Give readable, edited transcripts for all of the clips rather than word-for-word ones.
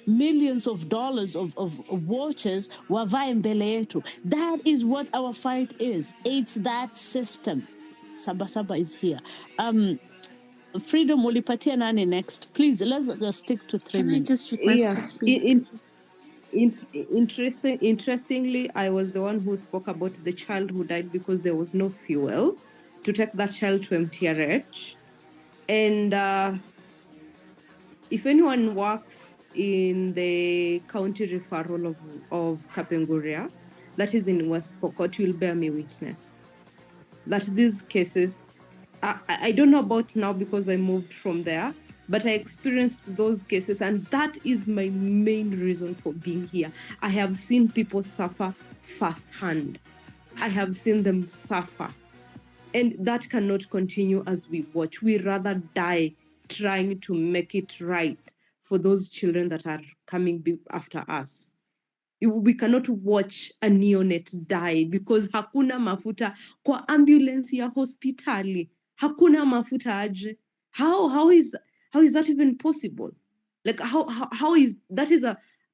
millions of dollars of watches wavae mbele yetu. That is what our fight is. It's that system. Sabasaba is here. Freedom ulipatia nani next? Please, let's just stick to 3 minutes. Can I just request to speak? Interestingly, I was the one who spoke about the child who died because there was no fuel to take that child to MTRH. And if anyone works in the county referral of Kapenguria, that is in West Pokot, you'll bear me witness that these cases, I don't know about now because I moved from there, but I experienced those cases, and that is my main reason for being here. I have seen people suffer firsthand. I have seen them suffer. And that cannot continue as we watch. We rather die trying to make it right for those children that are coming after us. We cannot watch a neonate die because hakuna mafuta kwa ambulance ya hospitali. Hakuna mafuta aje. How is that even possible? Like how is that is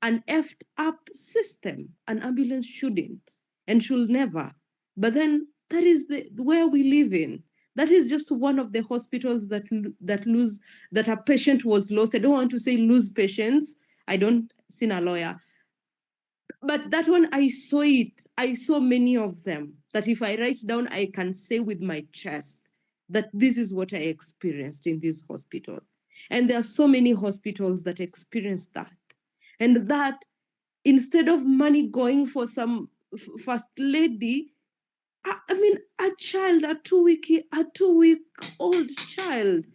an effed up system. An ambulance shouldn't and should never. But then that is where we live in. That is just one of the hospitals that a patient was lost. I don't want to say lose patients. I don't see a lawyer. But that one, I saw it. I saw many of them that if I write down, I can say with my chest that this is what I experienced in this hospital. And there are so many hospitals that experience that. And that instead of money going for some first lady, I mean, a child, a two-week-old child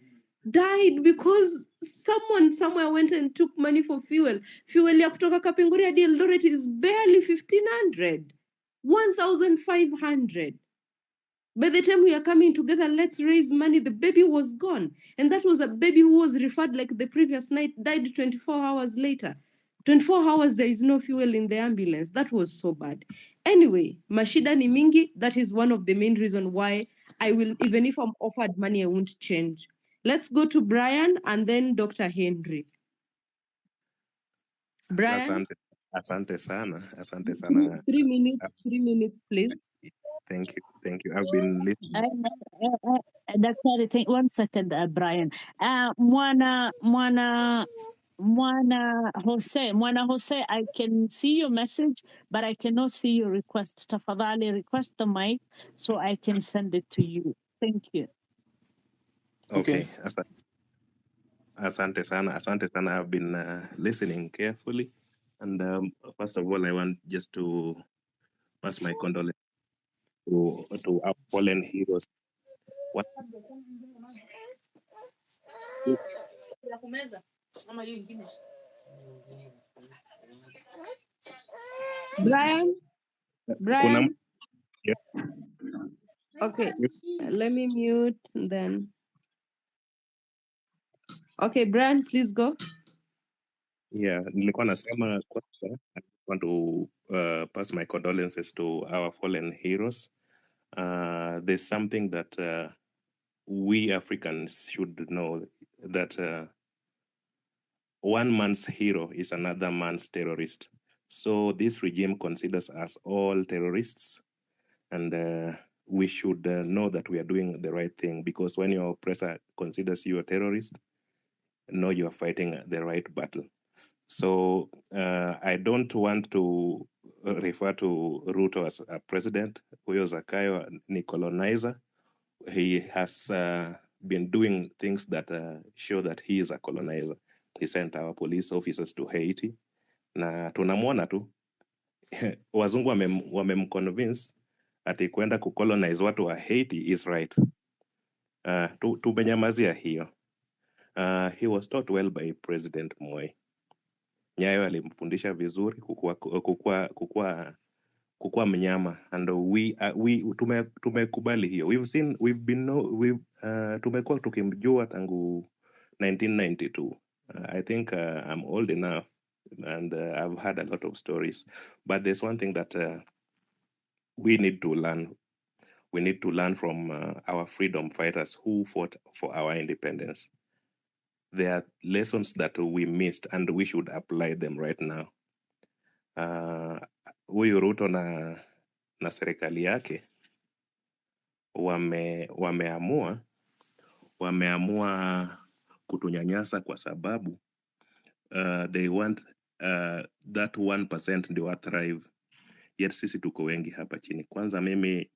died because someone somewhere went and took money for fuel. Fuel ya kutoka Kapenguria hadi Eldoret is barely 1,500, 1,500. By the time we are coming together, let's raise money, the baby was gone. And that was a baby who was referred like the previous night, died 24 hours later. 24 hours, there is no fuel in the ambulance. That was so bad. Anyway, mashida ni mingi. That is one of the main reasons why I will, even if I'm offered money, I won't change. Let's go to Brian and then Dr. Henry. Brian? Asante sana. 3 minutes, please. Thank you. I've been listening. Daktari, think 1 second, Brian. Mwana Jose, I can see your message, but I cannot see your request. Tafadhali, request the mic so I can send it to you. Thank you. Okay. Asante sana. I've been listening carefully. And first of all, I want just to pass my condolences to our fallen heroes. Brian? Yeah. Okay, let me mute then. Okay, Brian, please go. Yeah, nilikuwa nasema kwanza, I want to pass my condolences to our fallen heroes. There's something that we Africans should know, that one man's hero is another man's terrorist. So this regime considers us all terrorists, and we should know that we are doing the right thing, because when your oppressor considers you a terrorist, know you are fighting the right battle. So I don't want to refer to Ruto as a president. Huyo Zakayo ni colonizer. He has been doing things that show that he is a colonizer. He sent our police officers to Haiti. Na tunamwona tu wazungu wamemconvince ati kwenda kucolonize watu wa Haiti is right. Tumenyamazia hiyo. He was taught well by President Moi. Nyayo alimfundisha vizuri kukua mnyama, and tumekubali hiyo. Tumekuwa tukimjua tangu 1992. I think I'm old enough, and I've had a lot of stories, but there's one thing that we need to learn. We need to learn from our freedom fighters who fought for our independence. there are lessons that we missed and we should apply them right now. Huyu Ruto na serikali yake wameamua kutunyanyasa kwa sababu they want that 1% ndio wa thrive, yet sisi tuko wengi hapa chini. Kwanza mimi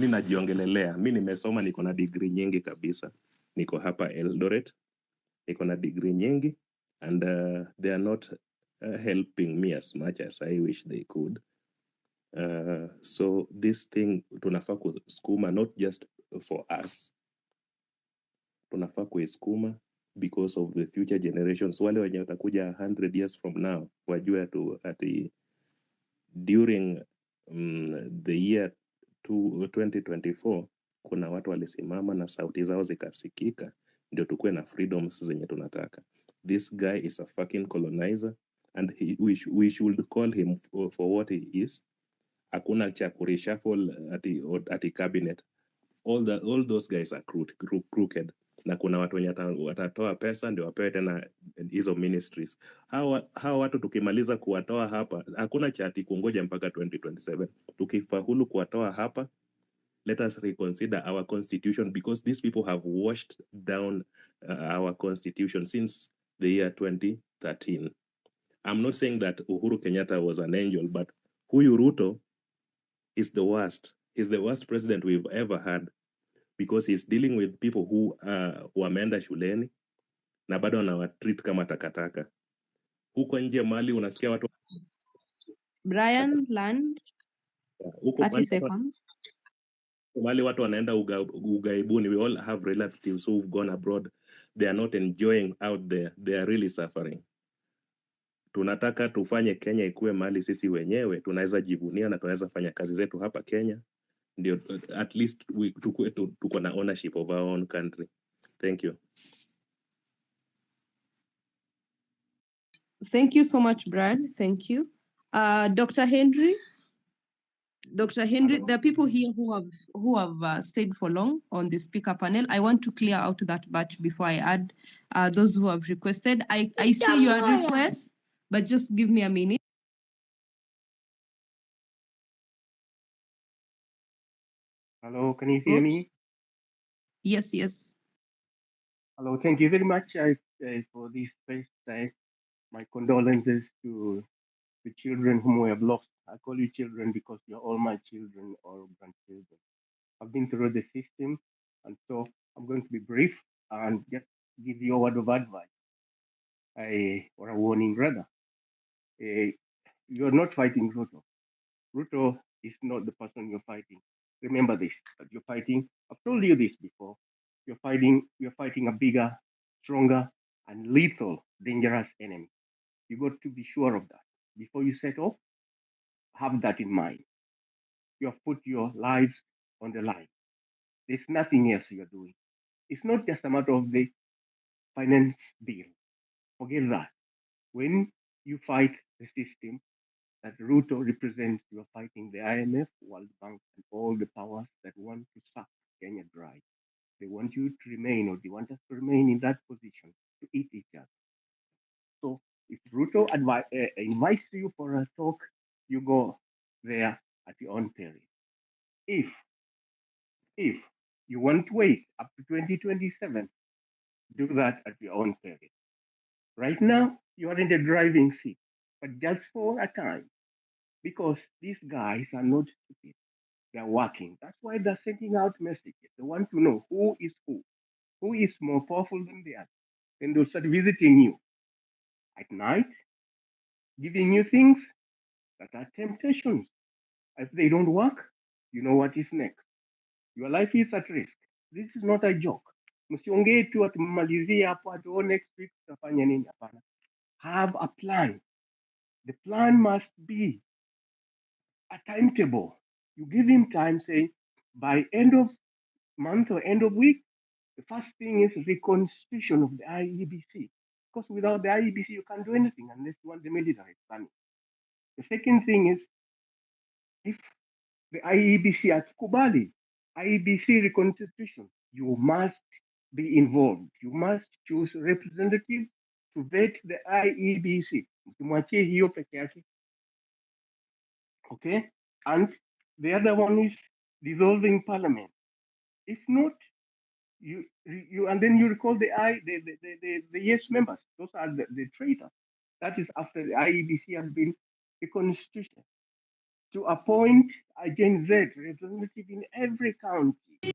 najiongelelea, mi nimesoma, niko na degree nyingi kabisa, niko hapa Eldoret, niko na degree nyingi, and they are not helping me as much as I wish they could. So this thing tunafaa kuskuma, not just for us, tunafaa kuiskuma because of the future generations, wale wenye watakuja 100 years from now, wajue ati during the year 2024 kuna watu walisimama na sauti zao zikasikika, ndio tukue na freedoms zenye tunataka. This guy is a fucking colonizer, and we should call him for what he is. Hakuna cha kureshuffle ati cabinet. All those guys are crooked, na kuna watu wenye watatoa pesa ndio wapewe tena hizo ministries. Hawa watu tukimaliza kuwatoa hapa, hakuna chati kungoja mpaka 2027. Tukifaulu kuwatoa hapa, let us reconsider our constitution, because these people have washed down our constitution since the year 2013. I'm not saying that Uhuru Kenyatta was an angel, but huyu Ruto is the worst. He's the worst president we've ever had, because he's dealing with people who wameenda shuleni na bado wanawatreat kama takataka. Huko nje mali unasikia watu Brian, land. huko 30 seconds. Mali watu wanaenda ugaibuni. We all have relatives who've gone abroad. They are not enjoying out there. They are really suffering. Tunataka tufanye Kenya ikuwe mali sisi wenyewe tunaweza jivunia na tunaweza fanya kazi zetu hapa Kenya. Ndio at least tuko na ownership of our own country. Thank you. Thank you so much, Brad. Thank you. Dr. Henry. Dr. Henry, there are people here who have stayed for long on the speaker panel. I want to clear out that batch before I add those who have requested. I see your request, but just give me a minute. Hello, can you hear me? Yes, yes. Hello, thank you very much for this space. My condolences to the children whom we have lost. I call you children because you're all my children or grandchildren. I've been through the system, and so I'm going to be brief and just give you a word of advice, or a warning rather. You're not fighting Ruto. Ruto is not the person you're fighting. Remember this, that you're fighting, I've told you this before, you're fighting a bigger, stronger, and lethal, dangerous enemy. You got to be sure of that. Before you set off, have that in mind. You have put your lives on the line. There's nothing else you're doing. It's not just a matter of the finance bill. Forget that. When you fight the system that Ruto represents, you're fighting the IMF, World Bank, and all the powers that want to suck Kenya dry. They want you to remain, or they want us to remain in that position, to eat each other. So if Ruto invites you for a talk, you go there at your own peril. If you want to wait up to 2027, do that at your own peril. Right now, you are in the driving seat, but just for a time, because these guys are not stupid. They're working. That's why they're sending out messages. They want to know who is more powerful than the other. Then they'll start visiting you at night, giving you things that are temptations. If they don't work, you know what is next. Your life is at risk. This is not a joke. Msiongee tu atumalizie hapo atu next week tutafanya nini? Hapana. Have a plan. The plan must be a timetable. You give him time, say by end of month or end of week, the first thing is reconstitution of the IEBC. Because without the IEBC, you can't do anything unless you want the military planning. The second thing is, if the IEBC atukubali IEBC reconstitution, you must be involved. You must choose representatives to vet the IEBC. Msimwachie hiyo peke yake. Okay? And the other one is dissolving parliament. If not, you and then you recall the yes members. Those are the traitors. That is after the IEBC has been a constitution to appoint a Gen Z representative in every county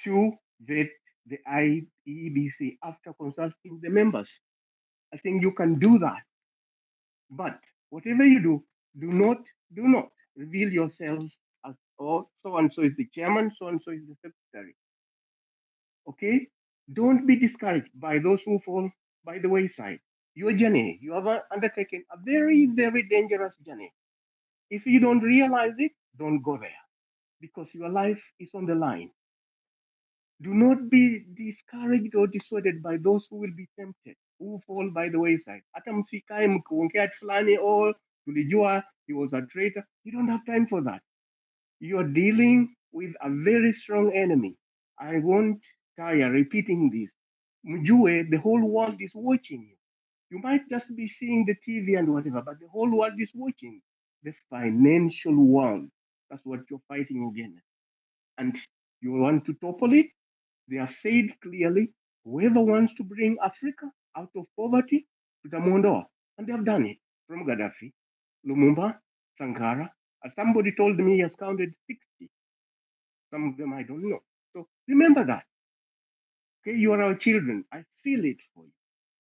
to vet the IEBC after consulting the members. I think you can do that. But whatever you do not reveal yourselves as, oh, so and so is the chairman, so and so is the secretary. Okay? Don't be discouraged by those who fall by the wayside. Your journey, you have undertaken a very, very dangerous journey. If you don't realize it, don't go there because your life is on the line. Do not be discouraged or dissuaded by those who will be tempted, who fall by the wayside. Hata msikae mkuongea fulani, oh, tulijua he was a traitor. You don't have time for that. You're dealing with a very strong enemy. I won't tire repeating this. Mjue, the whole world is watching you. You might just be seeing the TV and whatever, but the whole world is watching. The financial world. That's what you're fighting against. And you want to topple it? They have said clearly, whoever wants to bring Africa out of poverty, tutamuondoa. And they have done it from Gaddafi, Lumumba, Sankara. As somebody told me he has counted 60. Some of them I don't know. So remember that. Okay, you are our children. I feel it for you.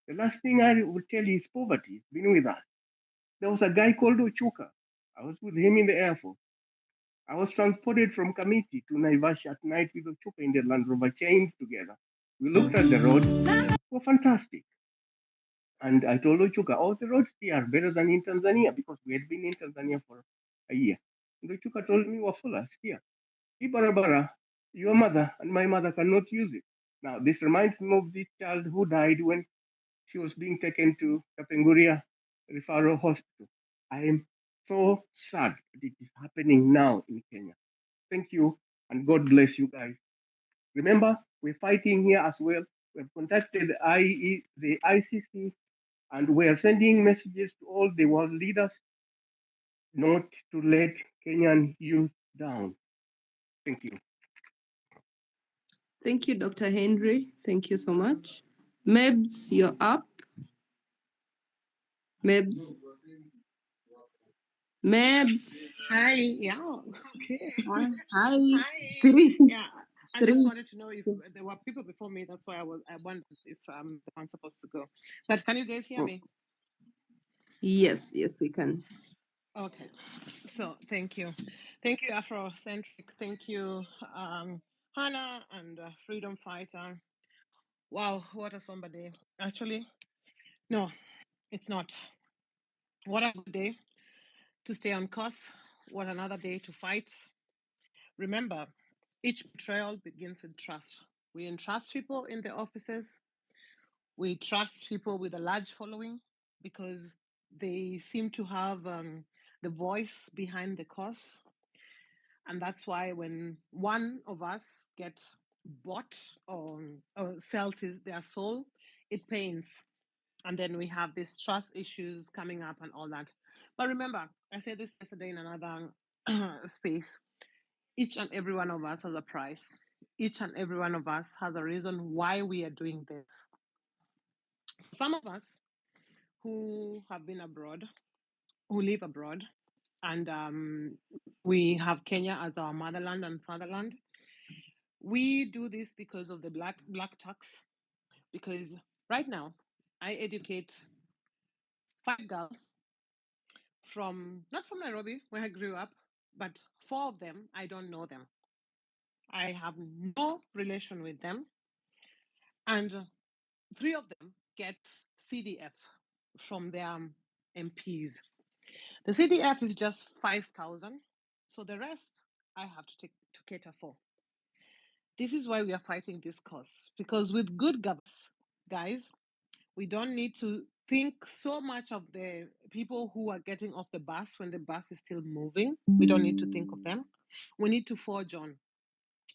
The last thing I will tell you is poverty. It's been with us. There was a guy called Ochuka. I was with him in the Air Force. I was transported from Kamiti to Naivasha at night with Ochuka in the Land Rover, chained together. We looked at the roads. They were fantastic. And I told Ochuka, oh, the roads here are better than in Tanzania because we had been in Tanzania for a year. And Ochuka told me, Wafula, here, Ibarabara, your mother and my mother cannot use it. Now, this reminds me of this child who died when she was being taken to Kapenguria Referral Hospital. I am so sad that it is happening now in Kenya. Thank you, and God bless you guys. Remember, we're fighting here as well. We've contacted the ICC, and we're sending messages to all the world leaders not to let Kenyan youth down. Thank you. Thank you, Dr. Henry. Thank you so much. Mebs, you're up. Mebs. Mebs. Hi, yeah, okay. Hi. Hi. Three. Yeah, I just Three. wanted to know if there were people before me. That's why I wondered if I'm the one supposed to go. But can you guys hear me? Yes, we can. Okay. So thank you. Thank you, Afrocentric. Thank you, Hannah and Freedom Fighter. Wow, what a somber day. Actually, no, it's not. What a good day to stay on course. What another day to fight. Remember, each betrayal begins with trust. We entrust people in the offices. We trust people with a large following because they seem to have the voice behind the cause. And that's why when one of us gets bought or sells their soul, it pains. And then we have these trust issues coming up and all that. But remember, I said this yesterday in another space. Each and every one of us has a price. Each and every one of us has a reason why we are doing this. Some of us who have been abroad, who live abroad, and we have Kenya as our motherland and fatherland. We do this because of the black tax. Because right now, I educate 5 girls from not from Nairobi where I grew up, but 4 of them I don't know them. I have no relation with them, and 3 of them get CDF from their MPs. The CDF is just 5,000, so the rest I have to cater for. This is why we are fighting this cause, because with good governance, guys, we don't need to think so much of the people who are getting off the bus when the bus is still moving. We don't need to think of them. We need to forge on.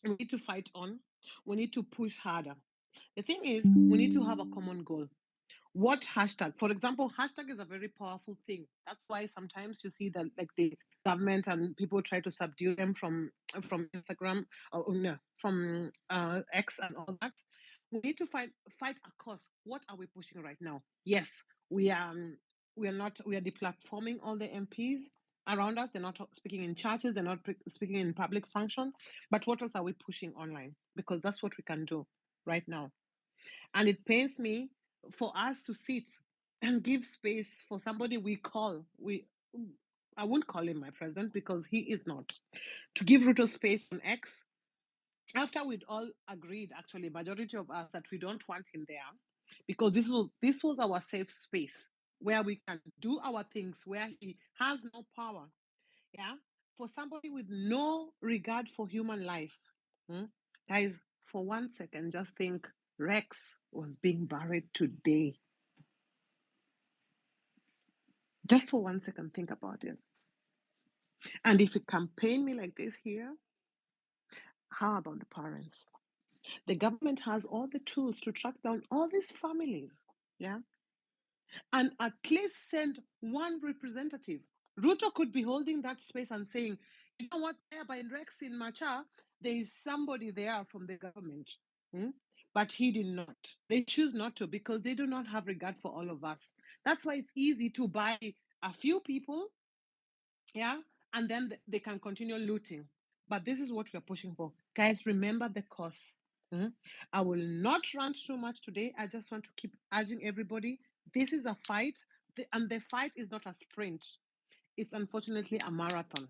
We need to fight on. We need to push harder. The thing is, we need to have a common goal. What hashtag? For example, hashtag is a very powerful thing. That's why sometimes you see that like the government and people try to subdue them from Instagram or no, from X and all that. We need to fight a cause. What are we pushing right now? Yes, we are deplatforming all the MPs around us. They're not speaking in churches. They're not speaking in public function. But what else are we pushing online? Because that's what we can do right now. And it pains me for us to sit and give space for somebody I won't call him my president because he is not. To give Ruto space on X after we'd all agreed, actually, majority of us, that we don't want him there because this was our safe space where we can do our things, where he has no power. Yeah, for somebody with no regard for human life, guys, for 1 second, just think Rex was being buried today. Just for 1 second, think about it. And if you campaign me like this here, how about the parents? The government has all the tools to track down all these families, yeah, and at least send one representative. Ruto could be holding that space and saying, you know what, there by Rex in Macha, there is somebody there from the government. But he did not. They choose not to because they do not have regard for all of us. That's why it's easy to buy a few people, yeah, and then they can continue looting. But this is what we're pushing for. Guys, remember the cost. I will not rant too much today. I just want to keep urging everybody. This is a fight, and the fight is not a sprint. It's unfortunately a marathon.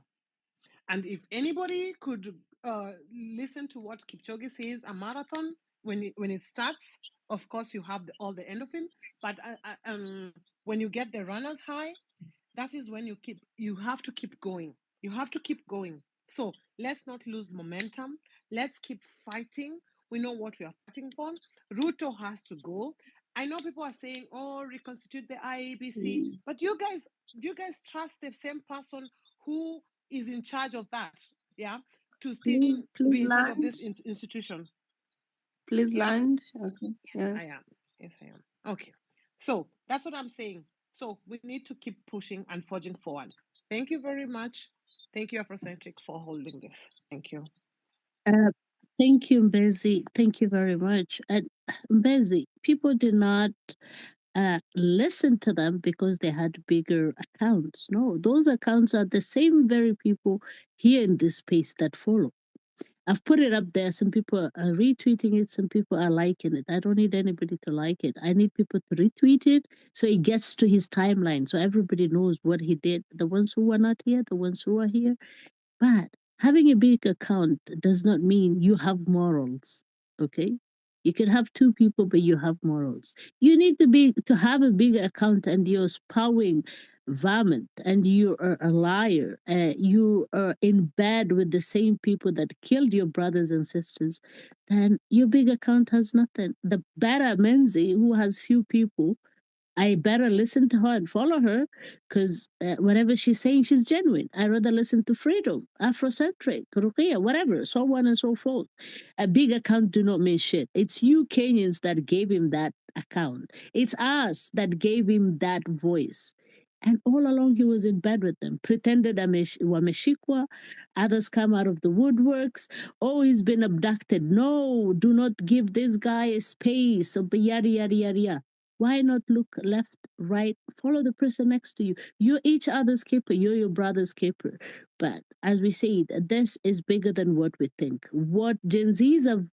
And if anybody could listen to what Kipchoge says, a marathon, when it starts, of course you have all the end of it. But when you get the runner's high, that is when you have to keep going. You have to keep going. So let's not lose momentum. Let's keep fighting. We know what we are fighting for. Ruto has to go. I know people are saying, "Oh, reconstitute the IEBC," but do you guys trust the same person who is in charge of that? Yeah, to still be in charge of this institution. Please land. Okay. Yes, I am. Yes, I am. Okay. So that's what I'm saying. So we need to keep pushing and forging forward. Thank you very much. Thank you, Afrocentric, for holding this. Thank you. Thank you, Mbezi. Thank you very much. And Mbezi, people did not listen to them because they had bigger accounts. No, those accounts are the same very people here in this space that follow. I've put it up there. Some people are retweeting it. Some people are liking it. I don't need anybody to like it. I need people to retweet it so it gets to his timeline so everybody knows what he did. The ones who were not here, the ones who are here. But having a big account does not mean you have morals. Okay? You can have two people, but you have morals. You need to have a big account and you're spouting vomit and you are a liar. You are in bed with the same people that killed your brothers and sisters. Then your big account has nothing. The better Menzi, who has few people, I better listen to her and follow her because whatever she's saying, she's genuine. I rather listen to Freedom, Afrocentric, Ruqia, whatever, so on and so forth. A big account do not mean shit. It's you Kenyans that gave him that account. It's us that gave him that voice. And all along he was in bed with them, pretended wameshikwa, others come out of the woodworks. Oh, he's been abducted. No, do not give this guy a space. So yada, yada, yada, yada. Why not look left, right, follow the person next to you? You're each other's keeper. You're your brother's keeper. But as we said, this is bigger than what we think. What Gen Zs have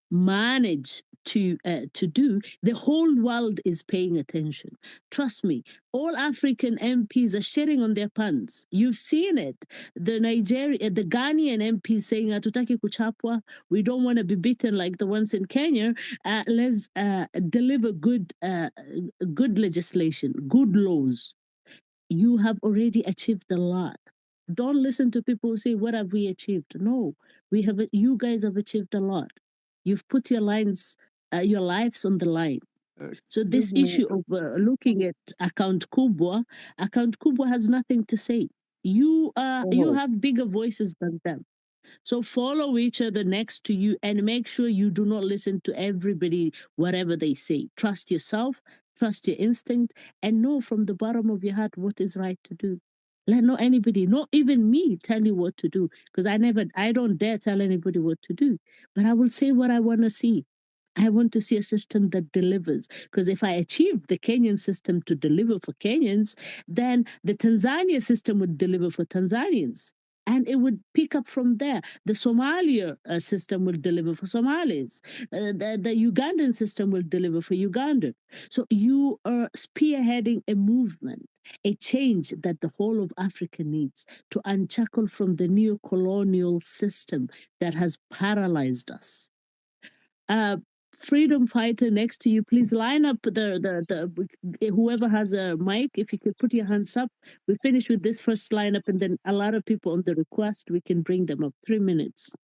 managed to do, the whole world is paying attention. Trust me, all African MPs are shitting on their pants. You've seen it. The Ghanaian MPs saying hatutaki kuchapwa, we don't want to be beaten like the ones in Kenya. Let's deliver good legislation, good laws. You have already achieved a lot. Don't listen to people who say, what have we achieved? No, you guys have achieved a lot. You've put your lives on the line. So this issue of looking at account Kubwa has nothing to say. You have bigger voices than them. So follow each other next to you and make sure you do not listen to everybody, whatever they say. Trust yourself, trust your instinct, and know from the bottom of your heart what is right to do. Let not anybody, not even me, tell you what to do. Because I don't dare tell anybody what to do. But I will say what I want to see. I want to see a system that delivers. Because if I achieve the Kenyan system to deliver for Kenyans, then the Tanzania system would deliver for Tanzanians. And it would pick up from there. The Somalia system will deliver for Somalis. The Ugandan system will deliver for Uganda. So you are spearheading a movement, a change that the whole of Africa needs to unshackle from the neo-colonial system that has paralyzed us. Freedom fighter next to you, please line up the whoever has a mic. If you could put your hands up, we finish with this first lineup, and then a lot of people on the request we can bring them up. 3 minutes.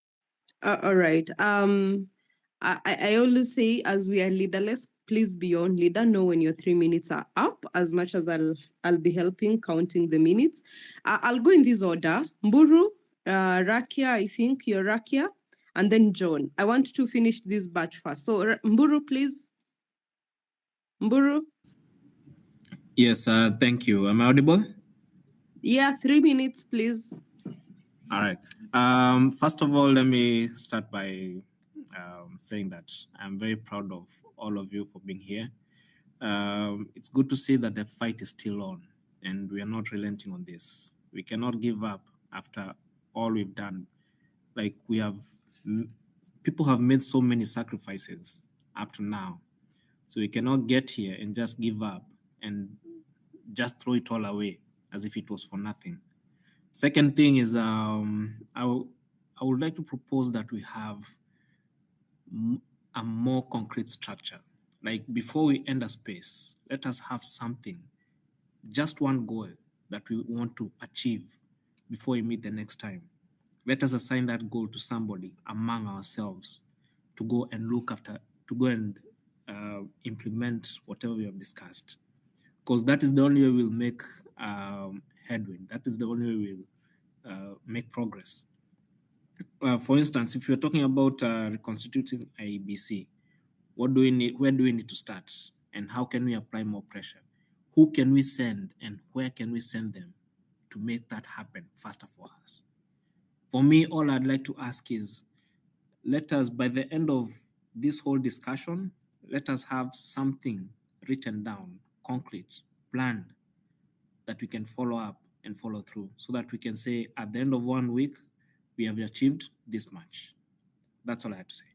All right. I always say, as we are leaderless, please be your own leader. Know when your 3 minutes are up. As much as I'll be helping counting the minutes. I'll go in this order: Mburu, Rakia. I think you're Rakia, and then John. I want to finish this batch first. So Mburu, please. Mburu. Yes, thank you. Am I audible? Yeah, 3 minutes, please. All right. First of all, let me start by saying that I'm very proud of all of you for being here. It's good to see that the fight is still on and we are not relenting on this. We cannot give up after all we've done. Like people have made so many sacrifices up to now. So we cannot get here and just give up and just throw it all away as if it was for nothing. Second thing is I would like to propose that we have a more concrete structure. Like before we end a space, let us have something, just one goal that we want to achieve before we meet the next time. Let us assign that goal to somebody among ourselves to go and look after, to go and implement whatever we have discussed. Because that is the only way we'll make headwind. That is the only way we'll make progress. For instance, if you're talking about reconstituting IEBC, what do we need? Where do we need to start? And how can we apply more pressure? Who can we send and where can we send them to make that happen faster for us? For me, all I'd like to ask is, let us, by the end of this whole discussion, let us have something written down, concrete, planned, that we can follow up and follow through so that we can say at the end of 1 week, we have achieved this much. That's all I have to say.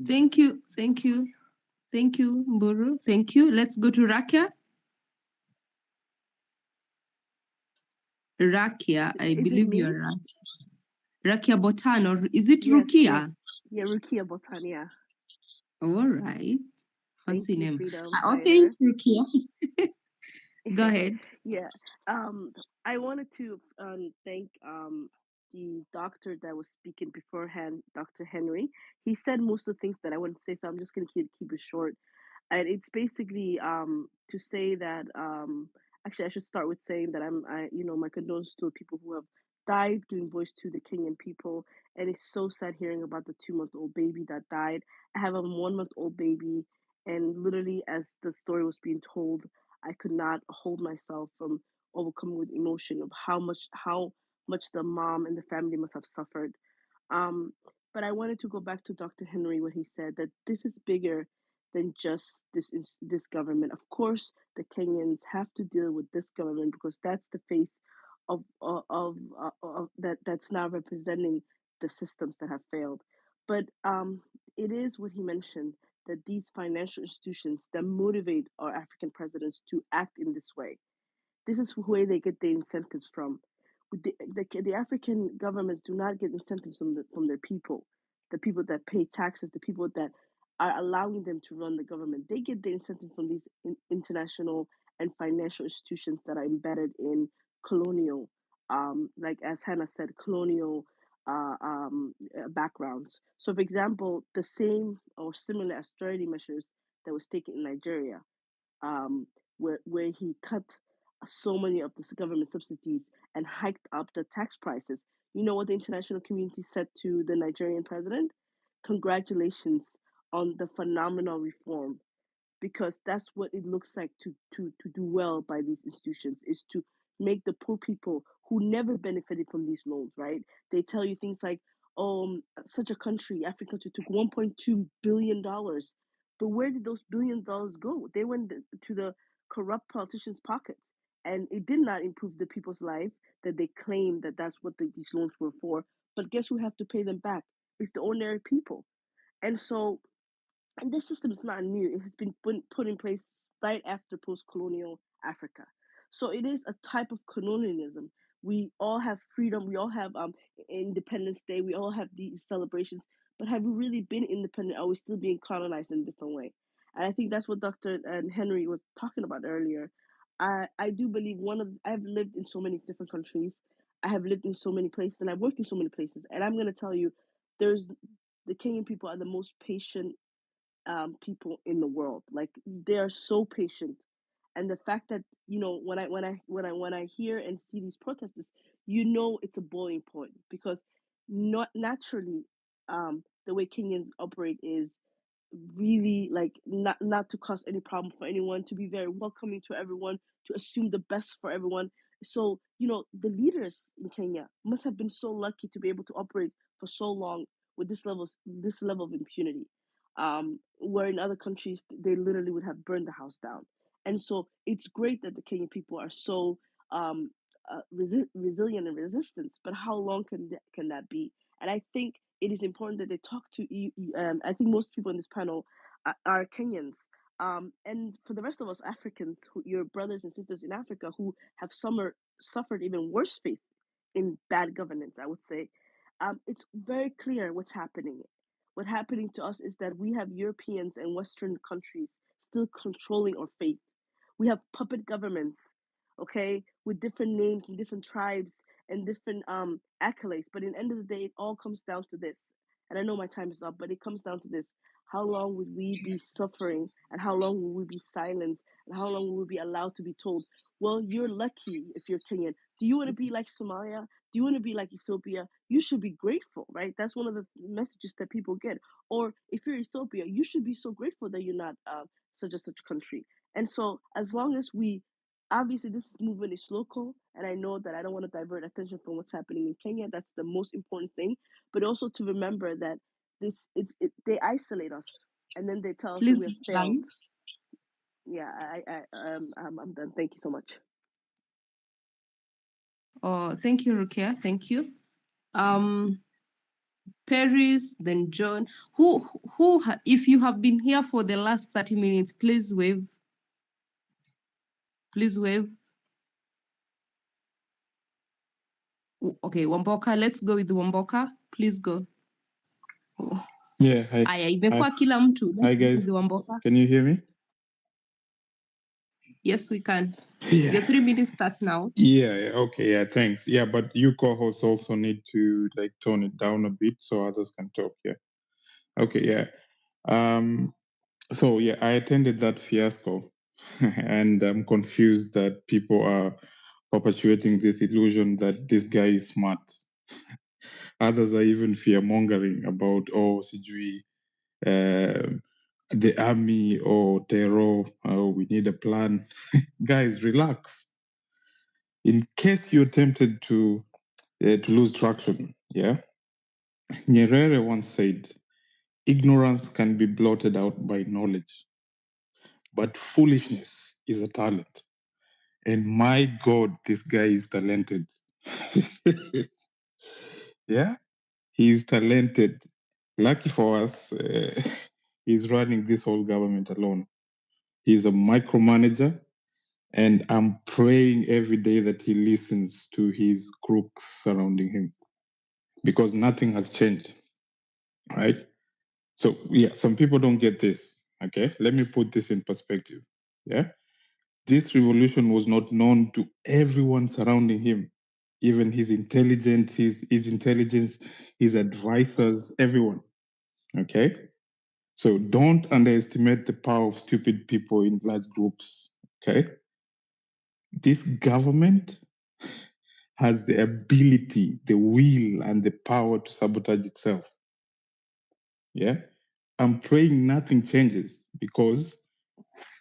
Thank you. Thank you. Thank you, Mburu. Thank you. Let's go to Rakia. Rakia, I believe you're right. Rakia Botan, or is it Yes, Rukia? yes. Yeah, Rukia Botania. All right. Thank Fancy you, name. Freedom Okay, Fighter. Rukia. Go ahead. Yeah. I wanted to thank the doctor that was speaking beforehand, Dr. Henry. He said most of the things that I wanted to say, so I'm just gonna keep it short. And it's basically to say that actually I should start with saying that my condolences to the people who have died, giving voice to the Kenyan people. And it's so sad hearing about the 2-month-old baby that died. I have a 1-month-old baby, and literally as the story was being told, I could not hold myself from overcoming with emotion of how much the mom and the family must have suffered. Um, but I wanted to go back to Dr. Henry when he said that this is bigger than just this government. Of course, the Kenyans have to deal with this government because that's the face of that's now representing the systems that have failed. But it is what he mentioned, that these financial institutions that motivate our African presidents to act in this way. This is where they get the incentives from. The African governments do not get incentives from their people, the people that pay taxes, the people that are allowing them to run the government. They get the incentive from these international and financial institutions that are embedded in colonial, like as Hannah said, colonial backgrounds. So, for example, the same or similar austerity measures that was taken in Nigeria, where he cut so many of the government subsidies and hiked up the tax prices. You know what the international community said to the Nigerian president? Congratulations on the phenomenal reform, because that's what it looks like to do well by these institutions, is to make the poor people who never benefited from these loans, right? They tell you things like, such a country, African country, took $1.2 billion. But where did those $1 billion go? They went to the corrupt politicians' pockets. And it did not improve the people's life that they claim that that's what these loans were for. But guess who have to pay them back? It's the ordinary people. And so, and this system is not new. It has been put in place right after post-colonial Africa. So it is a type of colonialism. We all have freedom. We all have Independence Day. We all have these celebrations. But have we really been independent? Are we still being colonized in a different way? And I think that's what Dr. Henry was talking about earlier. I do believe I've lived in so many different countries. I have lived in so many places, and I've worked in so many places. And I'm going to tell you, the Kenyan people are the most patient people in the world. Like, they are so patient, and the fact that, you know, when I hear and see these protesters, you know, it's a boiling point, because not naturally, the way Kenyans operate is really like not to cause any problem for anyone, to be very welcoming to everyone, to assume the best for everyone. So, you know, the leaders in Kenya must have been so lucky to be able to operate for so long with this level of impunity, where in other countries they literally would have burned the house down. And so it's great that the Kenyan people are so resilient and resistant, but how long can that be? And I think it is important that they talk to you. I think most people in this panel are Kenyans. And for the rest of us Africans, your brothers and sisters in Africa who have suffered even worse fate in bad governance, I would say, it's very clear what's happening. What's happening to us is that we have Europeans and Western countries still controlling our fate. We have puppet governments, okay, with different names and different tribes and different accolades. But in the end of the day, it all comes down to this. And I know my time is up, but it comes down to this. How long would we be suffering, and how long will we be silenced, and how long will we be allowed to be told, well, you're lucky if you're Kenyan. Do you want to be like Somalia? Do you want to be like Ethiopia? You should be grateful, right? That's one of the messages that people get. Or if you're Ethiopia, you should be so grateful that you're not such and such country. And so, as long as we, obviously, this movement is local, and I know that I don't want to divert attention from what's happening in Kenya. That's the most important thing. But also to remember that they isolate us, and then they tell us that we have failed. Yeah, I'm done. Thank you so much. Oh, thank you, Rukia. Thank you. Paris, then John. If you have been here for the last 30 minutes, please wave. Please wave. Okay, Wamboka, let's go with Wamboka. Please go. Yeah, hi. Aya, imekuwa kila mtu. Hi guys, Wamboka. can you hear me? Yes, we can. Yeah. Your 3 minutes start now. Yeah, okay, yeah, thanks. Yeah, but you co-hosts also need to like tone it down a bit so others can talk, yeah. Okay, yeah. So yeah, I attended that fiasco and I'm confused that people are perpetuating this illusion that this guy is smart. Others are even fear-mongering about, sijui, the army or Otero, we need a plan. Guys, relax. In case you're tempted to lose traction, yeah? Nyerere once said, ignorance can be blotted out by knowledge, but foolishness is a talent. And my God, this guy is talented. Yeah, he's talented. Lucky for us, he's running this whole government alone. He's a micromanager, and I'm praying every day that he listens to his crooks surrounding him because nothing has changed, right? So, yeah, some people don't get this, okay? Let me put this in perspective, yeah? This revolution was not known to everyone surrounding him, even his intelligence, his advisors, everyone, okay? So don't underestimate the power of stupid people in large groups, okay? This government has the ability, the will, and the power to sabotage itself. Yeah? I'm praying nothing changes because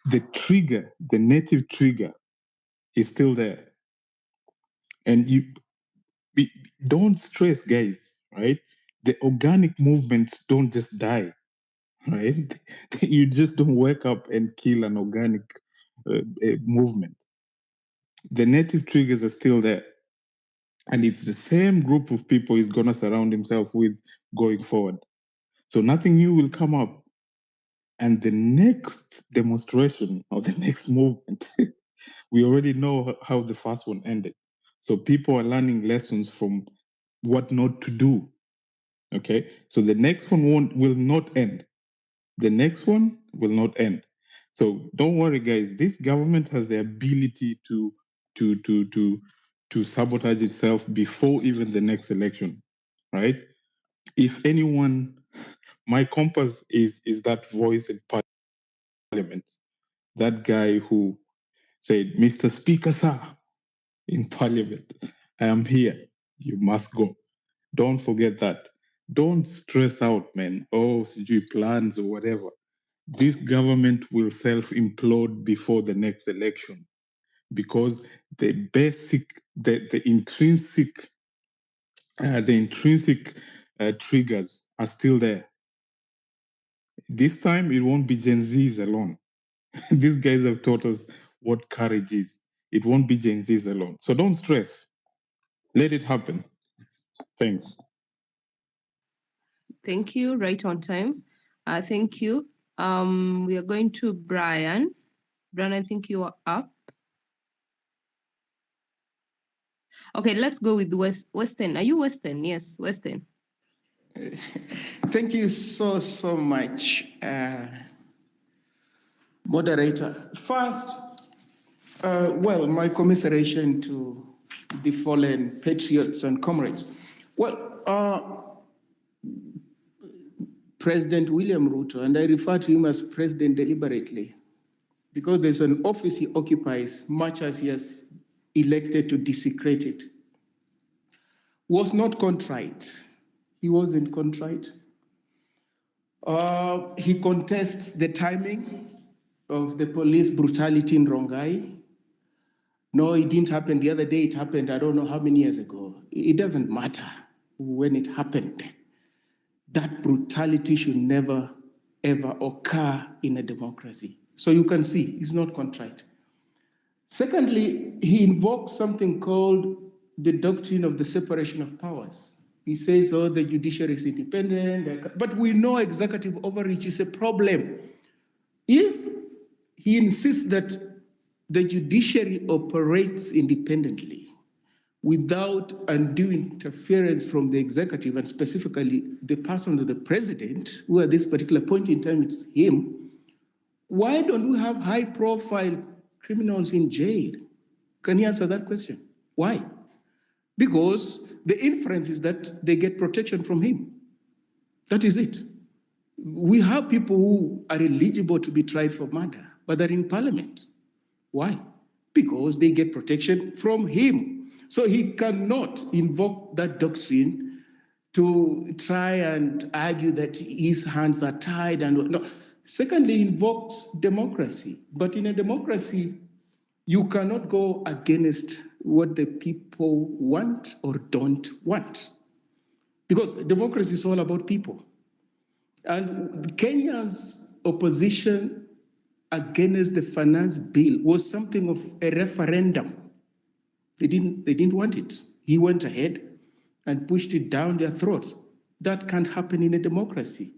the trigger, the native trigger, is still there. And don't stress, guys, right? The organic movements don't just die, right? You just don't wake up and kill an organic movement. The native triggers are still there. And it's the same group of people he's going to surround himself with going forward. So nothing new will come up. And the next demonstration or the next movement, we already know how the first one ended. So people are learning lessons from what not to do. Okay, so the next one will not end. The next one will not end. So don't worry, guys. This government has the ability to sabotage itself before even the next election, right? If anyone, my compass is that voice in parliament, that guy who said, "Mr. Speaker, sir, in parliament, I am here. You must go." Don't forget that. Don't stress out, man. Oh, CG plans or whatever. This government will self-implode before the next election because the basic, the intrinsic triggers are still there. This time, it won't be Gen Zs alone. These guys have taught us what courage is. It won't be Gen Zs alone. So don't stress. Let it happen. Thanks. Thank you. Right on time. Thank you. We are going to Brian. Brian, I think you are up. Okay, let's go with Western. Are you Western? Yes, Western. Thank you so much, moderator. First, well, my commiseration to the fallen patriots and comrades. Well, President William Ruto, and I refer to him as President deliberately, because there's an office he occupies, much as he has elected to desecrate it, was not contrite. He wasn't contrite. He contests the timing of the police brutality in Rongai. No, it didn't happen the other day. It happened, I don't know how many years ago. It doesn't matter when it happened. That brutality should never, ever occur in a democracy. So you can see it's not contrite. Secondly, he invokes something called the doctrine of the separation of powers. He says, oh, the judiciary is independent, but we know executive overreach is a problem. If he insists that the judiciary operates independently without undue interference from the executive, and specifically the person of the president, who at this particular point in time it's him, why don't we have high-profile criminals in jail? Can you answer that question? Why? Because the inference is that they get protection from him. That is it. We have people who are eligible to be tried for murder, but they're in parliament. Why? Because they get protection from him. So he cannot invoke that doctrine to try and argue that his hands are tied and no. Secondly, he invokes democracy. But in a democracy, you cannot go against what the people want or don't want. Because democracy is all about people. And Kenya's opposition against the finance bill was something of a referendum. They didn't want it. He went ahead and pushed it down their throats. That can't happen in a democracy.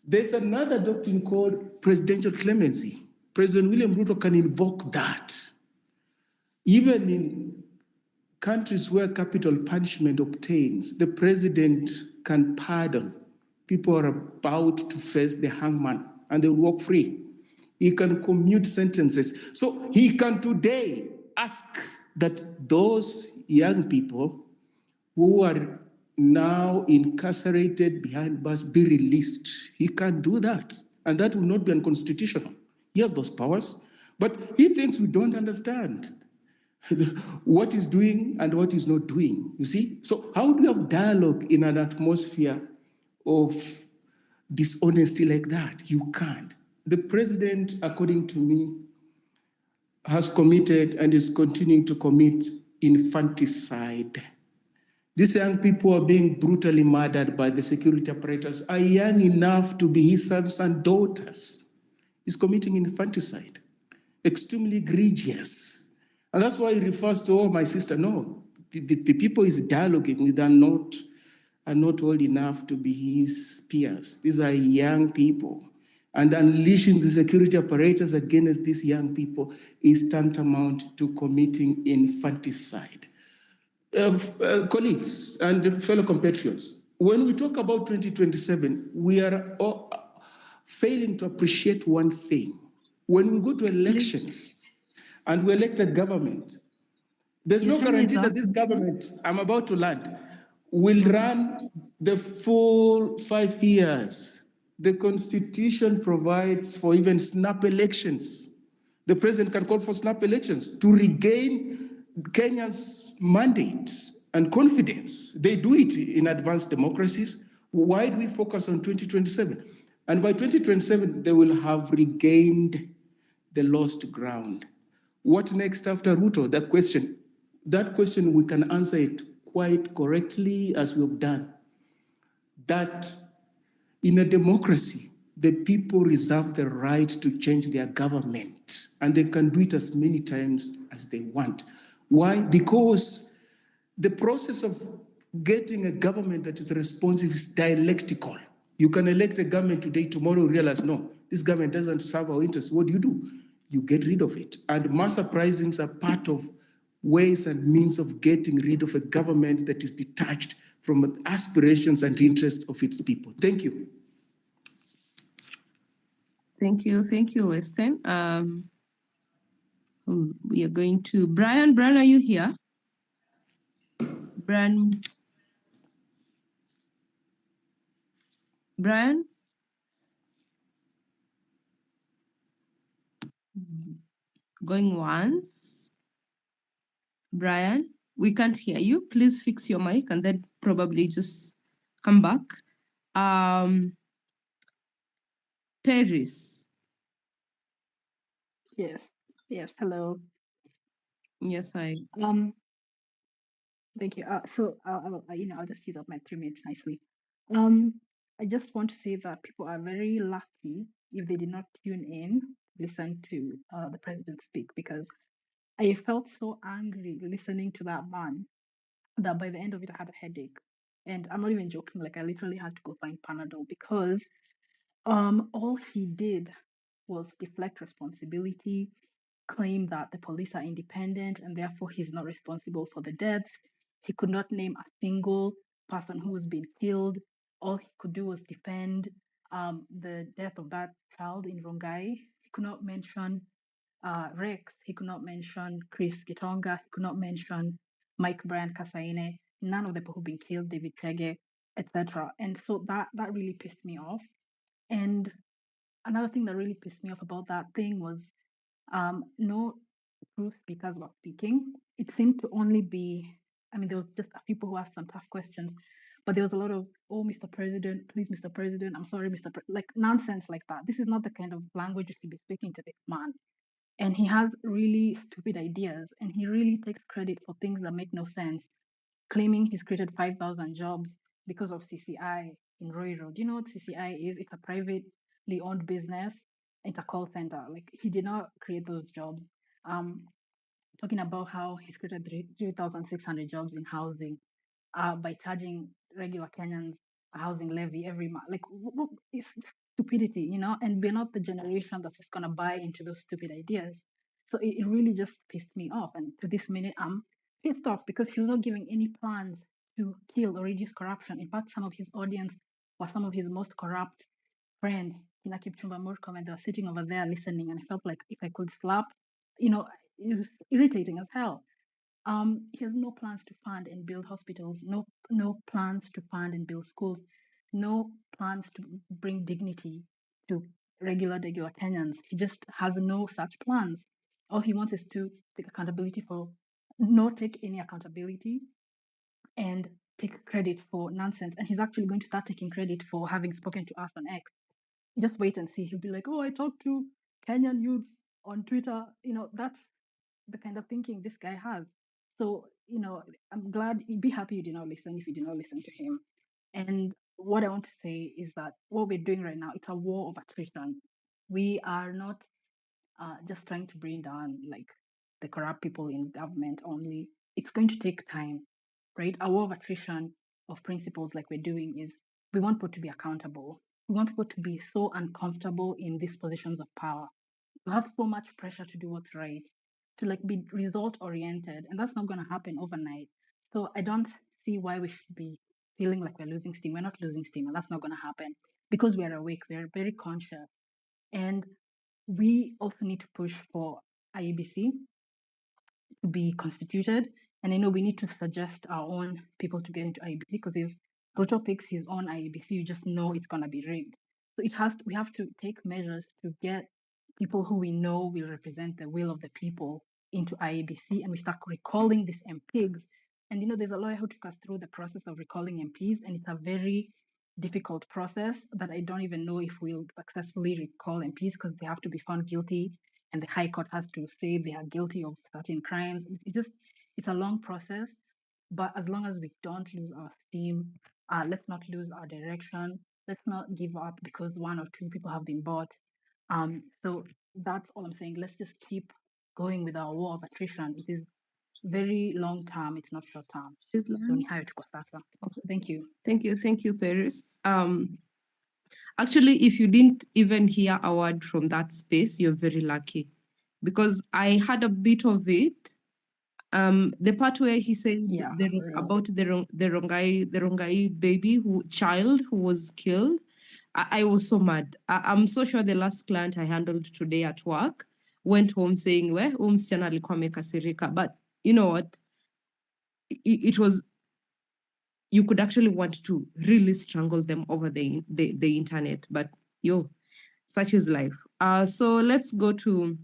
There's another doctrine called presidential clemency. President William Ruto can invoke that. Even in countries where capital punishment obtains, the president can pardon. People are about to face the hangman and they will walk free. He can commute sentences. So he can today ask that those young people who are now incarcerated behind bars be released. He can do that. And that will not be unconstitutional. He has those powers. But he thinks we don't understand. what is doing and what is not doing. You see? So how do you have dialogue in an atmosphere of dishonesty like that? You can't. The president, according to me, has committed and is continuing to commit infanticide. These young people are being brutally murdered by the security apparatus, are young enough to be his sons and daughters. He's committing infanticide, extremely egregious. And that's why he refers to, oh, my sister. No, the people he's dialoguing with are not old enough to be his peers. These are young people. And unleashing the security apparatus against these young people is tantamount to committing infanticide. Colleagues and fellow compatriots, when we talk about 2027, we are failing to appreciate one thing. When we go to elections and we elect a government, there's no guarantee that this government, I'm about to land, will run the full 5 years. The Constitution provides for even snap elections. The president can call for snap elections to regain Kenyans' mandate and confidence. They do it in advanced democracies. Why do we focus on 2027? And by 2027, they will have regained the lost ground. What next after Ruto? That question we can answer it quite correctly as we've done. That in a democracy, the people reserve the right to change their government, and they can do it as many times as they want. Why? Because the process of getting a government that is responsive is dialectical. You can elect a government today, tomorrow you realize, no, this government doesn't serve our interests. What do? You get rid of it. And mass uprisings are part of ways and means of getting rid of a government that is detached from aspirations and interests of its people. Thank you. Thank you, Weston. We are going to Brian. Brian, are you here? Brian. Going once. Brian, we can't hear you. Please fix your mic and then probably just come back. Terrace. Yes, hello. Yes, I. Thank you. I'll just use up my 3 minutes nicely. I just want to say that people are very lucky if they did not tune in, listen to the president speak, because I felt so angry listening to that man that by the end of it, I had a headache. And I'm not even joking, like I literally had to go find Panadol because all he did was deflect responsibility, claim that the police are independent and therefore he's not responsible for the deaths. He could not name a single person who was being killed. All he could do was defend the death of that child in Rongai. He could not mention Rex. He could not mention Chris Gitonga. He could not mention Mike Brian Kasaine. None of the people who've been killed, David Chege, etc. And so that really pissed me off. And another thing that really pissed me off about that thing was no true speakers were speaking. It seemed to only be, there was just a few people who asked some tough questions, but there was a lot of, oh, Mr. President, please, Mr. President, I'm sorry, like nonsense like that. This is not the kind of language you should be speaking to this man. And he has really stupid ideas, and he really takes credit for things that make no sense, claiming he's created 5,000 jobs because of CCI in Roiro. Do you know what CCI is? It's a privately owned business. It's a call center. Like he did not create those jobs. Talking about how he's created 3,600 jobs in housing by charging regular Kenyans a housing levy every month. Like it's stupidity, and we're not the generation that's just gonna buy into those stupid ideas. So it really just pissed me off. And to this minute, I'm pissed off because he was not giving any plans to kill or reduce corruption. In fact, some of his audience were some of his most corrupt friends, Kina Kipchumba Murkomen, and they were sitting over there listening. And I felt like if I could slap, it was irritating as hell. He has no plans to fund and build hospitals, no plans to fund and build schools, no plans to bring dignity to regular Kenyans. He just has no such plans. All he wants is to take accountability for not take any accountability and take credit for nonsense. And he's actually going to start taking credit for having spoken to us on X. Just wait and see. He'll be like, oh, I talked to Kenyan youths on Twitter. That's the kind of thinking this guy has. So, I'm glad, be happy you did not listen if you did not listen to him. And what I want to say is that what we're doing right now, it's a war of attrition. We are not just trying to bring down like the corrupt people in government only. It's going to take time, right? A war of attrition of principles like we're doing is we want people to be accountable. We want people to be so uncomfortable in these positions of power. You have so much pressure to do what's right, to like be result oriented, and that's not going to happen overnight. So I don't see why we should be feeling like we're losing steam. We're not losing steam, and that's not going to happen because we're awake. We're very conscious, and we also need to push for IEBC to be constituted. And I know we need to suggest our own people to get into IEBC because if Ruto picks his own IEBC, you just know it's gonna be rigged. So we have to take measures to get people who we know will represent the will of the people into IEBC, and we start recalling these MPs. And there's a lawyer who took us through the process of recalling MPs, and it's a very difficult process that I don't even know if we'll successfully recall MPs because they have to be found guilty and the High Court has to say they are guilty of certain crimes. It's a long process, but as long as we don't lose our steam, let's not lose our direction. Let's not give up because one or two people have been bought. So that's all I'm saying. Let's just keep going with our war of attrition. It is very long term. It's not short term. So ni hayo tu kwa sasa. Thank you. Thank you, Paris. Actually, if you didn't even hear a word from that space, you're very lucky, because I had a bit of it. The part where he said Yeah, about the Rongai baby child who was killed, I was so mad. I'm so sure the last client I handled today at work went home saying, "Well, msichana alikuwa amekasirika." But you know what? It was, you could actually want to really strangle them over the internet. But such is life. So let's go to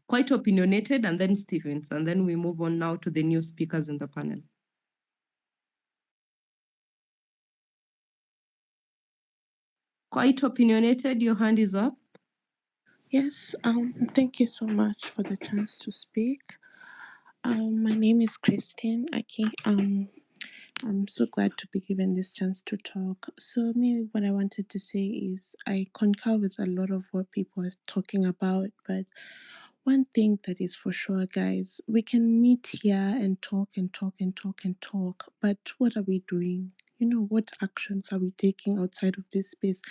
Quite Opinionated and then Stevens, and then we move on now to the new speakers in the panel. Quite Opinionated, your hand is up. Yes, thank you so much for the chance to speak. My name is Christine Aki. I'm so glad to be given this chance to talk. So what I wanted to say is I concur with a lot of what people are talking about, but one thing that is for sure, guys, we can meet here and talk and talk and talk and talk, but what are we doing? What actions are we taking outside of this space?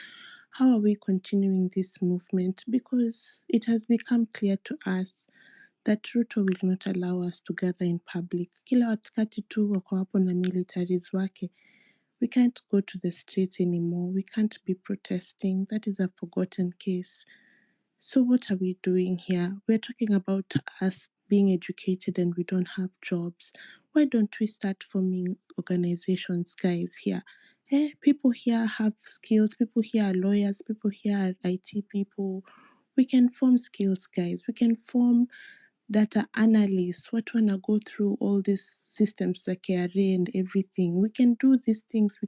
How are we continuing this movement? Because it has become clear to us that Ruto will not allow us to gather in public. Kila wakati tu wako hapo na militaries wake. We can't go to the streets anymore. We can't be protesting. That is a forgotten case. So what are we doing here? We're talking about us being educated and we don't have jobs. Why don't we start forming organizations, guys, here? People here have skills. People here are lawyers. People here are IT people. We can form skills, guys. We can form data analysts. What wanna go through all these systems like KRA and everything. We can do these things.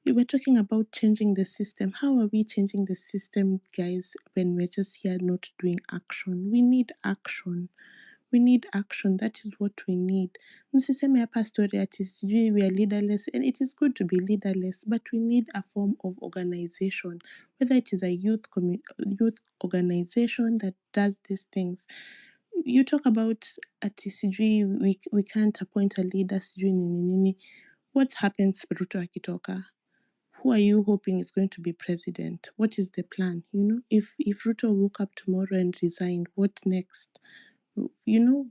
We were talking about changing the system. How are we changing the system, guys, when we're just here not doing action? We need action. We need action. That is what we need. Msiseme hapa story ati sijui we are leaderless, and it is good to be leaderless, but we need a form of organization, whether it is a youth organization that does these things. You talk about ati sijui we can't appoint a leader sijui nini nini. What happens Ruto akitoka? Who are you hoping is going to be president? What is the plan? If Ruto woke up tomorrow and resigned, what next?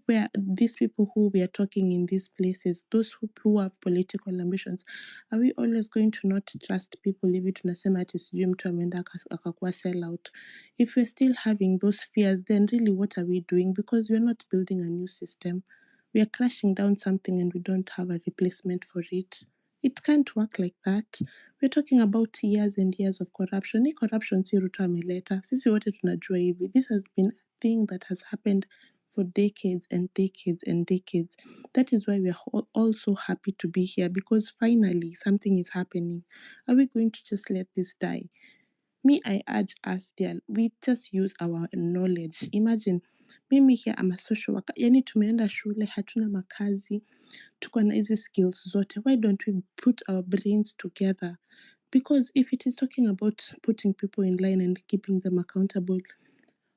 Where these people who we are talking in these places, those who have political ambitions, are we always going to not trust people hivi tunasema ati sijui mtu ameenda akakuwa sell out? If we're still having those fears, then really what are we doing? Because we're not building a new system. We are crashing down something and we don't have a replacement for it. It can't work like that. We're talking about years and years of corruption. Hii corruption si Ruto ameleta. Sisi wote tunajua hivi. This has been a thing that has happened for decades and decades and decades. That is why we are all so happy to be here, because finally something is happening. Are we going to just let this die? Me, I urge us there, we just use our knowledge. Imagine, mimi here I'm a social worker, yani tumeenda shule, hatuna makazi, tuko na hizi skills zote. Why don't we put our brains together? Because if it is talking about putting people in line and keeping them accountable,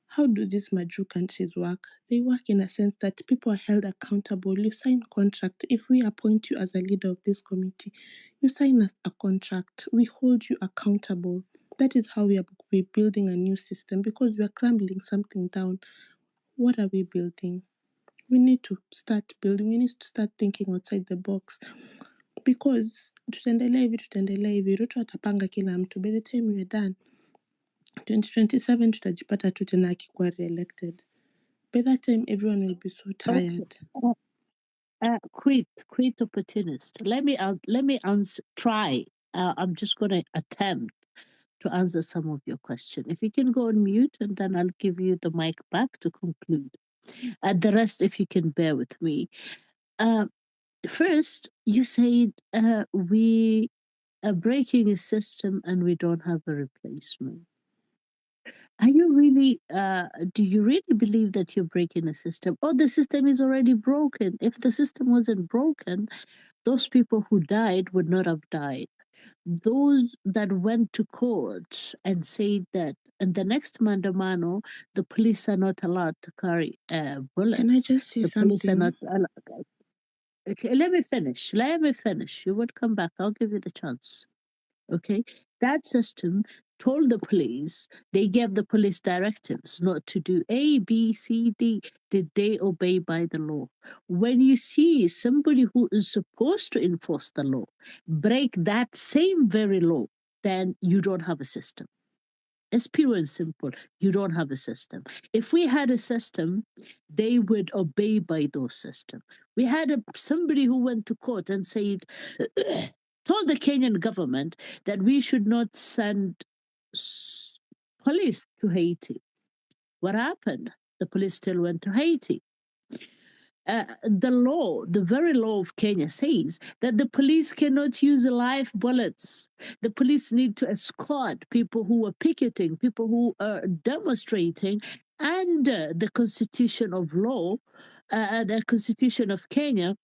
how do these Maju countries work? They work in a sense that people are held accountable. You sign a contract. If we appoint you as a leader of this committee, you sign a contract. We hold you accountable. That is how we're building a new system, because we are crumbling something down. What are we building? We need to start building. We need to start thinking outside the box, because tutaendelea hivi, Ruto atapanga kila mtu. By the time we are done, 2027 tutajipata tu tena akikuwa re-elected. By that time, everyone will be so tired. Quit opportunist. Let me answer. Try. I'm just going to attempt to answer some of your question. If you can go on mute, and then I'll give you the mic back to conclude. The rest, if you can bear with me. First, you said we are breaking a system and we don't have a replacement. Are you really, do you really believe that you're breaking a system? Oh, the system is already broken. If the system wasn't broken, those people who died would not have died. Those that went to court and said that in the next Mandamano, the police are not allowed to carry bullets. Can I just say the something? Police are not allowed. Okay, let me finish. You would come back. I'll give you the chance. Okay, that system told the police, they gave the police directives not to do A, B, C, D. Did they obey by the law? When you see somebody who is supposed to enforce the law break that same very law, then you don't have a system. It's pure and simple. You don't have a system. If we had a system, they would obey by those systems. We had somebody who went to court and said, told the Kenyan government that we should not send police to Haiti. What happened? The police still went to Haiti. The very law of Kenya says that the police cannot use live bullets. The police need to escort people who are picketing, people who are demonstrating, and the constitution of law, the constitution of Kenya,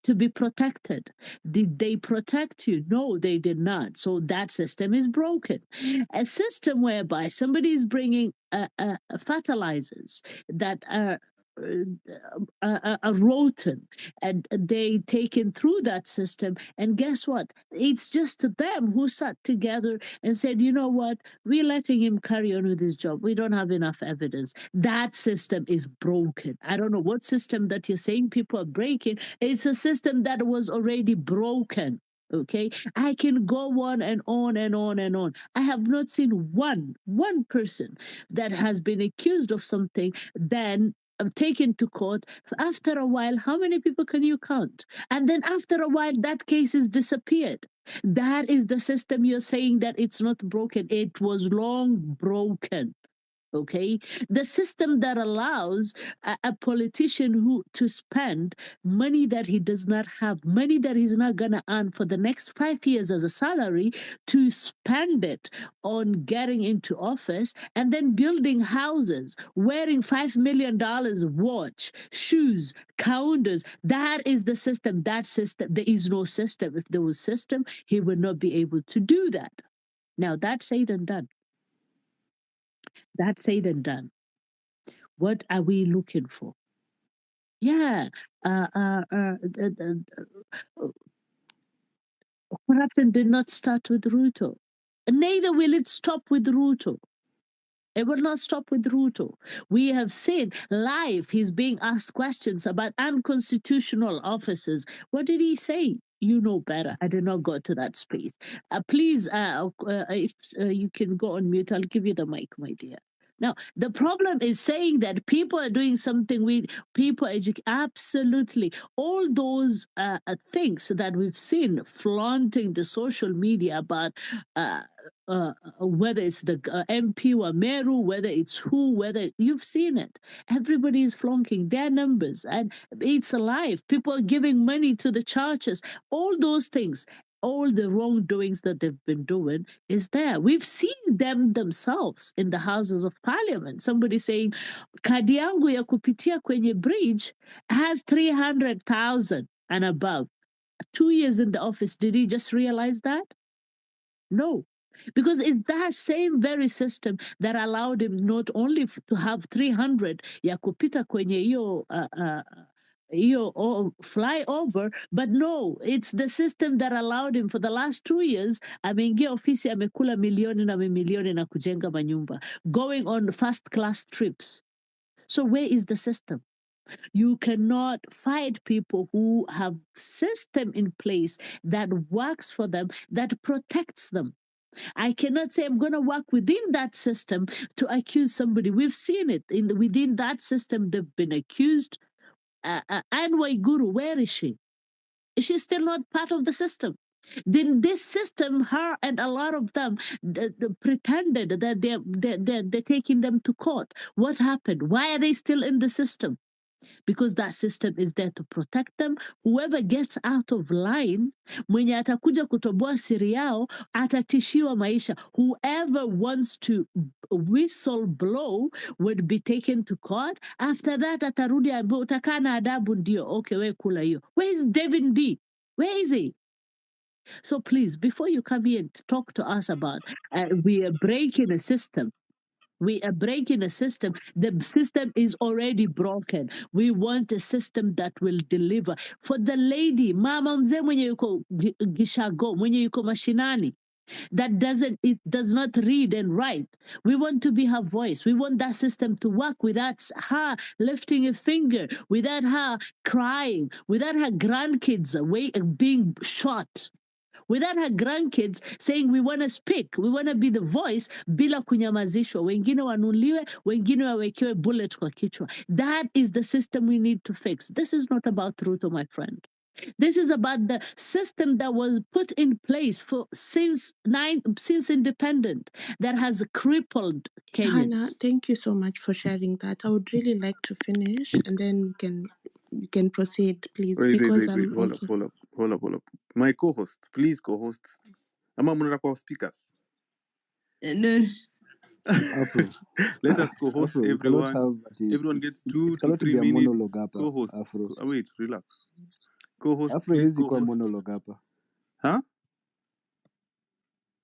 to be protected. Did they protect you? No, they did not. So that system is broken. A system whereby somebody is bringing fertilizers that are rotten, and they taken through that system, and guess what, it's just them who sat together and said, you know what, we're letting him carry on with his job, we don't have enough evidence. That system is broken. I don't know what system that you're saying people are breaking. It's a system that was already broken. Okay, I can go on and on and on and on. I have not seen one person that has been accused of something, then taken to court. After a while, how many people can you count? And then after a while, that case is disappeared. That is the system you're saying that it's not broken. It was long broken. Okay, the system that allows a politician who to spend money that he does not have, money that he's not gonna earn for the next 5 years as a salary, to spend it on getting into office and then building houses, wearing $5 million watch, shoes, counters. That is the system. That system, there is no system. If there was system, he would not be able to do that. Now that's said and done. That's said and done. What are we looking for? Yeah, corruption did not start with Ruto. Neither will it stop with Ruto. It will not stop with Ruto. We have seen live, he's being asked questions about unconstitutional officers. What did he say? You know better. I did not go to that space. Please, if you can go on mute, I'll give you the mic, my dear. Now, the problem is saying that people are doing something with people absolutely. All those things that we've seen flaunting the social media about whether it's the MP or Meru, whether it's who, whether you've seen it. Everybody is flunking their numbers and it's alive. People are giving money to the churches, all those things. All the wrongdoings that they've been doing is there. We've seen them themselves in the Houses of Parliament. Somebody saying, kadi yangu ya kupitia kwenye bridge has 300,000 and above. 2 years in the office, did he just realize that? No. Because it's that same very system that allowed him not only to have 300 ya kupita kwenye hiyo flyover, but no, it's the system that allowed him for the last 2 years, ameingia ofisi amekula milioni na mamilioni na kujenga manyumba, going on first class trips. So where is the system? You cannot fight people who have system in place that works for them, that protects them. I cannot say I'm going to work within that system to accuse somebody. We've seen it within that system. They've been accused. Anway Guru, where is she? Is she still not part of the system? Then this system, her and a lot of them pretended that they're taking them to court. What happened? Why are they still in the system? Because that system is there to protect them. Whoever gets out of line, mwenye atakuja kutoboa siri yao, atatishiwa maisha. Whoever wants to whistle blow would be taken to court. After that, atarudi ambaye utakaa na adabu ndio. Okay, we kula hiyo. Where is Devin D? Where is he? So please, before you come here and talk to us about we are breaking a system, we are breaking a system. The system is already broken. We want a system that will deliver. For the lady, mama mzee mwenye yuko gishago, mwenye yuko mashinani, that does not read and write. We want to be her voice. We want that system to work without her lifting a finger, without her crying, without her grandkids being shot. Without her grandkids saying we want to speak, we want to be the voice, bila kunyamazishwa, wengine wanuliwe, wengine wawekewe bullet kwa kichwa. That is the system we need to fix. This is not about Ruto, my friend. This is about the system that was put in place since independent, that has crippled Kenyans. Hannah, thank you so much for sharing that. I would really like to finish and then we can proceed, please. Wait. I'm Hold up. My co-host, please co-host. Ama mnataka kwa speakers. No. Afro. Let us co-host Afro, everyone. Everyone gets 2 to 3 minutes. Co-host. Wait, relax. Co-host, Afro please hezi kwa co-host. monologue hapa. Huh?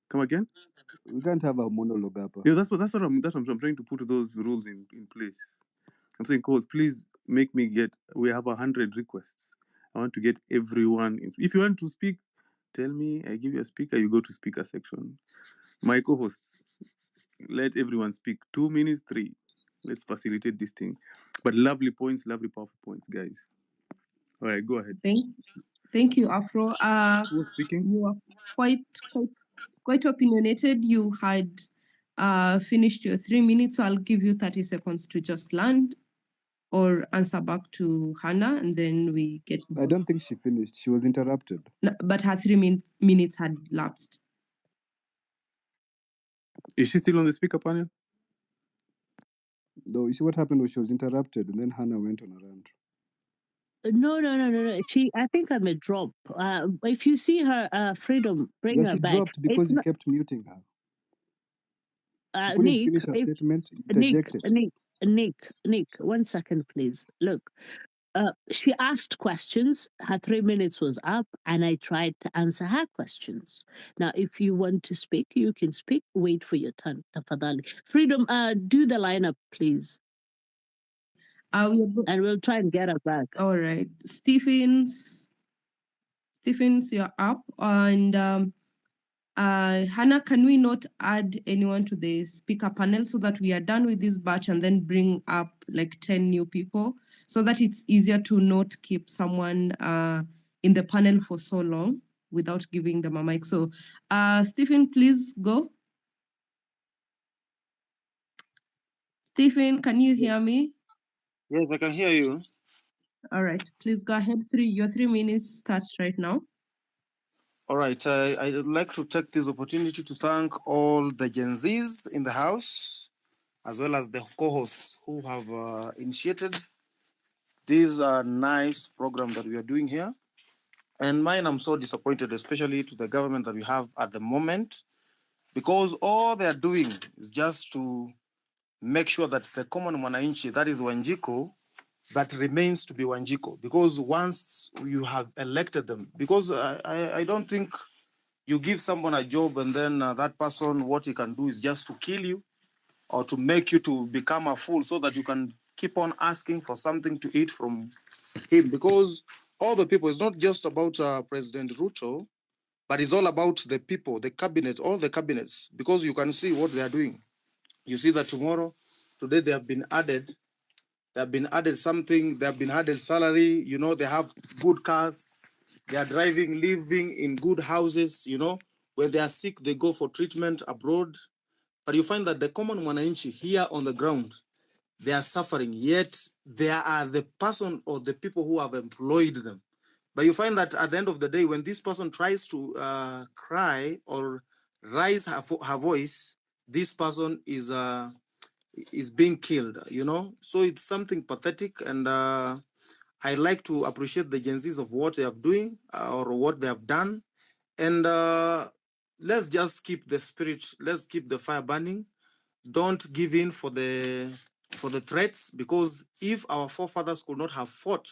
Come again? We can't have a monologue hapa. Yeah, that's what I'm trying to put those rules in place. I'm saying, co-host, please make me we have 100 requests. I want to get everyone in. If you want to speak, tell me, I give you a speaker, you go to speaker section. My co-hosts, let everyone speak. 2 minutes, 3. Let's facilitate this thing. But lovely points, lovely powerful points, guys. All right, go ahead. Thank you, Afro. Who's speaking? You are quite opinionated. You had finished your 3 minutes, so I'll give you 30 seconds to just land or answer back to Hannah, and then we get. I don't think she finished. She was interrupted. No, but her 3 minutes had lapsed. Is she still on the speaker panel? No, you see what happened was she was interrupted, and then Hannah went on a rant. No. I think I may drop. If you see her, Freedom, bring her back. She dropped because you kept muting her. Nick, finish her statement. Nick, 1 second, please. Look, she asked questions. Her 3 minutes was up, and I tried to answer her questions. Now, if you want to speak, you can speak. Wait for your turn. Tafadhali. Freedom, do the lineup, please. And we'll try and get her back. All right. Stephens, you're up. And Hannah, can we not add anyone to the speaker panel so that we are done with this batch and then bring up like 10 new people so that it's easier to not keep someone in the panel for so long without giving them a mic. So Stephen, please go. Stephen, can you hear me? Yes, I can hear you. All right, please go ahead. Your 3 minutes starts right now. All right, I would like to take this opportunity to thank all the Gen Zs in the house, as well as the co-hosts who have initiated this nice program that we are doing here. And I'm so disappointed, especially to the government that we have at the moment, because all they are doing is just to make sure that the common mwananchi, that is Wanjiko, that remains to be Wanjiko. Because once you have elected them, because I don't think you give someone a job and then that person, what he can do is just to kill you or to make you to become a fool so that you can keep on asking for something to eat from him. Because all the people, it's not just about President Ruto, but it's all about the people, the cabinet, all the cabinets, because you can see what they are doing. You see that today they have been added something, they have been added salary, you know, they have good cars, they are driving, living in good houses, you know, when they are sick, they go for treatment abroad. But you find that the common mwananchi here on the ground, they are suffering, yet they are the person or the people who have employed them. But you find that at the end of the day, when this person tries to cry or raise her voice, this person is being killed, you know? So it's something pathetic, and I like to appreciate the Gen Zs of what they have doing or what they have done. And let's just keep the spirit, let's keep the fire burning. Don't give in for the threats, because if our forefathers could not have fought,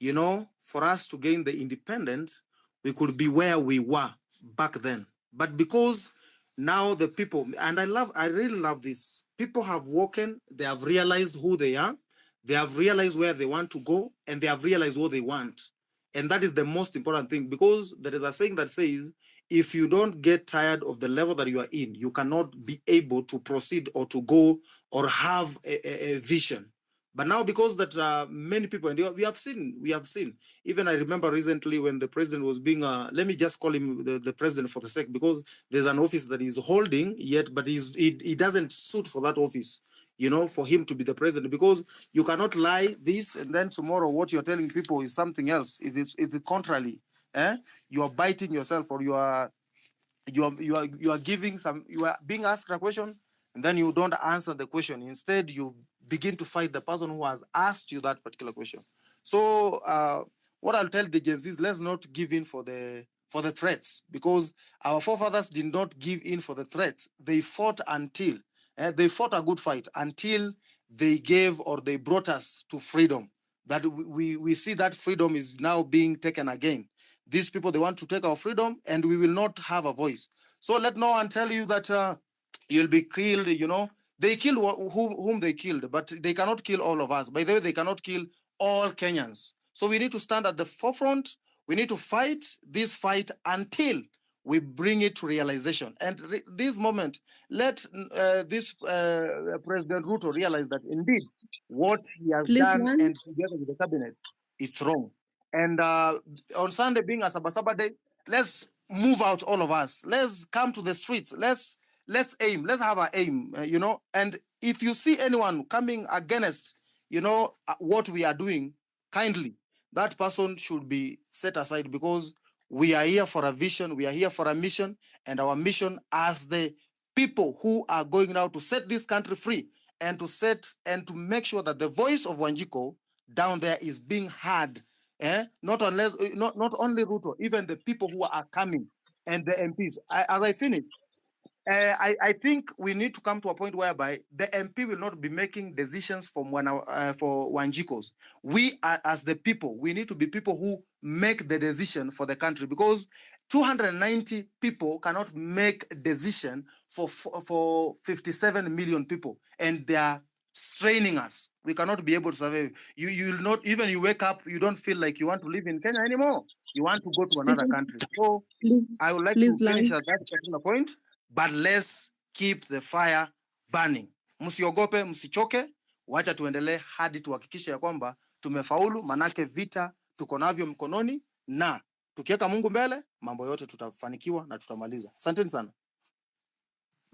you know, for us to gain the independence, we could be where we were back then. But because now the people, and I really love this, people have woken, they have realized who they are, they have realized where they want to go, and they have realized what they want. And that is the most important thing, because there is a saying that says, if you don't get tired of the level that you are in, you cannot be able to proceed or to go or have a vision. But now, because that many people, and we have seen, even I remember recently when the president was being, let me just call him the president for the sake, because there's an office that he's holding yet, but he doesn't suit for that office, you know, for him to be the president, because you cannot lie this and then tomorrow what you're telling people is something else. If it's contrary, you are biting yourself, or you are giving some, you are being asked a question and then you don't answer the question. Instead, you begin to fight the person who has asked you that particular question. So what I'll tell the Gen Z is, let's not give in for the threats, because our forefathers did not give in for the threats. They fought until they fought a good fight until they gave, or they brought us to freedom. That we see that freedom is now being taken again. These people, they want to take our freedom, and we will not have a voice. So let no one tell you that you'll be killed, you know. They kill whom they killed, but they cannot kill all of us. By the way, they cannot kill all Kenyans. So we need to stand at the forefront. We need to fight this fight until we bring it to realization. And this moment, let this President Ruto realize that indeed what he has Please done, land. and together with the cabinet, it's wrong. And on Sunday being a Sabasaba day, let's move out, all of us. Let's come to the streets. Let's aim. Let's have an aim, you know. And if you see anyone coming against, you know, what we are doing, kindly, that person should be set aside, because we are here for a vision. We are here for a mission, and our mission as the people who are going now to set this country free, and to make sure that the voice of Wanjiko down there is being heard. Not only Ruto, even the people who are coming and the MPs. As I finish, I think we need to come to a point whereby the MP will not be making decisions for Wanjikos. We are, as the people, we need to be people who make the decision for the country, because 290 people cannot make a decision for 57 million people, and they are straining us. We cannot be able to survive. You'll not, even you wake up, you don't feel like you want to live in Kenya anymore. You want to go to another country. So I would like to finish at that particular point, but let's keep the fire burning. Msiogope, msichoke, wacha tuendelee hadi tuhakikishe ya kwamba tumefaulu, manake vita tuko navyo mkononi, na tukiweka Mungu mbele, mambo yote tutafanikiwa na tutamaliza. Asanteni sana.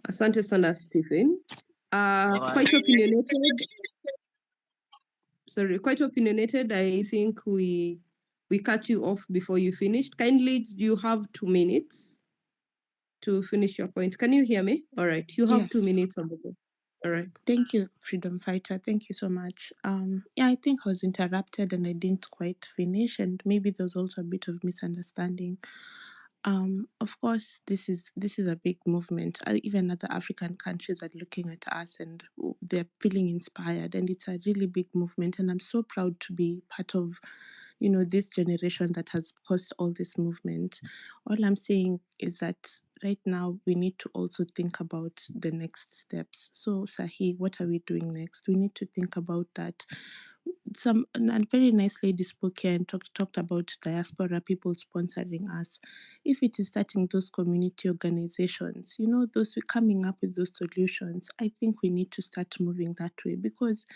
Asante sana, Stephen. Quite opinionated. Sorry, quite opinionated. I think we cut you off before you finished. Kindly, you have 2 minutes to finish your point. Can you hear me? All right, you have 2 Yes. minutes on the go. All right. Thank you, Freedom Fighter. Thank you so much. Yeah, I think I was interrupted and I didn't quite finish, and maybe there was also a bit of misunderstanding. Of course, this is a big movement. Even other African countries are looking at us and they're feeling inspired, and it's a really big movement. And I'm so proud to be part of, this generation that has caused all this movement. All I'm saying is that right now we need to also think about the next steps. So, Sahi, what are we doing next? We need to think about that. A very nice lady spoke here and talked about diaspora people sponsoring us. If it is starting those community organizations, those coming up with those solutions, I think we need to start moving that way, because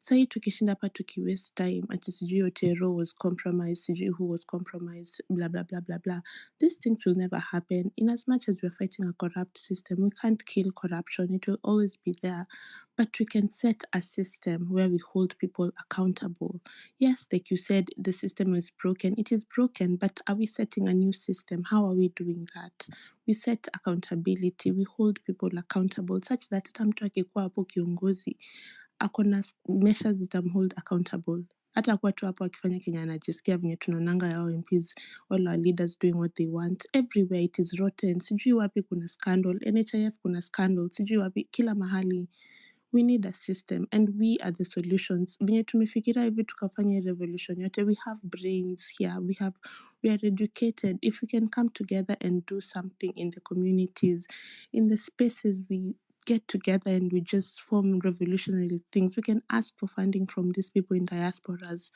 sahi tukishinda hapa waste time ati sijui Otero was compromised, sijui who was compromised, blah blah blah blah blah. These things will never happen. In as much as we're fighting a corrupt system, we can't kill corruption. It will always be there. But we can set a system where we hold people accountable. Yes, like you said, the system is broken. It is broken, but are we setting a new system? How are we doing that? We set accountability. We hold people accountable such that hata mtu akikuwa hapo kiongozi akona measures zitamhold accountable. Hata kuwa tu hapo akifanya Kenya anajisikia venye tunaonanga ya MPs, all our leaders doing what they want. Everywhere it is rotten. Sijui wapi kuna scandal. NHIF kuna scandal. Sijui wapi, kila mahali. We need a system and we are the solutions. Venye tumefikiria hivi tukafanya revolution yote, we have brains here, we are educated. If we can come together and do something in the communities, in the spaces we get together and we just form revolutionary things, we can ask for funding from these people in diasporas.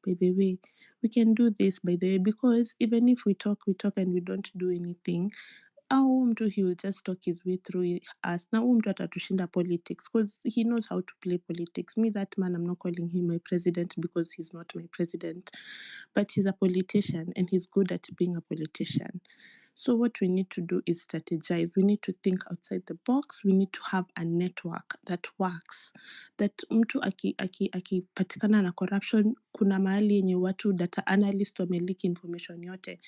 By the way, we can do this, by the way, because even if we talk and we don't do anything, au mtu he will just talk his way through us. Na mtu atatushinda politics because he knows how to play politics. Me, that man, I'm not calling him my president because he's not my president, but he's a politician and he's good at being a politician. So what we need to do is strategize. We need to think outside the box. We need to have a network that works. That mtu akipatikana na corruption, kuna mahali yenye watu data analyst wameleak information yote.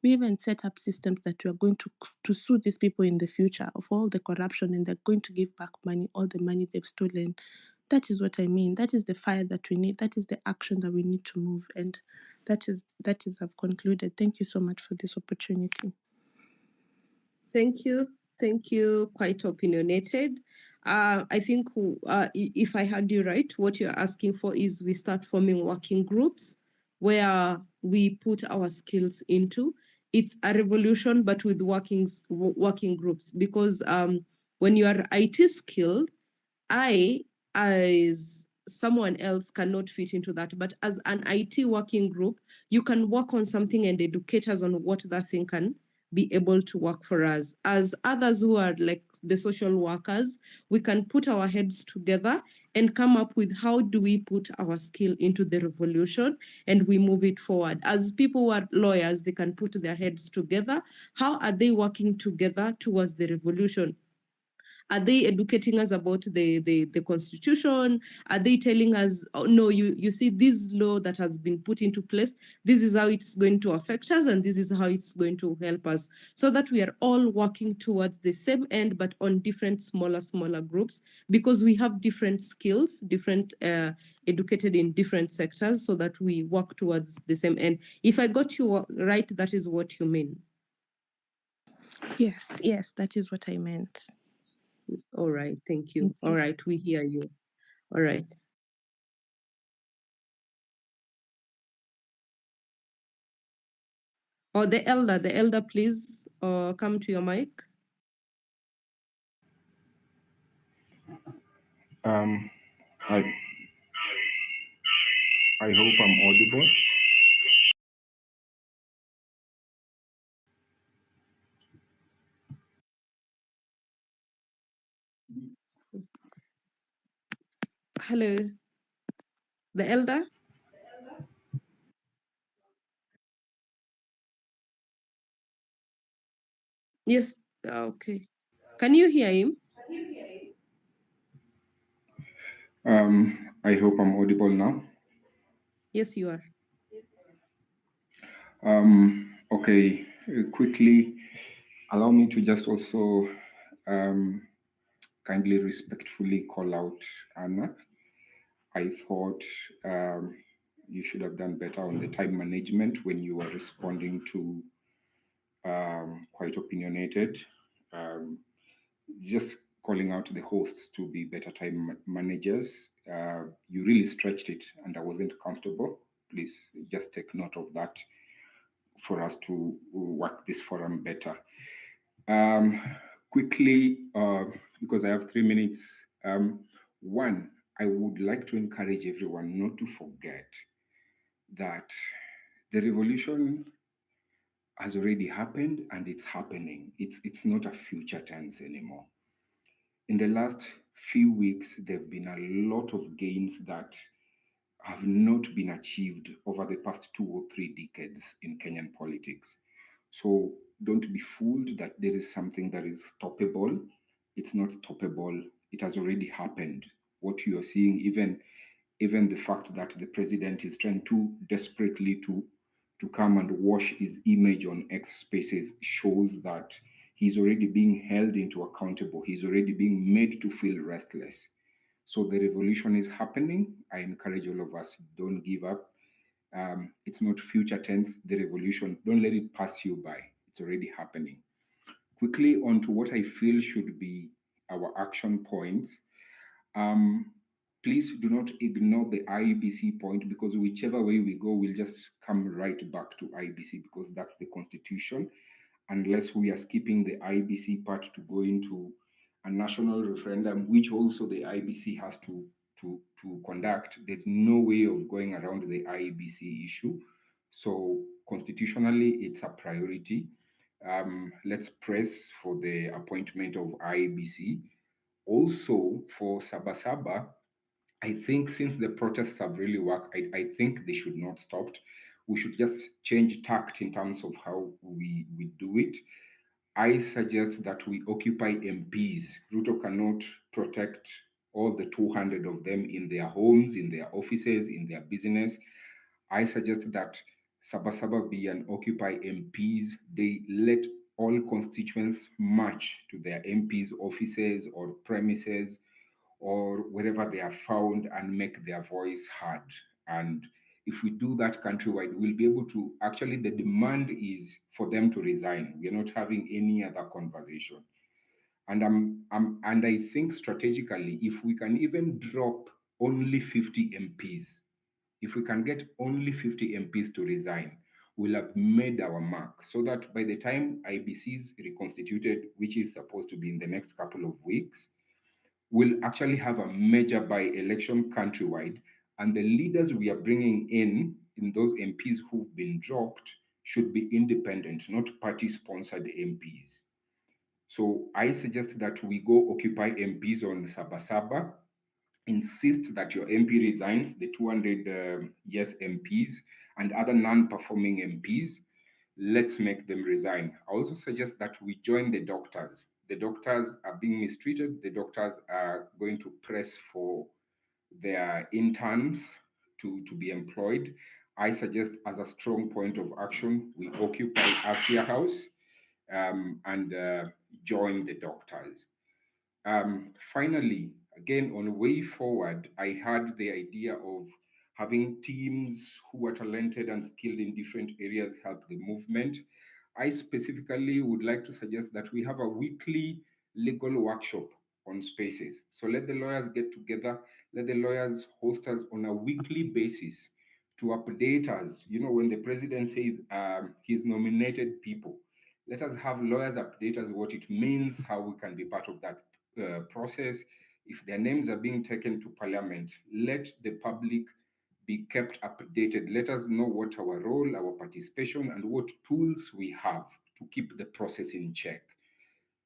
We even set up systems that we are going to sue these people in the future of all the corruption, and they're going to give back money, all the money they've stolen. That is what I mean. That is the fire that we need. That is the action that we need to move. And that is I've concluded. Thank you so much for this opportunity. Thank you. Thank you. Quite opinionated. I think if I heard you right, what you're asking for is we start forming working groups where we put our skills into. It's a revolution, but with working groups, because when you are IT skilled, I, as someone else, cannot fit into that. But as an IT working group, you can work on something and educate us on what that thing can be able to work for us. As others who are like the social workers, we can put our heads together and come up with how do we put our skill into the revolution and we move it forward. As people who are lawyers, they can put their heads together. How are they working together towards the revolution? Are they educating us about the constitution? Are they telling us, oh, no, you see this law that has been put into place, this is how it's going to affect us and this is how it's going to help us, so that we are all working towards the same end, but on different smaller groups, because we have different skills, different educated in different sectors, so that we work towards the same end. If I got you right, that is what you mean. Yes, that is what I meant. All right, thank you. Thank you. All right, we hear you. All right. Or the elder, please, come to your mic. I hope I'm audible. Hello, the elder. Yes. Okay. Can you hear him? I hope I'm audible now. Yes, you are. Okay, quickly, allow me to just also kindly, respectfully call out Anna. I thought you should have done better on the time management when you were responding to quite opinionated. Just calling out the hosts to be better time managers. You really stretched it, and I wasn't comfortable. Please just take note of that for us to work this forum better. Quickly, because I have 3 minutes. One, I would like to encourage everyone not to forget that the revolution has already happened and it's happening. It's not a future tense anymore. In the last few weeks, there have been a lot of gains that have not been achieved over the past 2 or 3 decades in Kenyan politics. So don't be fooled that there is something that is stoppable. It's not stoppable. It has already happened. What you are seeing, even the fact that the president is trying too desperately to come and wash his image on X Spaces, shows that he's already being held into accountable. He's already being made to feel restless. So the revolution is happening. I encourage all of us, don't give up. It's not future tense, the revolution. Don't let it pass you by. It's already happening. Quickly on to what I feel should be our action points. Please do not ignore the IEBC point, because whichever way we go, we'll just come right back to IEBC, because that's the constitution. Unless we are skipping the IEBC part to go into a national referendum, which also the IEBC has to conduct, there's no way of going around the IEBC issue. So constitutionally, it's a priority. Let's press for the appointment of IEBC. Also, for Sabasaba, I think since the protests have really worked, I think they should not stop. We should just change tact in terms of how we do it. I suggest that we occupy MPs. Ruto cannot protect all the 200 of them in their homes, in their offices, in their business. I suggest that Sabasaba be an occupy MPs. They let all constituents march to their MPs' offices or premises or wherever they are found and make their voice heard. And if we do that countrywide, we'll be able to actually, the demand is for them to resign. We're not having any other conversation. And I think strategically, if we can even drop only 50 MPs, if we can get only 50 MPs to resign, we'll have made our mark, so that by the time IBC is reconstituted, which is supposed to be in the next couple of weeks, we'll actually have a major by-election countrywide, and the leaders we are bringing in those MPs who've been dropped should be independent, not party-sponsored MPs. So I suggest that we go occupy MPs on Sabasaba, insist that your MP resigns, the 200 yes MPs and other non-performing MPs, let's make them resign. I also suggest that we join the doctors. The doctors are being mistreated. The doctors are going to press for their interns to be employed. I suggest, as a strong point of action, we occupy Asia House and join the doctors. Finally, again, on the way forward, I had the idea of having teams who are talented and skilled in different areas help the movement. I specifically would like to suggest that we have a weekly legal workshop on Spaces. So let the lawyers get together, let the lawyers host us on a weekly basis to update us. You know, when the president says he's nominated people, let us have lawyers update us what it means, how we can be part of that process. If their names are being taken to parliament, let the public be kept updated. Let us know what our role, our participation, and what tools we have to keep the process in check.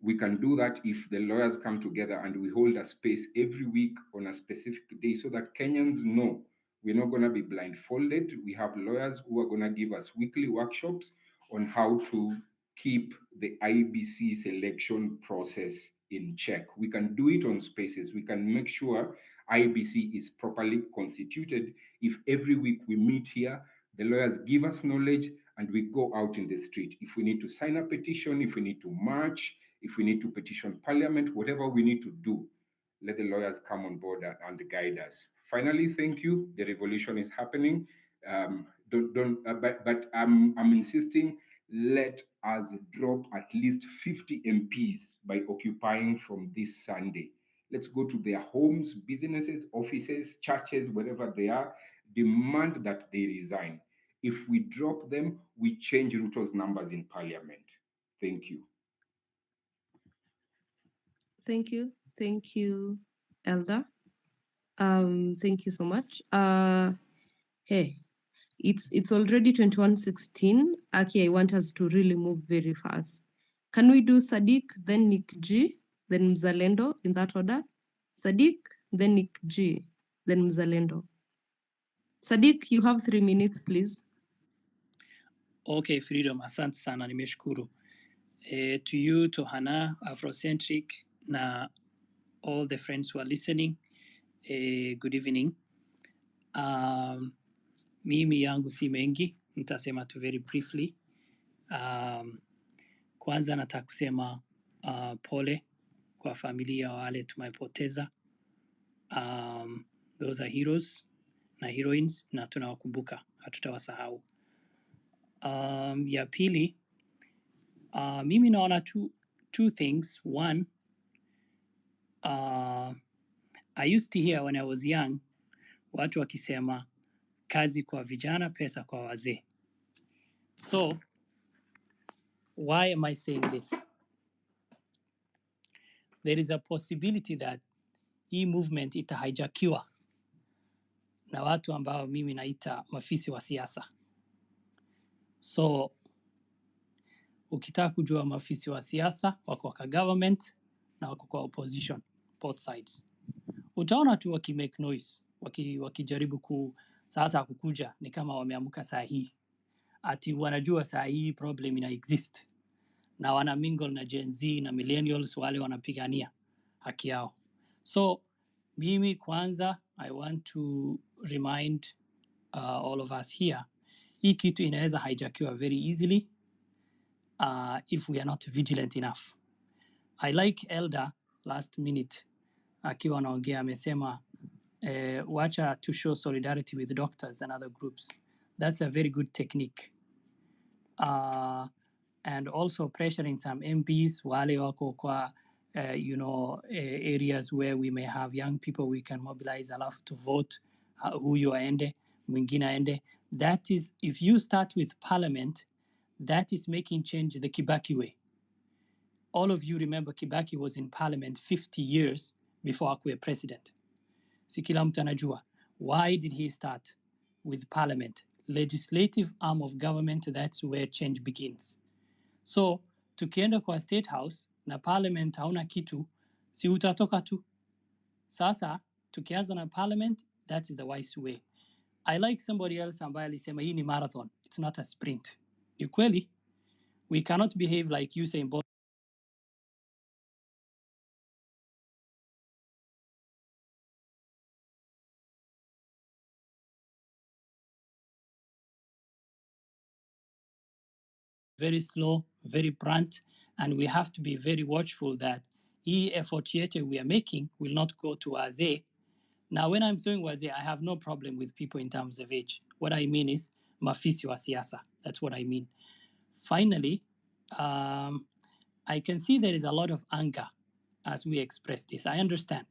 We can do that if the lawyers come together and we hold a space every week on a specific day, so that Kenyans know we're not going to be blindfolded. We have lawyers who are going to give us weekly workshops on how to keep the IBC selection process in check. We can do it on Spaces. We can make sure IBC is properly constituted if every week we meet here, the lawyers give us knowledge, and we go out in the street. If we need to sign a petition, if we need to march, if we need to petition Parliament, whatever we need to do, let the lawyers come on board and guide us. Finally, thank you. The revolution is happening. But I'm insisting, let us drop at least 50 MPs by occupying from this Sunday. Let's go to their homes, businesses, offices, churches, wherever they are, demand that they resign. If we drop them, we change Ruto's numbers in Parliament. Thank you. Thank you. Thank you, Elder. Thank you so much. Hey, it's already 21:16. Aki, I want us to really move very fast. Can we do Sadiq, then Nick G, then Mzalendo in that order? Sadiq, then Nick G, then Mzalendo. Sadiq, you have 3 minutes, please. Okay, Freedom, asante sana, nimeshukuru. To you, to Hana, Afrocentric, na all the friends who are listening, good evening. Mimi yangu si mengi, nitasema tu very briefly. Kwanza nataka kusema pole kwa familia wale tumepoteza. Those are heroes na heroines na tunawakumbuka, hatutawasahau. Ya pili, mimi naona two things. One, I used to hear when I was young, watu wakisema kazi kwa vijana, pesa kwa wazee. So, why am I saying this? There is a possibility that hii movement itahijackiwa na watu ambao mimi naita mafisi wa siasa. So, ukitaka kujua mafisi wa siasa, wako kwa government na wako kwa opposition, both sides. Utaona tu make noise, wakijaribu sasa kukuja ni kama wameamka saa hii. Ati wanajua saa hii problem ina exist. Na wana mingle na Gen Z na millennials wale wanapigania haki yao. So, mimi kwanza, I want to remind all of us here, hii kitu inaweza hijackiwa very easily if we are not vigilant enough. I like Elder last minute akiwa anaongea amesema wacha to show solidarity with doctors and other groups. That's a very good technique. And also pressuring some MPs wale wako kwa areas where we may have young people we can mobilize alafu to vote huyu aende mwingine aende. That is, if you start with parliament, that is making change the Kibaki way. All of you remember Kibaki was in parliament 50 years before akuwe president. Si kila mtu anajua. Why did he start with parliament? Legislative arm of government, that's where change begins. So, tukienda kwa State House na parliament hauna kitu, si utatoka tu. Sasa, tukianza na parliament, that's the wise way. I like somebody else ambaye alisema hii ni marathon, it's not a sprint. Ni kweli, we cannot behave like Usain Bolt. Very slow, very blunt, and we have to be very watchful that hii effort yetu we are making will not go to wazee. Now, when I'm saying wazee, I have no problem with people in terms of age. What I mean is mafisi wa siasa. That's what I mean. Finally, I can see there is a lot of anger as we express this. I understand.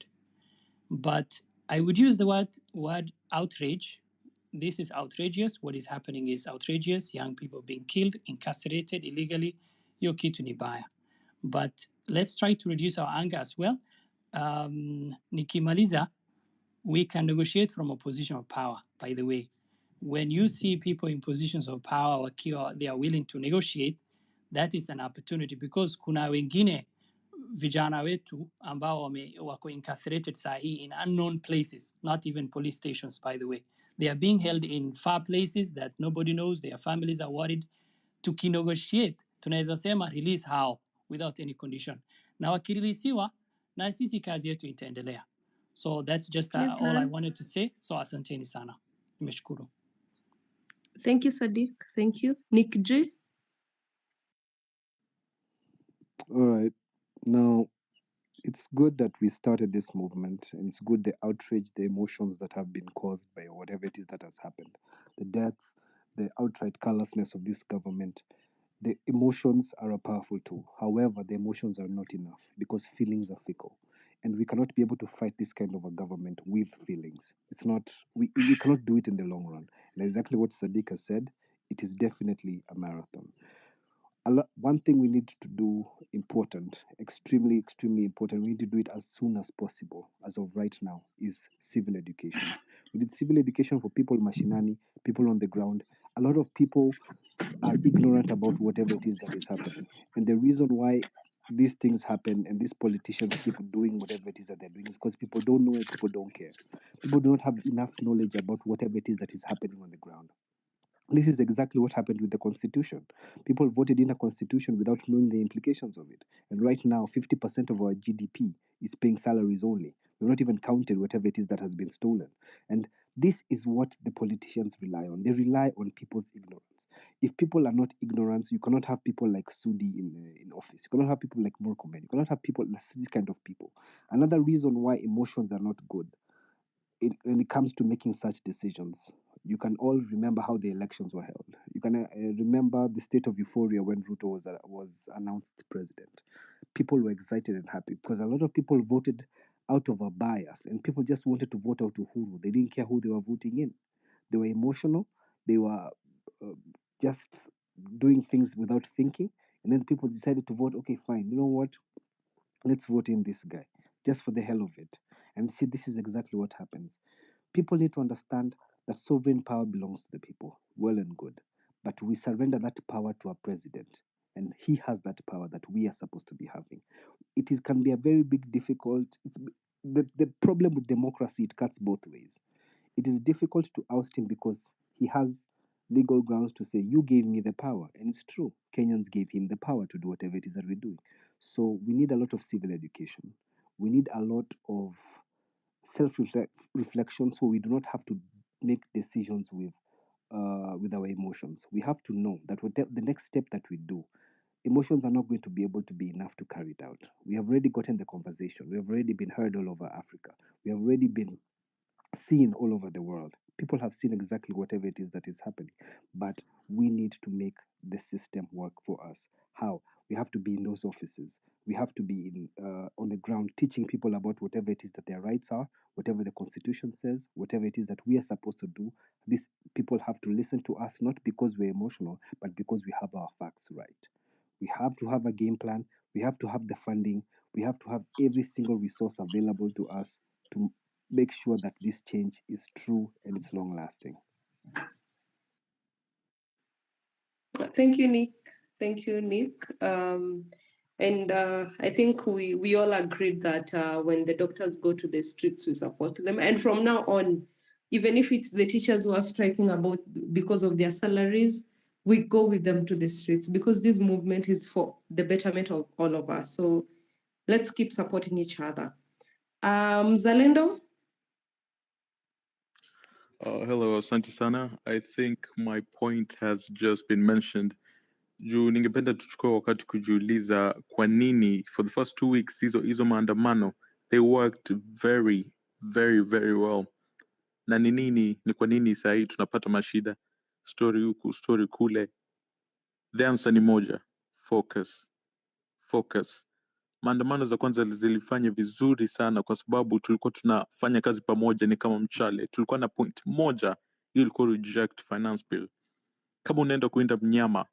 But I would use the word outrage. This is outrageous. What is happening is outrageous. Young people being killed, incarcerated illegally. Hiyo kitu ni baya. But let's try to reduce our anger as well. Nikimaliza, we can negotiate from a position of power, by the way. When you see people in positions of power, they are willing to negotiate, that is an opportunity because kuna wengine vijana wetu ambao wako incarcerated sahi in unknown places, not even police stations, by the way. They are being held in far places that nobody knows. Their families are worried. Tukinegotiate, tunaweza sema release how without any condition. Na wakireleasiwa, na sisi kazi yetu itaendelea. So that's just all I wanted to say. So asanteni sana. Nimeshukuru. Thank you, Sadiq. Thank you. Nick G. All right. Now, it's good that we started this movement, and it's good the outrage, the emotions that have been caused by whatever it is that has happened, the deaths, the outright callousness of this government. The emotions are a powerful tool. However, the emotions are not enough because feelings are fickle. And we cannot be able to fight this kind of a government with feelings. It's not, we cannot do it in the long run. And exactly what Sadiq has said, it is definitely a marathon. One thing we need to do important, extremely important, we need to do it as soon as possible, as of right now, is civil education. We need civil education for people mashinani, people on the ground. A lot of people are ignorant about whatever it is that is happening. And the reason why these things happen and these politicians keep doing whatever it is that they're doing is because people don't know and people don't care. People do not have enough knowledge about whatever it is that is happening on the ground. This is exactly what happened with the constitution. People voted in a constitution without knowing the implications of it. And right now, 50% of our GDP is paying salaries only. We've not even counted whatever it is that has been stolen. And this is what the politicians rely on. They rely on people's ignorance. If people are not ignorant, you cannot have people like Sudi in office. You cannot have people like Murkomen. You cannot have people, this kind of people. Another reason why emotions are not good when it comes to making such decisions, you can all remember how the elections were held. You can remember the state of euphoria when Ruto was announced president. People were excited and happy because a lot of people voted out of a bias, and people just wanted to vote out Uhuru. They didn't care who they were voting in. They were emotional. They were just doing things without thinking, and then people decided to vote. Okay, fine. You know what? Let's vote in this guy just for the hell of it. And see, this is exactly what happens. People need to understand that sovereign power belongs to the people. Well and good. But we surrender that power to our president. And he has that power that we are supposed to be having. Can be a very big difficult. The problem with democracy, it cuts both ways. It is difficult to oust him because he has legal grounds to say, you gave me the power. And it's true. Kenyans gave him the power to do whatever it is that we're doing. So we need a lot of civil education. We need a lot of self-reflection so we do not have to make decisions with our emotions. We have to know that the next step that we do, emotions are not going to be able to be enough to carry it out. We have already gotten the conversation. We have already been heard all over Africa. We have already been seen all over the world. People have seen exactly whatever it is that is happening. But we need to make the system work for us. How? We have to be in those offices. We have to be on the ground teaching people about whatever it is that their rights are, whatever the Constitution says, whatever it is that we are supposed to do. These people have to listen to us, not because we're emotional, but because we have our facts right. We have to have a game plan. We have to have the funding. We have to have every single resource available to us to make sure that this change is true and it's long lasting. Thank you, Nick. Thank you, Nick. And I think we all agreed that when the doctors go to the streets, we support them. And from now on, even if it's the teachers who are striking about because of their salaries, we go with them to the streets because this movement is for the betterment of all of us. So let's keep supporting each other. Zalendo? Hello, asante sana. I think my point has just been mentioned. Juu ningependa tuchukue wakati kujiuliza kwa nini for the first 2 weeks hizo maandamano they worked very very very well. Na ni kwa nini saa hii tunapata mashida, story huku story kule? The answer ni moja, focus. Maandamano za kwanza zilifanya vizuri sana kwa sababu tulikuwa tunafanya kazi pamoja, ni kama mchale. Tulikuwa na point moja, hiyo ilikuwa reject finance bill. Kama unaenda kuinda mnyama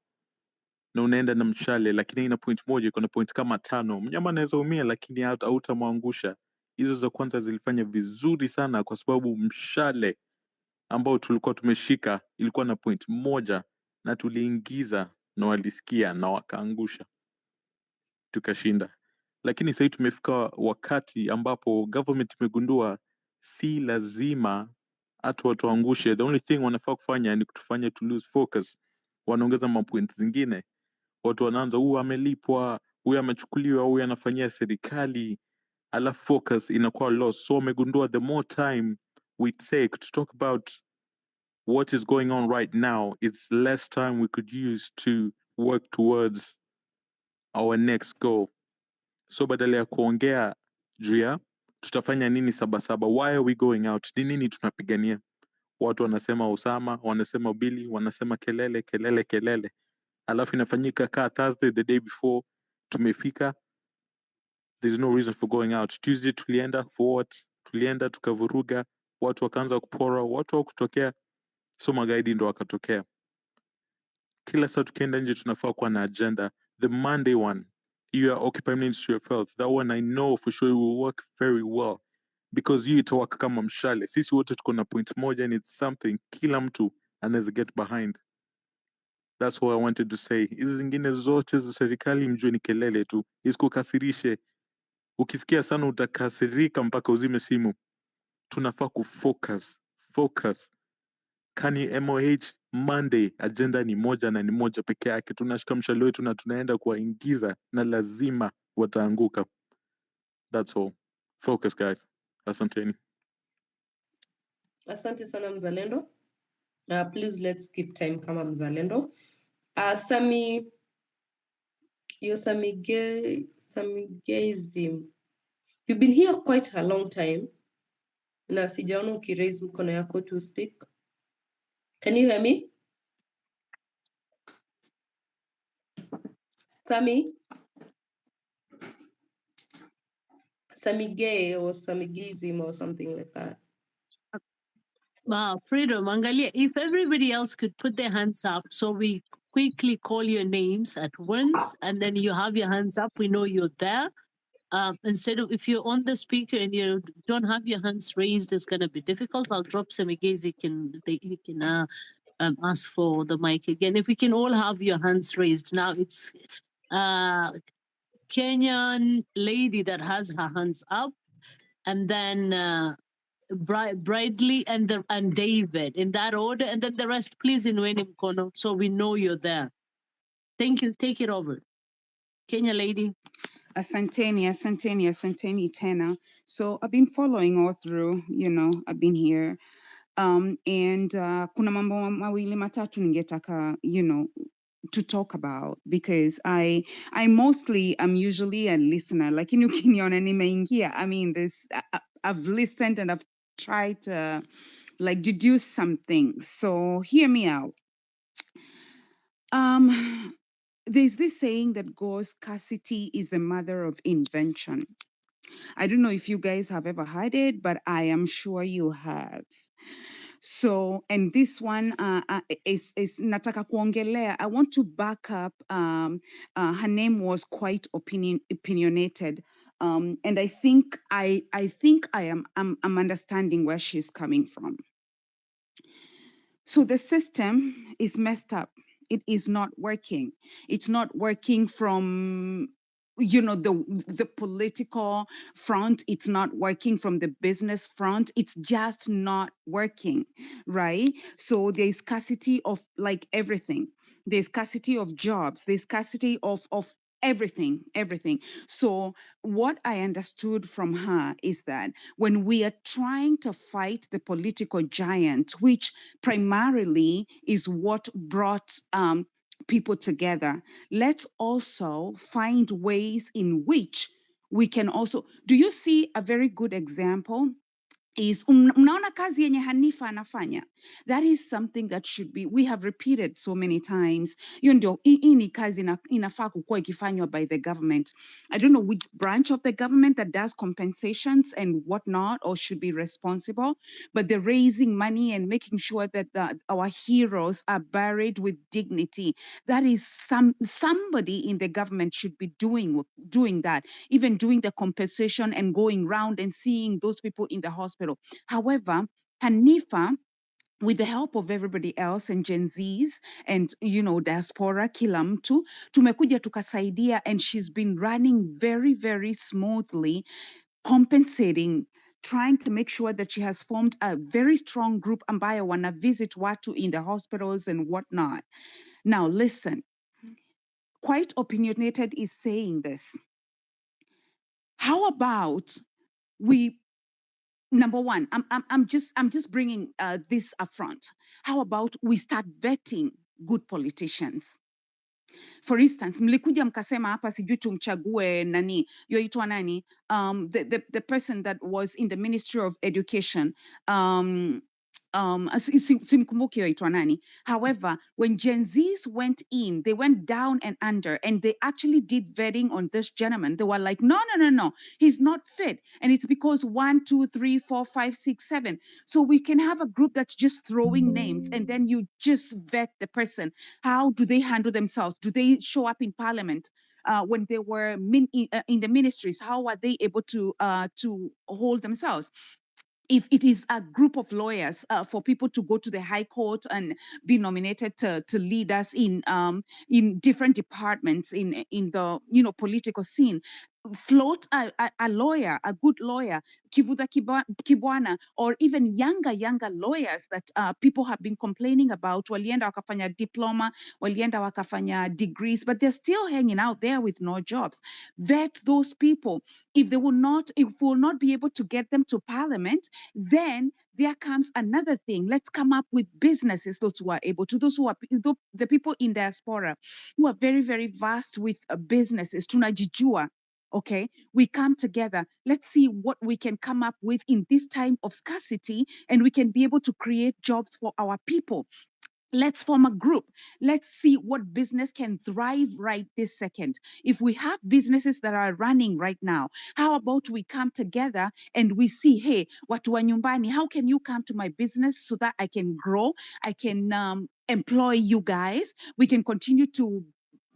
na unaenda na mchale lakini ina point moja, iko na point kama 5, mnyama anaweza umia lakini hautamwangusha. Hizo za kwanza zilifanya vizuri sana kwa sababu mshale ambao tulikuwa tumeshika ilikuwa na point moja na tuliingiza na walisikia na wakaangusha, tukashinda. Lakini sasa tumefika wakati ambapo government imegundua si lazima hatu watuangushe. The only thing wanafaa kufanya ni kutufanya to lose focus. Wanaongeza mapoints zingine, watu wanaanza huyu amelipwa, huyu amechukuliwa, huyu anafanyia serikali. alafu focus inakuwa lost. So wamegundua the more time we take to talk about what is going on right now, it's less time we could use to work towards our next goal. So badala ya kuongea juu ya tutafanya nini Sabasaba, why are we going out, ni nini tunapigania? Watu wanasema Osama, wanasema Billy, wanasema kelele kelele kelele, alafu inafanyika kaa Thursday the day before tumefika, there's no reason for going out. Tuesday tulienda for what? Tulienda tukavuruga, watu wakaanza kupora, watu wa kutokea, so magaidi ndo wakatokea. Kila saa tukienda nje tunafaa kuwa na agenda. The Monday one, you are Occupy Ministry of Health, that one I know for sure will work very well, because you itawaka kama mshale. Sisi wote tuko na point moja and it's something kila mtu anaweza get behind. That's what I wanted to say. Hizi zingine zote za serikali mjue ni kelele tu, isikukasirishe. Ukisikia sana utakasirika mpaka uzime simu. Tunafaa kufocus. Focus. Kani MOH Monday agenda ni moja na ni moja peke yake. Tunashika mshale wetu na tunaenda kuwaingiza na lazima wataanguka. That's all. Focus guys. Asanteni. Asante sana mzalendo. Please let's keep time kama mzalendo. Samigezim. You've been here quite a long time. Na sijaona ukiraise mkono yako to speak. Can you hear me? Samigay or Samigizim or something like that. Freedom, Angalia, if everybody else could put their hands up so we quickly call your names at once and then you have your hands up, we know you're there. Instead of, if you're on the speaker and you don't have your hands raised, it's going to be difficult. I'll drop some again. You can ask for the mic again. If we can all have your hands raised. Now it's Kenyan lady that has her hands up, and then Bridley and David in that order, and then the rest, please in Mkono, so we know you're there. Thank you. Take it over, Kenya lady. Asanteni tena. So I've been following all through, I've been here. And kuna mambo mawili matatu ningetaka, to talk about, because I mostly am usually a listener. Like ukiniona nimeingia, I mean I've listened and I've tried to like deduce some things. So hear me out. There's this saying that goes, scarcity is the mother of invention. I don't know if you guys have ever heard it, but I am sure you have. So, and this one is nataka kuongelea. I want to back up. Her name was quite opinionated, and I think I am I'm understanding where she's coming from. So the system is messed up. It is not working. It's not working from the political front. It's not working from the business front. It's just not working, right? So there's scarcity of like everything. There's scarcity of jobs. There's scarcity of everything. So what I understood from her is that when we are trying to fight the political giant, which primarily is what brought people together, let's also find ways in which we can also, do you see a very good example is mnaona kazi yenye Hanifa anafanya. That is something that should be, we have repeated so many times. Hiyo ndio hii ni kazi inafaa kukuwa ikifanywa by the government. I don't know which branch of the government that does compensations and whatnot or should be responsible, but they're raising money and making sure that our heroes are buried with dignity. That is somebody in the government should be doing that, even doing the compensation and going round and seeing those people in the hospital. However, Hanifa, with the help of everybody else and Gen Zs and, diaspora, kila mtu, tumekuja tukasaidia, and she's been running very, very smoothly, compensating, trying to make sure that she has formed a very strong group ambayo wana visit watu in the hospitals and whatnot. Now, listen, quite opinionated is saying this. How about we, number one, I'm just bringing this up front. How about we start vetting good politicians? For instance, mlikuja mkasema hapa sijui tumchague nani, yoitwa nani, the person that was in the Ministry of Education, simkumbuki yoitwa nani. However, when Gen Zs went in, they went down and under, and they actually did vetting on this gentleman. They were like, no, he's not fit. And it's because 1, 2, 3, 4, 5, 6, 7. So we can have a group that's just throwing names, and then you just vet the person. How do they handle themselves? Do they show up in parliament? When they were in the ministries, how are they able to hold themselves? If it is a group of lawyers, for people to go to the High Court and be nominated to lead us in different departments in the political scene, float a lawyer, a good lawyer, Kivuta Kibwana, or even younger lawyers that people have been complaining about. Walienda wakafanya diploma, walienda wakafanya degrees, but they're still hanging out there with no jobs. Vet those people. If we will not be able to get them to parliament, then there comes another thing. Let's come up with businesses, those who are able to, those who are the people in diaspora who are very, very vast with businesses. Tunajijua. Okay, we come together. Let's see what we can come up with in this time of scarcity, and we can be able to create jobs for our people. Let's form a group. Let's see what business can thrive right this second. If we have businesses that are running right now, how about we come together and we see, hey, watu wa nyumbani, how can you come to my business so that I can grow? I can employ you guys. We can continue to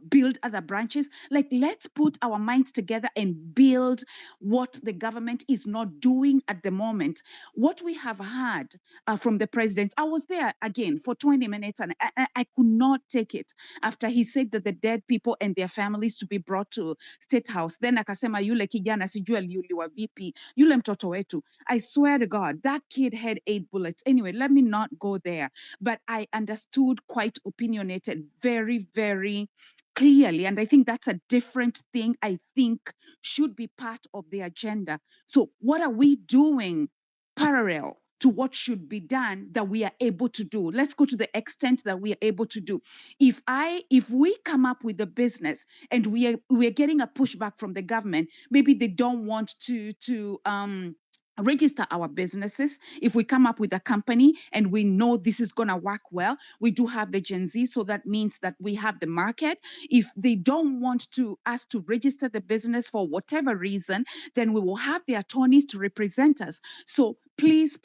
build other branches. Like, let's put our minds together and build what the government is not doing at the moment. What we have heard from the president, I was there again for 20 minutes and I could not take it after he said that the dead people and their families to be brought to State House. Then akasema yule kijana sijui aliuliwa vipi, yule mtoto wetu. I swear to God, that kid had 8 bullets. Anyway, let me not go there. But I understood, quite opinionated, very, very clearly. And I think that's a different thing I think should be part of the agenda. So what are we doing parallel to what should be done that we are able to do? Let's go to the extent that we are able to do. If we come up with a business and we are getting a pushback from the government, maybe they don't want to register our businesses. If we come up with a company and we know this is going to work well, we do have the Gen Z, so that means that we have the market. If they don't want us to register the business for whatever reason, then we will have the attorneys to represent us. So please,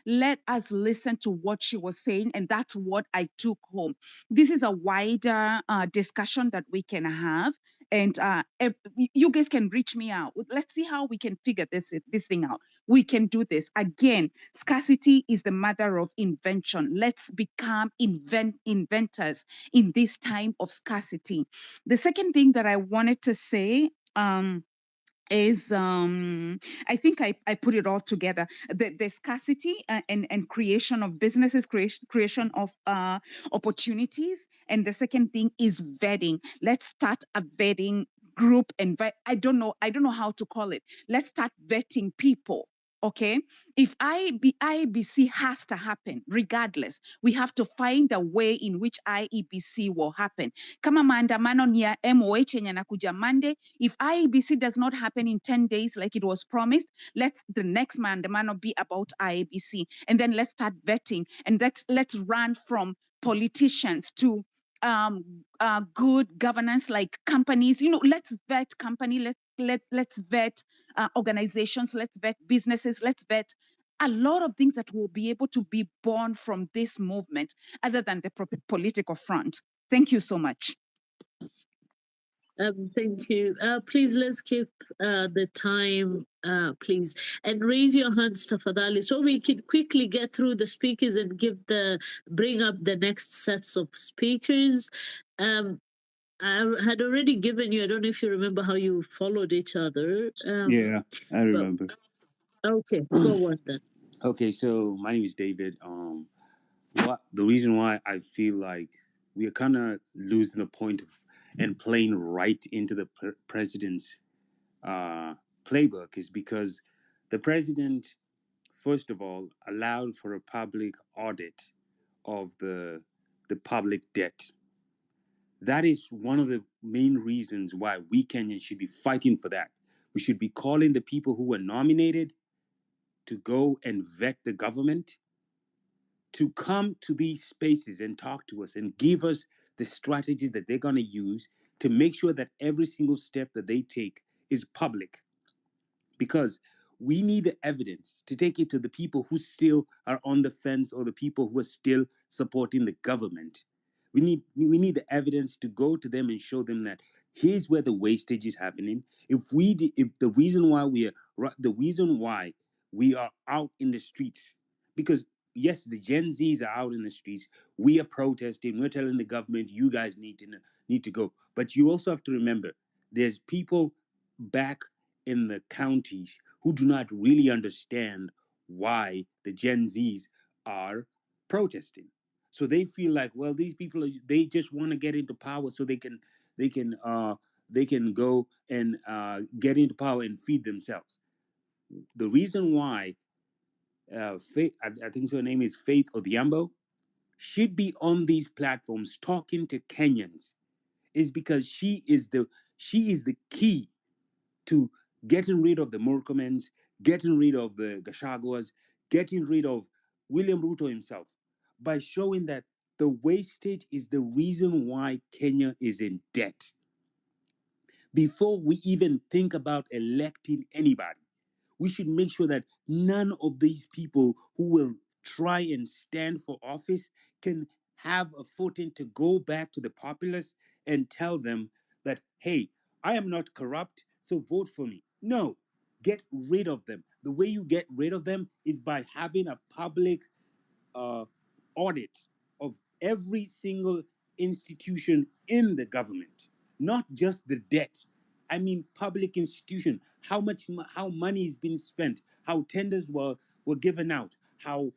let us listen to what she was saying, and that's what I took home. This is a wider discussion that we can have. And if you guys can reach me out. Let's see how we can figure this thing out. We can do this. Again, scarcity is the mother of invention. Let's become inventors in this time of scarcity. The second thing that I wanted to say is I think I put it all together. The scarcity and creation of businesses, creation of opportunities. And the second thing is vetting. Let's start a vetting group, and I don't know how to call it. Let's start vetting people. Okay, if IEBC has to happen, regardless, we have to find a way in which IEBC will happen. Kama maandamano ni ya MOH yenye nakuja Monday, if IEBC does not happen in 10 days like it was promised, let the next maandamano be about IEBC. And then let's start vetting, and let's run from politicians to good governance, like companies. Let's vet company, let's vet organizations, let's vet businesses, let's vet a lot of things that will be able to be born from this movement other than the political front. Thank you so much. Thank you. Please, let's keep the time, please. And raise your hands, tafadhali, so we can quickly get through the speakers and bring up the next sets of speakers. I had already given you, I don't know if you remember how you followed each other. Yeah, I remember. Okay, go on then. Okay, so my name is David. The reason why I feel like we are kind of losing the point of and playing right into the president's playbook is because the president, first of all, allowed for a public audit of the public debt. That is one of the main reasons why we Kenyans should be fighting for that. We should be calling the people who were nominated to go and vet the government, to come to these spaces and talk to us and give us the strategies that they're going to use to make sure that every single step that they take is public. Because we need the evidence to take it to the people who still are on the fence or the people who are still supporting the government. We need the evidence to go to them and show them that here's where the wastage is happening. If the reason why we are out in the streets, because yes, the Gen Zs are out in the streets. We are protesting. We're telling the government, you guys need to go. But you also have to remember, there's people back in the counties who do not really understand why the Gen Zs are protesting. So they feel like, well, these people they just want to get into power so they can go and get into power and feed themselves. The reason why Faith, I think her name is Faith Odhiambo, should be on these platforms talking to Kenyans is because she is the key to getting rid of the Murkomens, getting rid of the Gashaguas, getting rid of William Ruto himself, by showing that the wastage is the reason why Kenya is in debt. Before we even think about electing anybody, we should make sure that none of these people who will try and stand for office can have a footing to go back to the populace and tell them that, hey, I am not corrupt, so vote for me. No, get rid of them. The way you get rid of them is by having a public audit of every single institution in the government, not just the debt. I mean, public institution. How money is being spent? How tenders were given out? How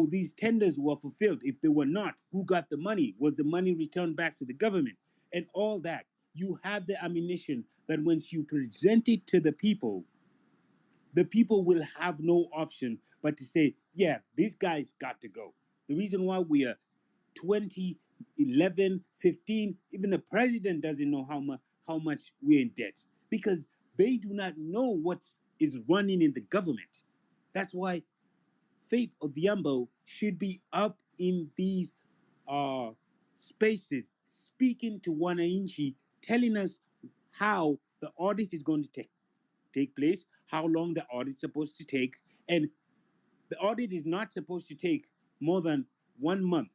these tenders were fulfilled? If they were not, who got the money? Was the money returned back to the government? And all that. You have the ammunition that once you present it to the people will have no option but to say, yeah, this guy's got to go. The reason why we are 2011, 15, even the president doesn't know how much we're in debt, because they do not know what is running in the government. That's why Faith Odhiambo should be up in these spaces, speaking to Wananchi, telling us how the audit is going to take place, how long the audit is supposed to take, and the audit is not supposed to take more than 1 month,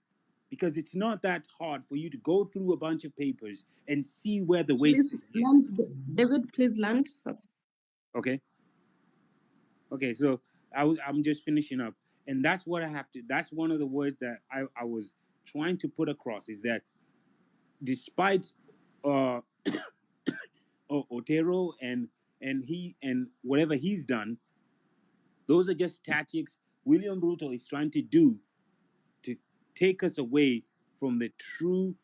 because it's not that hard for you to go through a bunch of papers and see where the Please wastage is. land, David, please land. Okay. So I'm just finishing up, and that's what I have to. That's one of the words that I was trying to put across, is that despite Otero and whatever he's done, those are just tactics William Ruto is trying to do to take us away from the true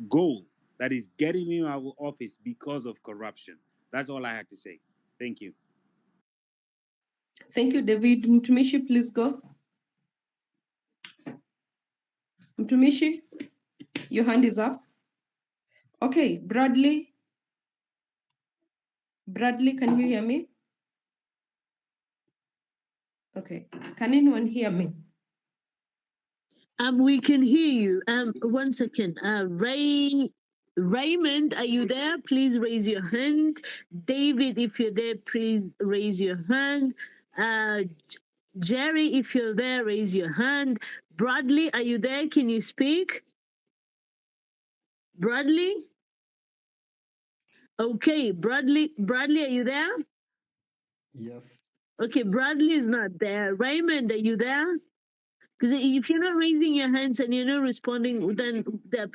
goal, that is getting him out of office because of corruption. That's all I had to say. Thank you. Thank you, David. Mtumishi, please go. Mtumishi, your hand is up. Okay, Bradley. Bradley, can you hear me? Okay, can anyone hear me? We can hear you. 1 second. Raymond, are you there? Please raise your hand. David, if you're there, please raise your hand. Jerry, if you're there, raise your hand. Bradley, are you there? Can you speak? Bradley? Okay, Bradley, are you there? Yes. Okay, Bradley is not there. Raymond, are you there? Because if you're not raising your hands and you're not responding, then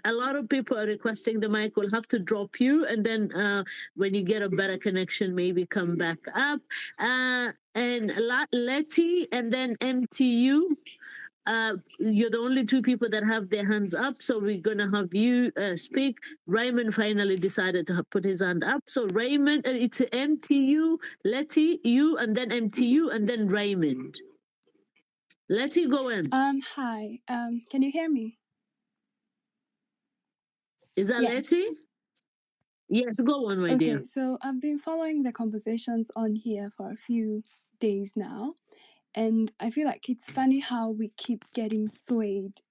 a lot of people are requesting the mic. We'll have to drop you, and then when you get a better connection, maybe come back up. And Letty, and then MTU. You're the only two people that have their hands up, so we're gonna have you speak. Raymond finally decided to put his hand up. So Raymond, it's MTU, Letty, you, and then MTU, and then Raymond. Letty, go in. Hi. Can you hear me? Is that Yes. Letty? Yes, go on, my dear. Okay, so I've been following the conversations on here for a few days now, and I feel like it's funny how we keep getting swayed.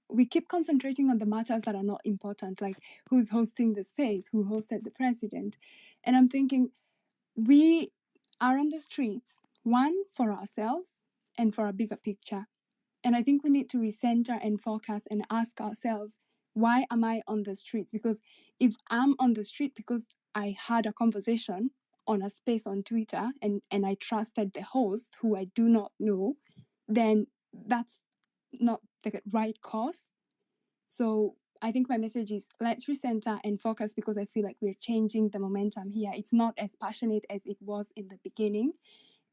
We keep concentrating on the matters that are not important, like who's hosting the space, who hosted the president. And I'm thinking, we are on the streets, one, for ourselves and for a bigger picture. And I think we need to recenter and focus and ask ourselves, why am I on the streets? Because if I'm on the street because I had a conversation on a space on Twitter and I trusted the host who I do not know, then that's not the right cause. So I think my message is, let's recenter and focus, because I feel like we're changing the momentum here. It's not as passionate as it was in the beginning.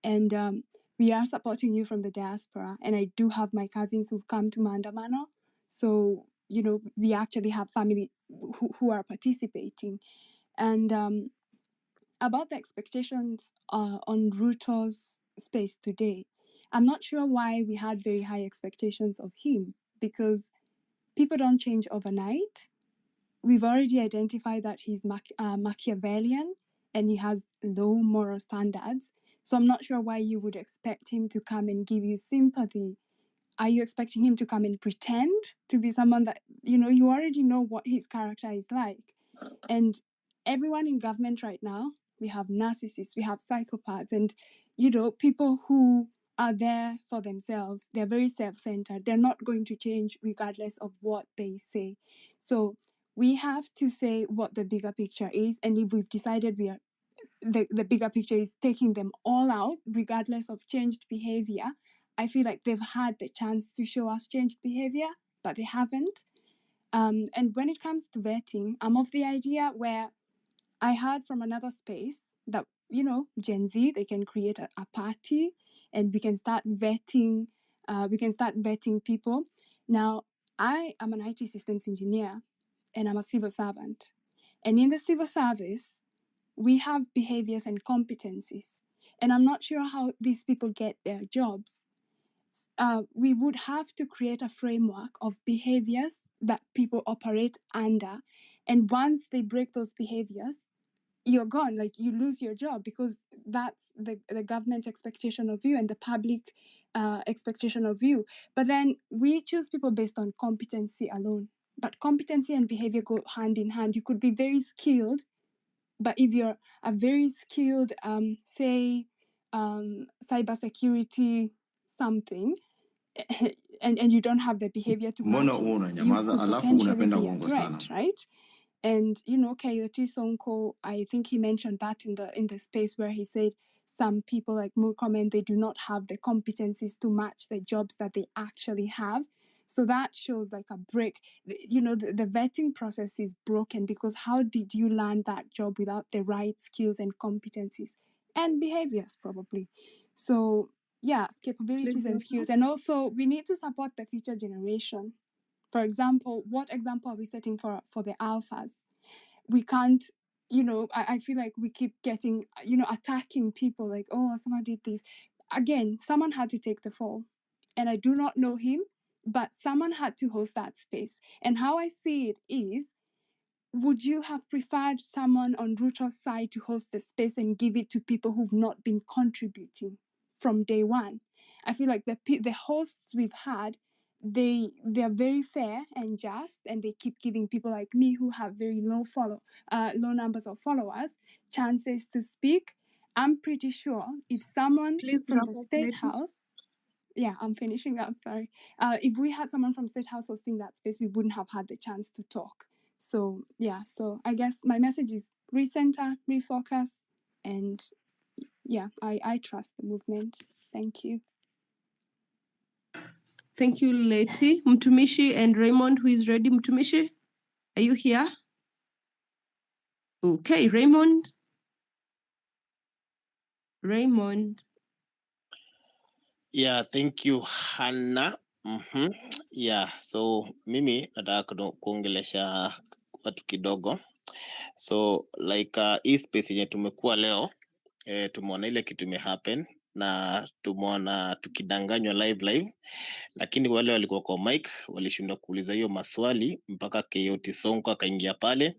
And we are supporting you from the diaspora. And I do have my cousins who've come to Maandamano. So, you know, we actually have family who are participating. And about the expectations on Ruto's space today, I'm not sure why we had very high expectations of him, because people don't change overnight. We've already identified that he's Machiavellian and he has low moral standards. So I'm not sure why you would expect him to come and give you sympathy. Are you expecting him to come and pretend to be someone that, you know, you already know what his character is like? And everyone in government right now, we have narcissists, we have psychopaths, and, you know, people who are there for themselves. They're very self-centered. They're not going to change regardless of what they say. So we have to say what the bigger picture is. And if we've decided we are the bigger picture is taking them all out, regardless of changed behavior, I feel like they've had the chance to show us changed behavior, but they haven't. And when it comes to vetting, I'm of the idea where I heard from another space that, you know, Gen Z, they can create a party and we can start vetting. People. Now, I am an IT systems engineer and I'm a civil servant. And in the civil service, we have behaviors and competencies. And I'm not sure how these people get their jobs. We would have to create a framework of behaviors that people operate under. And once they break those behaviors, you're gone. Like, you lose your job, because that's the government expectation of you and the public expectation of you. But then we choose people based on competency alone. But competency and behavior go hand in hand. You could be very skilled, but if you're a very skilled, cybersecurity something, and you don't have the behavior to match, you could potentially be a threat, right? And, you know, Coyote Sonko, I think he mentioned that in the space where he said some people like Murkomen, they do not have the competencies to match the jobs that they actually have. So that shows like a break. You know, the vetting process is broken, because how did you land that job without the right skills and competencies and behaviors, probably? So yeah, capabilities and skills. And also, we need to support the future generation. For example, what example are we setting for the alphas? We can't, you know, I feel like we keep getting, you know, attacking people like, oh, Osama did this. Again, someone had to take the fall. And I do not know him, but someone had to host that space. And how I see it is, would you have preferred someone on Ruto's side to host the space and give it to people who've not been contributing from day one? I feel like the hosts we've had, they're very fair and just, and they keep giving people like me who have very low numbers of followers chances to speak. I'm pretty sure if someone from the State House, yeah, I'm finishing up, sorry. If we had someone from State House hosting that space, we wouldn't have had the chance to talk. So yeah, so I guess my message is recenter, refocus, and yeah, I trust the movement. Thank you. Thank you, Letty. Mtumishi and Raymond, who is ready. Mtumishi, are you here? Okay, Raymond. Yeah, thank you, Hannah. Yeah, so mimi nataka kuongelesha watu kidogo. So like hii space yenye tumekuwa leo tumeona ile kitu imehappen na tumeona tukidanganywa live, lakini wale walikuwa kwa mic walishindwa kuuliza hiyo maswali mpaka KOT Sonko akaingia pale,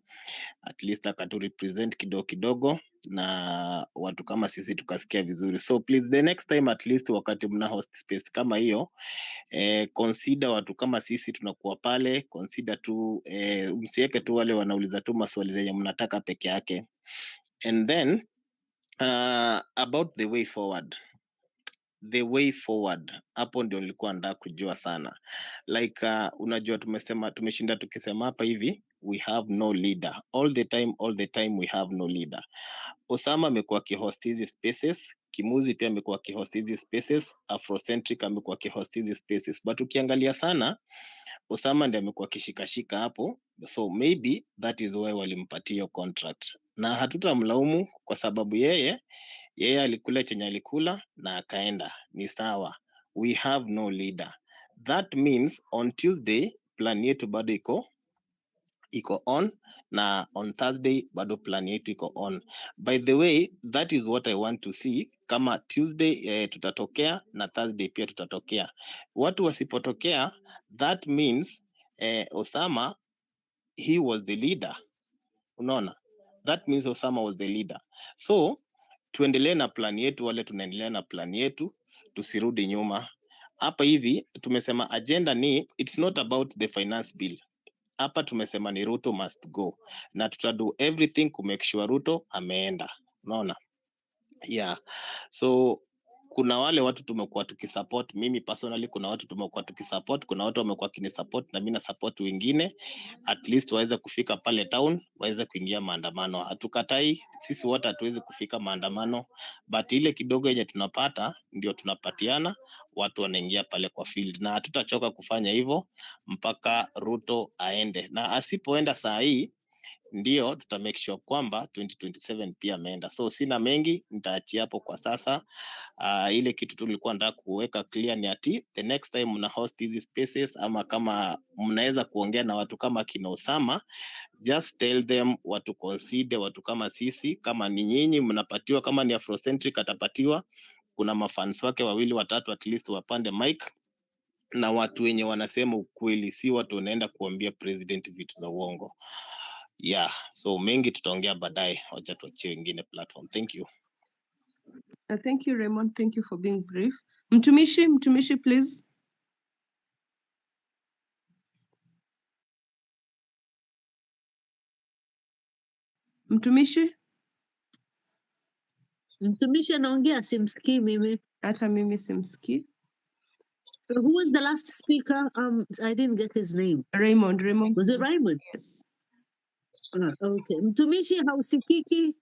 at least akatu represent kidogo na watu kama sisi tukasikia vizuri. So please the next time at least wakati mna host space kama hiyo consider watu kama sisi tunakuwa pale, consider tu msiweke tu wale wanauliza tu maswali zenye mnataka peke yake. And then about the way forward, hapo ndio nilikuwa nataka kujua sana. Like unajua tumeshinda tukisema hapa hivi, we have no leader all the time, we have no leader. Osama amekuwa kihost hizi spaces, Kimuzi pia amekuwa kihost hizi spaces, Afrocentric amekuwa kihost hizi spaces, but ukiangalia sana Osama ndiye amekuwa kishikashika hapo, so maybe that is why walimpatia contract, na hatutamlaumu kwa sababu yeye alikula chenye alikula na akaenda, ni sawa. We have no leader. That means on Tuesday plan yetu bado iko on, na on Thursday bado plan yetu iko on. By the way, that is what I want to see. Kama Tuesday tutatokea na Thursday pia tutatokea. Watu wasipotokea, that means Osama, he was the leader. Unaona? That means Osama was the leader. So tuendelee na plan yetu, wale tunaendelea na plan yetu, tusirudi nyuma. Hapa hivi tumesema agenda ni, it's not about the finance bill. Hapa tumesema ni Ruto must go, na tutado everything to make sure Ruto ameenda. Unaona? Yeah. So kuna wale watu tumekuwa tukisupport, mimi personally kuna watu tumekuwa tukisupport, kuna watu wamekuwa kinisupport na mimi na support wengine, at least waweze kufika pale town, waweze kuingia maandamano. Hatukatai, sisi wote hatuwezi kufika maandamano, but ile kidogo yenye tunapata ndio tunapatiana, watu wanaingia pale kwa field, na hatutachoka kufanya hivyo mpaka Ruto aende, na asipoenda saa hii ndio tuta make sure kwamba 2027 pia ameenda. So sina mengi, nitaachia hapo kwa sasa. Ile kitu tu nilikuwa nataka kuweka clear ni ati the next time mna host hizi spaces, ama kama mnaweza kuongea na watu kama kina Osama, just tell them watu consider watu kama sisi, kama ni nyinyi mnapatiwa, kama ni Afrocentric atapatiwa, kuna mafans wake 2-3 at least wapande mic, na watu wenye wanasema ukweli, si watu wanaenda kuambia president vitu za uongo. Yeah, so mengi tutaongea baadaye, wacha tuachie wengine platform. Thank you. Thank you, Raymond. Thank you for being brief. Mtumishi, please. Mtumishi anaongea, simsikii mimi. Hata mimi simsikii. Who was the last speaker? I didn't get his name. Raymond. Was it Raymond? Yes. Okay. Mtumishi hausikiki?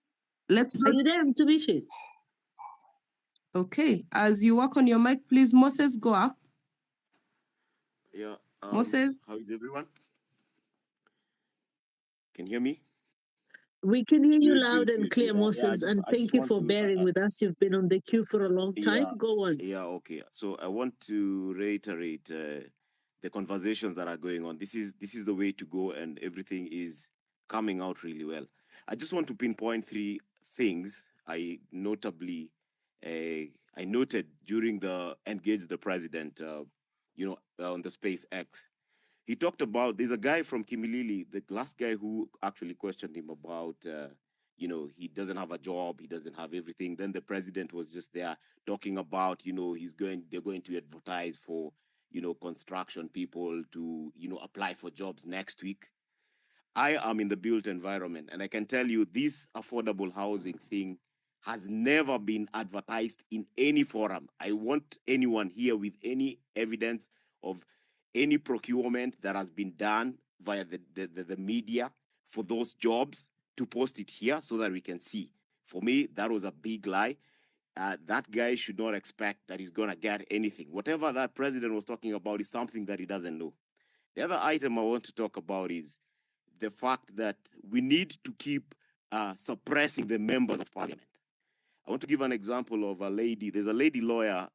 Are you there, Mtumishi? Okay. As you work on your mic, please, Moses, go up. Yeah. Moses. How is everyone? Can you hear me? We can hear you Good, loud and clear, Yeah, Moses, and I thank just you want for to, bearing with us. You've been on the queue for a long time. Yeah, Go on. Yeah, okay. So I want to reiterate the conversations that are going on. This is the way to go, and everything is coming out really well. I just want to pinpoint 3 things I noted during the Engage the President, on the SpaceX. He talked about, there's a guy from Kimilili, the last guy who actually questioned him about, he doesn't have a job, he doesn't have everything. Then the president was just there talking about, they're going to advertise for, construction people to, apply for jobs next week. I am in the built environment, and I can tell you this affordable housing thing has never been advertised in any forum. I want anyone here with any evidence of any procurement that has been done via the media for those jobs to post it here so that we can see. For me, that was a big lie. That guy should not expect that he's going to get anything. Whatever that president was talking about is something that he doesn't know. The other item I want to talk about is the fact that we need to keep suppressing the members of parliament. I want to give an example of a lady. There's a lady lawyer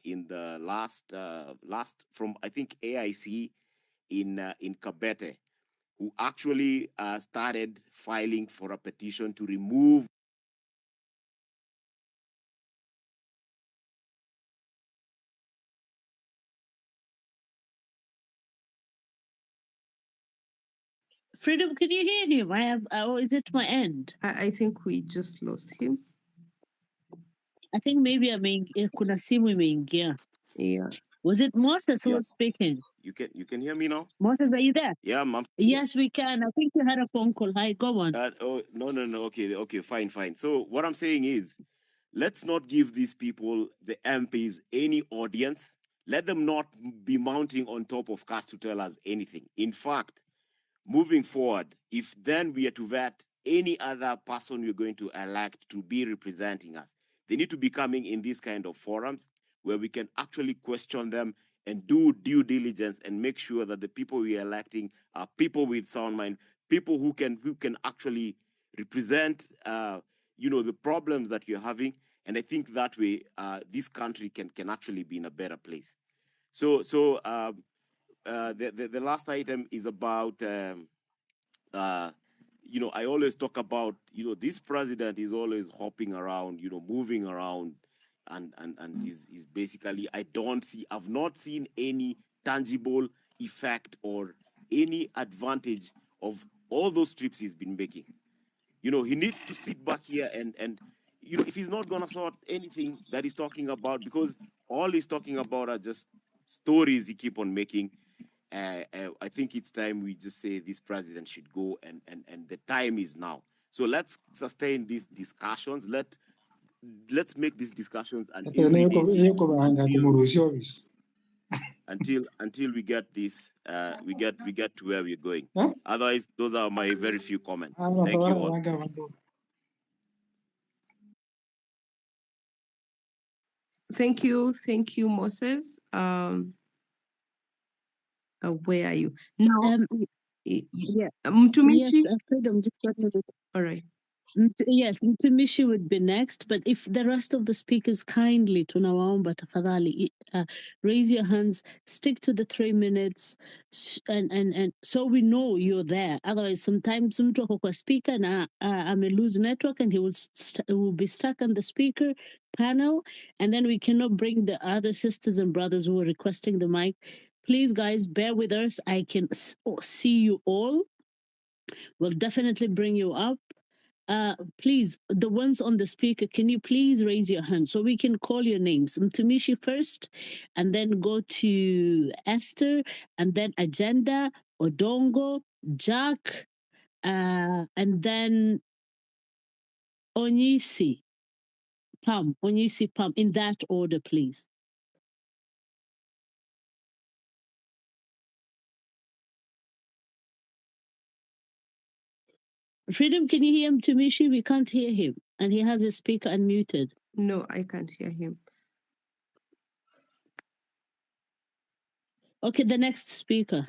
in the last from I think AIC in Kabete, who actually started filing for a petition to remove. Freedom, can you hear him? I have, or is it my end? I think we just lost him. I think maybe kuna simu imeingia. Yeah. Was it Moses who Yeah. was speaking? You can hear me now? Moses, are you there? Yeah, Yes, we can. I think you had a phone call. Hi, go on. Oh, no. Okay, fine. So what I'm saying is, let's not give these people, the MPs, any audience. Let them not be mounting on top of CAS to tell us anything. In fact, moving forward, if then we are to vet any other person we're going to elect to be representing us, they need to be coming in these kind of forums where we can actually question them and do due diligence and make sure that the people we are electing are people with sound mind, people who can actually represent the problems that you're having. And I think that way this country can actually be in a better place. So the last item is about I always talk about this president is always hopping around, moving around, and is basically I've not seen any tangible effect or any advantage of all those trips he's been making. He needs to sit back here and if he's not gonna sort anything that he's talking about, because all he's talking about are just stories he keep on making. I think it's time we just say this president should go, and the time is now. So let's sustain these discussions. Let's make these discussions an everyday thing until we get this we get to where we're going. Otherwise, those are my very few comments. Thank you all. Thank you, Moses. Where are you now? Yeah. Mtumishi? Yes, Freedom, just 1 minute. All right. Yes, Mtumishi would be next, but if the rest of the speakers kindly tunawaomba tafadhali raise your hands, stick to the 3 minutes, and so we know you're there. Otherwise, sometimes mtu ako kwa speaker na ame lose network and he will be stuck on the speaker panel, and then we cannot bring the other sisters and brothers who are requesting the mic. Please, guys, bear with us. I can see you all. We'll definitely bring you up. Please, the ones on the speaker, can you please raise your hand so we can call your names? Mtumishi first, and then go to Esther, and then Agenda, Odongo, Jack, and then Onyisi Pam, in that order, please. Freedom, can you hear Mtumishi? We can't hear him, and he has his speaker unmuted. No, I can't hear him. Okay, the next speaker.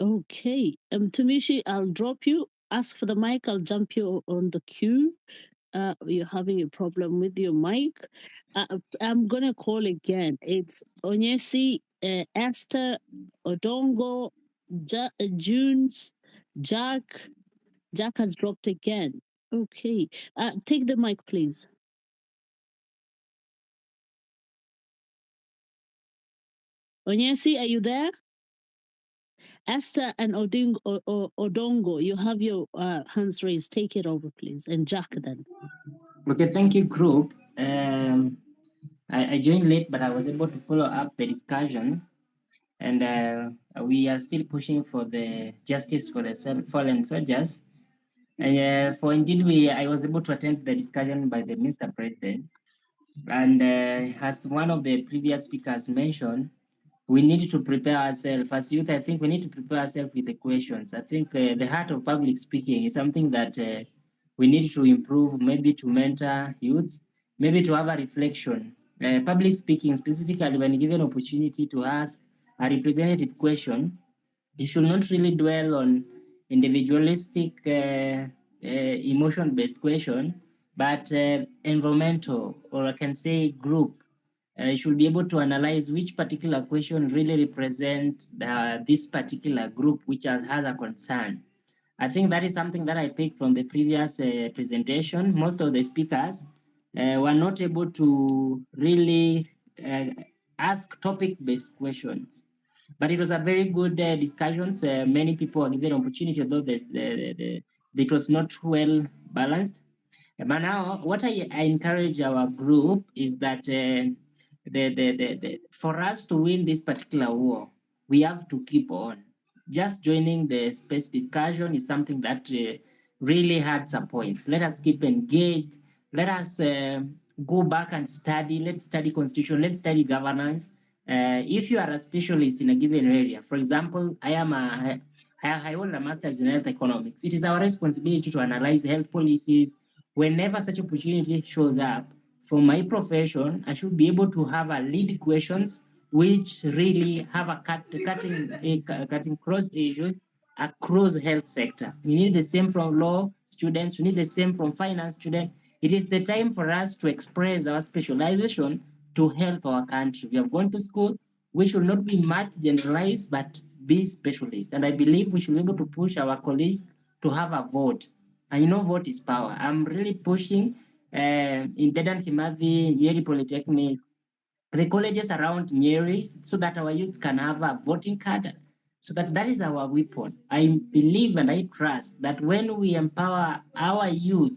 Okay, Tumishi, I'll drop you. Ask for the mic. I'll jump you on the queue. You're having a problem with your mic. I'm gonna call again. It's Onyesi, Esther, Odongo, Junes, Jack. Jack has dropped again. Okay, take the mic, please. Onyesi, are you there? Esther and Odongo, you have your hands raised. Take it over, please. And Jack then. Okay, thank you, group. I joined late, but I was able to follow up the discussion. And we are still pushing for the justice for the fallen soldiers. And for indeed, I was able to attend the discussion by the Mr. President. And as one of the previous speakers mentioned, we need to prepare ourselves as youth. I think we need to prepare ourselves with the questions. I think the heart of public speaking is something that we need to improve, maybe to mentor youths, maybe to have a reflection. Public speaking, specifically when given opportunity to ask a representative question, you should not really dwell on individualistic emotion-based question, but environmental, or I can say group, should be able to analyze which particular question really represent this particular group which has a concern. I think that is something that I picked from the previous presentation. Most of the speakers were not able to really ask topic-based questions. But it was a very good discussions. Many people were given opportunity, although it was not well balanced. But now, what I encourage our group is that for us to win this particular war, we have to keep on. Just joining the space discussion is something that really adds a point. Let us keep engaged. Let us go back and study. Let's study constitution. Let's study governance. If you are a specialist in a given area, for example, I hold a master's in health economics. It is our responsibility to analyze health policies. Whenever such opportunity shows up, for my profession, I should be able to have a lead questions which really have a cutting cross issues across health sector. We need the same from law students. We need the same from finance students. It is the time for us to express our specialization to help our country. We have gone to school. We should not be much generalized, but be specialists. And I believe we should be able to push our colleagues to have a vote. And you know, vote is power. I'm really pushing in Dedan Kimathi, Nyeri Polytechnic, the colleges around Nyeri, so that our youth can have a voting card, so that is our weapon. I believe and I trust that when we empower our youth,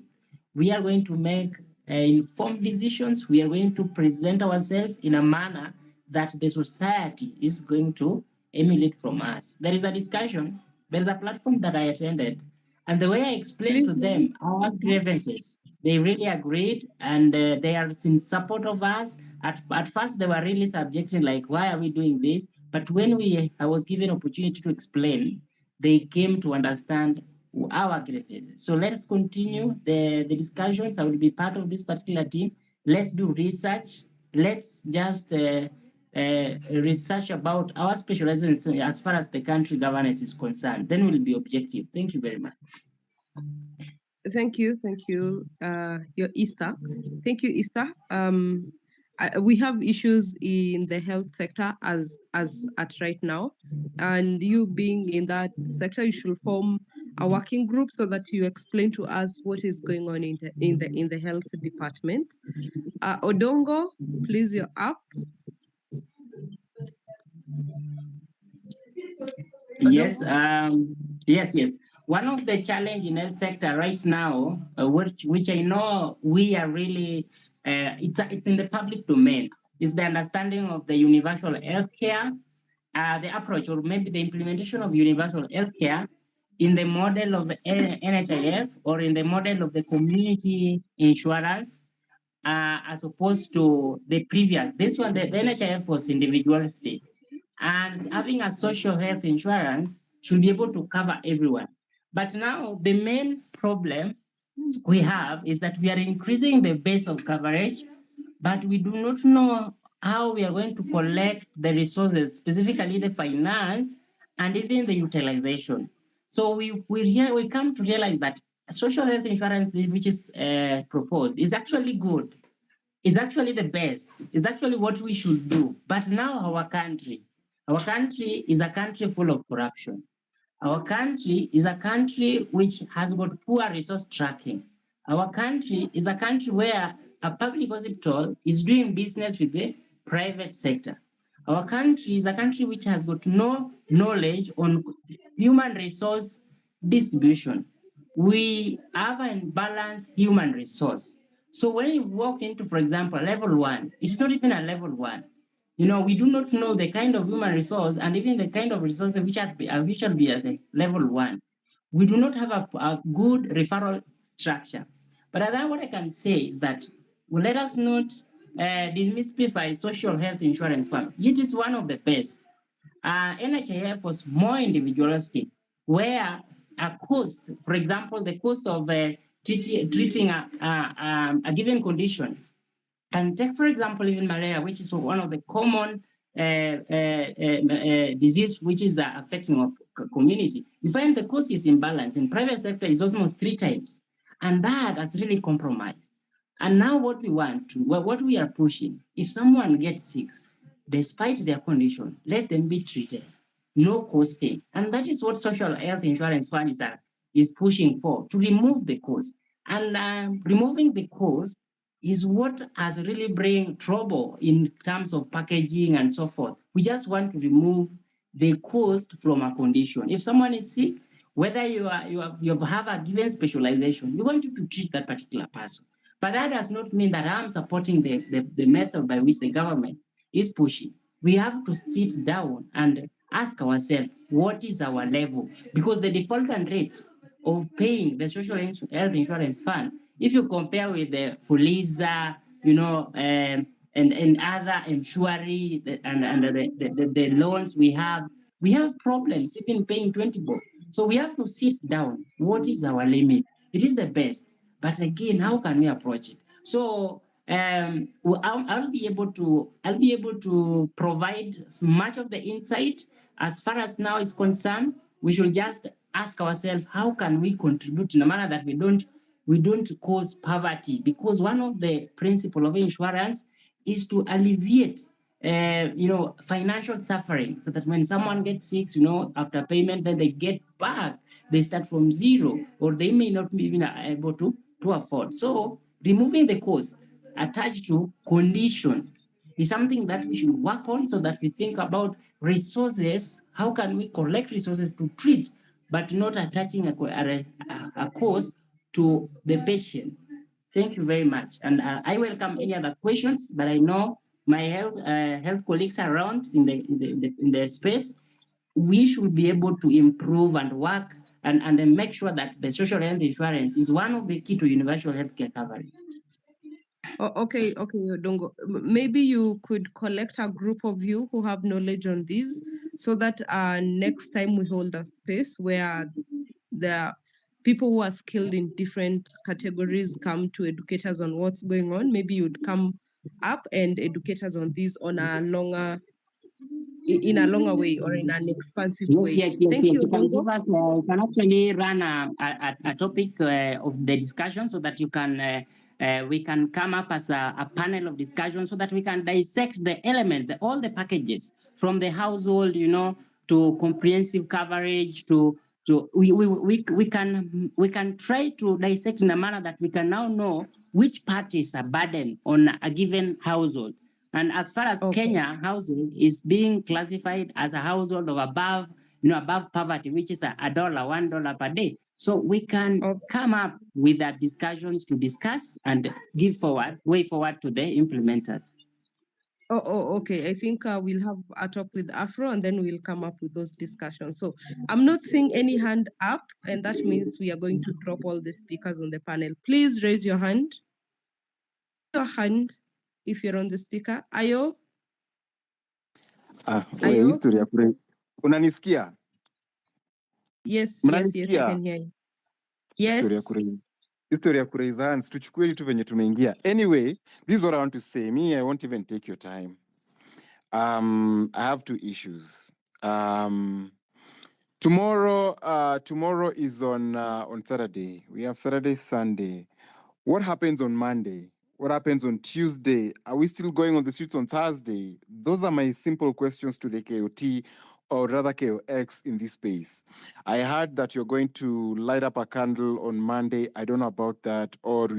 we are going to make informed decisions. We are going to present ourselves in a manner that the society is going to emulate from us. There is a discussion, there is a platform that I attended, and the way I explained to them our grievances, they really agreed, and they are in support of us. At first, they were really subjecting, like, why are we doing this? But when I was given opportunity to explain, they came to understand our grievances. So let's continue the discussions. I will be part of this particular team. Let's do research. Let's just research about our specialization as far as the country governance is concerned. Then we'll be objective. Thank you very much. Thank you, your Easter. Thank you, Easter. We have issues in the health sector as at right now, and you being in that sector, you should form a working group so that you explain to us what is going on in the health department. Odongo, please, you're up. Yes, yes. One of the challenge in health sector right now, which I know we are really, it's in the public domain, is the understanding of the universal healthcare, the approach or maybe the implementation of universal healthcare in the model of NHIF or in the model of the community insurance, as opposed to the previous. This one, the NHIF was individualistic. And having a social health insurance should be able to cover everyone. But now the main problem we have is that we are increasing the base of coverage, but we do not know how we are going to collect the resources, specifically the finance and even the utilization. So we come to realize that social health insurance, which is proposed, is actually good. It's actually the best. It's actually what we should do. But now our country is a country full of corruption. Our country is a country which has got poor resource tracking. Our country is a country where a public hospital is doing business with the private sector. Our country is a country which has got no knowledge on human resource distribution. We have an imbalanced human resource. So when you walk into, for example, level 1, it's not even a level 1. You know, we do not know the kind of human resource and even the kind of resources which shall be at the level 1. We do not have a good referral structure. But what I can say is that let us not demystify social health insurance fund. It is one of the best. NHIF was more individualistic, where a cost, for example, the cost of treating a given condition. And take, for example, even malaria, which is one of the common disease which is affecting community, you find the cost is imbalanced. In private sector is almost 3 times. And that has really compromised. And now what we are pushing, if someone gets sick, despite their condition, let them be treated. No costing. And that is what Social Health Insurance Fund is pushing for, to remove the cost. And removing the cost is what has really bring trouble in terms of packaging and so forth. We just want to remove the cost from a condition. If someone is sick, whether you have a given specialization, you want to treat that particular person. But that does not mean that I'm supporting the method by which the government is pushing. We have to sit down and ask ourselves, what is our level? Because the defaultant rate of paying the social health insurance fund, if you compare with the Fuliza, and other insurance and the loans we have problems even paying 20 bob. So we have to sit down. What is our limit? It is the best. But again, how can we approach it? So I'll be able to provide much of the insight. As far as now is concerned, we should just ask ourselves, how can we contribute in a manner that we don't cause poverty? Because one of the principles of insurance is to alleviate financial suffering, so that when someone gets sick, after payment, then they get back, they start from zero, or they may not be even able to afford. So removing the cost attached to condition is something that we should work on, so that we think about resources. How can we collect resources to treat, but not attaching a cost to the patient? Thank you very much. And I welcome any other questions, but I know my health colleagues around in the space. We should be able to improve and work and then make sure that the social health insurance is one of the key to universal healthcare coverage. Okay, Odongo. Maybe you could collect a group of you who have knowledge on this, so that next time we hold a space where the people who are skilled in different categories come to educate us on what's going on. Maybe you'd come up and educate us on this in a longer way, or in an expansive way. Yes. Thank you, You can Odongo. give us, you can actually run a topic of the discussion, so that you can we can come up as a panel of discussion, so that we can dissect the element, all the packages from the household, to comprehensive coverage, we can try to dissect in a manner that we can now know which part is a burden on a given household. And as far as Kenya household is being classified as a household of above poverty, which is $1 per day. So we can come up with that discussions to discuss and way forward to the implementers. Okay. I think we'll have a talk with Afro, and then we'll come up with those discussions. So I'm not seeing any hand up, and that means we are going to drop all the speakers on the panel. Please raise your hand. If you're on the speaker. Ayo? Ayo? History ya kure. Unanisikia? Yes, I can hear you. Yes. History ya kuraise hands, tuchukue vitu venye tumeingia. Anyway, this is what I want to say. Me, I won't even take your time. I have 2 issues. Tomorrow is on Saturday. We have Saturday, Sunday. What happens on Monday? What happens on Tuesday? Are we still going on the streets on Thursday? Those are my simple questions to the KOT, or rather KOX in this space. I heard that you're going to light up a candle on Monday. I don't know about that. Or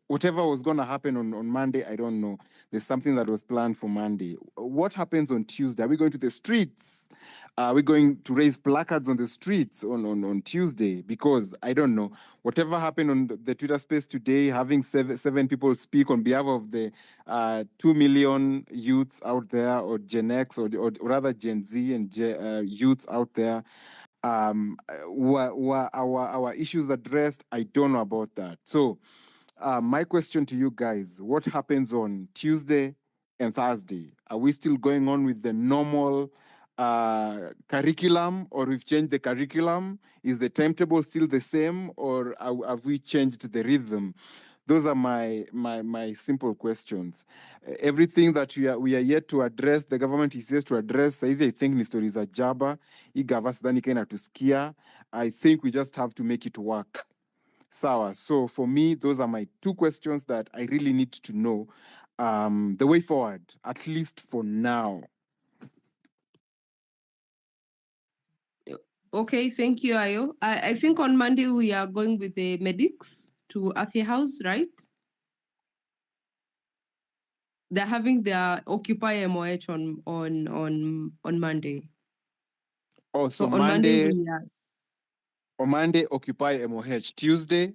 whatever was going to happen on Monday, I don't know. There's something that was planned for Monday. What happens on Tuesday? Are we going to the streets? Are we going to raise placards on the streets on Tuesday? Because I don't know. Whatever happened on the Twitter space today, having seven people speak on behalf of the 2 million youths out there, or Gen X, or rather Gen Z and youths out there, were our issues addressed? I don't know about that. So my question to you guys, what happens on Tuesday and Thursday? Are we still going on with the normal curriculum, or we've changed the curriculum? Is the timetable still the same, or have we changed the rhythm? Those are my simple questions. Everything that we are yet to address, the government is yet to address. Saizi, I think ni stories za jaba. Hii gava sidhani ka inatusikia. I think we just have to make it work. Sawa. So for me, those are my two questions that I really need to know. The way forward, at least for now. Okay, thank you, Ayo. I think on Monday we are going with the medics to Afya House, right? They're having their Occupy MOH on Monday. Oh, So so on Monday Monday, we are. on Monday, Occupy MOH. Tuesday,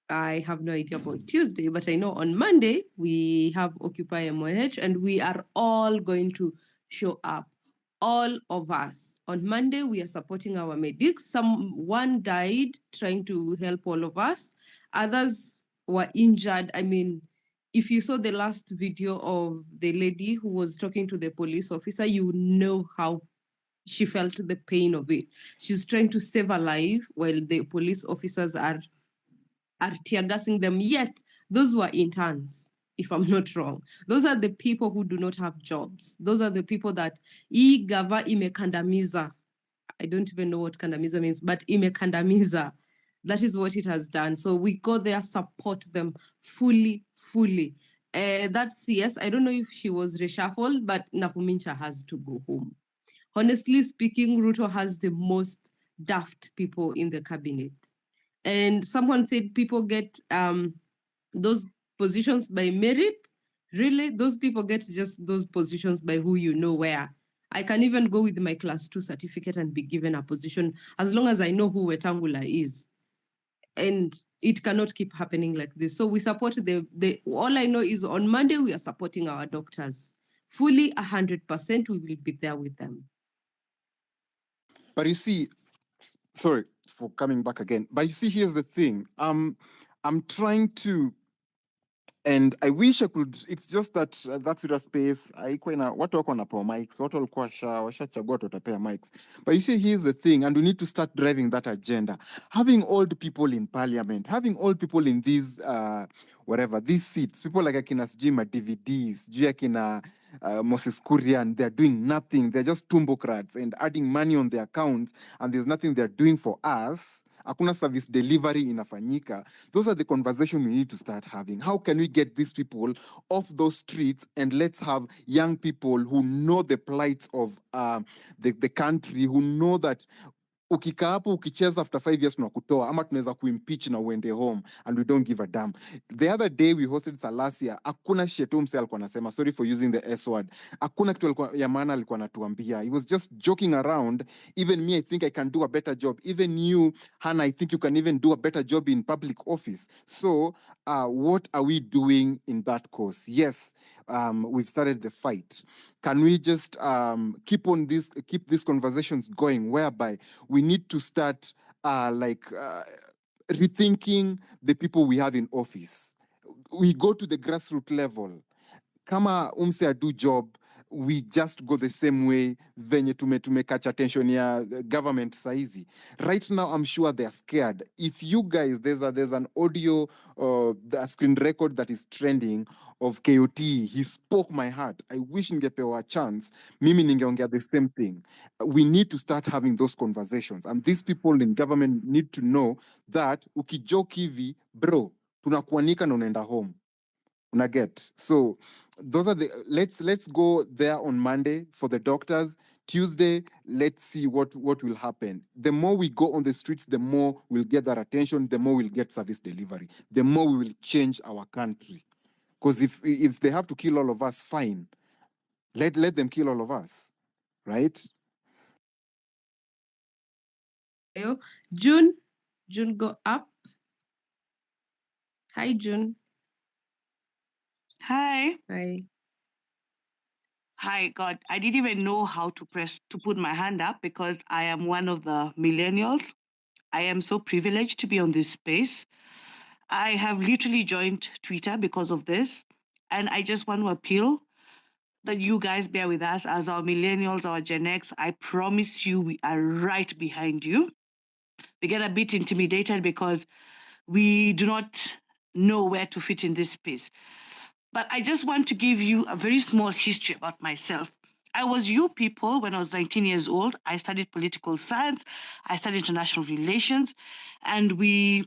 I have no idea about Tuesday, but I know on Monday we have Occupy MOH and we are all going to show up. All of us. On Monday, we are supporting our medics. Someone died trying to help all of us. Others were injured. I mean, if you saw the last video of the lady who was talking to the police officer, you know how she felt the pain of it. She's trying to save a life while the police officers are tear gassing them. Yet, those were interns, if I'm not wrong. Those are the people who do not have jobs. Those are the people that gava imekandamiza. I don't even know what kandamiza means, but imekandamiza. That is what it has done. So we go there, support them fully. That CS, I don't know if she was reshuffled, but Nakumincha has to go home. Honestly speaking, Ruto has the most daft people in the cabinet. And someone said people get those positions by merit. Really, those people get just those positions by who you know where. I can even go with my class 2 certificate and be given a position as long as I know who Wetangula is. And it cannot keep happening like this. So we support the all I know is on Monday we are supporting our doctors. Fully 100%, we will be there with them. but you see, sorry for coming back again. But you see, here's the thing. I'm trying to, and I wish I could. It's just that that Twitter space haikuwa ina watu wako wanapewa mics, watu walikuwa washachagua watu watapea mics. But you see, here's the thing, and we need to start driving that agenda. Having old people in parliament, having old people in these whatever these seats, people like Akina Sijima DVDs, Akina Moses Kurian, they're doing nothing. They're just tumbocrats and adding money on their accounts, and there's nothing they're doing for us. Hakuna service delivery inafanyika. Those are the conversations we need to start having. How can we get these people off those streets, and let's have young people who know the plights of the country, who know that ukikaa hapo ukicheza after 5 years tunakutoa ama tunaweza kuimpeach na uende home, and we don't give a damn. The other day we hosted Salasia, hakuna shetu mse alikuwa anasema, sorry for using the S word, hakuna kitu ya maana alikuwa anatuambia. He was just joking around. Even me, I think I can do a better job. Even you, Hannah, I think you can even do a better job in public office. So what are we doing in that course? Yes, we've started the fight. Can we just keep these conversations going, whereby we need to start rethinking the people we have in office? We go to the grassroots level. Kama umse do job, we just go the same way venye catch attention ya government saizi. Right now, I'm sure they're scared. If you guys, there's an audio, the screen record that is trending of KOT. He spoke my heart. I wish ningepewa a chance. Mimi ningeongea the same thing. We need to start having those conversations. And these people in government need to know that ukijoke hivi, bro, tunakuanika na unaenda home. Una get? So those are the let's go there on Monday for the doctors. Tuesday, let's see what will happen. The more we go on the streets, the more we'll get that attention, the more we'll get service delivery, the more we will change our country. Because if they have to kill all of us, fine. Let them kill all of us, right? June go up. Hi, June. Hi. Hi. Hi, God. I didn't even know how to put my hand up because I am one of the millennials. I am so privileged to be on this space. I have literally joined Twitter because of this. And I just want to appeal that you guys bear with us as our millennials, our Gen X. I promise you, we are right behind you. We get a bit intimidated because we do not know where to fit in this space. But I just want to give you a very small history about myself. I was you people when I was 19 years old. I studied political science, I studied international relations, and we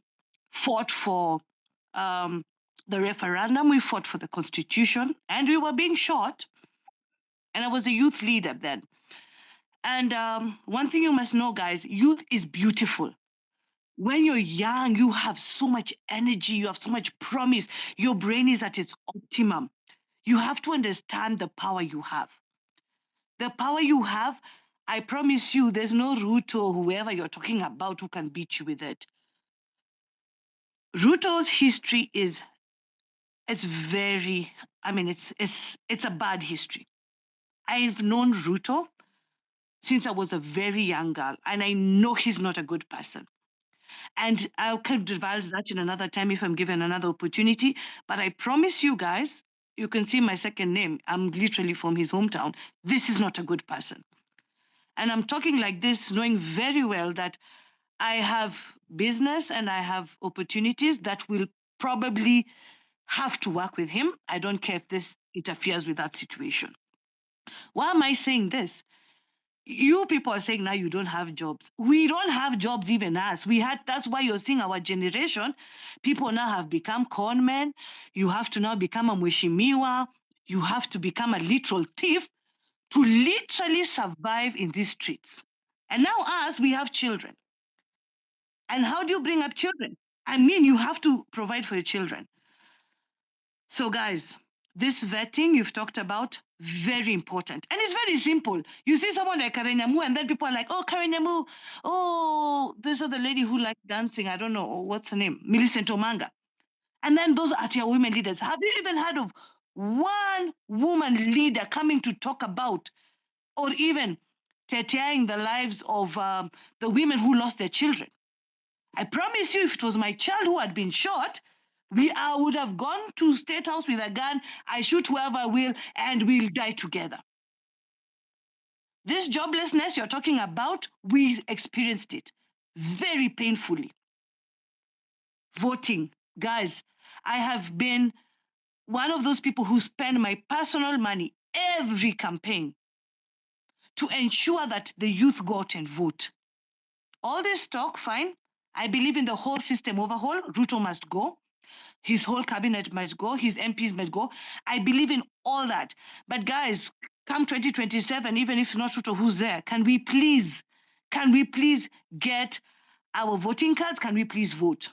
fought for the referendum, we fought for the constitution, and we were being shot. And I was a youth leader then. And one thing you must know, guys, youth is beautiful. When you're young, you have so much energy, you have so much promise, your brain is at its optimum. You have to understand the power you have. The power you have, I promise you, there's no Ruto or whoever you're talking about who can beat you with it. Ruto's history is, it's very, I mean, it's a bad history. I've known Ruto since I was a very young girl, and I know he's not a good person. And I can divulge that in another time if I'm given another opportunity. But I promise you guys, you can see my second name. I'm literally from his hometown. This is not a good person. And I'm talking like this, knowing very well that I have business and I have opportunities that will probably have to work with him. I don't care if this interferes with that situation. Why am I saying this? You people are saying now you don't have jobs. We don't have jobs, even us. That's why you're seeing our generation. People now have become con men. You have to now become a mweshimiwa. You have to become a literal thief to literally survive in these streets. And now us, we have children. And how do you bring up children? I mean, you have to provide for your children. So guys, this vetting you've talked about, very important. And it's very simple. You see someone like Karenyamu, and then people are like, oh, Karenyamu, oh, this other lady who likes dancing, I don't know, what's her name? Millicent Omanga. And then those are your women leaders. Have you even heard of one woman leader coming to talk about or even teteaing the lives of the women who lost their children? I promise you, if it was my child who had been shot, I would have gone to State House with a gun. I shoot whoever I will, and we'll die together. This joblessness you're talking about, we experienced it very painfully. Voting, guys, I have been one of those people who spend my personal money every campaign to ensure that the youth go out and vote. All this talk, fine. I believe in the whole system overhaul. Ruto must go. His whole cabinet must go. His MPs must go. I believe in all that. But guys, come 2027, even if it's not Ruto who's there, can we please get our voting cards? Can we please vote?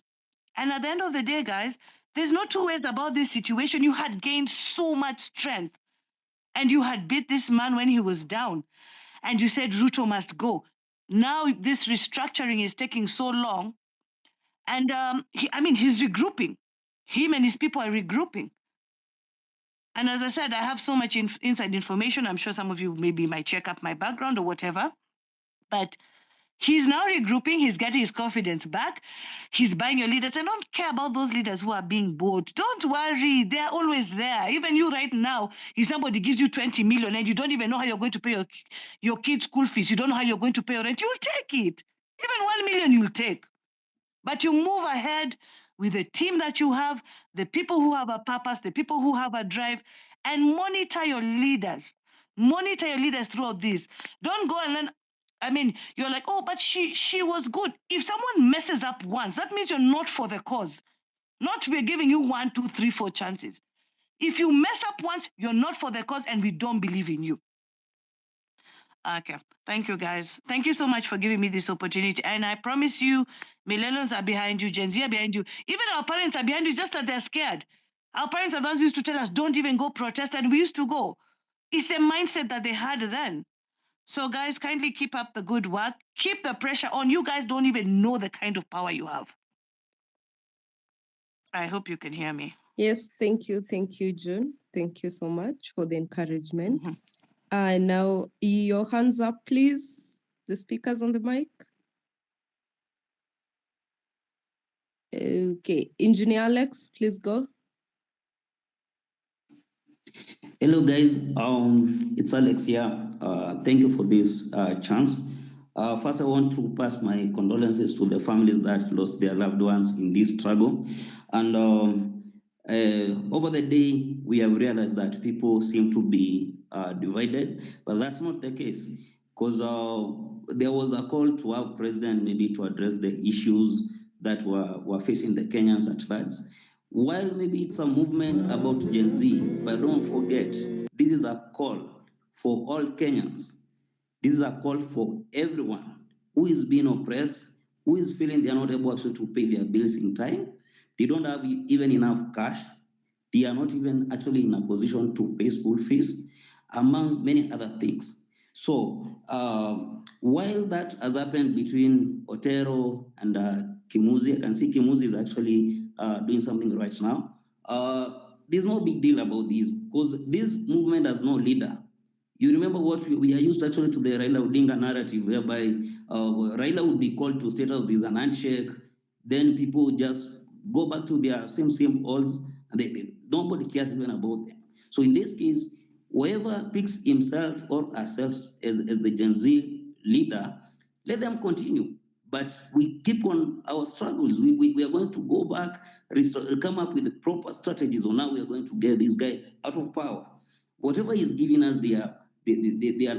And at the end of the day, guys, there's no two ways about this situation. You had gained so much strength and you had beat this man when he was down. And you said Ruto must go. Now this restructuring is taking so long. And he's regrouping. Him and his people are regrouping. And as I said, I have so much inside information. I'm sure some of you maybe might check up my background or whatever. But he's now regrouping. He's getting his confidence back. He's buying your leaders. I don't care about those leaders who are being bought. Don't worry. They're always there. Even you right now, if somebody gives you 20 million and you don't even know how you're going to pay your kids' school fees, you don't know how you're going to pay your rent, you'll take it. Even 1 million you'll take. But you move ahead with the team that you have, the people who have a purpose, the people who have a drive, and monitor your leaders. Monitor your leaders throughout this. Don't go and then, you're like, oh, but she was good. If someone messes up once, that means you're not for the cause. Not we're giving you 1, 2, 3, 4 chances. If you mess up once, you're not for the cause and we don't believe in you. Okay. Thank you, guys. Thank you so much for giving me this opportunity. And I promise you, millennials are behind you, Gen Z are behind you. Even our parents are behind you, just that they're scared. Our parents are the ones who used to tell us, don't even go protest, and we used to go. It's the mindset that they had then. So, guys, kindly keep up the good work. Keep the pressure on. You guys don't even know the kind of power you have. I hope you can hear me. Yes, thank you, June. Thank you so much for the encouragement. Now, your hands up, please. The speakers on the mic. Okay, Engineer Alex, please go. Hello, guys. It's Alex here. Thank you for this chance. First, I want to pass my condolences to the families that lost their loved ones in this struggle. And over the day, we have realized that people seem to be divided, but that's not the case, because there was a call to our president maybe to address the issues that were facing the Kenyans at large. While maybe it's a movement about Gen Z, but don't forget, this is a call for all Kenyans. This is a call for everyone who is being oppressed, who is feeling they are not able to pay their bills in time. They don't have even enough cash. They are not even actually in a position to pay school fees, among many other things. So while that has happened between Otero and Kimuzi, I can see Kimuzi is actually doing something right now. There's no big deal about this, because this movement has no leader. You remember what we are used actually to the Raila Odinga narrative, whereby Raila would be called to state house, there's an handshake, then people just go back to their same olds, and nobody cares even about them. So in this case, whoever picks himself or herself as the Gen Z leader, let them continue. But we keep on our struggles. We are going to go back, come up with the proper strategies on how we are going to get this guy out of power. Whatever he's giving us, they are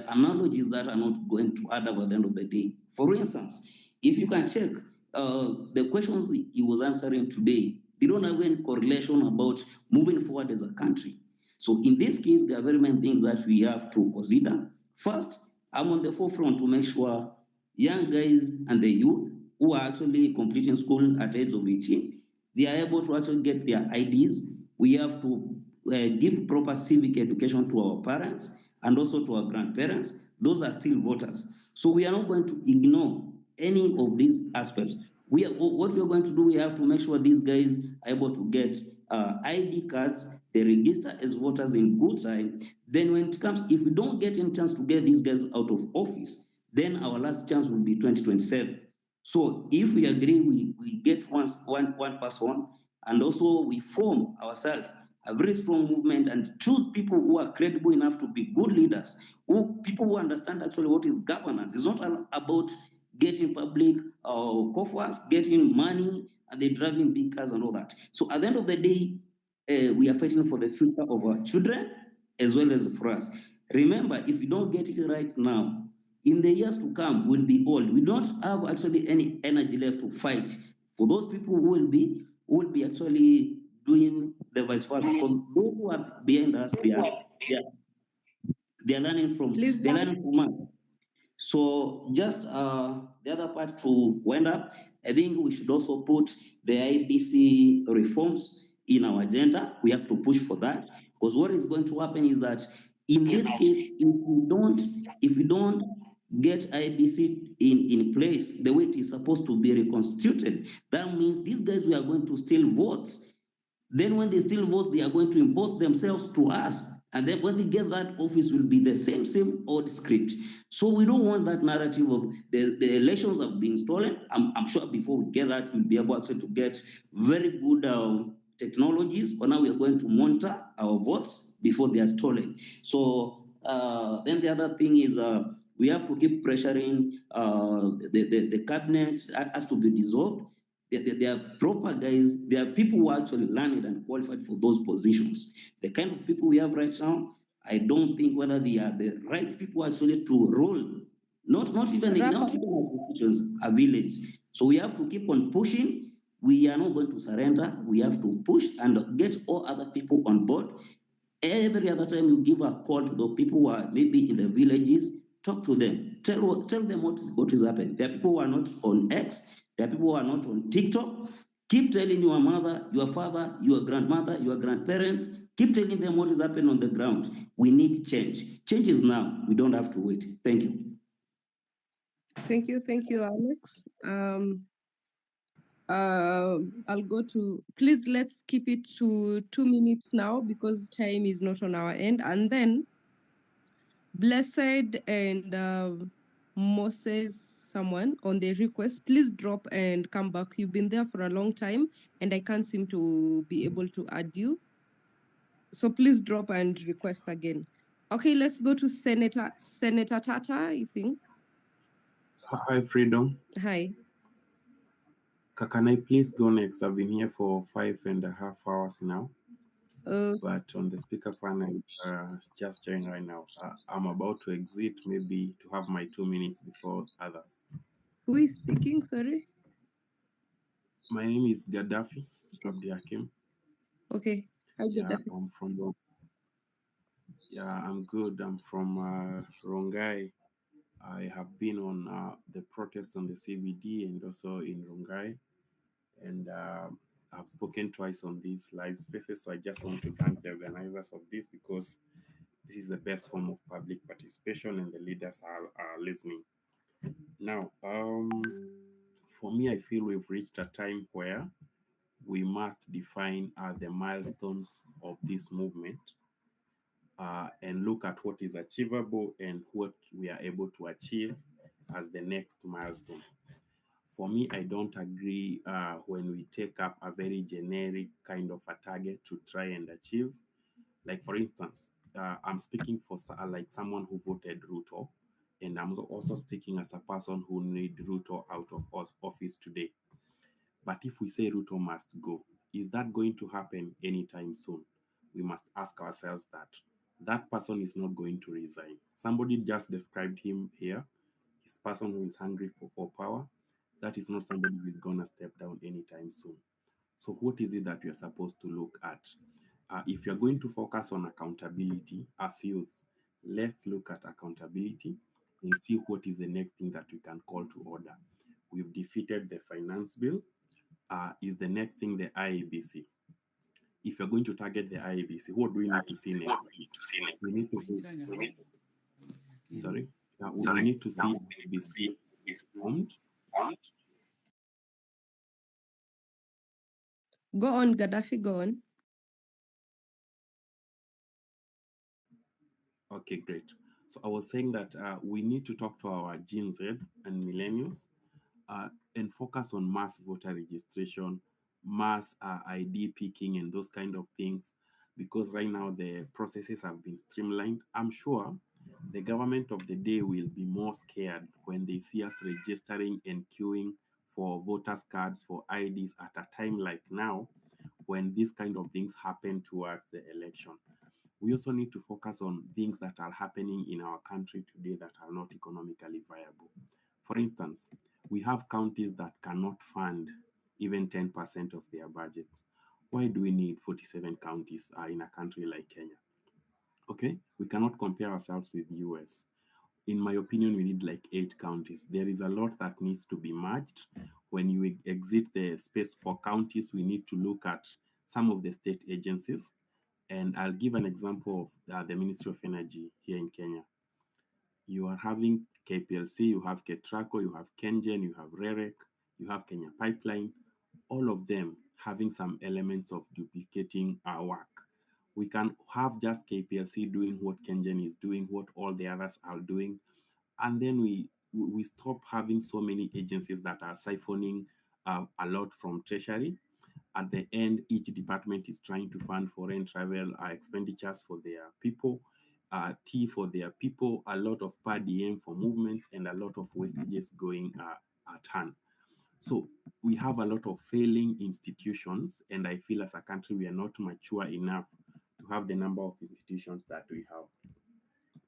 analogies that are not going to add up at the end of the day. For instance, if you can check the questions he was answering today, they don't have any correlation about moving forward as a country. So in this case, there are very many things that we have to consider. First, I'm on the forefront to make sure young guys and the youth who are actually completing school at the age of 18, they are able to actually get their IDs. We have to give proper civic education to our parents and also to our grandparents. Those are still voters. So we are not going to ignore any of these aspects. What we are going to do, we have to make sure these guys are able to get ID cards, they register as voters in good time. Then when it comes, if we don't get any chance to get these guys out of office, then our last chance will be 2027. So if we agree, we get one person, and also we form ourselves a very strong movement and choose people who are credible enough to be good leaders, people who understand actually what is governance. It's not about getting public coffers, getting money, and they driving big cars and all that. So at the end of the day, we are fighting for the future of our children as well as for us. Remember, if we don't get it right now, in the years to come, we'll be old. We don't have actually any energy left to fight for those people who will be actually doing the vice versa. Because those who are behind us, they are learning from us. So just the other part to wind up, I think we should also put the IBC reforms in our agenda. We have to push for that, because what is going to happen is that in this case, if we don't get IBC in place the way it is supposed to be reconstituted, that means these guys we are going to steal votes. Then when they steal votes, they are going to impose themselves to us. And then when they get that office will be the same old script. So we don't want that narrative of the elections have been stolen. I'm sure before we get that, we'll be able actually to get very good technologies on how we are going to monitor our votes before they are stolen. So then the other thing is we have to keep pressuring the cabinet has to be dissolved. There are proper guys, there are people who are actually learned and qualified for those positions. The kind of people we have right now, I don't think whether they are the right people actually to rule, not even institutions, a village. So we have to keep on pushing. We are not going to surrender. We have to push and get all other people on board. Every other time you give a call to the people who are maybe in the villages, talk to them. Tell them what is happening. There are people who are not on X. There are people who are not on TikTok. Keep telling your mother, your father, your grandmother, your grandparents. Keep telling them what is happening on the ground. We need change. Change is now. We don't have to wait. Thank you. Thank you, Alex. I'll go to, please let's keep it to 2 minutes now because time is not on our end. And then Blessed and Moses, someone on the request, please drop and come back. You've been there for a long time and I can't seem to be able to add you. So please drop and request again. Okay, let's go to Senator Tata, I think. Hi, Freedom. Hi. Can I please go next? I've been here for 5.5 hours now, Uh, but on the speaker panel, just joined right now. I'm about to exit, maybe to have my 2 minutes before others. who is speaking? Sorry. My name is Gaddafi Abdiakim. Okay. Hi, Yeah, Gaddafi. I'm from. Yeah, I'm good. I'm from Rongai. I have been on the protest on the CBD and also in Rongai, and I've spoken twice on these live spaces. So I just want to thank the organizers of this because this is the best form of public participation, and the leaders are listening. Now, for me, I feel we've reached a time where we must define the milestones of this movement and look at what is achievable and what we are able to achieve as the next milestone. For me, I don't agree when we take up a very generic kind of a target to try and achieve. Like, for instance, I'm speaking for like someone who voted Ruto, and I'm also speaking as a person who need Ruto out of office today. But if we say Ruto must go, is that going to happen anytime soon? We must ask ourselves that. That person is not going to resign. Somebody just described him here. His person who is hungry for power. That is not somebody who is going to step down anytime soon. So what is it that we are supposed to look at? If you're going to focus on accountability as youth, let's look at accountability and see what is the next thing that we can call to order. We've defeated the finance bill. Is the next thing the IABC? If you're going to target the IABC, what do we need to see next? We need to sorry. We need to see IABC formed. Go on, Gaddafi, go on. Okay, great. So I was saying that we need to talk to our Gen Z and millennials and focus on mass voter registration, mass ID picking, and those kind of things, because right now the processes have been streamlined. I'm sure the government of the day will be more scared when they see us registering and queuing for voters' cards, for IDs at a time like now, when these kind of things happen towards the election. We also need to focus on things that are happening in our country today that are not economically viable. For instance, we have counties that cannot fund even 10% of their budgets. Why do we need 47 counties in a country like Kenya? Okay, we cannot compare ourselves with the US. In my opinion, we need like 8 counties. There is a lot that needs to be merged. When you exit the space for counties, we need to look at some of the state agencies. And I'll give an example of the Ministry of Energy here in Kenya. You are having KPLC, you have KETRACO, you have KenGen, you have REREC, you have Kenya Pipeline, all of them having some elements of duplicating our work. We can have just KPLC doing what KenGen is doing, what all the others are doing, and then we stop having so many agencies that are siphoning a lot from Treasury. At the end, each department is trying to fund foreign travel expenditures for their people, tea for their people, a lot of per diem for movements, and a lot of wastages going at hand. So we have a lot of failing institutions, and I feel as a country we are not mature enough to have the number of institutions that we have.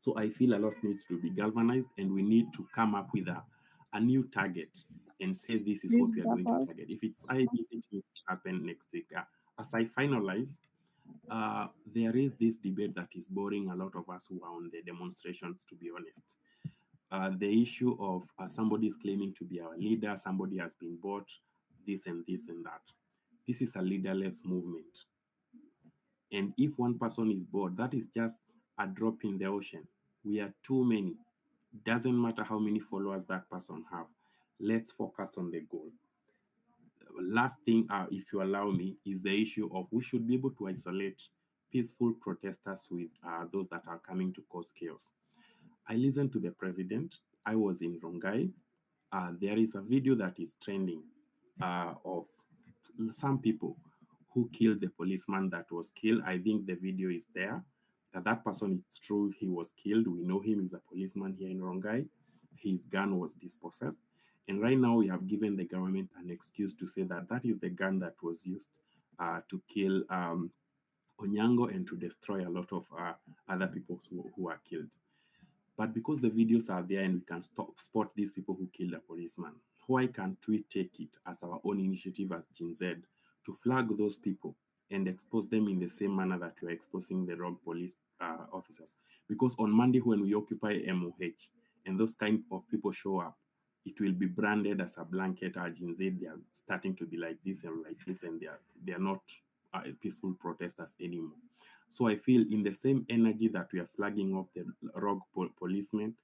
So I feel a lot needs to be galvanized, and we need to come up with a new target and say this is what Please we are wrap going to up. target. If it's IBC, it needs to happen next week. As I finalize, there is this debate that is boring a lot of us who are on the demonstrations, to be honest. The issue of somebody is claiming to be our leader, somebody has been bought, this and this and that. This is a leaderless movement. And if one person is bored, that is just a drop in the ocean. We are too many. Doesn't matter how many followers that person have. Let's focus on the goal. Last thing, if you allow me, is the issue of we should be able to isolate peaceful protesters with those that are coming to cause chaos. I listened to the president. I was in Rongai. There is a video that is trending of some people who killed the policeman that was killed. I think the video is there. That person, it's true, he was killed. We know him, he's a policeman here in Rongai. his gun was dispossessed. And right now we have given the government an excuse to say that that is the gun that was used to kill Onyango and to destroy a lot of other people who are killed. But because the videos are there and we can spot these people who killed a policeman, why can't we take it as our own initiative as Gen Z to flag those people and expose them in the same manner that we're exposing the rogue police officers? Because on Monday, when we occupy MOH and those kind of people show up, it will be branded as a blanket. Gen Z, they are starting to be like this, and they are not peaceful protesters anymore. So I feel in the same energy that we are flagging off the rogue policemen,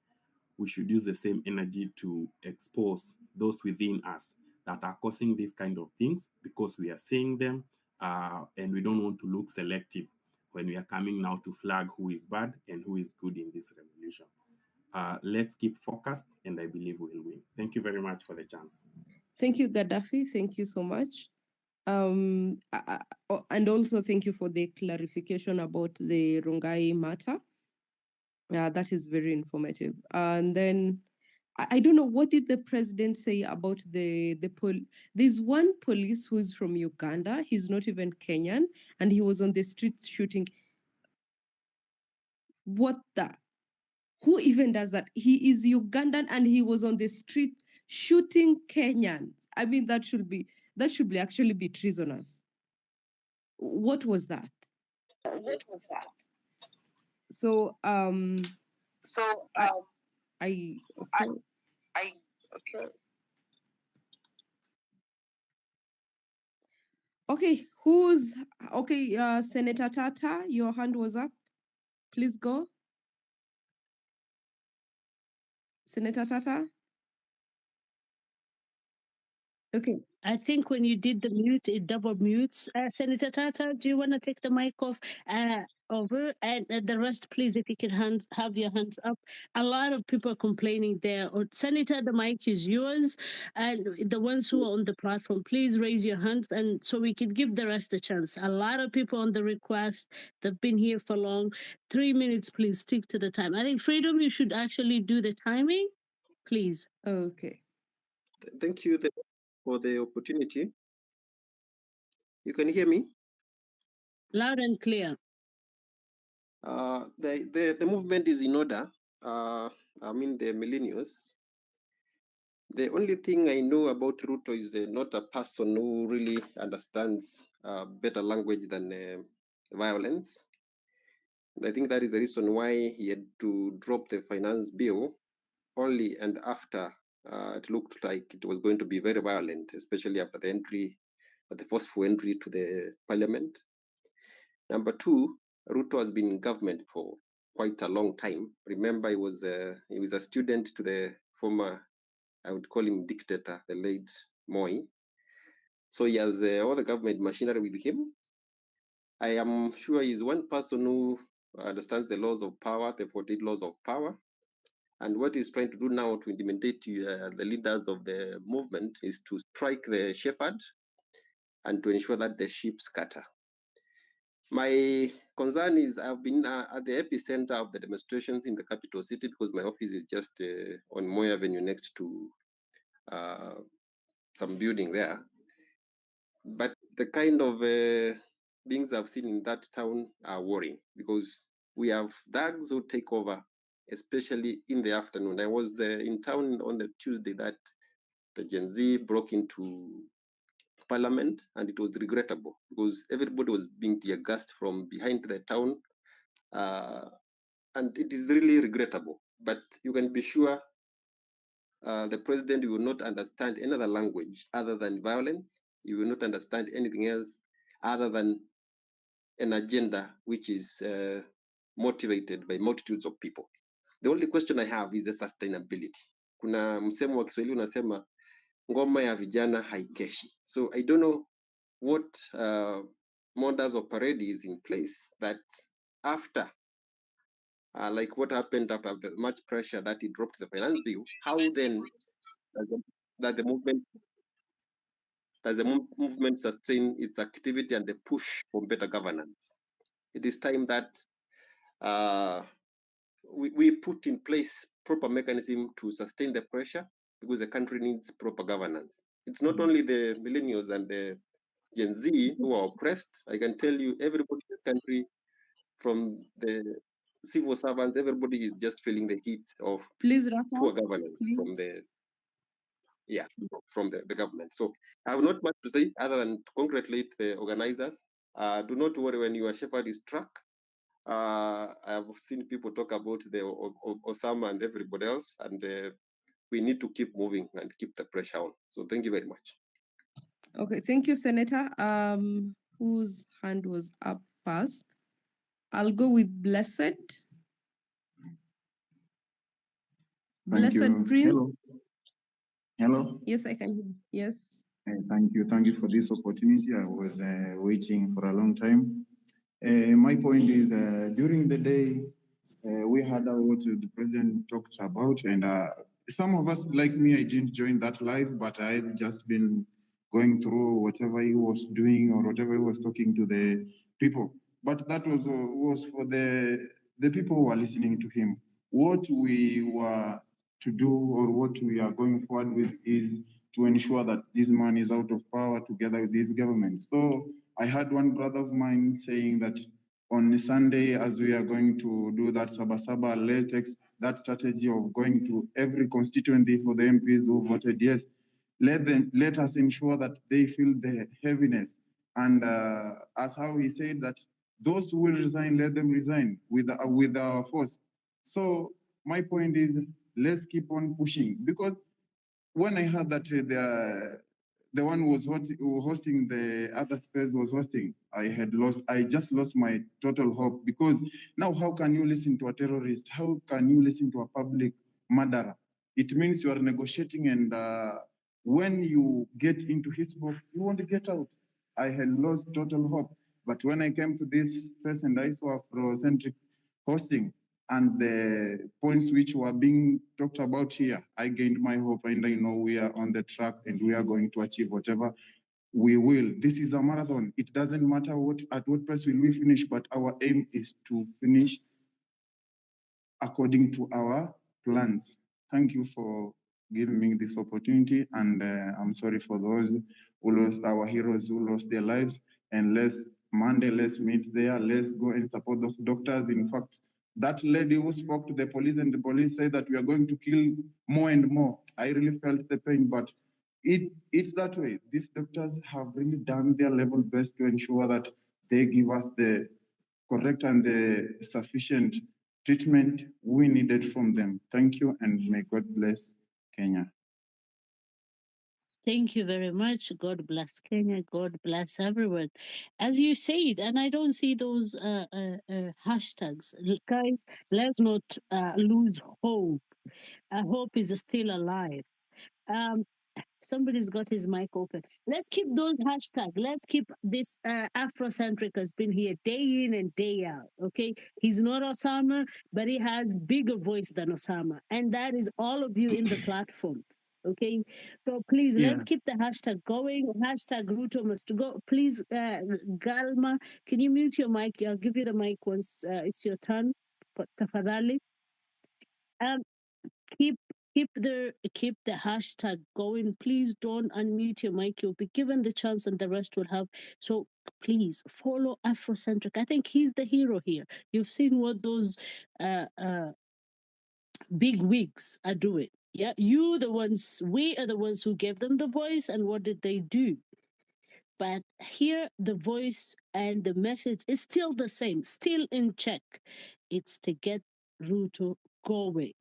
we should use the same energy to expose those within us that are causing these kind of things, because we are seeing them and we don't want to look selective when we are coming now to flag who is bad and who is good in this revolution. Let's keep focused, and I believe we'll win. Thank you very much for the chance. Thank you, Gaddafi. Thank you so much. And also thank you for the clarification about the Rongai matter. That is very informative. And then I don't know, what did the president say about there's one police who is from Uganda. He's not even Kenyan, and he was on the streets shooting. What the? Who even does that? He is Ugandan and he was on the street shooting Kenyans. I mean, that should actually be treasonous. What was that? What was that? So okay, Senator Tata, your hand was up. Please go. Senator Tata. Okay. I think when you did the mute, it double mutes. Senator Tata, do you want to take the mic off over? And the rest, please, if you can have your hands up. A lot of people are complaining there. Senator, the mic is yours. And the ones who are on the platform, please raise your hands, and so we can give the rest a chance. A lot of people on the request, they've been here for long. 3 minutes, please, stick to the time. I think, Freedom, you should actually do the timing, please. Okay. Thank you for the opportunity. You can hear me? Loud and clear. The movement is in order. I mean, the millennials. The only thing I know about Ruto is not a person who really understands better language than violence. And I think that is the reason why he had to drop the finance bill only and after it looked like it was going to be very violent, especially after the forceful entry to the parliament. Number two, Ruto has been in government for quite a long time. Remember, he was a student to the former, I would call him dictator, the late Moi. So he has all the government machinery with him. I am sure he's one person who understands the laws of power, the 48 laws of power. And what he's trying to do now to intimidate the leaders of the movement is to strike the shepherd and to ensure that the sheep scatter. My concern is I've been at the epicenter of the demonstrations in the capital city because my office is just on Moy Avenue next to some building there. But the kind of things I've seen in that town are worrying because we have thugs who take over, especially in the afternoon. I was in town on the Tuesday that the Gen Z broke into parliament, and it was regrettable because everybody was being tear gassed from behind the town, and it is really regrettable. But you can be sure the president will not understand any other language other than violence. He will not understand anything else other than an agenda which is motivated by multitudes of people. The only question I have is the sustainability. Kuna msemo wa Kiswahili unasema ngoma ya vijana haikeshi. So I don't know what modus operandi is in place that after, like what happened after the much pressure that he dropped the finance bill, how then does the movement sustain its activity and the push for better governance? It is time that we put in place proper mechanism to sustain the pressure, because the country needs proper governance. It's not only the millennials and the Gen Z who are oppressed. I can tell you, everybody in the country, from the civil servants, everybody is just feeling the heat of poor governance from the government. So I have not much to say other than to congratulate the organizers. Do not worry when your shepherd is struck. I have seen people talk about the Osama and everybody else, and we need to keep moving and keep the pressure on. So thank you very much. Okay, thank you, Senator. Whose hand was up first? I'll go with Blessed. Thank Blessed you. Prince. Hello. Hello. Yes, I can hear you. Yes. Thank you. Thank you for this opportunity. I was waiting for a long time. My point is, during the day, we heard what the president talked about, and some of us, like me, I didn't join that live, but I've just been going through whatever he was doing or whatever he was talking to the people. But that was for the people who are listening to him. What we were to do, or what we are going forward with, is to ensure that this man is out of power together with this government. So I had one brother of mine saying that on Sunday, as we are going to do that Sabasaba, let's take that strategy of going to every constituency for the MPs who voted yes. Let us ensure that they feel the heaviness. And as how he said that those who will resign, let them resign with our force. So my point is, let's keep on pushing, because when I heard that the one who was hosting the other space was hosting, I just lost my total hope, because now how can you listen to a terrorist? How can you listen to a public murderer? It means you are negotiating, and when you get into his box, you want to get out. I had lost total hope. But when I came to this space and I saw Afrocentric hosting, and the points which were being talked about here, I gained my hope, and I know we are on the track and we are going to achieve whatever we will. This is a marathon. It doesn't matter at what pace will we finish, but our aim is to finish according to our plans. Thank you for giving me this opportunity, and I'm sorry for those who lost, our heroes who lost their lives. And Monday, let's meet there. Let's go and support those doctors. In fact, that lady who spoke to the police, and the police said that we are going to kill more and more. I really felt the pain, but it's that way. These doctors have really done their level best to ensure that they give us the correct and the sufficient treatment we needed from them. Thank you, and may God bless Kenya. Thank you very much. God bless Kenya. God bless everyone. As you said, and I don't see those hashtags. Guys, let's not lose hope. Hope is still alive. Somebody's got his mic open. Let's keep those hashtags. Let's keep this Afrocentric has been here day in and day out. Okay, he's not Osama, but he has bigger voice than Osama, and that is all of you in the platform. Okay, so please let's keep the hashtag going. Hashtag Ruto must go. Please, Galma, can you mute your mic? I'll give you the mic once it's your turn. Tafadhali. Keep keep the hashtag going. Please don't unmute your mic. You'll be given the chance, and the rest will have. So please follow Afrocentric. I think he's the hero here. You've seen what those big wigs are doing. Yeah, we are the ones who gave them the voice, and what did they do? But here, the voice and the message is still the same, still in check. It's to get Ruto going.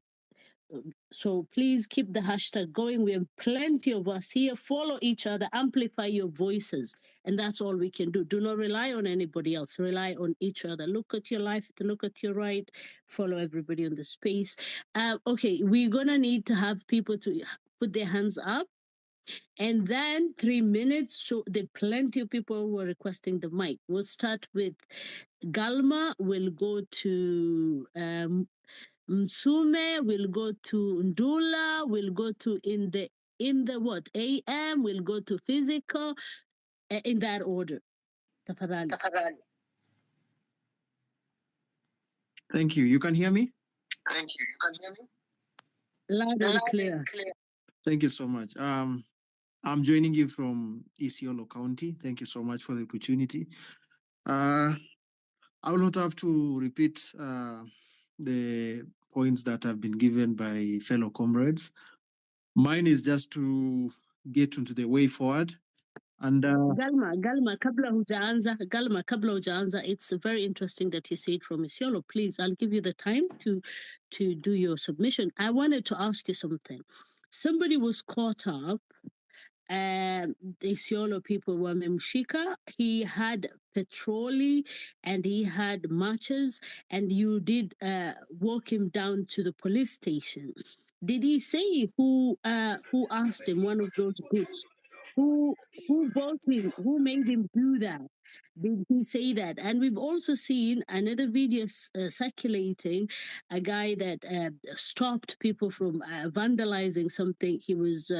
So please keep the hashtag going. We have plenty of us here. Follow each other, amplify your voices. And that's all we can do. Do not rely on anybody else. Rely on each other. Look at your life, look at your right, follow everybody on the space. Okay, we're going to need to have people to put their hands up. And then 3 minutes. So there are plenty of people who are requesting the mic. We'll start with Galma. We'll go to Msume, we'll go to Ndula, we'll go to in the what AM, we'll go to physical, in that order. Tafadhali. Thank you. You can hear me? Thank you. You can hear me? Loud and clear. Thank you so much. I'm joining you from Isiolo County. Thank you so much for the opportunity. I will not have to repeat the points that have been given by fellow comrades. Mine is just to get into the way forward. And Galma, kabla hujaanza, it's very interesting that you say it from Isiolo. Please, I'll give you the time to do your submission. I wanted to ask you something. Somebody was caught up, the Isiolo people were memshika. He had petroli and he had matches, and you did walk him down to the police station. Did he say who asked him, one of those groups? Who bought him? Who made him do that? Did he say that? And we've also seen another video circulating, a guy that stopped people from vandalizing something. He was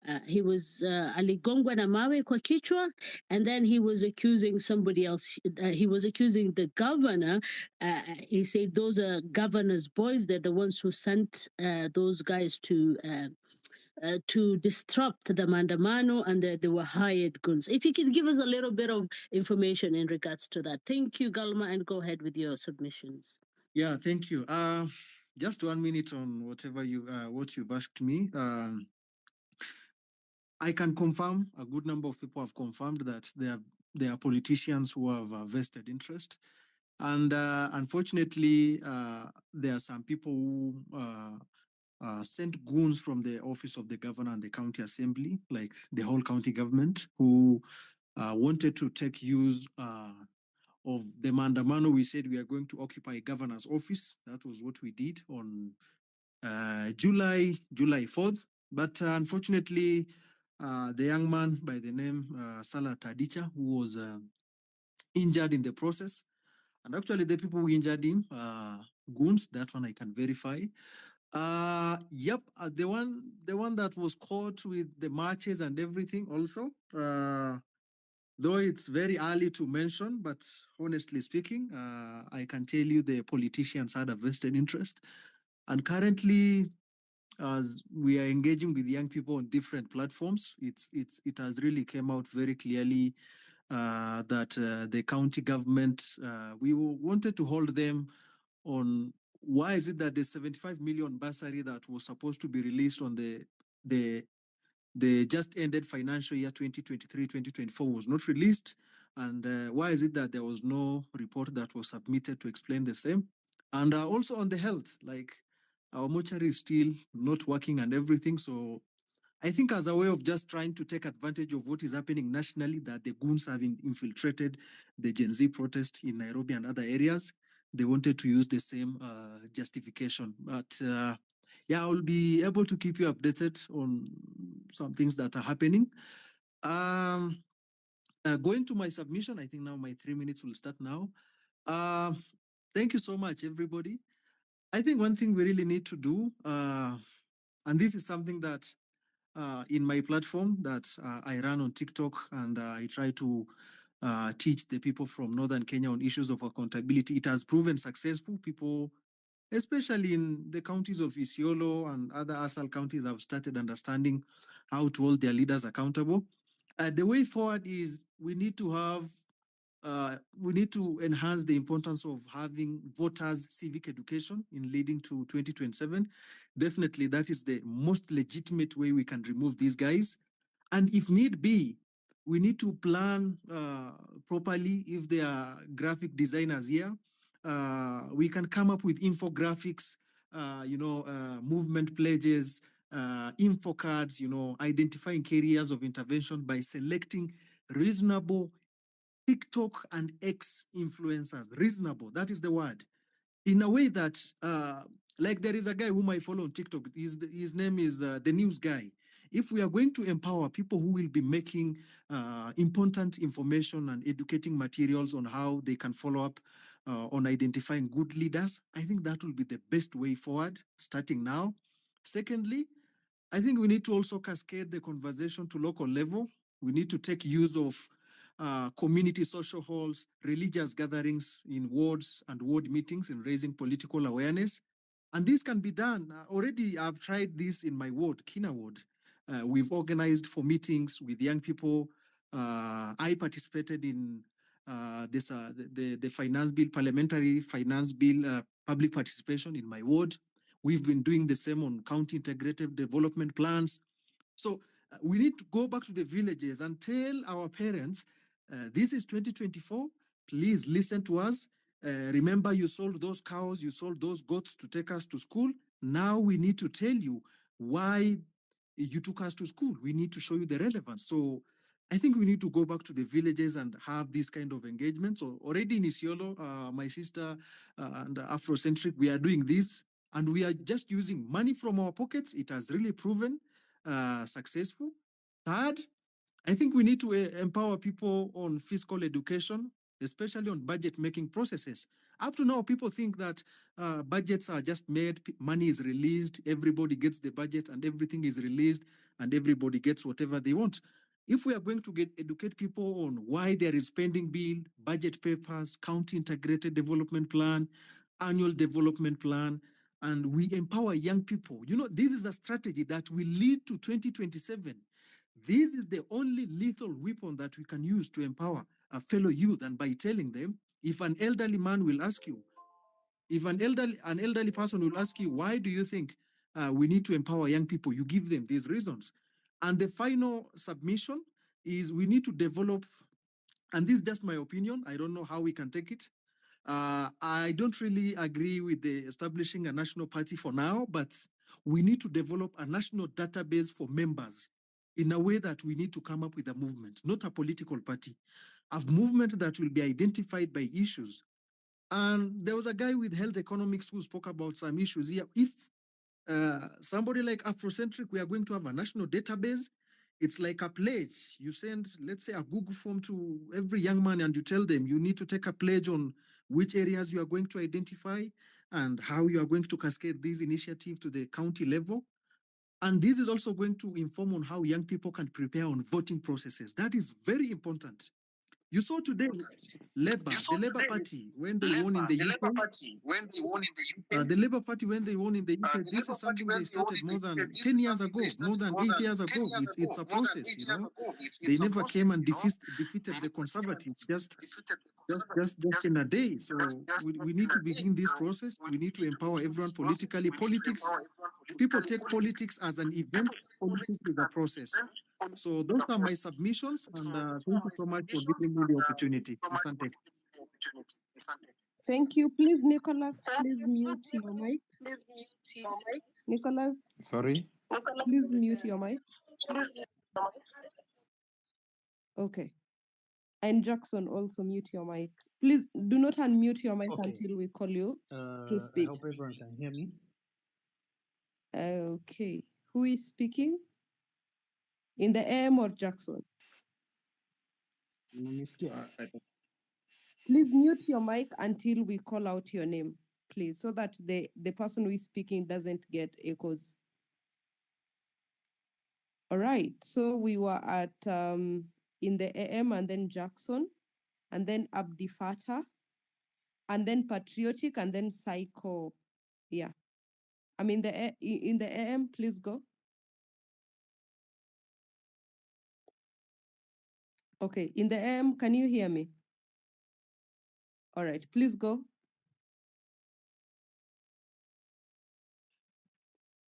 aligongwa na mawe kwa kichwa, and then he was accusing somebody else. He was accusing the governor. He said those are governor's boys. They're the ones who sent those guys to disrupt the Mandamano, and they were hired guns. If you can give us a little bit of information in regards to that. Thank you, Galma, and go ahead with your submissions. yeah, thank you. Just 1 minute on whatever what you've asked me. I can confirm, a good number of people have confirmed that there are politicians who have a vested interest. And unfortunately, there are some people who sent goons from the office of the governor and the county assembly, like the whole county government, who wanted to take use of the Mandamano. We said we are going to occupy governor's office. That was what we did on July 4th. But unfortunately, the young man by the name Salah Tadicha, who was injured in the process, and actually the people who injured him, goons, that one I can verify. Yep, the one that was caught with the marches and everything also. Though it's very early to mention, but honestly speaking, I can tell you the politicians had a vested interest. And currently, as we are engaging with young people on different platforms, it has really come out very clearly that the county government, we wanted to hold them on why is it that the 75 million bursary that was supposed to be released on the just ended financial year 2023-2024 was not released, and why is it that there was no report that was submitted to explain the same? And also on the health, like our mortuary is still not working and everything. So I think as a way of just trying to take advantage of what is happening nationally, that the goons have infiltrated the Gen Z protest in Nairobi and other areas, they wanted to use the same justification. But yeah, I'll be able to keep you updated on some things that are happening. Going to my submission, I think now my 3 minutes will start now. Thank you so much, everybody. I think one thing we really need to do, and this is something that in my platform that I run on TikTok, and I try to teach the people from Northern Kenya on issues of accountability. It has proven successful. People, especially in the counties of Isiolo and other ASAL counties, have started understanding how to hold their leaders accountable. The way forward is we need to enhance the importance of having voters' civic education in leading to 2027. Definitely, that is the most legitimate way we can remove these guys. And if need be, we need to plan properly. If there are graphic designers here, we can come up with infographics, movement pledges, info cards, identifying areas of intervention by selecting reasonable TikTok and X influencers. Reasonable, that is the word. In a way that, like there is a guy whom I follow on TikTok, his name is The News Guy. If we are going to empower people who will be making important information and educating materials on how they can follow up on identifying good leaders, I think that will be the best way forward, starting now. Secondly, I think we need to also cascade the conversation to local level. We need to take use of community social halls, religious gatherings in wards and ward meetings in raising political awareness. And this can be done. Already, I've tried this in my ward, Kina ward. We've organized for meetings with young people. I participated in the finance bill, parliamentary finance bill, public participation in my ward. We've been doing the same on county integrated development plans. So we need to go back to the villages and tell our parents, this is 2024. Please listen to us. Remember, you sold those cows, you sold those goats to take us to school. Now we need to tell you why you took us to school. We need to show you the relevance. So I think we need to go back to the villages and have this kind of engagement. So already in Isiolo, my sister and Afrocentric, we are doing this, and we are just using money from our pockets. It has really proven successful. Third, I think we need to empower people on fiscal education, especially on budget making processes. Up to now, people think that budgets are just made, money is released, everybody gets the budget and everything is released and everybody gets whatever they want. If we are going to educate people on why there is spending bill, budget papers, county integrated development plan, annual development plan, and we empower young people, this is a strategy that will lead to 2027. This is the only lethal weapon that we can use to empower a fellow youth, and by telling them, if an elderly man will ask you, if an elderly person will ask you, why do you think we need to empower young people? You give them these reasons. And the final submission is we need to develop, and this is just my opinion, I don't know how we can take it. I don't really agree with the establishing a national party for now, but we need to develop a national database for members in a way that we need to come up with a movement, not a political party, a movement that will be identified by issues. And there was a guy with health economics who spoke about some issues here. If somebody like Afrocentric, we are going to have a national database. It's like a pledge. You send, let's say, a Google form to every young man and you tell them you need to take a pledge on which areas you are going to identify and how you are going to cascade these initiatives to the county level. And this is also going to inform on how young people can prepare on voting processes. That is very important. You saw today the Labour Party, when they won in the UK, the Labour Party, when they won in the UK, this is something they started more than 10 years ago, more than 8 years ago. It's a process, They never came and defeated the Conservatives just in a day. So we need to begin this process. We need to empower everyone politically. People take politics as an event. Politics is a process. So those are my submissions, and thank you so much for giving me the opportunity. Asante. Thank you. Please, Nicholas, please mute your mic. Nicholas, Sorry? please mute your mic. Okay. And Jackson, also mute your mic. Please do not unmute your mic until we call you to speak. I hope everyone can hear me. Okay. Who is speaking? In the AM or Jackson? Please mute your mic until we call out your name, please, so that the person who is speaking doesn't get echoes. All right. So we were at in the AM and then Jackson, and then Abdi Fatah, and then Patriotic, and then Psycho. Yeah. I mean, in the AM, please go. Okay. In the AM, can you hear me? All right. Please go.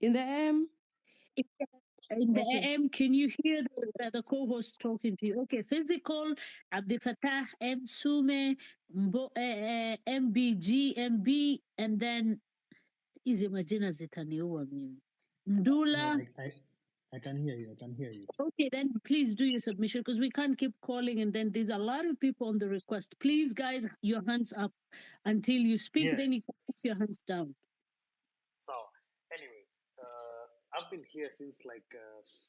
In the AM. In the AM, can you hear the co-host talking to you? Okay, physical, Abdi Fattah, M. Sume, MBG, MB, and then hizi majina zitaniua mimi. Mdula. No, I can hear you. I can hear you. Okay, then please do your submission because we can't keep calling and then there's a lot of people on the request. Please, guys, your hands up until you speak, then you can put your hands down. So, anyway, I've been here since like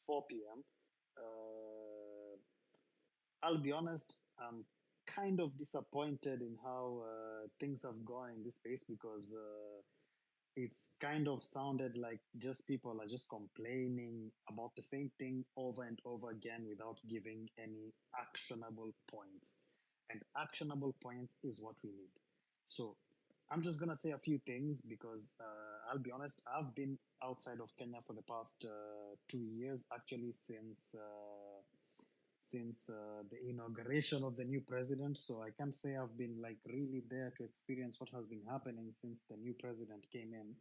4 p.m. I'll be honest, I'm kind of disappointed in how things have gone in this space because it's kind of sounded like just people are just complaining about the same thing over and over again without giving any actionable points. And actionable points is what we need. So I'm just gonna say a few things because I'll be honest. I've been outside of Kenya for the past 2 years, actually, since the inauguration of the new president. So I can't say I've been like really there to experience what has been happening since the new president came in.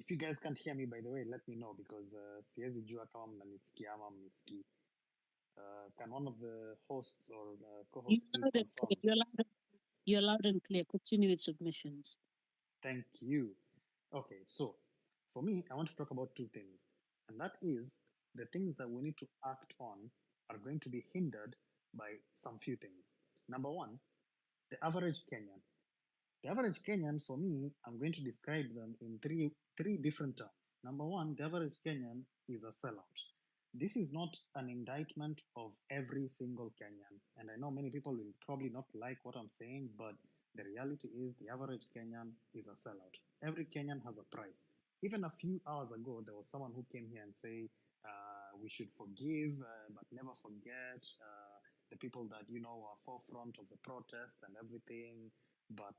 If you guys can't hear me, by the way, let me know because siwezi jua kama mnanisikia ama mnisikii. Can one of the hosts or co-hosts please Loud and clear. confirm? You're loud and clear. Continue with submissions. Thank you. Okay, so for me, I want to talk about two things, and that is the things that we need to act on are going to be hindered by some few things. Number one, the average Kenyan. The average Kenyan, for me, I'm going to describe them in three different terms. Number one, the average Kenyan is a sellout. This is not an indictment of every single Kenyan. And I know many people will probably not like what I'm saying, but the reality is the average Kenyan is a sellout. Every Kenyan has a price. Even a few hours ago, there was someone who came here and say, we should forgive, but never forget the people that, are forefront of the protests and everything. But,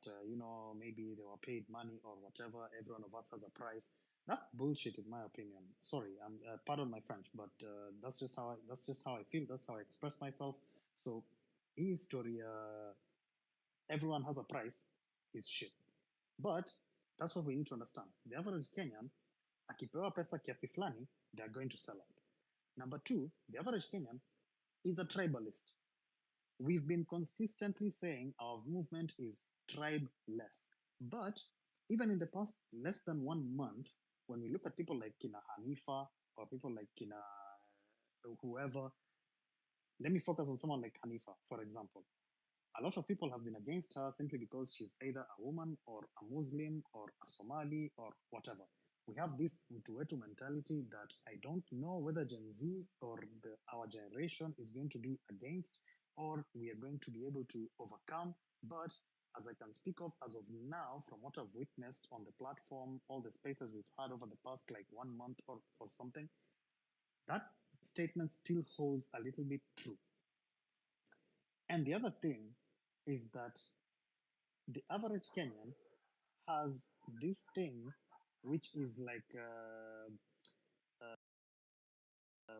maybe they were paid money or whatever. Every one of us has a price. That's bullshit, in my opinion. Sorry, I'm pardon my French, but that's just how I feel. That's how I express myself. So, his story, everyone has a price, is shit. But that's what we need to understand. The average Kenyan, akipewa pesa kiasi fulani, they are going to sell out. Number two, the average Kenyan is a tribalist. We've been consistently saying our movement is tribe-less. But even in the past less than 1 month, when we look at people like Kina Hanifa or people like Kina whoever, let me focus on someone like Hanifa, for example. A lot of people have been against her simply because she's either a woman or a Muslim or a Somali or whatever. We have this mtu wetu mentality that I don't know whether Gen Z or our generation is going to be against or we are going to be able to overcome. But as I can speak of as of now, from what I've witnessed on the platform, all the spaces we've had over the past like 1 month or something, that statement still holds a little bit true. And the other thing is that the average Kenyan has this thing which is like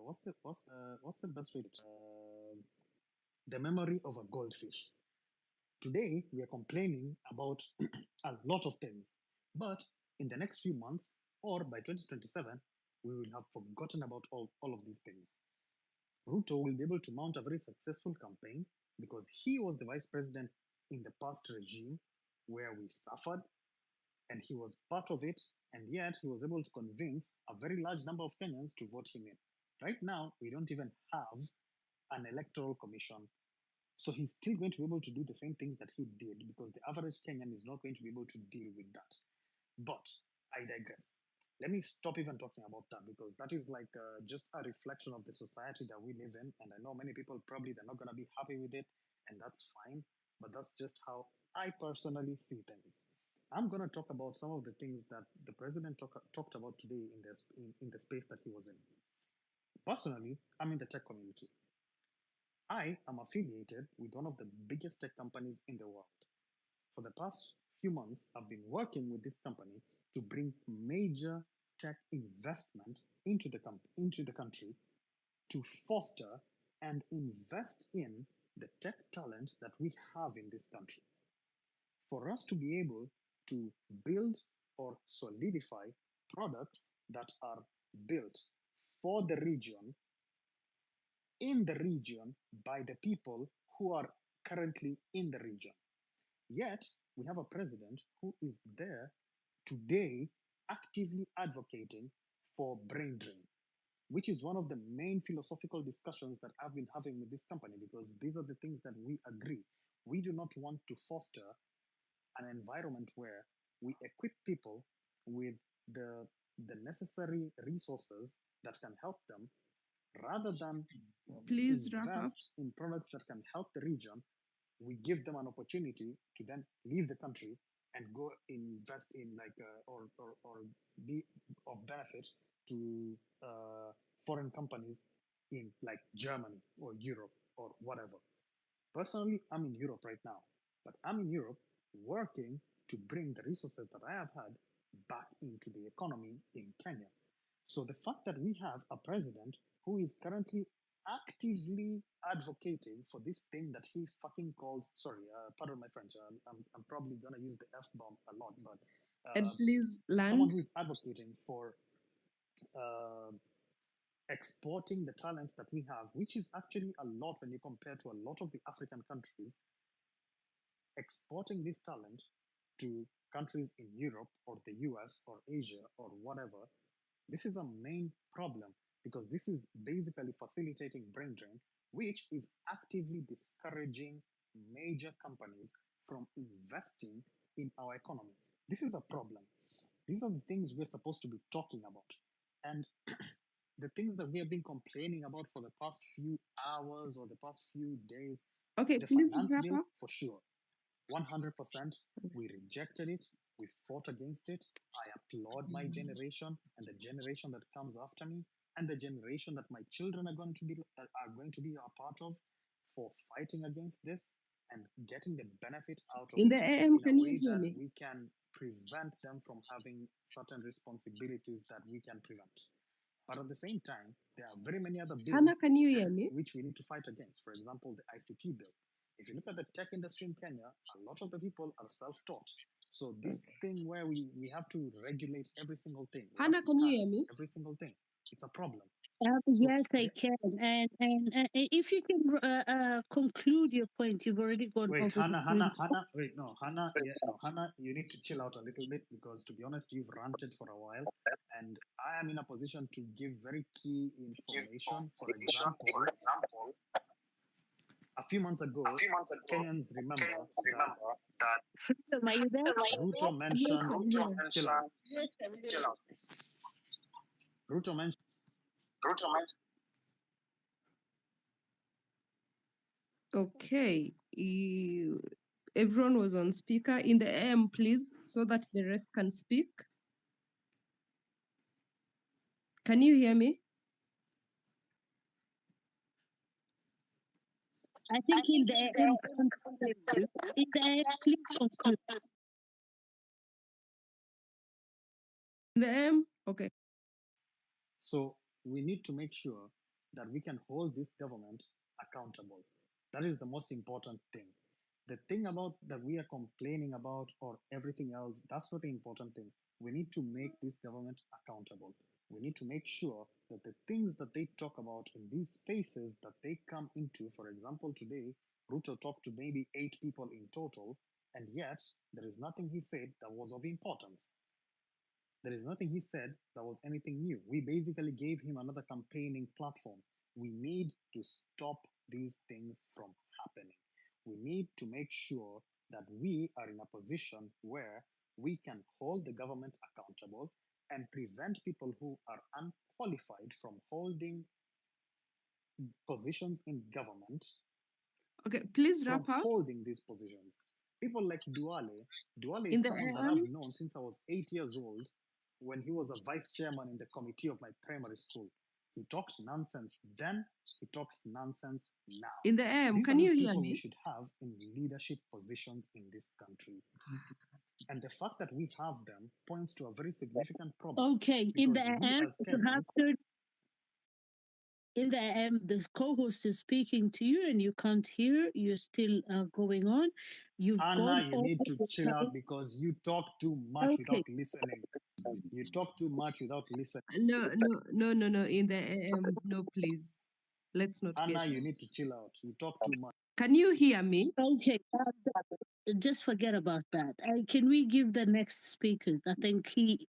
what's the best way to the memory of a goldfish. Today we are complaining about a lot of things, but in the next few months or by 2027 we will have forgotten about all of these things. Ruto will be able to mount a very successful campaign because he was the vice president in the past regime where we suffered and he was part of it, and yet he was able to convince a very large number of Kenyans to vote him in. Right now, we don't even have an electoral commission. So he's still going to be able to do the same things that he did because the average Kenyan is not going to be able to deal with that. But I digress. Let me stop even talking about that because that is like just a reflection of the society that we live in. And I know many people probably they're not going to be happy with it, and that's fine. But that's just how I personally see things. I'm going to talk about some of the things that the president talked about today in the space that he was in. Personally, I'm in the tech community. I am affiliated with one of the biggest tech companies in the world. For the past few months, I've been working with this company to bring major tech investment into the country to foster and invest in the tech talent that we have in this country. For us to be able to build or solidify products that are built for the region, in the region, by the people who are currently in the region. Yet, we have a president who is there today actively advocating for brain drain, which is one of the main philosophical discussions that I've been having with this company because these are the things that we agree. We do not want to foster an environment where we equip people with the necessary resources that can help them rather than Please wrap up. invest in products that can help the region. We give them an opportunity to then leave the country and go invest in like or be of benefit to foreign companies in like Germany or Europe or whatever. Personally, I'm in Europe right now, but I'm in Europe working to bring the resources that I have had back into the economy in Kenya. So the fact that we have a president who is currently actively advocating for this thing that he fucking calls, sorry, pardon my French, I'm probably gonna use the F-bomb a lot, but And please someone land. who is advocating for exporting the talent that we have, which is actually a lot when you compare to a lot of the African countries, exporting this talent to countries in Europe or the US or Asia or whatever, this is a main problem because this is basically facilitating brain drain, which is actively discouraging major companies from investing in our economy. This is a problem. These are the things we're supposed to be talking about. And the things that we have been complaining about for the past few hours or the past few days, Okay, the please finance wrap bill, up. for sure. 100%, we rejected it, we fought against it. I applaud my generation and the generation that comes after me and the generation that my children are going to be a part of for fighting against this and getting the benefit out of In the it AM, in a can you way hear that me? we can prevent them from having certain responsibilities that we can prevent. But at the same time, there are very many other Hannah, bills can you hear me? which we need to fight against. For example, the ICT bill. If you look at the tech industry in Kenya, a lot of the people are self-taught. So this thing where we have to regulate every single thing, we Hannah, have to can you hear tax me? every single thing, it's a problem. Yes, I can. And if you can conclude your point, you've already gone Wait, over the Hannah, wait, no, Hannah, you need to chill out a little bit because to be honest, you've ranted for a while and I am in a position to give very key information. For example, a few months ago, Kenyans remember that Freedom, are you there? Ruto Yes, mentioned, I'm here. chill out. Ruto mentioned Okay. Everyone was on speaker. In the AM, please, so that the rest can speak. Can you hear me? I think in the AM, in the AM, please conclude. In the AM? Okay. So we need to make sure that we can hold this government accountable. That is the most important thing. The thing about that we are complaining about or everything else, that's not the important thing. We need to make this government accountable. We need to make sure that the things that they talk about in these spaces that they come into, for example, today, Ruto talked to maybe 8 people in total, and yet there is nothing he said that was of importance. There is nothing he said that was anything new. We basically gave him another campaigning platform. We need to stop these things from happening. We need to make sure that we are in a position where we can hold the government accountable and prevent people who are unqualified from holding positions in government. Okay, please from wrap up. holding these positions. People like Duale In is the someone that AM? I've known since I was 8 years old when he was a vice chairman in the committee of my primary school. He talked nonsense then, he talks nonsense now. In the AM, These can are the you hear people we me? should have in leadership positions in this country. And the fact that we have them points to a very significant problem. Okay, in the Because we AM, as you have Kenyans, to. In the AM, the co-host is speaking to you, and you can't hear. You're still going on. You've gone Anna, you over need to the chill time. out because you talk too much Okay. without listening. You talk too much without listening. No. In the AM, no, please. Let's not get. Anna, you need to chill out. You talk too much. Can you hear me? Okay. Just forget about that. Can we give the next speakers? I think he.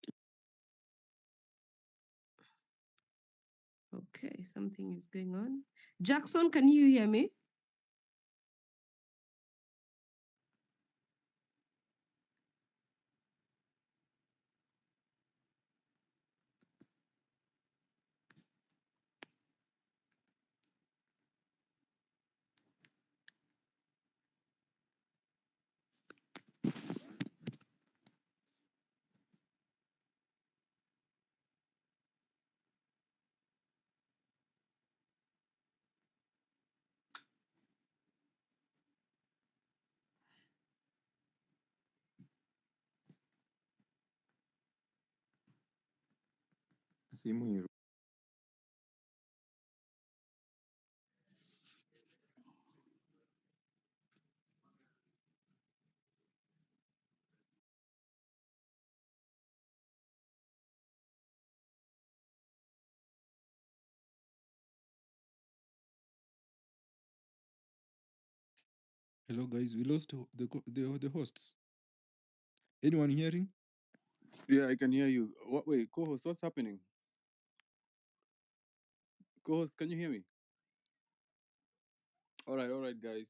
Okay, something is going on. Jackson, can you hear me? Hello, guys. We lost the hosts. Anyone hearing? Yeah, I can hear you. What? Wait, co-host, what's happening? Co-host, can you hear me? All right, guys.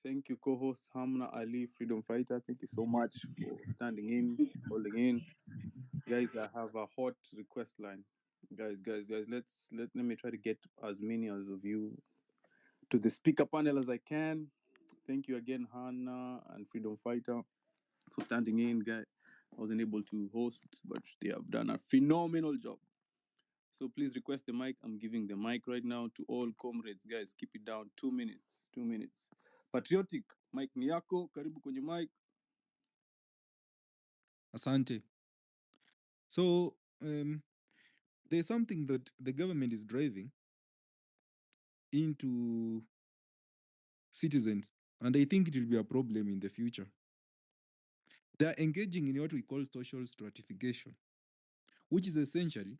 Thank you, co-host Hamna Ali, freedom fighter. Thank you so much for standing in, holding in. Guys, I have a hot request line. Guys. Let me try to get as many of you to the speaker panel as I can. Thank you again, Hannah and freedom fighter, for standing in. Guys, I wasn't able to host, but they have done a phenomenal job. So please request the mic. I'm giving the mic right now to all comrades. Guys, keep it down. 2 minutes. 2 minutes. Patriotic, mic ni yako. Karibu kwenye mic. Asante. So, there's something that the government is driving into citizens, and I think it will be a problem in the future. They are engaging in what we call social stratification, which is essentially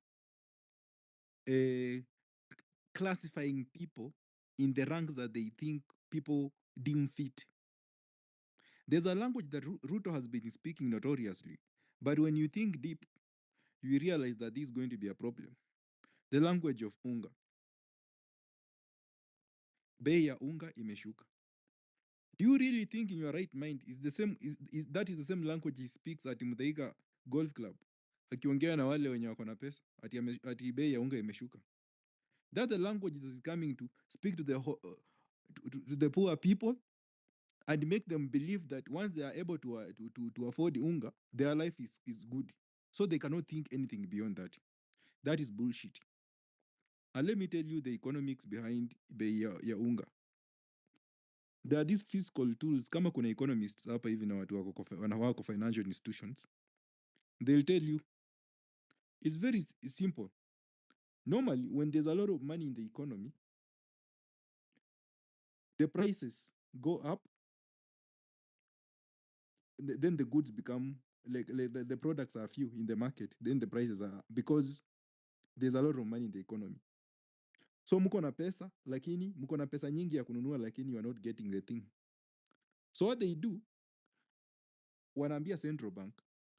classifying people in the ranks that they think people deem fit. There's a language that Ruto has been speaking notoriously, but when you think deep, you realize that this is going to be a problem. The language of unga. Bei ya unga imeshuka. Do you really think in your right mind is the same that is the same language he speaks at Muthaiga Golf Club? Akiongea na wale wenye wako na pesa ati bei ya unga imeshuka. That's the language that is coming to speak to the poor people and make them believe that once they are able to afford unga, their life is good. So they cannot think anything beyond that. That is bullshit. And let me tell you the economics behind bei ya unga. There are these fiscal tools. Kama kuna economists hapa hivi na watu wako financial institutions, they'll tell you it's very simple. Normally, when there's a lot of money in the economy, the prices go up, then the goods become like the products are few in the market, then the prices are because there's a lot of money in the economy. So mko na pesa, lakini mko na pesa nyingi ya kununua, lakini you are not getting the thing. So what they do, wanaambia central bank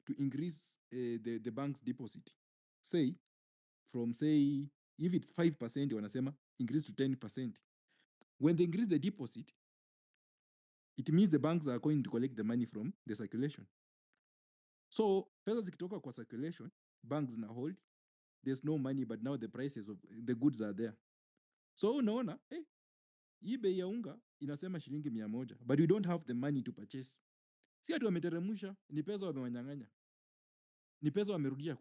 to increase the bank's deposit. Say, if it's 5%, wanasema increase to 10%. When they increase the deposit, it means the banks are going to collect the money from the circulation. So pesa zikitoka kwa circulation, banks na hold, there's no money, but now the prices of the goods are there. So unaona, hii bei ya unga inasema shilingi 100, but we don't have the money to purchase. Si ati wameteremsha, ni pesa wamewanyang'anya. Ni pesa wamerudisha,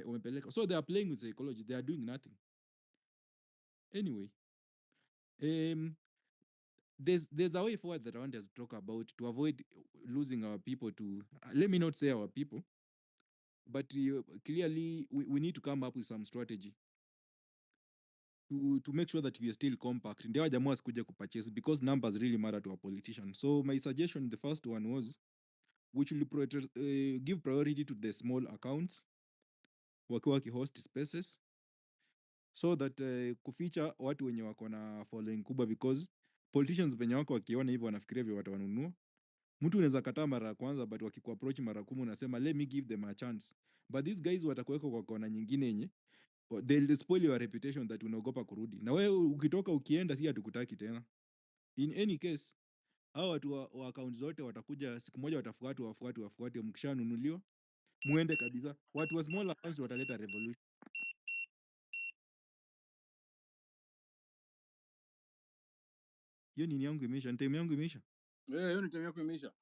wamepeleka. So they are playing with psychology, they are doing nothing. Anyway, there's a way forward that I want us to talk about to avoid losing our people to, let me not say our people, but clearly we need to come up with some strategy to make sure that we are still compact. Ndio jamaa wasikuja kupurchase because numbers really matter to our politicians. So my suggestion, the first one was, we should give priority to the small accounts wakiwa wakihost spaces so that kuficha watu wenye wako na following kubwa, because politicians venye wako wakiona hivyo wanafikiria vile watu wanunua. Mtu unaweza kataa mara ya kwanza, but wakikuapproach mara 10 unasema let me give them a chance, but these guys watakuweka kwa kona nyingine yenye they'll spoil your reputation that unaogopa kurudi, na wewe ukitoka ukienda si hatukutaki tena. In any case, hao watu wa account zote watakuja siku moja, wafuate, mkishanunuliwa muende kabisa. Watu wa small accounts wataleta revolution. Hiyo nini yangu imeisha, time yangu imeisha. Hiyo ni time yako imeisha.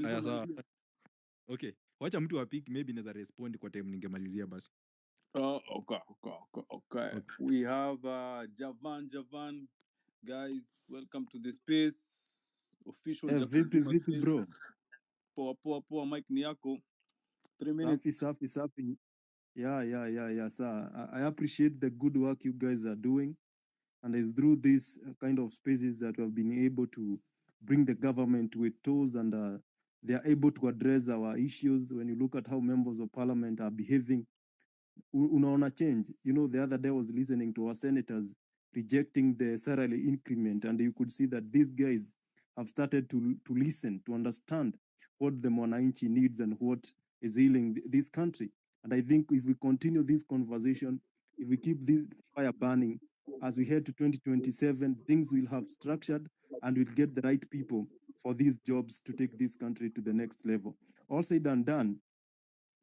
Aya, sawa. Malizia. Okay, wacha mtu apik, maybe naweza respond kwa time ningemalizia basi. Okay. We have Javan. Guys, welcome to the space. Official Vipi bro? Space. Poa, Mike ni yako. 3 minutes. Safi. Yeah, sir. I appreciate the good work you guys are doing. And it's through these kind of spaces that we have been able to bring the government to its toes, and they are able to address our issues. When you look at how members of parliament are behaving, unaona change. You know, the other day I was listening to our senators rejecting the salary increment, and you could see that these guys have started to listen, to understand what the mwananchi needs and what is healing this country. And I think if we continue this conversation, if we keep this fire burning, as we head to 2027, things will have structured and we'll get the right people for these jobs to take this country to the next level. All said and done,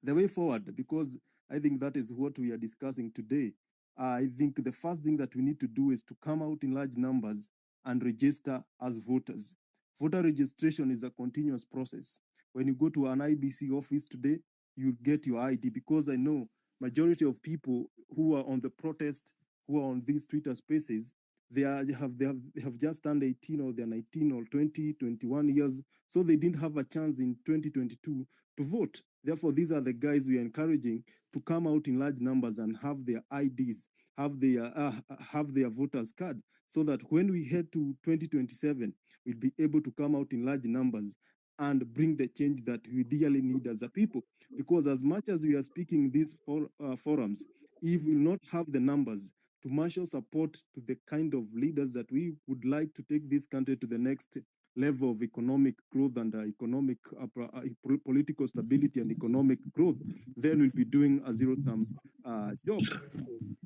the way forward, because I think that is what we are discussing today. I think the first thing that we need to do is to come out in large numbers and register as voters. Voter registration is a continuous process. When you go to an IBC office today, you get your ID, because I know majority of people who are on the protest, who are on these Twitter spaces, they have just turned 18, or they're 19 or 20, 21 years, so they didn't have a chance in 2022 to vote. Therefore, these are the guys we are encouraging to come out in large numbers and have their IDs, have their voters card, so that when we head to 2027, we'll be able to come out in large numbers and bring the change that we dearly need as a people. Because as much as we are speaking these forums, if we will not have the numbers to marshal support to the kind of leaders that we would like to take this country to the next level of economic growth and political stability and economic growth, then we'll be doing a zero-sum job.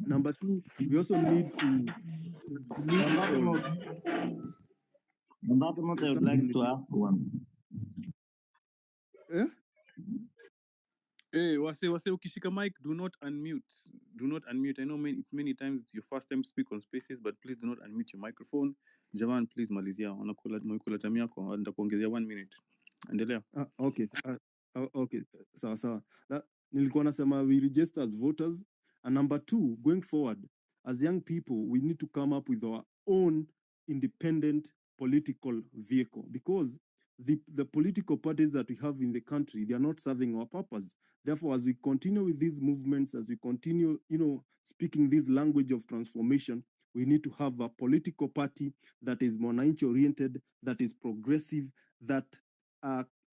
Number two, we also need to On that all. note, I would like to ask one. Hey, wase, ukishika mic, do not unmute. Do not unmute. I know it's many times it's your first time to speak on spaces, but please do not unmute your microphone. Jaman, please malizia. Mwikula time yako, nitakuongezea 1 minute. Endelea. Okay. Okay. Sawa. Nilikuwa nasema we register as voters. And number two, going forward, as young people, we need to come up with our own independent political vehicle, because the political parties that we have in the country, they are not serving our purpose. Therefore, as we continue with these movements, as we continue, speaking this language of transformation, we need to have a political party that is mwananchi oriented, that is progressive, that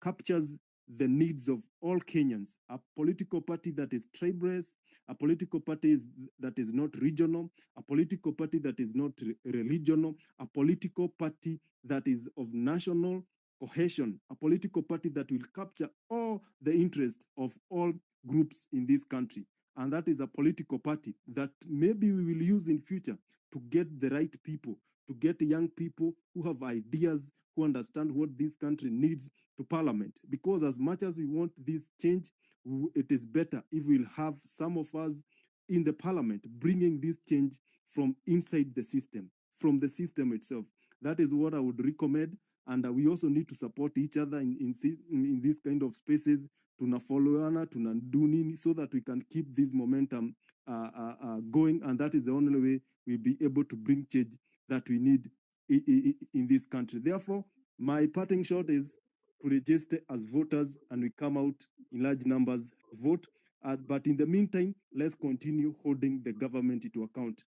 captures the needs of all Kenyans. A political party that is tribalist, a political party that is not regional, a political party that is not religional, a political party that is of national cohesion, a political party that will capture all the interests of all groups in this country. And that is a political party that maybe we will use in future to get the right people, to get young people who have ideas, who understand what this country needs to parliament. Because as much as we want this change, it is better if we'll have some of us in the parliament bringing this change from inside the system, from the system itself. That is what I would recommend. And we also need to support each other in this kind of spaces, tunafollowana, tunadu nini, so that we can keep this momentum going. And that is the only way we'll be able to bring change that we need in this country. Therefore, my parting shot is to register as voters and we come out in large numbers to vote. But in the meantime, let's continue holding the government into account.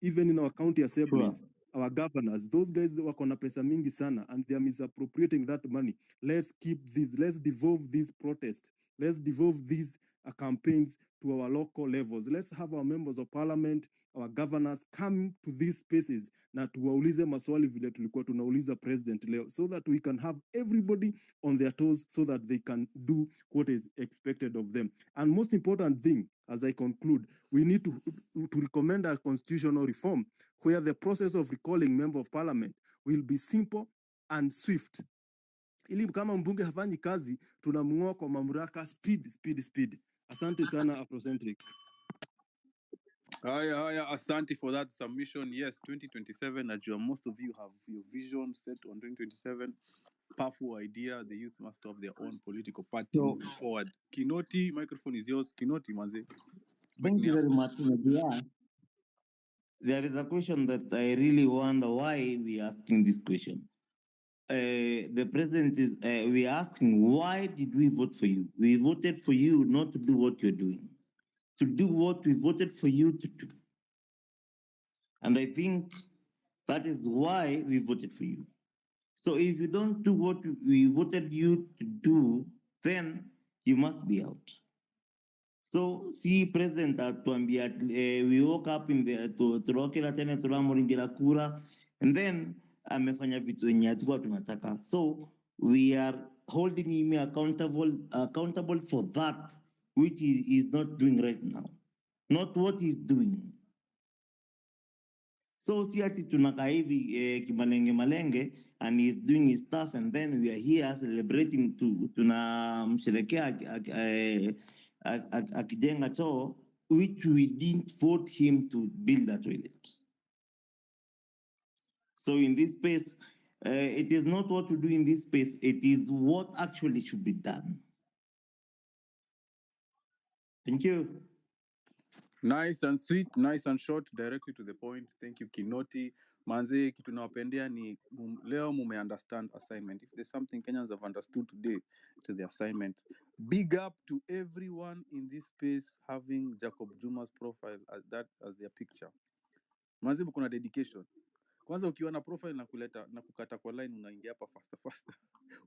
Even in our county assemblies, our governors, those guys wako na pesa mingi sana and they are misappropriating that money. Let's devolve these protests. Let's devolve these campaigns to our local levels. Let's have our members of parliament, our governors come to these spaces na tuwaulize maswali vile tulikuwa tunauliza president leo, so that we can have everybody on their toes so that they can do what is expected of them. And most important thing, as I conclude, we need to recommend a constitutional reform where the process of recalling member of parliament will be simple and swift. Ili kama mbunge hafanyi kazi, tunamng'oa kwa mamlaka speed. Asante sana, Afrocentric. Haya, asante for that submission. Yes, 2027, najua most of you have your vision set on 2027. Powerful idea. The youth must have their own political party moving forward. Kinoti, microphone is yours. Kinoti, manze. Thank you very much, Nadia. There is a question that I really wonder why we are asking this question. The president is, we are asking, why did we vote for you? We voted for you not to do what you're doing. to do what we voted for you to do. And I think that is why we voted for you. So if you don't do what we voted you to do, then you must be out. So see president atuambia we woke up in the turokera tena turamuringira kura, and then amefanya vitu zenye hatukuwa tunataka. So we are holding him accountable for that which he is not doing right now, not what he's doing. So si ati tunakaa hivi kimalenge and he's doing his stuff, and then we are here celebrating tunamsherekea akijenga choo, which we didn't vote him to build a toilet. So in this space, it is not what we do in this space, it is what actually should be done. Thank you. Nice and sweet, nice and short, directly to the point. Thank you, Kinoti. Manze, kitu nawapendea ni leo mume understand assignment. If there's something Kenyans have understood today, it is the assignment. Big up to everyone in this space having Jacob Juma's profile as their picture. Manze, kuna dedication. Kwanza ukiwa na profile na kuleta na kukata kwa line unaingia hapa faster.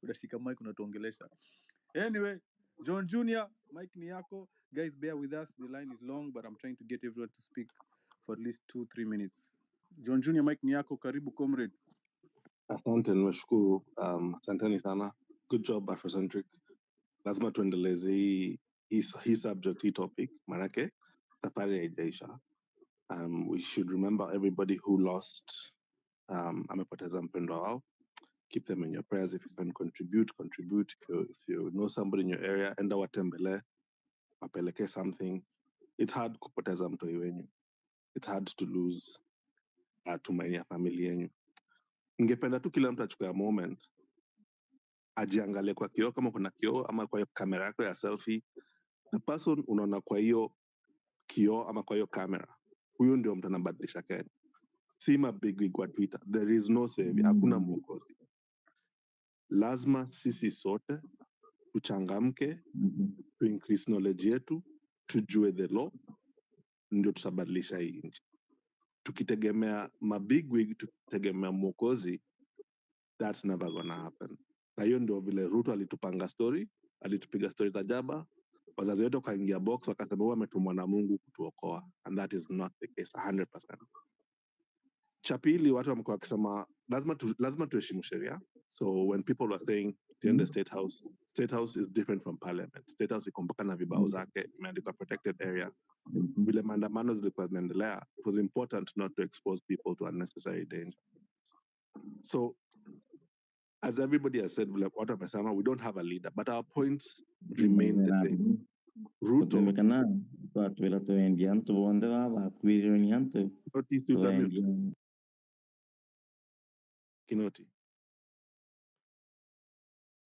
Unashika mic unatuongelesha. Anyway, John Jr., mic ni yako. Guys, bear with us. The line is long, but I'm trying to get everyone to speak for at least 2-3 minutes. John Jr., mic ni yako. Karibu, comrade. Asante, nimeshukuru. Asanteni sana. Good job, Afrocentric. Lazima tuendeleze hii subject, hii topic. Manake, safari haijaisha. We should remember everybody who lost amepoteza mpendwa wao. Keep them in your prayers. If you can contribute. If you know somebody in your area, enda watembele, wapeleke something. It's hard kupoteza mtoi wenyu. It's hard to lose tumaini ya familia yenyu. Ningependa tu kila mtu achukue a moment, ajiangalie kwa kioo kama kuna kioo ama kwa kamera yako ya selfie. The person unaona kwa hiyo kioo ama kwa hiyo kamera, huyo ndio mtu anabadilisha Kenya. Si mabig kwa Twitter. There is no savior. Hakuna mwokozi. Lazima sisi sote tuchangamke, to increase knowledge yetu, tujue the law, ndio tutabadilisha hii nchi. Tukitegemea mabigwig, tukitegemea mwokozi, that's never gonna happen. Na hiyo ndio vile Ruto alitupanga story, alitupiga story za jaba, wazazi wetu wakaingia box wakasema huwa ametumwa na Mungu kutuokoa, and that is not the case 100%. Cha pili, watu wamekuwa wakisema lazima tuheshimu sheria. So when people were saying the State House is different from Parliament. State House iko mpaka na vibao zake, imeandikwa protected area. Vile maandamano zilikuwa zinaendelea, it was important not to expose people to unnecessary danger. So as everybody has said, watu wamesema, we don't have a leader, but our points remain the same. Ruto,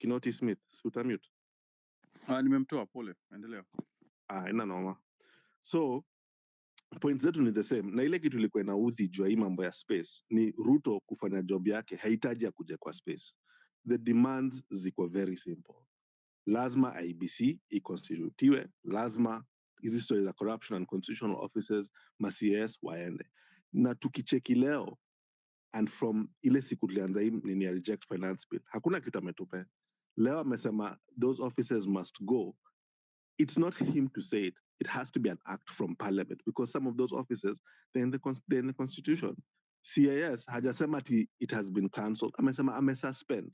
Kinoti Smith, sutamute. Nimemtoa, pole, endelea. Ina noma. So points zetu ni the same. Na ile kitu ilikuwa inaudhi juu hii mambo ya space ni Ruto kufanya job yake, haitaji akuje kwa space. The demands ziko very simple. Lazima IBC iconstitutiwe, lazima hizi stories za corruption and constitutional officers, ma-CS waende. Na tukicheki leo, and from ile siku tulianza hii nini ya reject finance bill, hakuna kitu ametupe. Leo amesema those officers must go. It's not him to say it. It has to be an act from Parliament, because some of those officers, they're in the Constitution. CIS hajasema ati it has been cancelled. Amesema amesuspend.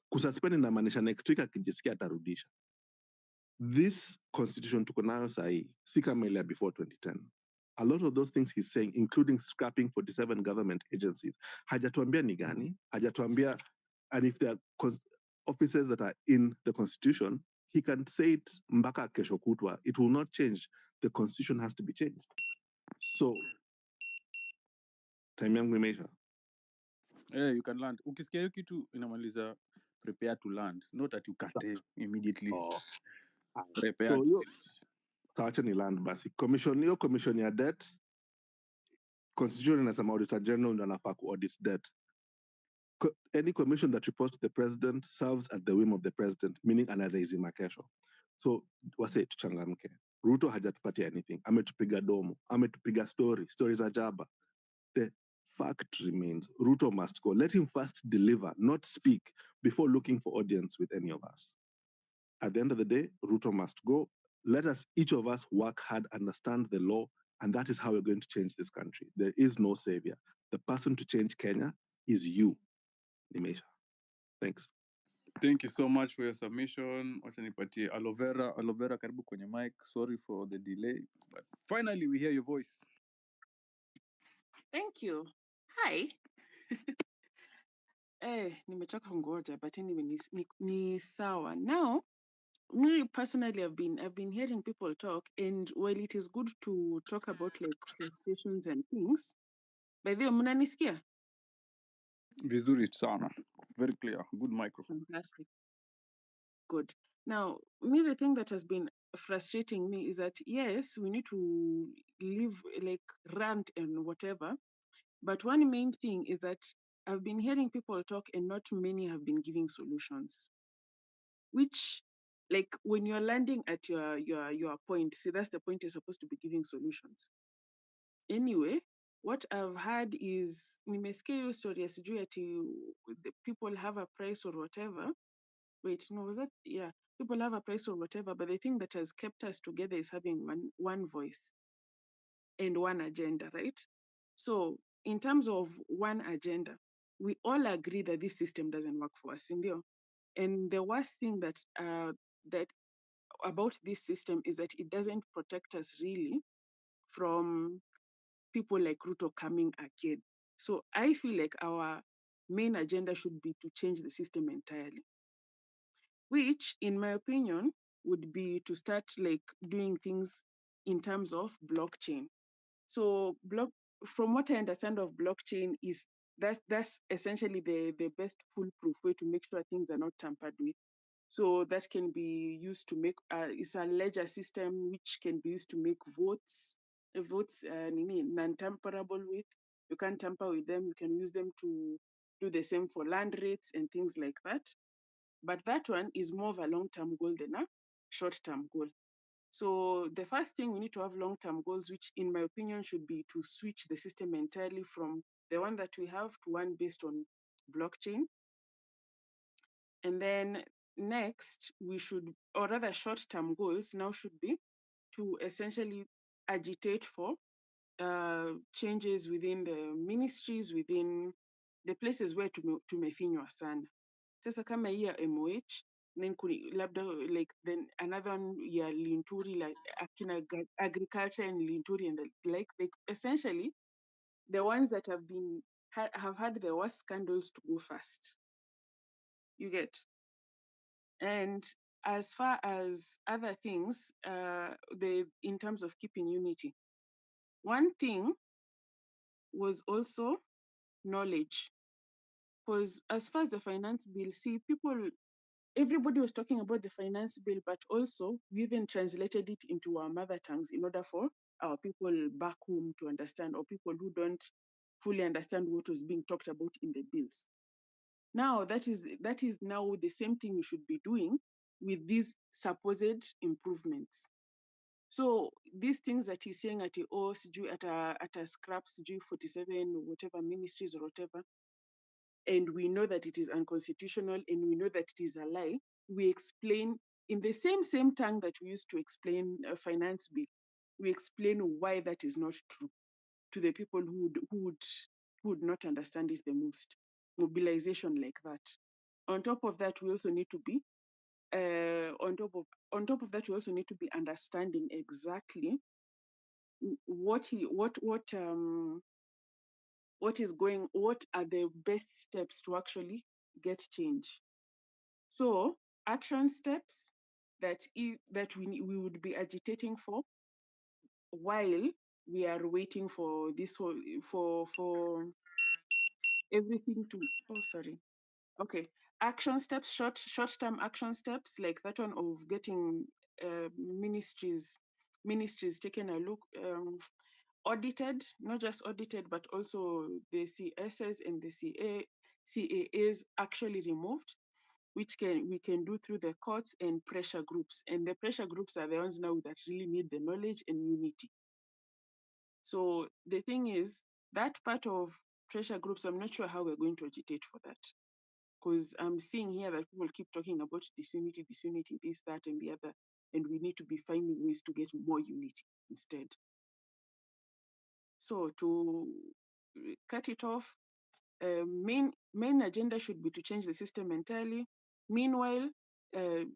Kususpend inamaanisha next week akijisikia atarudisha. This Constitution tuko nayo sahi, si kama ile before 2010. A lot of those things he's saying, including scrapping 47 government agencies, hajatuambia ni gani, hajatuambia, and if there are officers that are in the Constitution, he can say it mpaka kesho kutwa. It will not change. The Constitution has to be changed. So, time yangu imeisha. You can land. Ukisikia hiyo kitu inamaliza prepare to land. Not that you cut immediately. Prepare So, to acha ni land basi. Commission ya debt, Constitution inasema Auditor General ndio anafaa ku-audit debt. Any commission that reports to the president serves at the whim of the president, meaning anaweza izima kesho. So, wase tuchangamke. Ruto hajatupatia anything. Ametupiga domo, ametupiga stories za jaba. The fact remains, Ruto must go. Let him first deliver, not speak, before looking for audience with any of us. At the end of the day, Ruto must go. Let us, each of us, work hard, understand the law, and that is how we're going to change this country. There is no savior. The person to change Kenya is you, Nimesha. Thanks. Thank you so much for your submission. Wacha nipatie aloe vera karibu kwenye mic. Sorry for the delay, but finally we hear your voice. Thank you. Hi. Nimechoka ngoja, but anyway, ni sawa. Now, me personally, I've been hearing people talk, and while it is good to talk about like frustrations and things, by the way, mnanisikia? Vizuri sana. Very clear. Good microphone. Fantastic. Good. Now, me, the thing that has been frustrating me is that yes, we need to live like rant and whatever, but one main thing is that I've been hearing people talk and not many have been giving solutions. Which, like when you're landing at your point, see, that's the point, you're supposed to be giving solutions. Anyway, what I've heard is nimesikia hiyo story ya sijui ati the people have a price or whatever. Wait, no, was that? Yeah, people have a price or whatever, but the thing that has kept us together is having one voice and one agenda, right? So in terms of one agenda, we all agree that this system doesn't work for us, Indio. And the worst thing that about this system is that it doesn't protect us really from people like Ruto coming again. So I feel like our main agenda should be to change the system entirely, which in my opinion would be to start like doing things in terms of blockchain. So from what I understand of blockchain is that's essentially the best foolproof way to make sure things are not tampered with. So that can be used to make, it's a ledger system which can be used to make votes non-tamperable with. You can't tamper with them. You can use them to do the same for land rates and things like that. But that one is more of a long-term goal than a short-term goal. So the first thing, we need to have long-term goals, which in my opinion should be to switch the system entirely from the one that we have to one based on blockchain. And then next, we should, or rather short-term goals now should be to essentially agitate for changes within the ministries, within the places where tumefinywa sana. Sasa kama hii ya MOH, then labda like then another one ya Linturi, like akina agriculture and Linturi and the like essentially the ones that have had the worst scandals to go first. You get? And as far as other things, in terms of keeping unity, one thing was also knowledge. Because as far as the finance bill, see, everybody was talking about the finance bill, but also we even translated it into our mother tongues in order for our people back home to understand, or people who don't fully understand what was being talked about in the bills. Now, that is now the same thing we should be doing with these supposed improvements. So these things that he's saying at a scraps 47 or whatever ministries or whatever, and we know that it is unconstitutional and we know that it is a lie, we explain in the same tongue that we used to explain a finance bill. We explain why that is not true to the people who would not understand it the most. Mobilization like that. On top of that, we also need to be on top of that, we also need to be understanding exactly what are the best steps to actually get change. So action steps that we would be agitating for while we are waiting for this whole for everything to action steps, short-term action steps like that one of getting ministries taken a look, audited, not just audited, but also the CSs and the CAAs actually removed. which we can do through the courts and pressure groups. And the pressure groups are the ones now that really need the knowledge and unity. So the thing is, that part of pressure groups, I'm not sure how we're going to agitate for that. Because I'm seeing here that people keep talking about disunity, this, that, and the other. And we need to be finding ways to get more unity instead. So to cut it off, main agenda should be to change the system entirely. Meanwhile,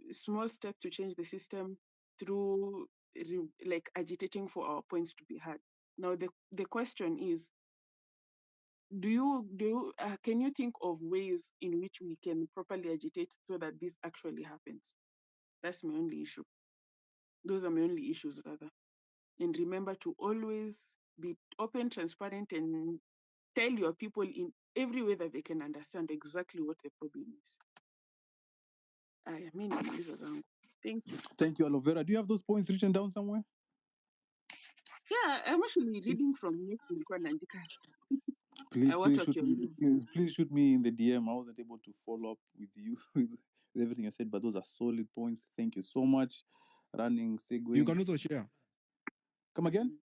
small step to change the system through like agitating for our points to be heard. Now the question is, can you think of ways in which we can properly agitate so that this actually happens? That's my only issue. Those are my only issues rather. And remember to always be open, transparent, and tell your people in every way that they can understand exactly what the problem is. I mean, this is thank you. Thank you, Aloe Vera. Do you have those points written down somewhere? Yeah, I'm actually reading from notes. Please shoot me in the DM. I wasn't able to follow up with you with everything I said, but those are solid points. Thank you so much. Running segue. You can also share. Come again?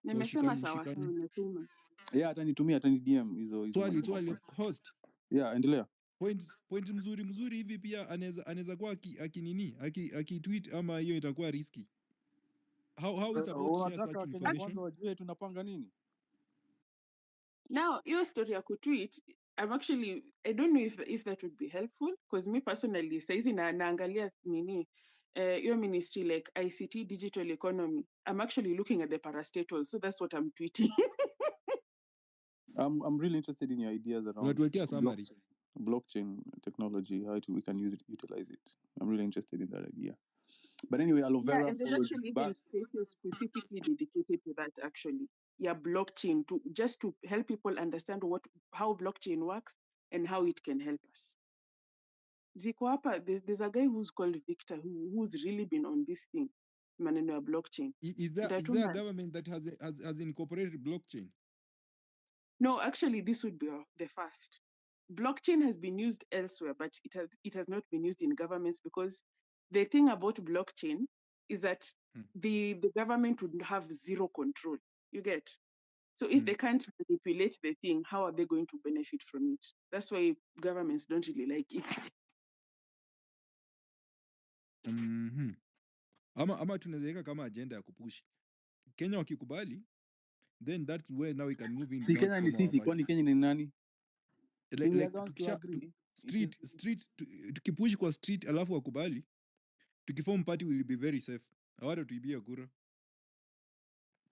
Nimesema sawa sawa natuma. Yeah, atanitumia DM hizo. Swali host. Yeah, endelea. Point mzuri hivi pia anaweza kuwa akinini akitweet ama hiyo itakuwa risky. How is about share such information? Kwanza wajue tunapanga nini? Now, your story ya kutweet, I don't know if that would be helpful, because me personally, saizi naangalia nini, your ministry like ICT, digital economy. I'm actually looking at the parastatals, so that's what I'm tweeting. I'm really interested in your ideas around blockchain technology, how we can utilize it. I'm really interested in that idea. But anyway, Aloe Vera. Yeah, and there's actually even spaces specifically dedicated to that actually. Yeah, blockchain just to help people understand how blockchain works and how it can help us. There's a guy who's called Victor who's really been on this thing, maneno blockchain. Is there a government that has incorporated blockchain? No, actually, this would be the first. Blockchain has been used elsewhere, but it has not been used in governments because the thing about blockchain is that the government would have zero control. You get? So if they can't manipulate the thing, how are they going to benefit from it? That's why governments don't really like it. Ama tunaweza kama agenda ya kupush. Kenya wakikubali, then that's where now we can move in. Si Kenya ni sisi, kwani Kenya ni nani? Street tukipush kwa street alafu wakubali, tukiform party will be very safe. Awada tuibia kura.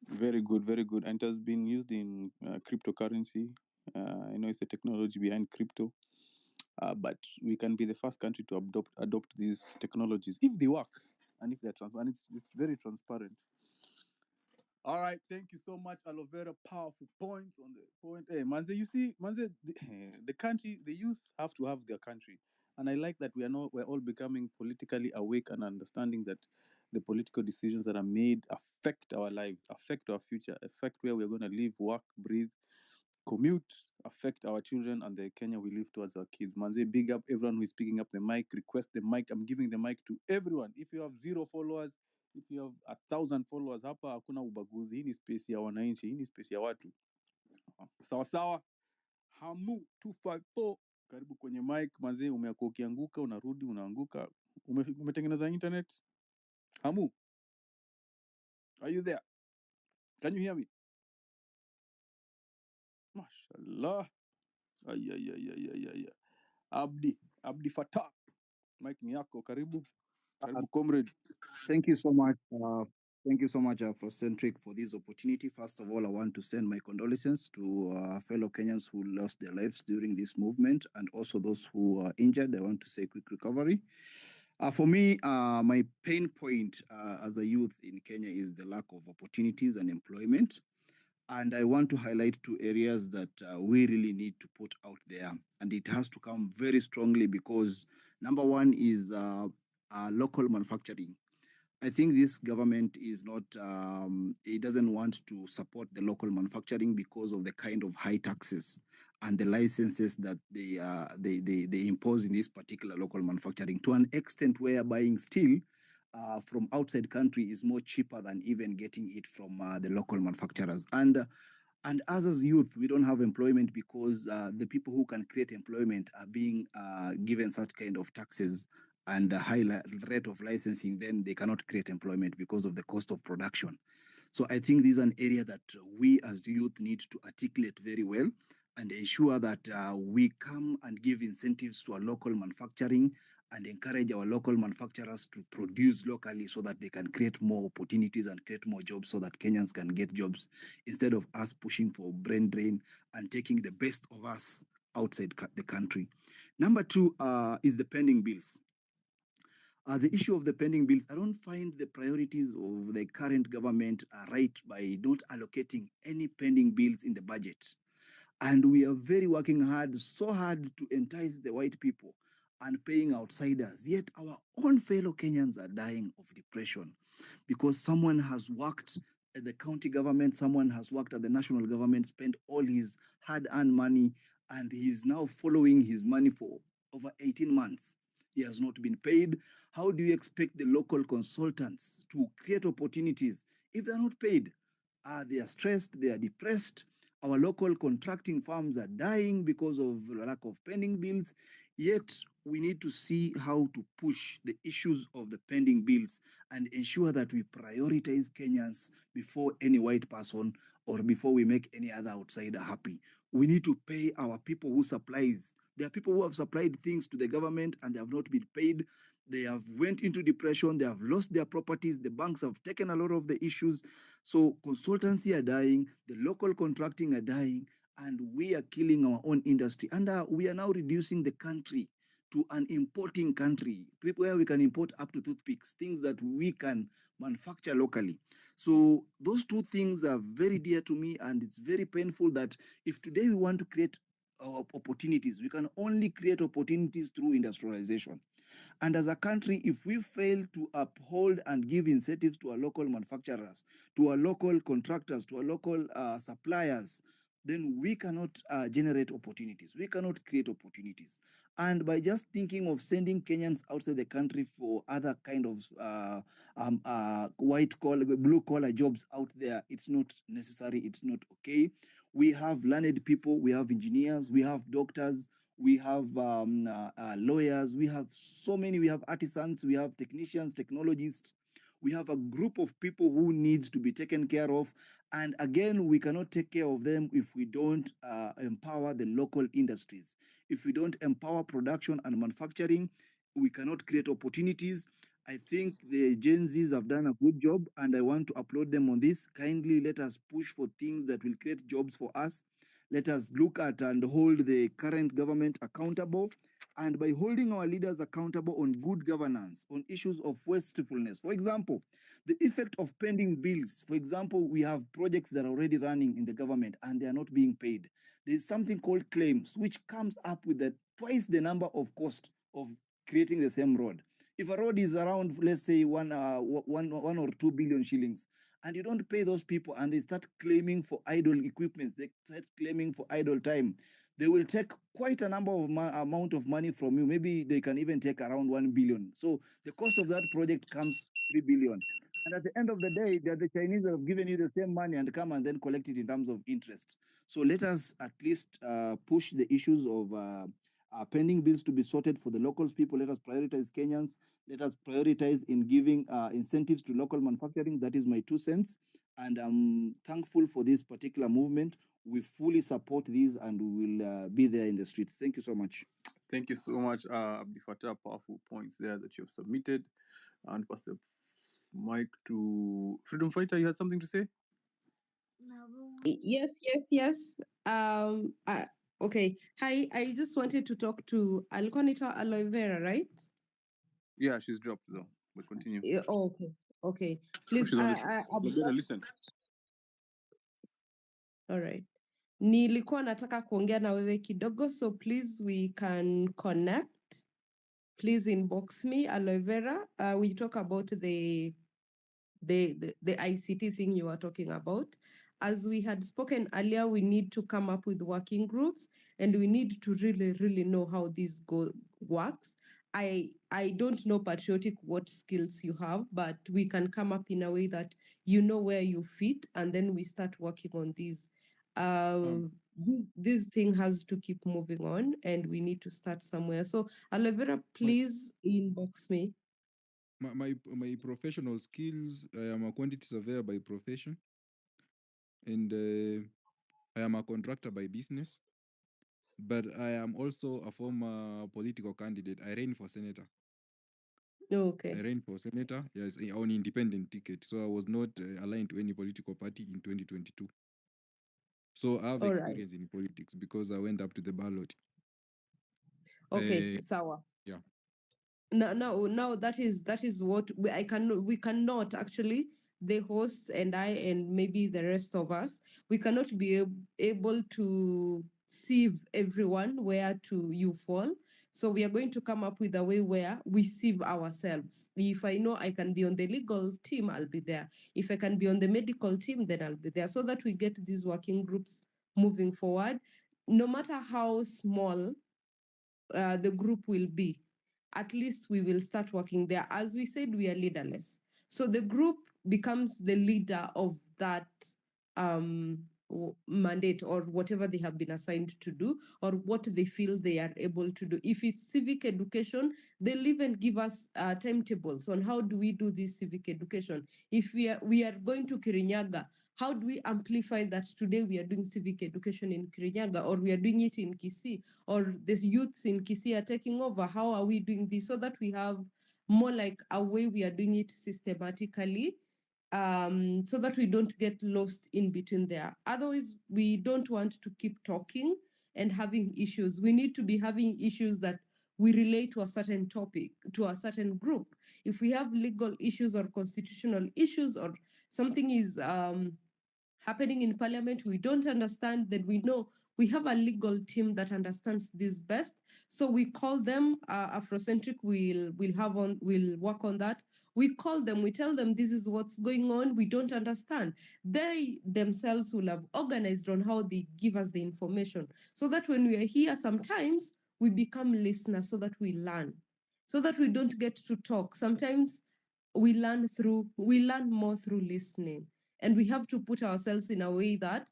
Very good, very good. And it has been used in cryptocurrency. I know it's the technology behind crypto. But we can be the first country to adopt these technologies if they work and if they're transparent. It's very transparent. All right, thank you so much, Aloe Vera. Powerful points on the point. Hey, Manze, you see, Manze, the country, the youth have to have their country. And I like that we're all becoming politically awake and understanding that the political decisions that are made affect our lives, affect our future, affect where we're going to live, work, breathe, commute, affect our children and the Kenya we live towards our kids. Manze, big up everyone who is picking up the mic, request the mic. I'm giving the mic to everyone. If you have 0 followers, if you have 1,000 followers, hapa hakuna ubaguzi. Hii ni space ya wananchi, hii ni space ya watu. Sawa sawa. Hamu 254 karibu kwenye mic. Manze, umeakuwa ukianguka, unarudi, unaanguka. Umetengeneza internet? Hamu, are you there? Can you hear me? Mashallah. Ay. Abdi Fatah. Mike ni yako, karibu. Karibu comrade. Thank you so much. Thank you so much, Afrocentric, for this opportunity. First of all, I want to send my condolences to fellow Kenyans who lost their lives during this movement and also those who are injured. I want to say quick recovery. For me, my pain point as a youth in Kenya is the lack of opportunities and employment. And I want to highlight 2 areas that we really need to put out there. And it has to come very strongly because number 1 is local manufacturing. I think this government is not, it doesn't want to support the local manufacturing because of the kind of high taxes and the licenses that they impose in this particular local manufacturing, to an extent where buying steel from outside country is more cheaper than even getting it from the local manufacturers. And us as youth, we don't have employment because the people who can create employment are being given such kind of taxes and a high rate of licensing. Then they cannot create employment because of the cost of production. So I think this is an area that we as youth need to articulate very well and ensure that we come and give incentives to our local manufacturing and encourage our local manufacturers to produce locally so that they can create more opportunities and create more jobs so that Kenyans can get jobs instead of us pushing for brain drain and taking the best of us outside the country. Number two is the pending bills. The issue of the pending bills, I don't find the priorities of the current government right by not allocating any pending bills in the budget. And we are very working hard, so hard to entice the white people and paying outsiders. Yet our own fellow Kenyans are dying of depression because someone has worked at the county government, someone has worked at the national government, spent all his hard-earned money, and he's now following his money for over 18 months. He has not been paid. How do you expect the local consultants to create opportunities if they're not paid? They are stressed, they are depressed. Our local contracting firms are dying because of lack of pending bills. Yet we need to see how to push the issues of the pending bills and ensure that we prioritize Kenyans before any white person or before we make any other outsider happy. We need to pay our people who supplies. There are people who have supplied things to the government and they have not been paid. They have went into depression. They have lost their properties. The banks have taken a lot of the issues. So consultancy are dying. The local contracting are dying. And we are killing our own industry. And we are now reducing the country to an importing country, where we can import up to toothpicks, things that we can manufacture locally. So those two things are very dear to me. And it's very painful that if today we want to create opportunities, we can only create opportunities through industrialization. And as a country, if we fail to uphold and give incentives to our local manufacturers, to our local contractors, to our local suppliers, then we cannot generate opportunities. We cannot create opportunities. And by just thinking of sending Kenyans outside the country for other kind of white collar, blue collar jobs out there, it's not necessary. It's not okay. We have learned people. We have engineers. We have doctors. We have lawyers, we have so many, we have artisans, we have technicians, technologists. We have a group of people who needs to be taken care of. And again, we cannot take care of them if we don't empower the local industries. If we don't empower production and manufacturing, we cannot create opportunities. I think the Gen Zs have done a good job and I want to applaud them on this. Kindly let us push for things that will create jobs for us. Let us look at and hold the current government accountable. And by holding our leaders accountable on good governance, on issues of wastefulness, for example, the effect of pending bills. For example, we have projects that are already running in the government and they are not being paid. There's something called claims, which comes up with twice the number of cost of creating the same road. If a road is around, let's say, one or 2 billion shillings, and you don't pay those people and they start claiming for idle equipment, they start claiming for idle time, they will take quite a number of amount of money from you. Maybe they can even take around 1 billion. So the cost of that project comes 3 billion. And at the end of the day, the Chinese have given you the same money and come and then collect it in terms of interest. So let us at least push the issues of pending bills to be sorted for the locals people. Let us prioritize Kenyans. Let us prioritize in giving incentives to local manufacturing. That is my 2 cents. And I'm thankful for this particular movement. We fully support this and we will be there in the streets. Thank you so much. Thank you so much, Abdi Fatah. Powerful points there that you have submitted. And pass the mic to Freedom Fighter. You had something to say? Yes. Okay. Hi, I just wanted to talk to Alconita Aloe Vera, right? Yeah, she's dropped though. But continue. Yeah, oh, okay. Please, She's on the listen. All right. Nilikuwa nataka kuongea na wewe kidogo, so please we can connect. Please inbox me, Aloe Vera. We talk about the ICT thing you were talking about. as we had spoken earlier, we need to come up with working groups, and we need to really know how this works. I don't know, Patriotic, what skills you have, but we can come up in a way that you know where you fit, and then we start working on these. This thing has to keep moving on, and we need to start somewhere. So, Aloe Vera, please inbox me. My professional skills, I am a quantity surveyor by profession, and I am a contractor by business, but I am also a former political candidate. I ran for senator. Okay. I ran for senator, yes, on independent ticket. So I was not aligned to any political party in 2022. So I have All right. experience in politics because I went up to the ballot. Okay, sawa. Yeah. Now that is what we cannot actually, the hosts and I and maybe the rest of us, we cannot be able to sieve everyone where to you fall. So we are going to come up with a way where we sieve ourselves. If I know I can be on the legal team, I'll be there. If I can be on the medical team, then I'll be there, so that we get these working groups moving forward. No matter how small the group will be, at least we will start working there. As we said, we are leaderless. So the group becomes the leader of that mandate, or whatever they have been assigned to do, or what they feel they are able to do. If it's civic education, they'll even give us timetables on how do we do this civic education. If we are going to Kirinyaga, how do we amplify that today we are doing civic education in Kirinyaga, or we are doing it in Kisii, or the youths in Kisii are taking over? How are we doing this, so that we have more like a way we are doing it systematically, so that we don't get lost in between there. Otherwise, we don't want to keep talking and having issues. We need to be having issues that we relate to a certain topic, to a certain group. If we have legal issues or constitutional issues, or something is happening in parliament we don't understand, then we know we have a legal team that understands this best. So we call them, Afrocentric will work on that. We call them, we tell them this is what's going on, we don't understand. They themselves will have organized on how they give us the information, so that when we are here, sometimes we become listeners, so that we learn, so that we don't get to talk. Sometimes we learn more through listening, and we have to put ourselves in a way that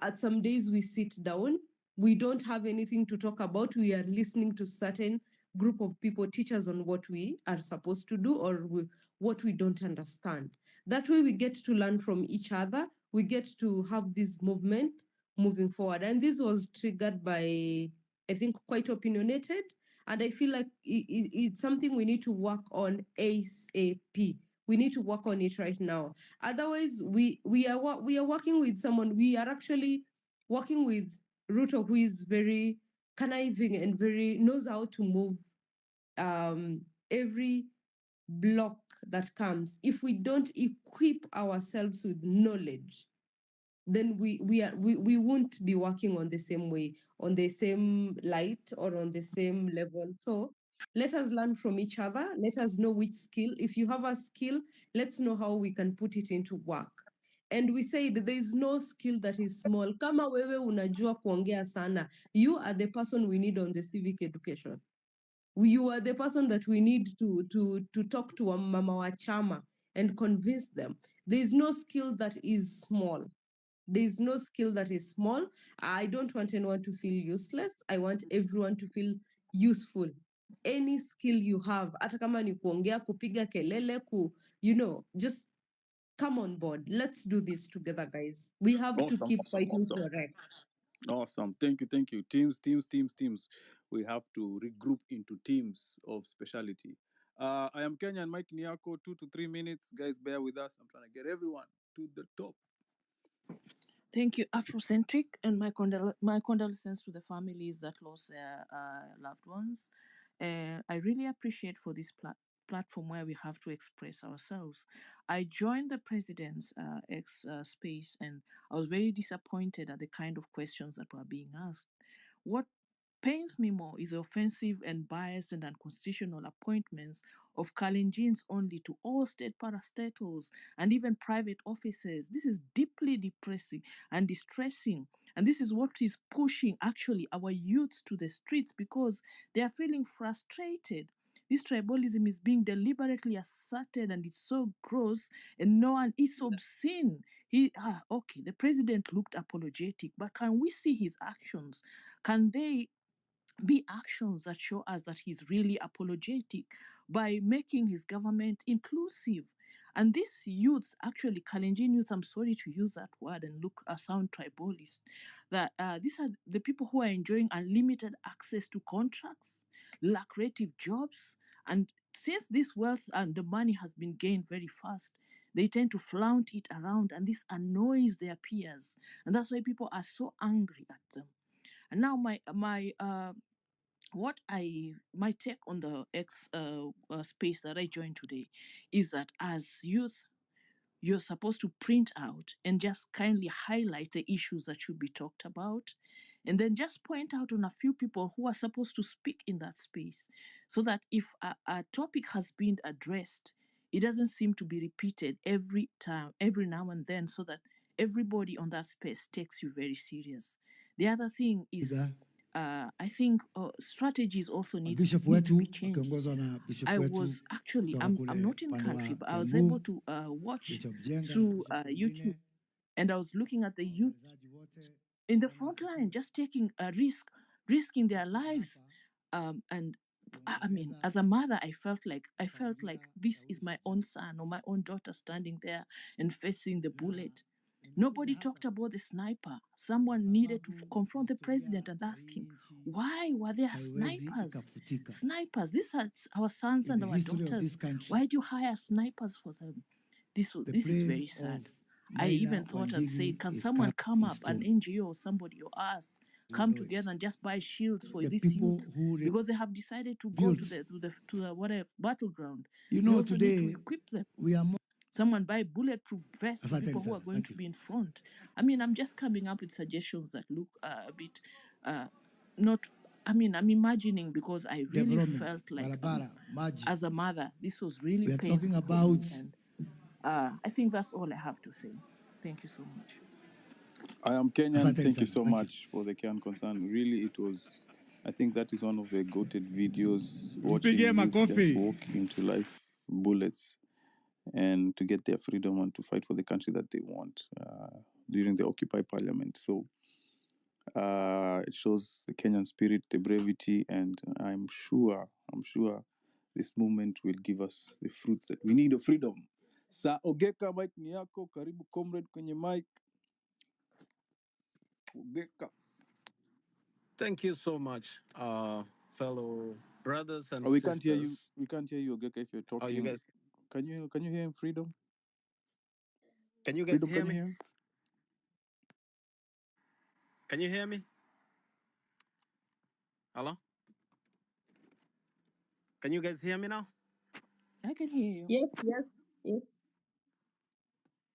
at some days we sit down, we don't have anything to talk about, we are listening to certain group of people teach us on what we are supposed to do, or what we don't understand. That way we get to learn from each other, we get to have this movement moving forward. And this was triggered by, I think, quite opinionated, and I feel like it's something we need to work on ASAP. We need to work on it right now. Otherwise, we are working with someone. We are actually working with Ruto, who is very conniving and very knows how to move every block that comes. If we don't equip ourselves with knowledge, then we won't be working on the same way, on the same light, or on the same level. So let us learn from each other. Let us know which skill. If you have a skill, let's know how we can put it into work. And we said there is no skill that is small. Kama wewe unajua kuongea sana, you are the person we need on the civic education. You are the person that we need to talk to mama wa chama and convince them. There is no skill that is small. There is no skill that is small. I don't want anyone to feel useless. I want everyone to feel useful. Any skill you have, hata kama ni kuongea, kupiga kelele, just come on board. Let's do this together, guys. We have to keep fighting for right. Awesome. Thank you. Teams. We have to regroup into teams of speciality. I am Kenyan Mike Niako, 2 to 3 minutes. Guys, bear with us. I'm trying to get everyone to the top. Thank you, Afrocentric, and my condolences to the families that lost their loved ones. I really appreciate for this platform where we have to express ourselves. I joined the president's X space, and I was very disappointed at the kind of questions that were being asked. What pains me more is the offensive and biased and unconstitutional appointments of Kalenjins only to all state parastatals and even private offices. This is deeply depressing and distressing. And this is what is pushing actually our youths to the streets because they are feeling frustrated. This tribalism is being deliberately asserted and it's so gross and no one is obscene. Okay, the president looked apologetic, but can we see his actions? Can they be actions that show us that he's really apologetic by making his government inclusive? And these youths, actually, Kalenjin youths, I'm sorry to use that word and sound tribalist, that these are the people who are enjoying unlimited access to contracts, lucrative jobs, and since this wealth and the money has been gained very fast, they tend to flaunt it around, and this annoys their peers, and that's why people are so angry at them. And now my take on the X space that I joined today is that as youth, you're supposed to print out and just kindly highlight the issues that should be talked about, and then just point out on a few people who are supposed to speak in that space, so that if a topic has been addressed, it doesn't seem to be repeated every time, every now and then, so that everybody on that space takes you very serious. The other thing is, I think strategies also need to be changed. I was actually, I'm not in country, but I was able to watch through YouTube, and I was looking at the youth in the front line, just taking a risking their lives. And I mean, as a mother, I felt like this is my own son or my own daughter standing there and facing the bullet. Nobody talked about the sniper. Someone needed to confront the president and ask him, why were there snipers? Snipers, these are our sons and our daughters. Why do you hire snipers for them? This is very sad. I even thought and said, can someone come up, an NGO or somebody or us, come together and just buy shields for these youths because they have decided to go to the whatever battleground. We also need to equip them. Someone buy bulletproof vests for people who are going to be in front. I mean, I'm just coming up with suggestions that look a bit not. I mean, I'm imagining because I really felt like as a mother, this was really painful for me, and I think that's all I have to say. Thank you so much. I am Kenyan. Thank you so much for the Kenyan concern. Really, it was. I think that is one of the goated videos. Watching youth just walk into life bullets and to get their freedom and to fight for the country that they want during the Occupy Parliament. So it shows the Kenyan spirit, the brevity, and I'm sure this movement will give us the fruits that we need of freedom. Sa Ogeka, mic ni yako, karibu comrade kwenye mic. Ogeka. Thank you so much, fellow brothers and We sisters. can't hear you. We can't hear you, Ogeka, if you're talking. Oh, you guys. Can you hear him, Freedom? Can you guys Freedom, hear can me? you hear him? Can you hear me? Hello? Can you guys hear me now? I can hear you. Yes.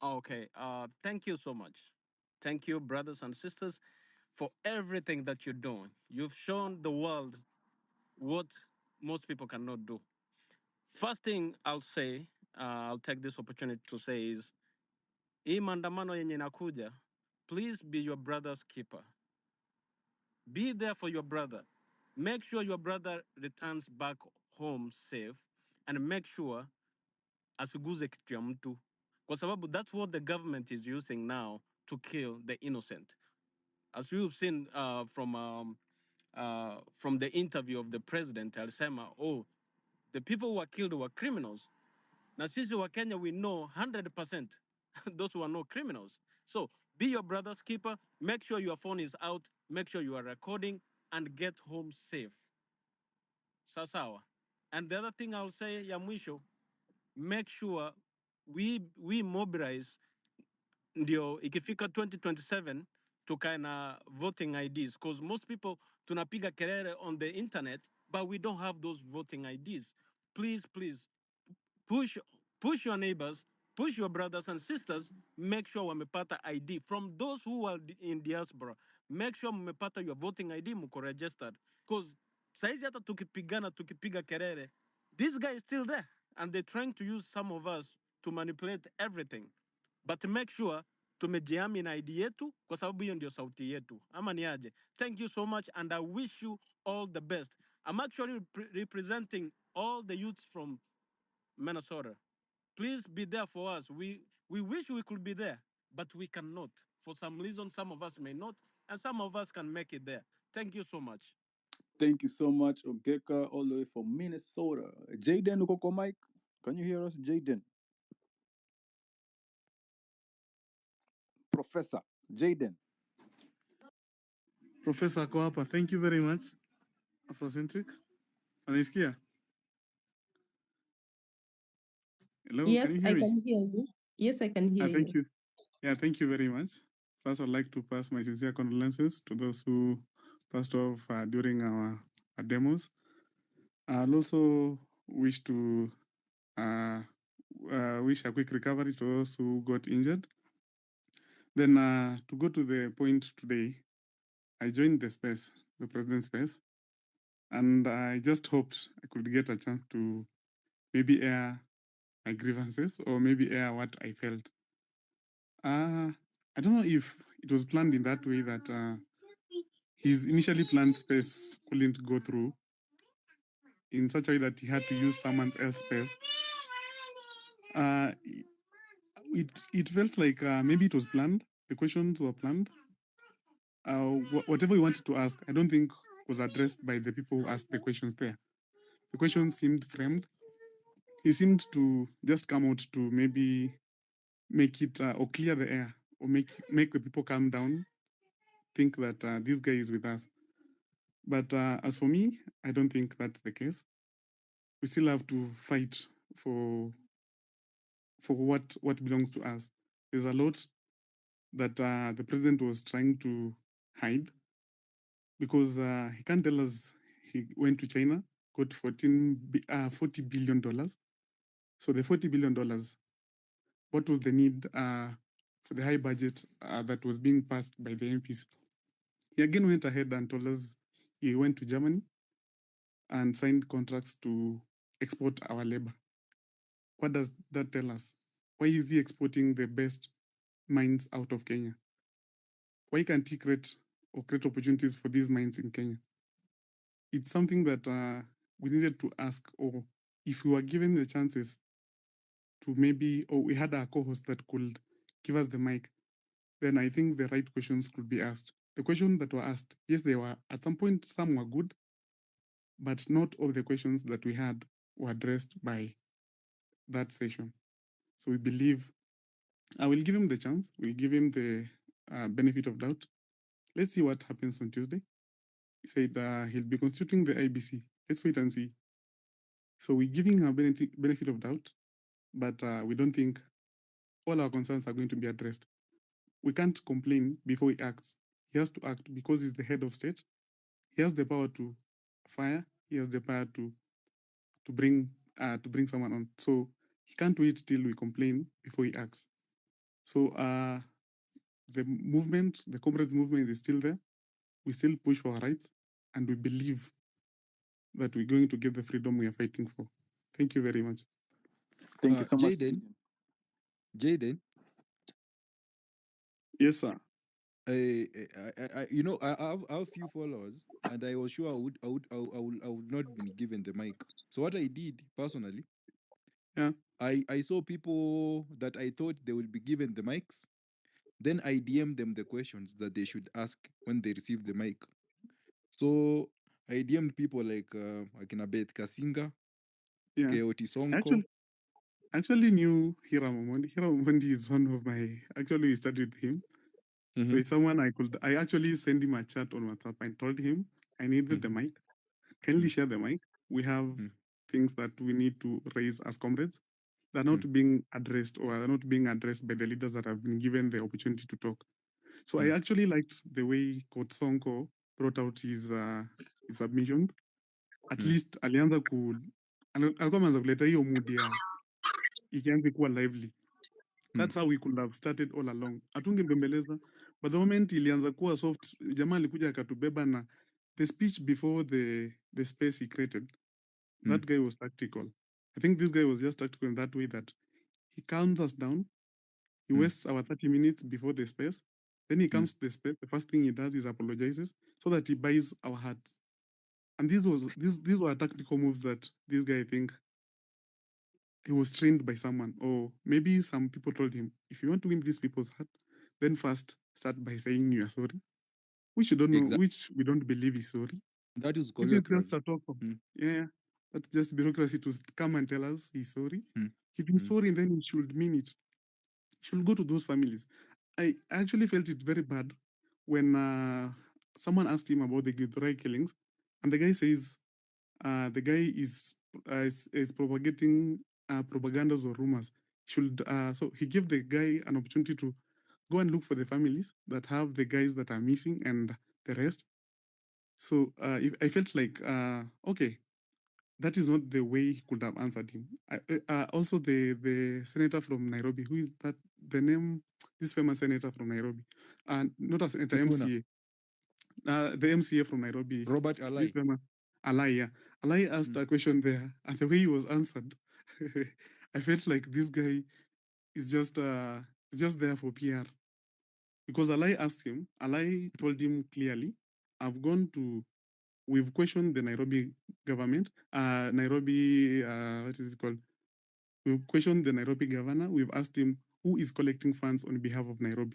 Okay. Thank you so much. Thank you, brothers and sisters, for everything that you're doing. You've shown the world what most people cannot do. First thing I'll say, I'll take this opportunity to say is, hii maandamano yenye inakuja, please be your brother's keeper. Be there for your brother. Make sure your brother returns back home safe, and make sure asiguze kitu ya mtu. Kwa sababu that's what the government is using now to kill the innocent. As you've seen from the interview of the president, alisema, oh, the people who were killed were criminals. Na sisi wa Kenya, we know 100% those who are no criminals. So be your brother's keeper. Make sure your phone is out. Make sure you are recording and get home safe. Sasawa. And the other thing I'll say, ya mwisho, make sure we mobilize ndio ikifika 2027 tukae na voting IDs, because most people tunapiga kelele on the internet but we don't have those voting IDs. Please push your neighbors, push your brothers and sisters, make sure wamepata ID from those who are in diaspora. Make sure mmepata your voting ID, mko registered, because saizi hata tukipigana tukipiga kelele, this guy is still there and they're trying to use some of us to manipulate everything, but make sure tumejihami na ID yetu kwa sababu hiyo ndio sauti yetu, ama ni aje? Thank you so much and I wish you all the best. I'm actually representing all the youths from Minnesota. Please be there for us. We wish we could be there, but we cannot. For some reason, some of us may not, and some of us can make it there. Thank you so much. Thank you so much, Ogeka, all the way from Minnesota. Jaden Ukoko Mike, can you hear us, Jaden? Professor Jaden. Professor ako hapa. Thank you very much. Afrocentric. Anisikia? Hello, can Yes, you I hear me? can hear you. Yes, I can hear Thank you. you. Yeah, thank you very much. First, I'd like to pass my sincere condolences to those who passed off during our demos. I'll also wish to wish a quick recovery to those who got injured. Then to go to the point today, I joined the space, the president's space, and I just hoped I could get a chance to maybe air my grievances or maybe air what I felt. I don't know if it was planned in that way that his initially planned space couldn't go through in such a way that he had to use someone else's space. It felt like maybe it was planned. The questions were planned. Whatever we wanted to ask, I don't think was addressed by the people who asked the questions there. The questions seemed framed. He seemed to just come out to maybe make it or clear the air or make the people calm down, think that this guy is with us. But as for me, I don't think that's the case. We still have to fight for what belongs to us. There's a lot that the president was trying to hide because he can't tell us he went to China, got $40 billion. So the $40 billion, what was the need for the high budget that was being passed by the MPs? He again went ahead and told us he went to Germany and signed contracts to export our labor. What does that tell us? Why is he exporting the best mines out of Kenya? Why can't he create opportunities for these mines in Kenya? It's something that we needed to ask, or if we were given the chances to maybe, or we had a co-host that could give us the mic, then I think the right questions could be asked. The questions that were asked, yes, they were, at some point, some were good, but not all the questions that we had were addressed by that session. So we believe, I will give him the chance, we'll give him the benefit of doubt. Let's see what happens on Tuesday. He said he'll be constituting the IBC. Let's wait and see. So we're giving him a benefit of doubt, but we don't think all our concerns are going to be addressed. We can't complain before he acts. He has to act because he's the head of state. He has the power to fire. He has the power to bring someone on. So he can't wait till we complain before he acts. So the movement, the comrades movement is still there. We still push for our rights, and we believe that we're going to get the freedom we are fighting for. Thank you very much. Thank you so much, Jaden. Yes, sir. I have few followers, and I was sure I would not been given the mic. So what I did personally, I saw people that I thought they would be given the mics. Then I DM'd them the questions that they should ask when they receive the mic. So I DM'd people like Akinabeth Kasinga, Keoti Sonko. Actually knew Hiram Omondi. Hiram Omondi is one of my, actually we studied with him. So it's someone I actually sent him a chat on WhatsApp and told him I needed the mic. Kindly share the mic. We have things that we need to raise as comrades. They're not being addressed, or are not being addressed by the leaders that have been given the opportunity to talk. So I actually liked the way Coach Sonko brought out his submissions. At least alianza alikuwa ameanza kuleta hiyo mood ya ikianza kuwa lively. That's how we could have started all along. Atungembembeleza, but the moment ilianza kuwa soft, jamaa alikuja akatubeba na the speech before the space he created, that guy was tactical. I think this guy was just tactical in that way that he calms us down. He wastes our 30 minutes before the space. Then he comes to the space. The first thing he does is apologizes so that he buys our hearts. And these were tactical moves that this guy, I think, he was trained by someone, or maybe some people told him, if you want to win these people's heart, then first start by saying you are sorry, which you don't know, which we don't believe is sorry. That is Maybe it's just choreography. a talk of, yeah, that's just bureaucracy to come and tell us he's sorry. If he's sorry, then he should mean it. He should go to those families. I actually felt it very bad when someone asked him about the Githurai killings, and the guy says the guy is propagating propagandas or rumors. So he gave the guy an opportunity to go and look for the families that have the guys that are missing and the rest. So I felt like, okay, that is not the way he could have answered him. Also, the senator from Nairobi, who is that? The name, this famous senator from Nairobi, and not a senator, Sifuna. MCA, the MCA from Nairobi, Robert Alai. Alai, yeah. Alai asked a question there, and the way he was answered, I felt like this guy is just there for PR. Because Alai asked him, Alai told him clearly, we've questioned the Nairobi government, Nairobi, what is it called? We've questioned the Nairobi governor. We've asked him who is collecting funds on behalf of Nairobi.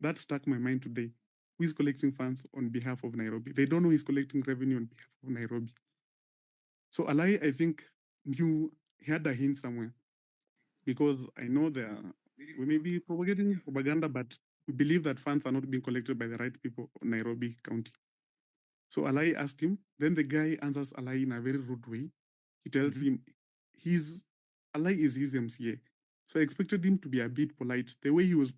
That stuck my mind today. Who is collecting funds on behalf of Nairobi? They don't know he's collecting revenue on behalf of Nairobi. So Alai, I think, knew he had a hint somewhere. Because I know we may be propagating propaganda, but we believe that funds are not being collected by the right people in Nairobi County. So Alai asked him, then the guy answers Alai in a very rude way. He tells him Alai is his MCA. So I expected him to be a bit polite. The way he was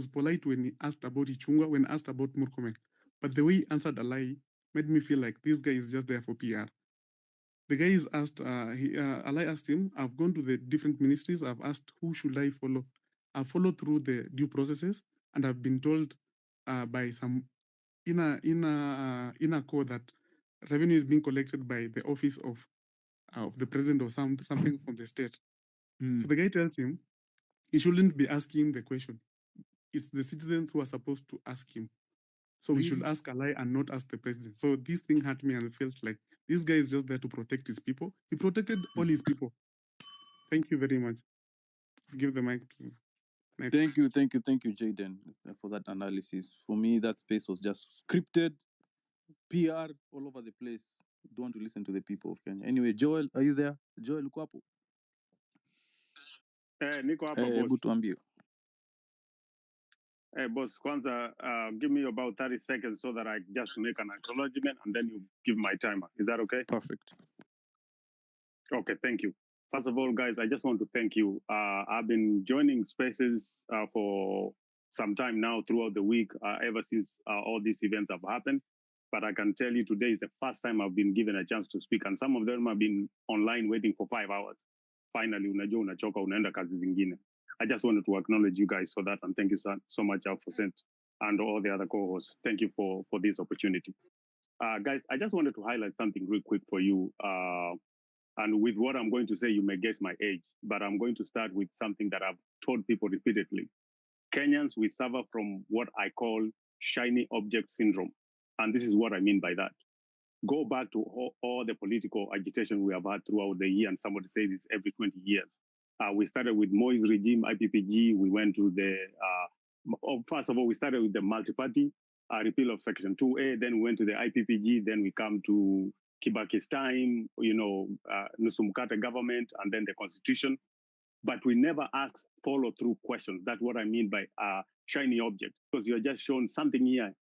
polite when he asked about Ichungwa, when asked about Murkomen. But the way he answered Alai made me feel like this guy is just there for PR. The guy is asked, Alai asked him, I've gone to the different ministries, I've asked who should I follow. I've followed through the due processes, and I've been told by some inner core that revenue is being collected by the office of the president or something from the state. So the guy tells him he shouldn't be asking the question. It's the citizens who are supposed to ask him. So we should ask Alai and not ask the president. So this thing hurt me and I felt like this guy is just there to protect his people. He protected all his people. Thank you very much. Give the mic to next. Thank you, Jaden, for that analysis. For me, that space was just scripted, PR all over the place. Don't want to listen to the people of Kenya. Anyway, Joel, are you there? Joel, uko hapo? Niko hapa boss. Hebu tuambie. Boss, kwanza, give me about 30 seconds so that I just make an acknowledgement and then you give my timer. Is that okay? Perfect. Okay, thank you. First of all, guys, I just want to thank you. I've been joining spaces for some time now throughout the week, ever since all these events have happened. But I can tell you today is the first time I've been given a chance to speak, and some of them have been online waiting for 5 hours. Finally, unajua unachoka unaenda kazi zingine. I just wanted to acknowledge you guys for that, and thank you so much, Alpha and all the other co-hosts. Thank you for this opportunity. Guys, I just wanted to highlight something real quick for you. And with what I'm going to say, you may guess my age, but I'm going to start with something that I've told people repeatedly. Kenyans, we suffer from what I call shiny object syndrome. And this is what I mean by that. Go back to all the political agitation we have had throughout the year, and somebody says it's every 20 years. We started with Moi's regime, IPPG. We went to first of all, we started with the multi-party repeal of Section 2A. Then we went to the IPPG. Then we come to Kibaki's time, Nusu Mkate government, and then the constitution. But we never ask follow-through questions. That's what I mean by shiny object, because you're just shown something here,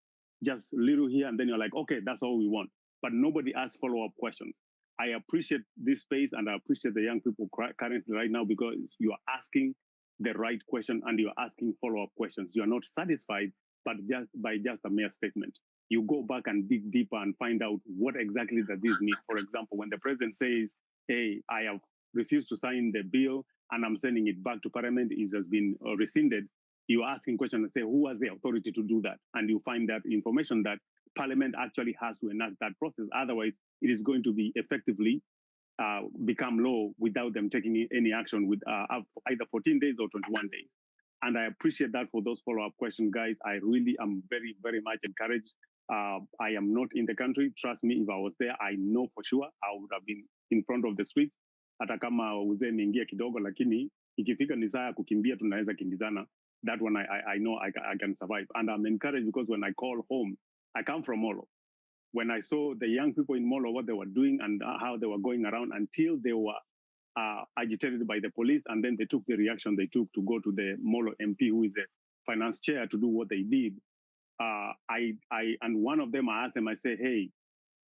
just little here, and then you're like, okay, that's all we want. But nobody asks follow-up questions. I appreciate this space, and I appreciate the young people currently right now, because you are asking the right question and you're asking follow-up questions. You're not satisfied but just a mere statement. You go back and dig deeper and find out what exactly does this mean. For example, when the president says, hey, I have refused to sign the bill and I'm sending it back to parliament, it has been rescinded, you're asking questions and say, who has the authority to do that? And you find that information that Parliament actually has to enact that process. Otherwise, it is going to be effectively become law without them taking any action with either 14 days or 21 days. And I appreciate that for those follow-up questions, guys. I really am very, very much encouraged. I am not in the country. Trust me, if I was there, I know for sure I would have been in front of the streets. Hata kama uzee imeingia kidogo, lakini ikifika ni saa ya kukimbia, tunaweza kimbizana. That one I know I can survive. And I'm encouraged because when I call home, I come from Molo. When I saw the young people in Molo, what they were doing and how they were going around until they were agitated by the police, and then they took the reaction they took to go to the Molo MP, who is the finance chair, to do what they did. And one of them, I asked him, I said, hey,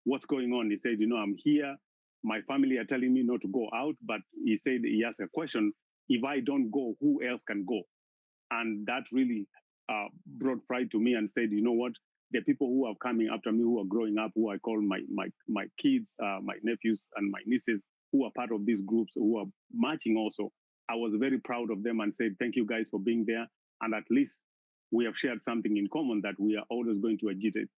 what's going on? He said, I'm here. My family are telling me not to go out, but he said he asked a question, if I don't go, who else can go? And that really brought pride to me and said, you know what? The people who are coming after me, who are growing up, who I call my kids, my nephews and my nieces, who are part of these groups, who are marching also, I was very proud of them and said, thank you guys for being there. And at least we have shared something in common, that we are always going to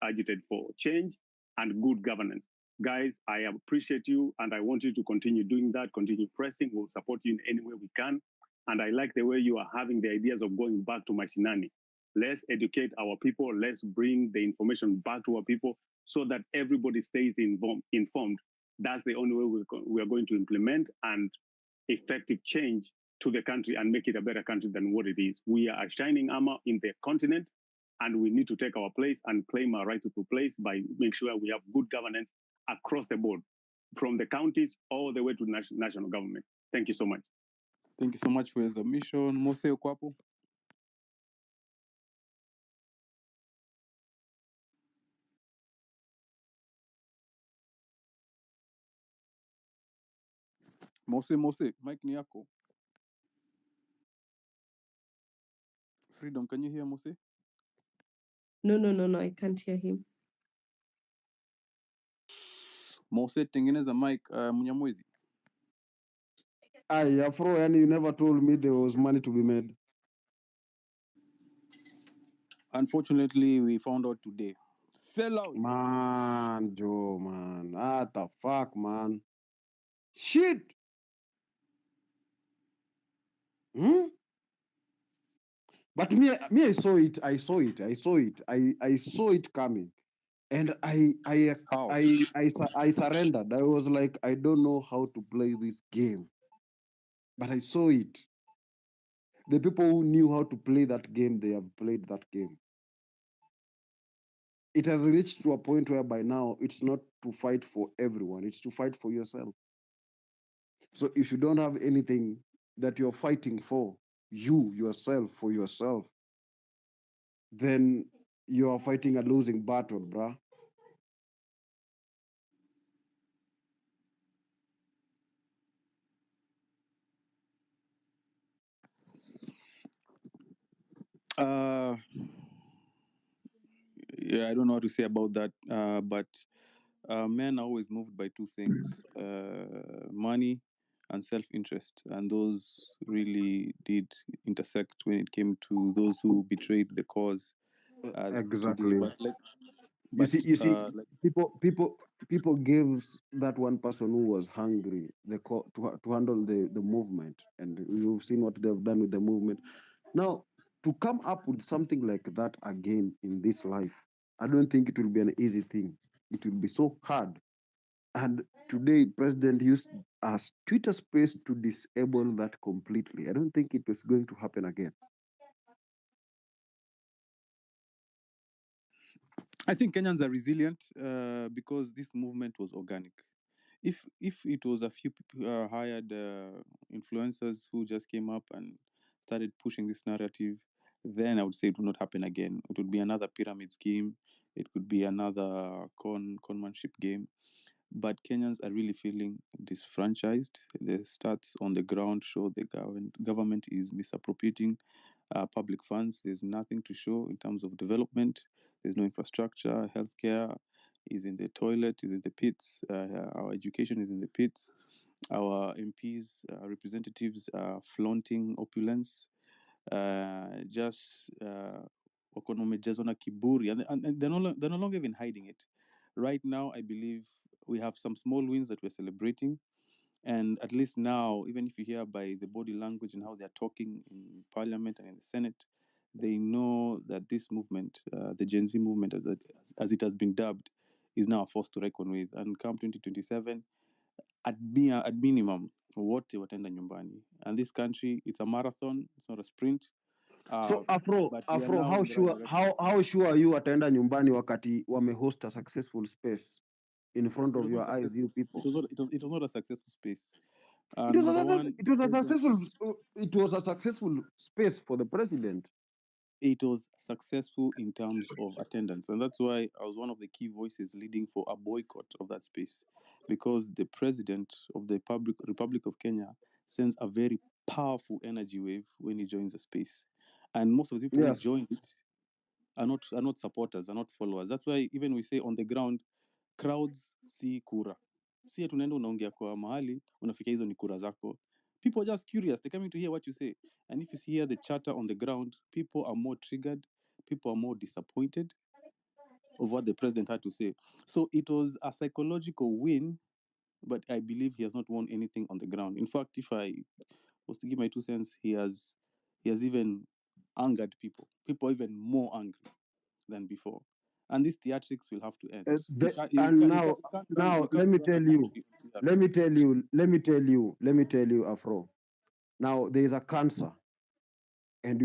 agitate for change and good governance. Guys, I appreciate you, and I want you to continue doing that, continue pressing. We'll support you in any way we can. And I like the way you are having the ideas of going back to Mashinani. Let's educate our people. Let's bring the information back to our people so that everybody stays informed. That's the only way we are going to implement and effective change to the country and make it a better country than what it is. We are a shining armor in the continent, and we need to take our place and claim our rightful place by making sure we have good governance across the board, from the counties all the way to national government. Thank you so much. Thank you so much for your submission. Mose Okwapo. Mose, Mike ni yako. Freedom, can you hear Mose? No, I can't hear him. Mose, tengeneza mic, Mnyamwezi. Afro, and you never told me there was money to be made. Unfortunately, we found out today. Sell out. Man, Joe, man. What the fuck, man? Shit. But me, I saw it. I saw it coming, and I surrendered. I was like, I don't know how to play this game, but I saw it. The people who knew how to play that game, they have played that game. It has reached to a point where by now it's not to fight for everyone; it's to fight for yourself. So if you don't have anything that you're fighting for, for yourself, then you are fighting a losing battle, bruh. Yeah, I don't know what to say about that, but men are always moved by two things, money and self-interest, and those really did intersect when it came to those who betrayed the cause Exactly. today. You see, like, people gave that one person who was hungry to handle the movement, and you've seen what they've done with the movement. Now, to come up with something like that again in this life, I don't think it will be an easy thing. It will be so hard. And today, President used a Twitter space to disable that completely. I don't think it was going to happen again. I think Kenyans are resilient because this movement was organic. If it was a few people, hired influencers who just came up and started pushing this narrative, then I would say it would not happen again. It would be another pyramid scheme. It could be another conmanship game. But Kenyans are really feeling disfranchised. The stats on the ground show the government is misappropriating public funds. There's nothing to show in terms of development. There's no infrastructure. Healthcare is in the toilet, is in the pits. Our education is in the pits. Our MPs, representatives are flaunting opulence. Just wako wamejazwa na kiburi, and they're no longer even hiding it. Right now, I believe we have some small wins that we're celebrating. And at least now, even if you hear by the body language and how they're talking in Parliament and in the Senate, they know that this movement, the Gen Z movement, as it has been dubbed, is now a force to reckon with. And come 2027, at minimum, wote wataenda nyumbani. And this country, it's a marathon, it's not a sprint. So But we are Afro, now in the right direction. how sure are you ataenda nyumbani wakati wamehost a successful space in front of your eyes, you people? It was not a successful space. It was, Number one, it was a successful space for the president. It was successful in terms of attendance, and that's why I was one of the key voices leading for a boycott of that space, because the president of the Republic of Kenya sends a very powerful energy wave when he joins the space, and most of the people who joined it are not supporters, are not followers. That's why even we say on the ground, crowds see kura. Si tunaenda unaongea kwa mahali unafika hizo ni kura zako. People are just curious. They're coming to hear what you say. And if you see here the chatter on the ground, people are more triggered. People are more disappointed of what the president had to say. So it was a psychological win, but I believe he has not won anything on the ground. In fact, if I was to give my 2 cents, he has even angered people. People are even more angry than before. And these theatrics will have to end. Now let me tell you, Afro. Now there is a cancer, and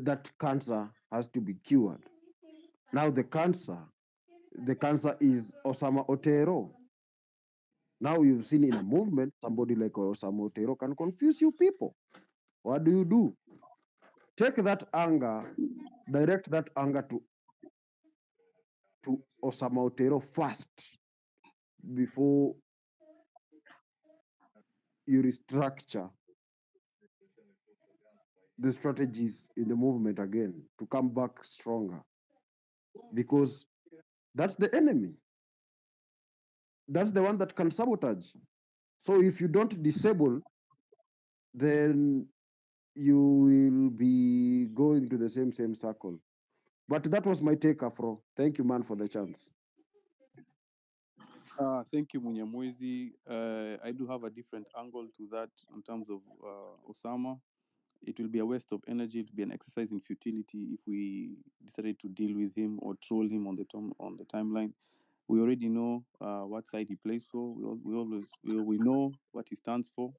that cancer has to be cured. Now the cancer is Osama Otero. Now you've seen in a movement, somebody like Osama Otero can confuse you people. What do? Take that anger, direct that anger to Osama Otero first before you restructure the strategies in the movement again to come back stronger. Because that's the enemy. That's the one that can sabotage. So if you don't disable, then you will be going to the same circle. But that was my take, Afro. Thank you, man, for the chance. Thank you, Munyamwezi. I do have a different angle to that in terms of Osama. It will be a waste of energy. It will be an exercise in futility if we decided to deal with him or troll him on the timeline. We already know what side he plays for. We know what he stands for.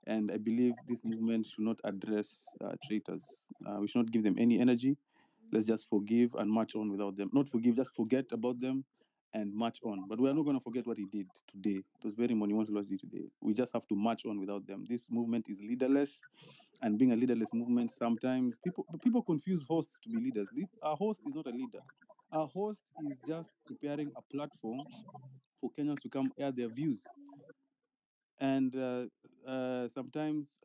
And I believe this movement should not address traitors. We should not give them any energy. Let's just forgive and march on without them. Not forgive, just forget about them and march on. But we are not going to forget what he did today. It was very monumental what he did today. We just have to march on without them. This movement is leaderless, and being a leaderless movement, sometimes people confuse hosts to be leaders. A host is not a leader. A host is just preparing a platform for Kenyans to come air their views. And sometimes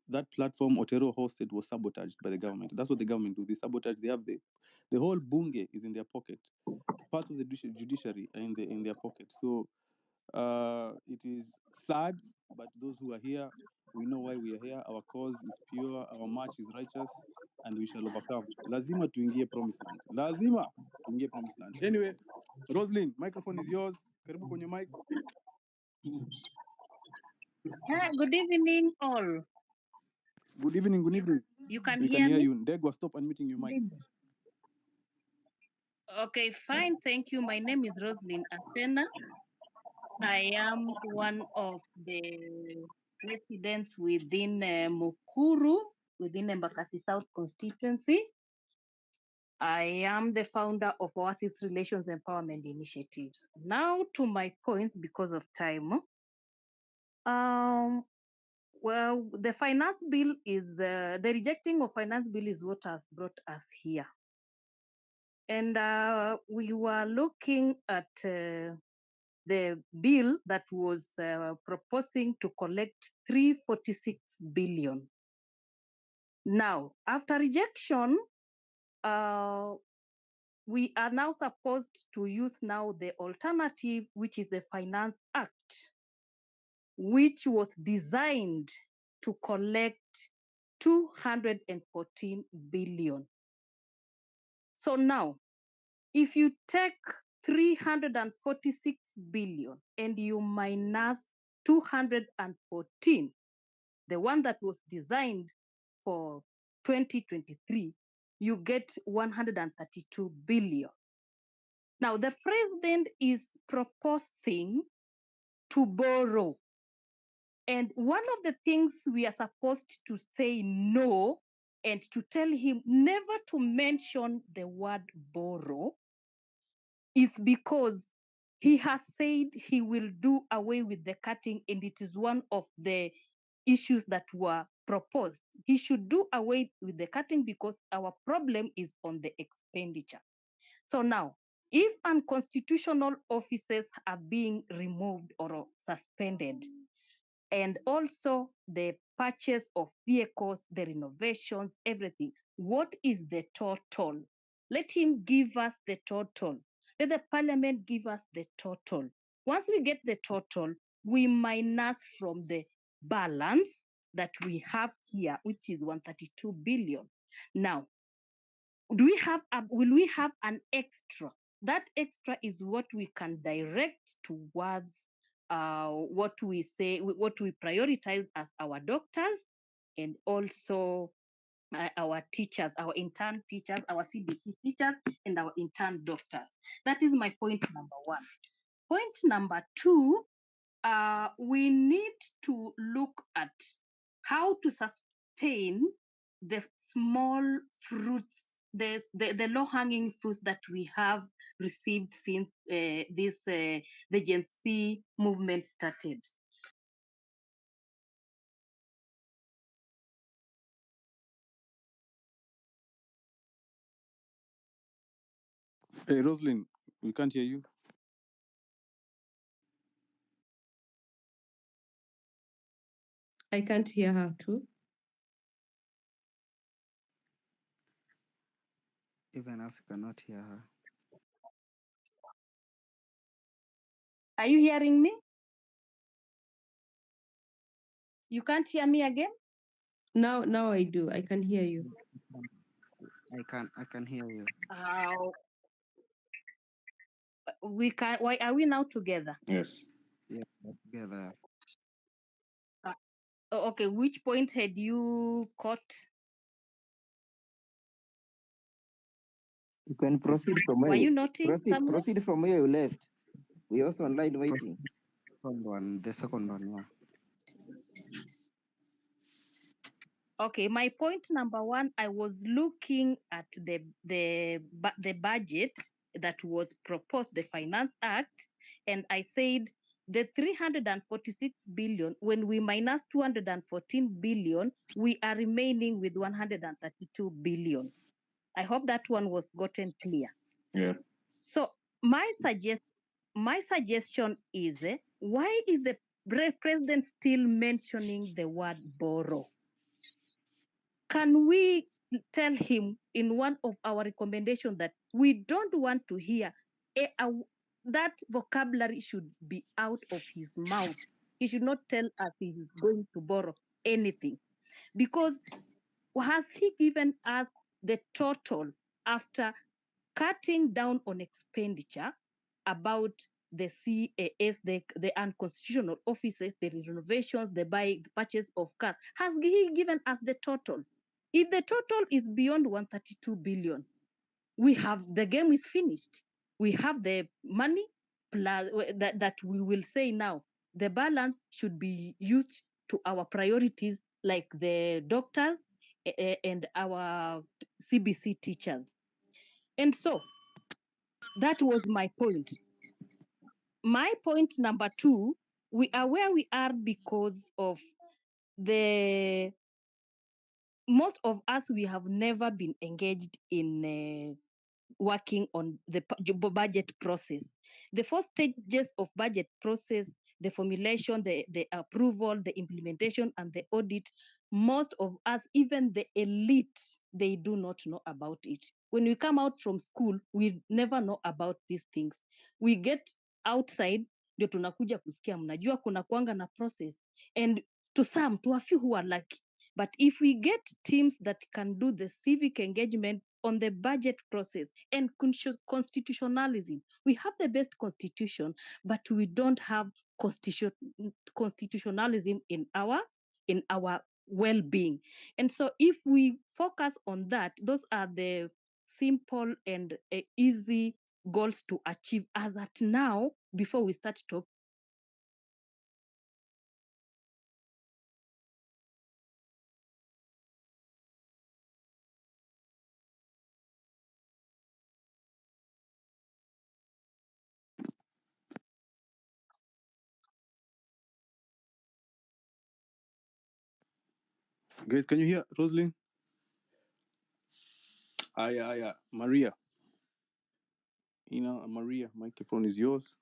that platform Otero hosted was sabotaged by the government. That's what the government do. They sabotage. They have the whole bunge is in their pocket. Parts of the judiciary are in their pocket. So it is sad, but those who are here, we know why we are here. Our cause is pure. Our march is righteous, and we shall overcome. Lazima tuingie promised land. Lazima tuingie promised land. Anyway, Roslyn, microphone is yours. Karibu kwenye mic. Good evening, all. Good evening. Good evening. You can we hear can hear me? you. Ndegwa, stop unmuting your mic. Okay, fine. Thank you. My name is Roslyn Asena. I am one of the residents within Mukuru, within Embakasi South constituency. I am the founder of Oasis Relations Empowerment Initiatives. Now to my points because of time. Well, the finance bill is, the rejecting of finance bill is what has brought us here. And we were looking at the bill that was proposing to collect 346 billion. Now, after rejection, we are now supposed to use now the alternative, which is the Finance Act, which was designed to collect 214 billion. So now, if you take 346 billion and you minus 214, the one that was designed for 2023, you get 132 billion. Now, the president is proposing to borrow. And one of the things we are supposed to say no and to tell him never to mention the word borrow is because he has said he will do away with the cutting, and it is one of the issues that were proposed. He should do away with the cutting because our problem is on the expenditure. So now, if unconstitutional offices are being removed or suspended, and also the purchase of vehicles, the renovations, everything, what is the total? Let him give us the total. Let the parliament give us the total. Once we get the total, we minus from the balance that we have here, which is 132 billion. Now, will we have an extra? That extra is what we can direct towards what we prioritize as our doctors and also our teachers, our intern teachers, our CBC teachers, and our intern doctors. That is my point number one. Point number two, we need to look at how to sustain the small fruits, the low-hanging fruits that we have received since the Gen Z movement started. Hey, Rosalind, we can't hear you. I can't hear her too. Even us cannot hear her. Are you hearing me? You can't hear me again? Now I do. I can hear you. I can hear you. We can. Why are we now together? Yes. Yeah, we're together. Okay, which point had you caught? You can proceed from where Were you noting somewhere? proceed from where you left. We also online waiting. The second one, yeah. Okay, my point number one, I was looking at the budget that was proposed, the Finance Act, and I said the 346 billion, when we minus 214 billion, we are remaining with 132 billion. I hope that one was gotten clear. Yeah. So my suggestion is, why is the president still mentioning the word borrow? Can we tell him in one of our recommendations that we don't want to hear that vocabulary should be out of his mouth? He should not tell us he is going to borrow anything, because has he given us the total after cutting down on expenditure about the CAS, the unconstitutional offices, the renovations, the purchase of cars? Has he given us the total? If the total is beyond 132 billion, the game is finished. We have the money plus that we will say now. The balance should be used to our priorities, like the doctors and our CBC teachers. And so that was my point. My point number two, we are where we are because of most of us, we have never been engaged in working on the budget process. The first stages of budget process, the formulation, the approval, the implementation, and the audit, most of us, even the elite, they do not know about it. When we come out from school, we never know about these things. We get outside, ndio tunakuja kusikia, mnajua kuna kuanga na process. And to a few who are lucky, But if we get teams that can do the civic engagement on the budget process and constitutionalism, we have the best constitution, but we don't have constitutionalism in our well-being. And so if we focus on that, those are the simple and easy goals to achieve as at now before we start talking. Guys, can you hear Rosalind? Yeah. Maria. Maria, microphone is yours.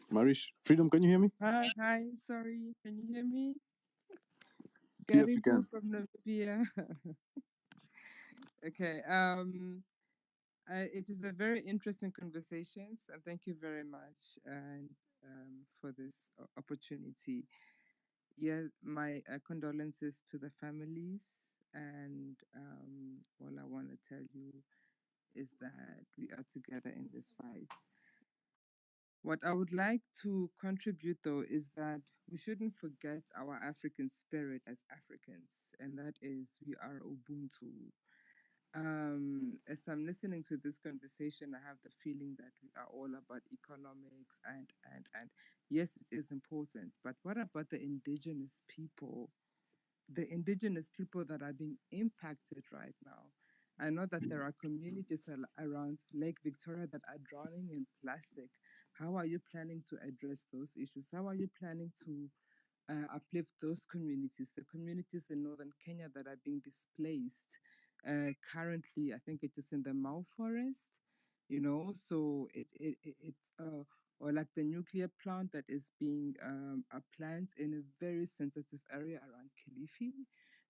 Marish, Freedom, can you hear me? Hi, sorry, can you hear me? Yes, we Karibu can. from Namibia. Okay, it is a very interesting conversation, and thank you very much and for this opportunity. Yeah, my condolences to the families, and all I want to tell you is that we are together in this fight. What I would like to contribute, though, is that we shouldn't forget our African spirit as Africans, and that is we are Ubuntu. As I'm listening to this conversation, I have the feeling that we are all about economics and yes, it is important. But what about the indigenous people? The indigenous people that are being impacted right now. I know that there are communities around Lake Victoria that are drowning in plastic. How are you planning to address those issues? How are you planning to uplift those communities, the communities in northern Kenya that are being displaced? Currently, I think it is in the Mau forest, so it's or like the nuclear plant that is being a plant in a very sensitive area around Kilifi.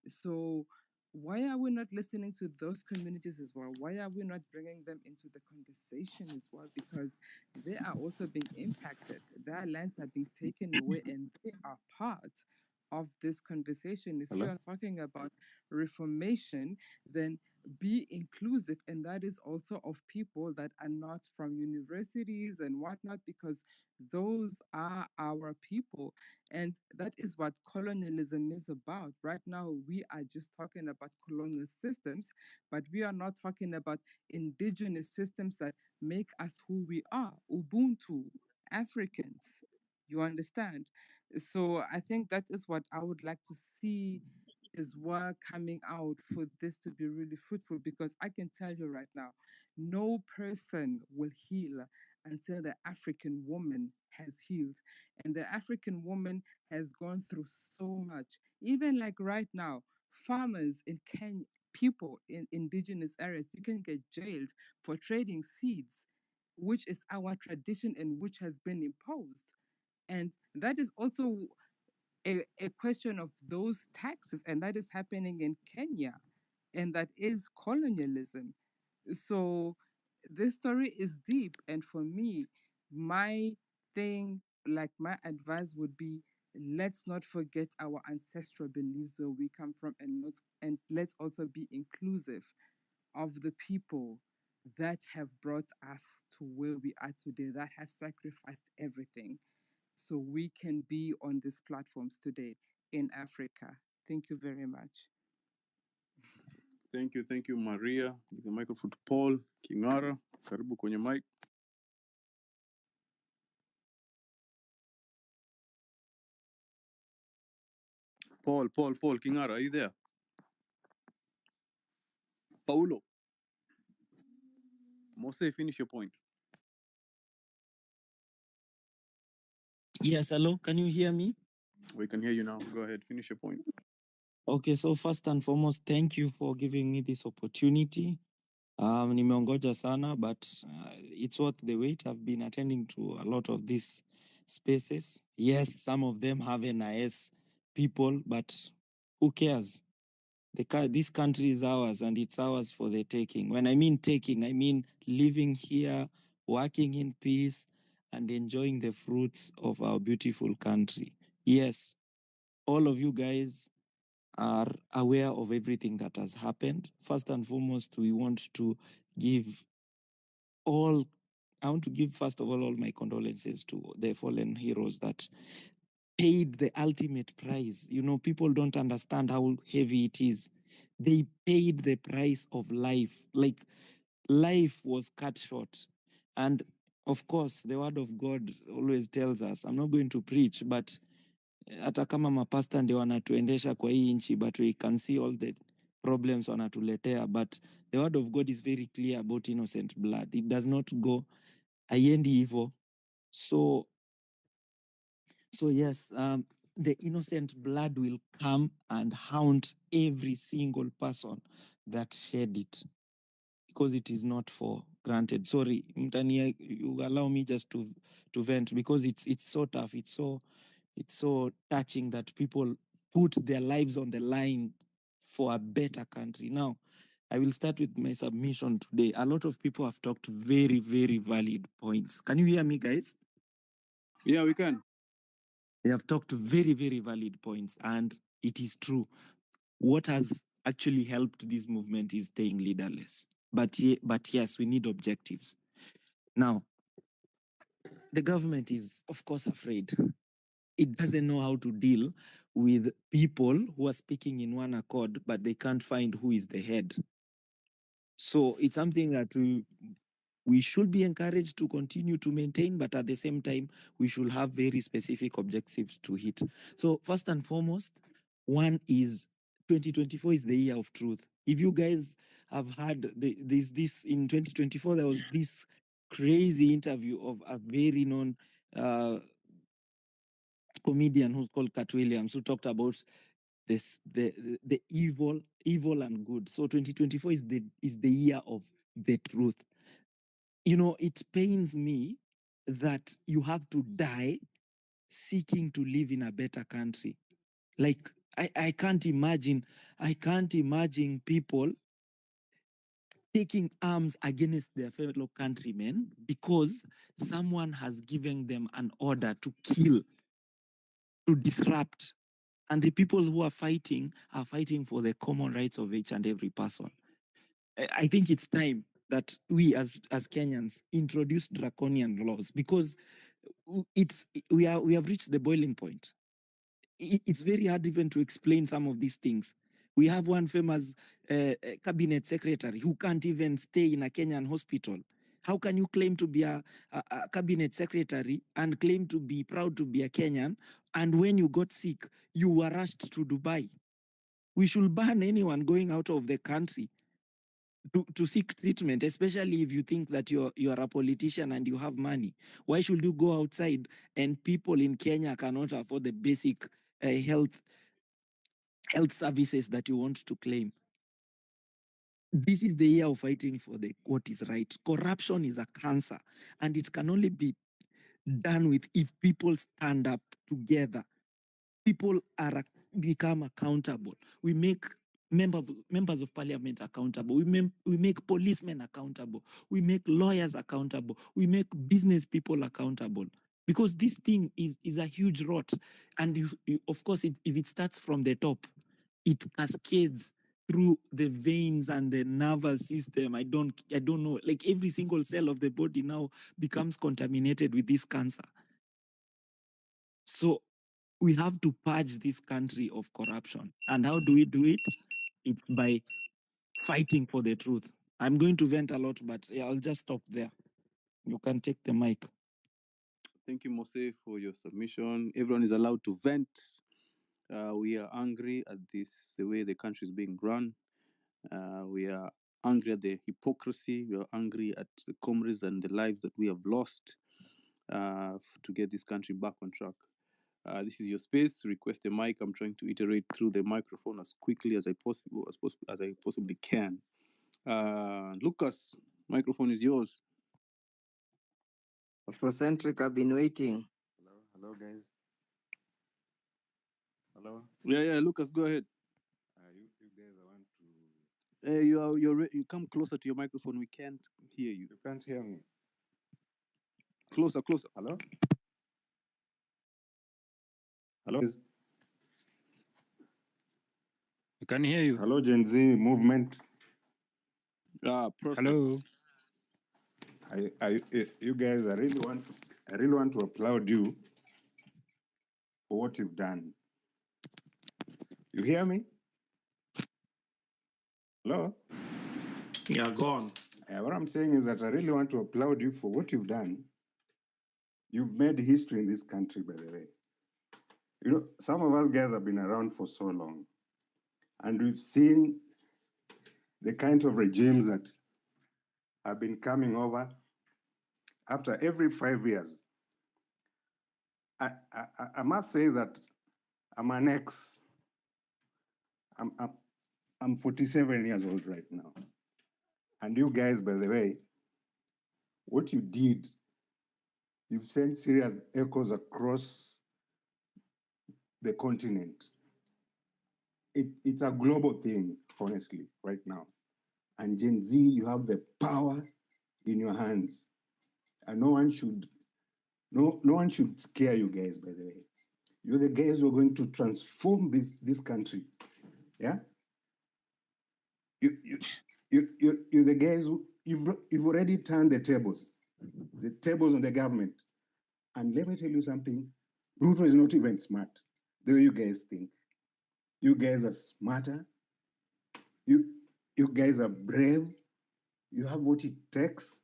So why are we not listening to those communities as well? Why are we not bringing them into the conversation as well? Because they are also being impacted. Their lands are being taken away and they are part of this conversation. If you are talking about reformation, then be inclusive, and that is also of people that are not from universities and whatnot, because those are our people. And that is what colonialism is about. Right now, we are just talking about colonial systems, but we are not talking about indigenous systems that make us who we are, Ubuntu, Africans. You understand? So I think that is what I would like to see as well coming out for this to be really fruitful, because I can tell you right now, no person will heal until the African woman has healed. And the African woman has gone through so much. Even like right now, farmers in Kenya, people in indigenous areas, you can get jailed for trading seeds, which is our tradition and which has been imposed. And that is also a question of those taxes, and that is happening in Kenya, and that is colonialism. So this story is deep, and for me, my thing, like my advice would be, let's not forget our ancestral beliefs where we come from, and let's also be inclusive of the people that have brought us to where we are today, that have sacrificed everything so we can be on these platforms today in Africa. Thank you very much. Thank you, Maria. Give the microphone to Paul Kingara. Karibu kwenye mic. Paul Kingara, are you there? Paulo. Mose, finish your point. Yes, hello, can you hear me? We can hear you now. Go ahead, finish your point. Okay, so first and foremost, thank you for giving me this opportunity. Nimeongoja sana, but it's worth the wait. I've been attending to a lot of these spaces. Yes, some of them have NIS people, but who cares? This country is ours and it's ours for the taking. When I mean taking, I mean living here, working in peace, and enjoying the fruits of our beautiful country. Yes, all of you guys are aware of everything that has happened. First and foremost, we want to give I want to give, first of all my condolences to the fallen heroes that paid the ultimate price. You know, people don't understand how heavy it is. They paid the price of life. Like, life was cut short. And of course, the word of God always tells us, I'm not going to preach, but hata kama mapasta ndio wanatuendesha kwa hii nchi, but we can see all the problems wanatuletea. But the word of God is very clear about innocent blood. It does not go haiendi hivyo. So yes, the innocent blood will come and haunt every single person that shed it, because it is not for granted. Sorry, Mtania, you allow me just to vent, because it's so tough. It's so touching that people put their lives on the line for a better country. Now, I will start with my submission today. A lot of people have talked very, very valid points. Can you hear me, guys? Yeah, we can. They have talked very, very valid points, and it is true. What has actually helped this movement is staying leaderless. But yes, we need objectives. Now, the government is, of course, afraid. It doesn't know how to deal with people who are speaking in one accord, but they can't find who is the head. So it's something that we should be encouraged to continue to maintain, but at the same time, we should have very specific objectives to hit. So first and foremost, one is 2024 is the year of truth. If you guys have heard this in 2024, there was this crazy interview of a very known comedian who's called Cat Williams, who talked about the evil and good. So 2024 is the year of the truth. You know, it pains me that you have to die seeking to live in a better country. Like, I can't imagine people taking arms against their fellow countrymen because someone has given them an order to kill, to disrupt. And the people who are fighting for the common rights of each and every person. I think it's time that we as Kenyans introduce draconian laws, because we have reached the boiling point. It's very hard even to explain some of these things. We have one famous cabinet secretary who can't even stay in a Kenyan hospital. How can you claim to be a cabinet secretary and claim to be proud to be a Kenyan, and when you got sick, you were rushed to Dubai? We should ban anyone going out of the country to seek treatment, especially if you think that you're a politician and you have money. Why should you go outside and people in Kenya cannot afford the basic health services that you want to claim? This is the year of fighting for what is right. Corruption is a cancer, and it can only be done with if people stand up together. People become accountable. We make members of parliament accountable. We make policemen accountable. We make lawyers accountable. We make business people accountable. Because this thing is a huge rot. And of course, if it starts from the top, it cascades through the veins and the nervous system. I don't know. Like, every single cell of the body now becomes contaminated with this cancer. So we have to purge this country of corruption. And how do we do it? It's by fighting for the truth. I'm going to vent a lot, but yeah, I'll just stop there. You can take the mic. Thank you, Mose, for your submission. Everyone is allowed to vent. We are angry at the way the country is being run. We are angry at the hypocrisy. We are angry at the comrades and the lives that we have lost to get this country back on track. This is your space. Request a mic. I'm trying to iterate through the microphone as quickly as I possibly can. Lucas, microphone is yours. Afrocentric, I've been waiting. Hello, guys. Hello. Yeah, Lucas, go ahead. You guys, I want to. You come closer to your microphone. We can't hear you. You can't hear me. Closer. Hello? Hello? We can hear you. Hello, Gen Z movement. Perfect. Hello. You guys, I really want to applaud you for what you've done. You hear me? Hello? Yeah, go on. What I'm saying is that I really want to applaud you for what you've done. You've made history in this country, by the way. You know, some of us guys have been around for so long, and we've seen the kind of regimes that have been coming over after every 5 years. I must say that I'm an ex. I'm 47 years old right now. And you guys, by the way, what you did, you've sent serious echoes across the continent. It's a global thing, honestly, right now. And Gen Z, you have the power in your hands. And no one should scare you guys, by the way. You're the guys who are going to transform this country. Yeah? You're the guys who you've already turned the tables on the government. And let me tell you something, Ruto is not even smart the way you guys think. You guys are smarter. You guys are brave. You have what it takes.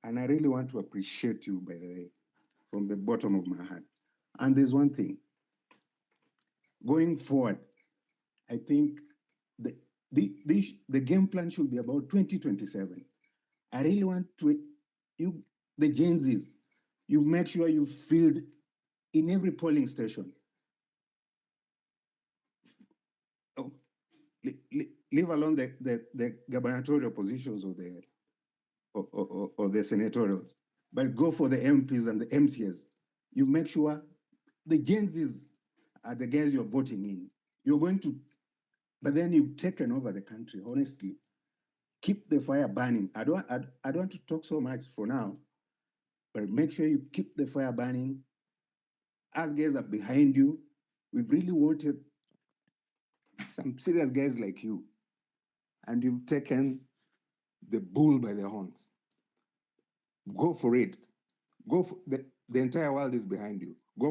And I really want to appreciate you, by the way, from the bottom of my heart. And there's one thing. Going forward, I think the game plan should be about 2027. I really want the Gen Zs, you make sure you field in every polling station. Oh, leave alone the gubernatorial positions or the senatorials, but go for the MPs and the MCs. You make sure the Gen Zs are the guys you're voting in. You're going to, but then you've taken over the country, honestly. Keep the fire burning. I don't want to talk so much for now, but make sure you keep the fire burning. Us guys are behind you. We've really wanted some serious guys like you, and you've taken the bull by the horns. Go for it. Go for the entire world is behind you. Go.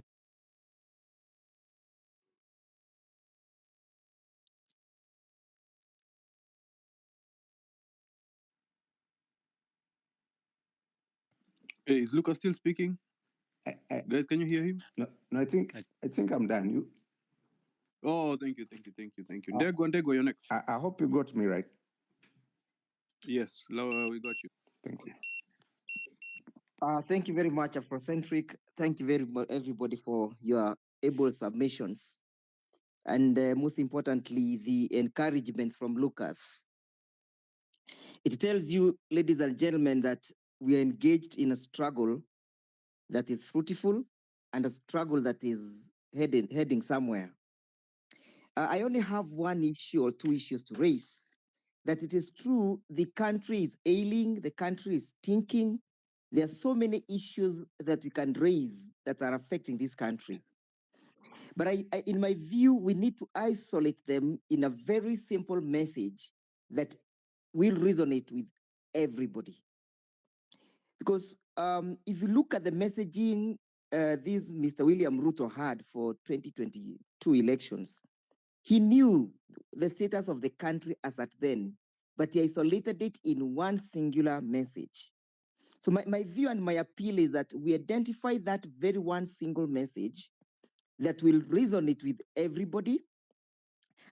Hey, is Lucas still speaking? Guys, can you hear him? No, I think I'm done. You. Oh, thank you. Ndego, you're next. I hope you got me right. Yes, we got you. Thank you. Thank you very much, Afrocentric. Thank you very much, everybody, for your able submissions. And most importantly, the encouragement from Lucas. It tells you, ladies and gentlemen, that we are engaged in a struggle that is fruitful and a struggle that is heading somewhere. I only have one issue or two issues to raise. That it is true, the country is ailing, the country is stinking. There are so many issues that we can raise that are affecting this country. But in my view, we need to isolate them in a very simple message that will resonate with everybody. Because if you look at the messaging this Mr. William Ruto had for 2022 elections, he knew the status of the country as at then, but he isolated it in one singular message. So my view and my appeal is that we identify that very one single message that will resonate with everybody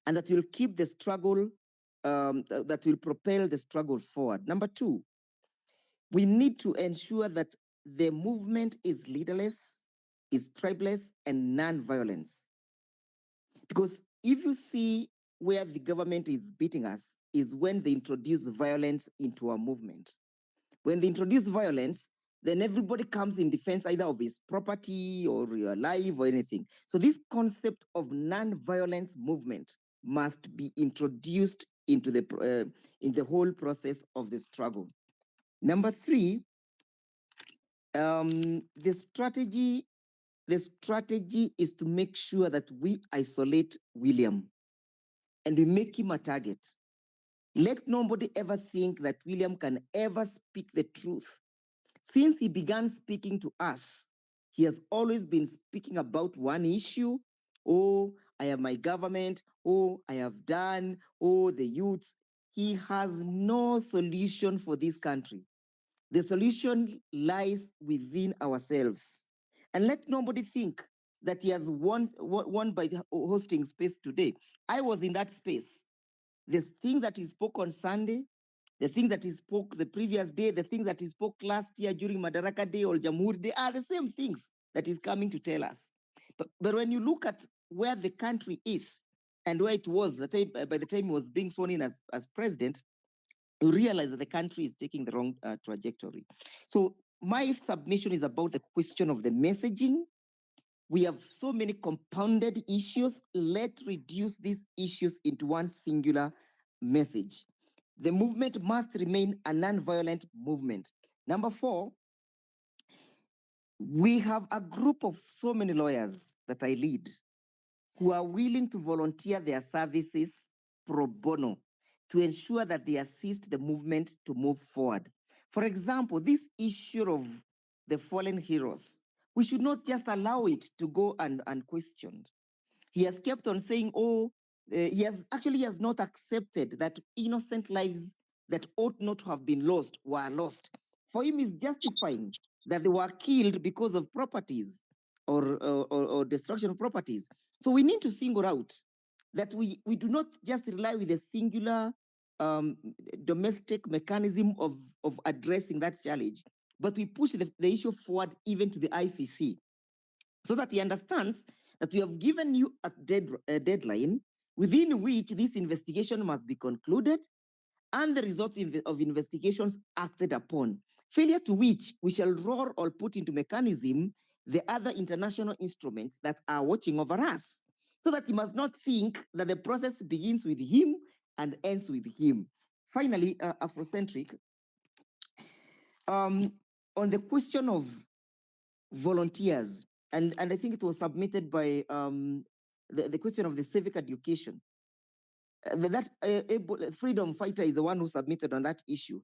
and that will keep the struggle, that will propel the struggle forward. Number two, we need to ensure that the movement is leaderless, is tribeless, and non-violence. Because if you see where the government is beating us is when they introduce violence into our movement. When they introduce violence, then everybody comes in defense either of his property or your life or anything. So this concept of non-violence movement must be introduced into the in the whole process of the struggle. Number three, The strategy is to make sure that we isolate William and we make him a target. Let nobody ever think that William can ever speak the truth. Since he began speaking to us, he has always been speaking about one issue. Oh, I have my government. Oh, I have done. Oh, the youths. He has no solution for this country. The solution lies within ourselves. And let nobody think that he has won by hosting space today. I was in that space. The thing that he spoke on Sunday, the thing that he spoke the previous day, the thing that he spoke last year during Madaraka Day or Jamhuri Day are the same things that he's coming to tell us. But when you look at where the country is and where it was by the time he was being sworn in as president, you realize that the country is taking the wrong trajectory. So my submission is about the question of the messaging. We have so many compounded issues. Let's reduce these issues into one singular message. The movement must remain a non-violent movement. Number 4, we have a group of so many lawyers that I lead who are willing to volunteer their services pro bono to ensure that they assist the movement to move forward. For example, this issue of the fallen heroes, we should not just allow it to go unquestioned. He has kept on saying, he has not accepted that innocent lives that ought not to have been lost were lost. For him, is justifying that they were killed because of properties or destruction of properties. So we need to single out that we do not just rely with a singular domestic mechanism of addressing that challenge, but we push the issue forward even to the ICC so that he understands that we have given you a deadline within which this investigation must be concluded and the results of investigations acted upon, failure to which we shall roll or put into mechanism the other international instruments that are watching over us, so that he must not think that the process begins with him and ends with him. Finally, Afrocentric, on the question of volunteers, and I think it was submitted by the question of the civic education. Freedom Fighter is the one who submitted on that issue.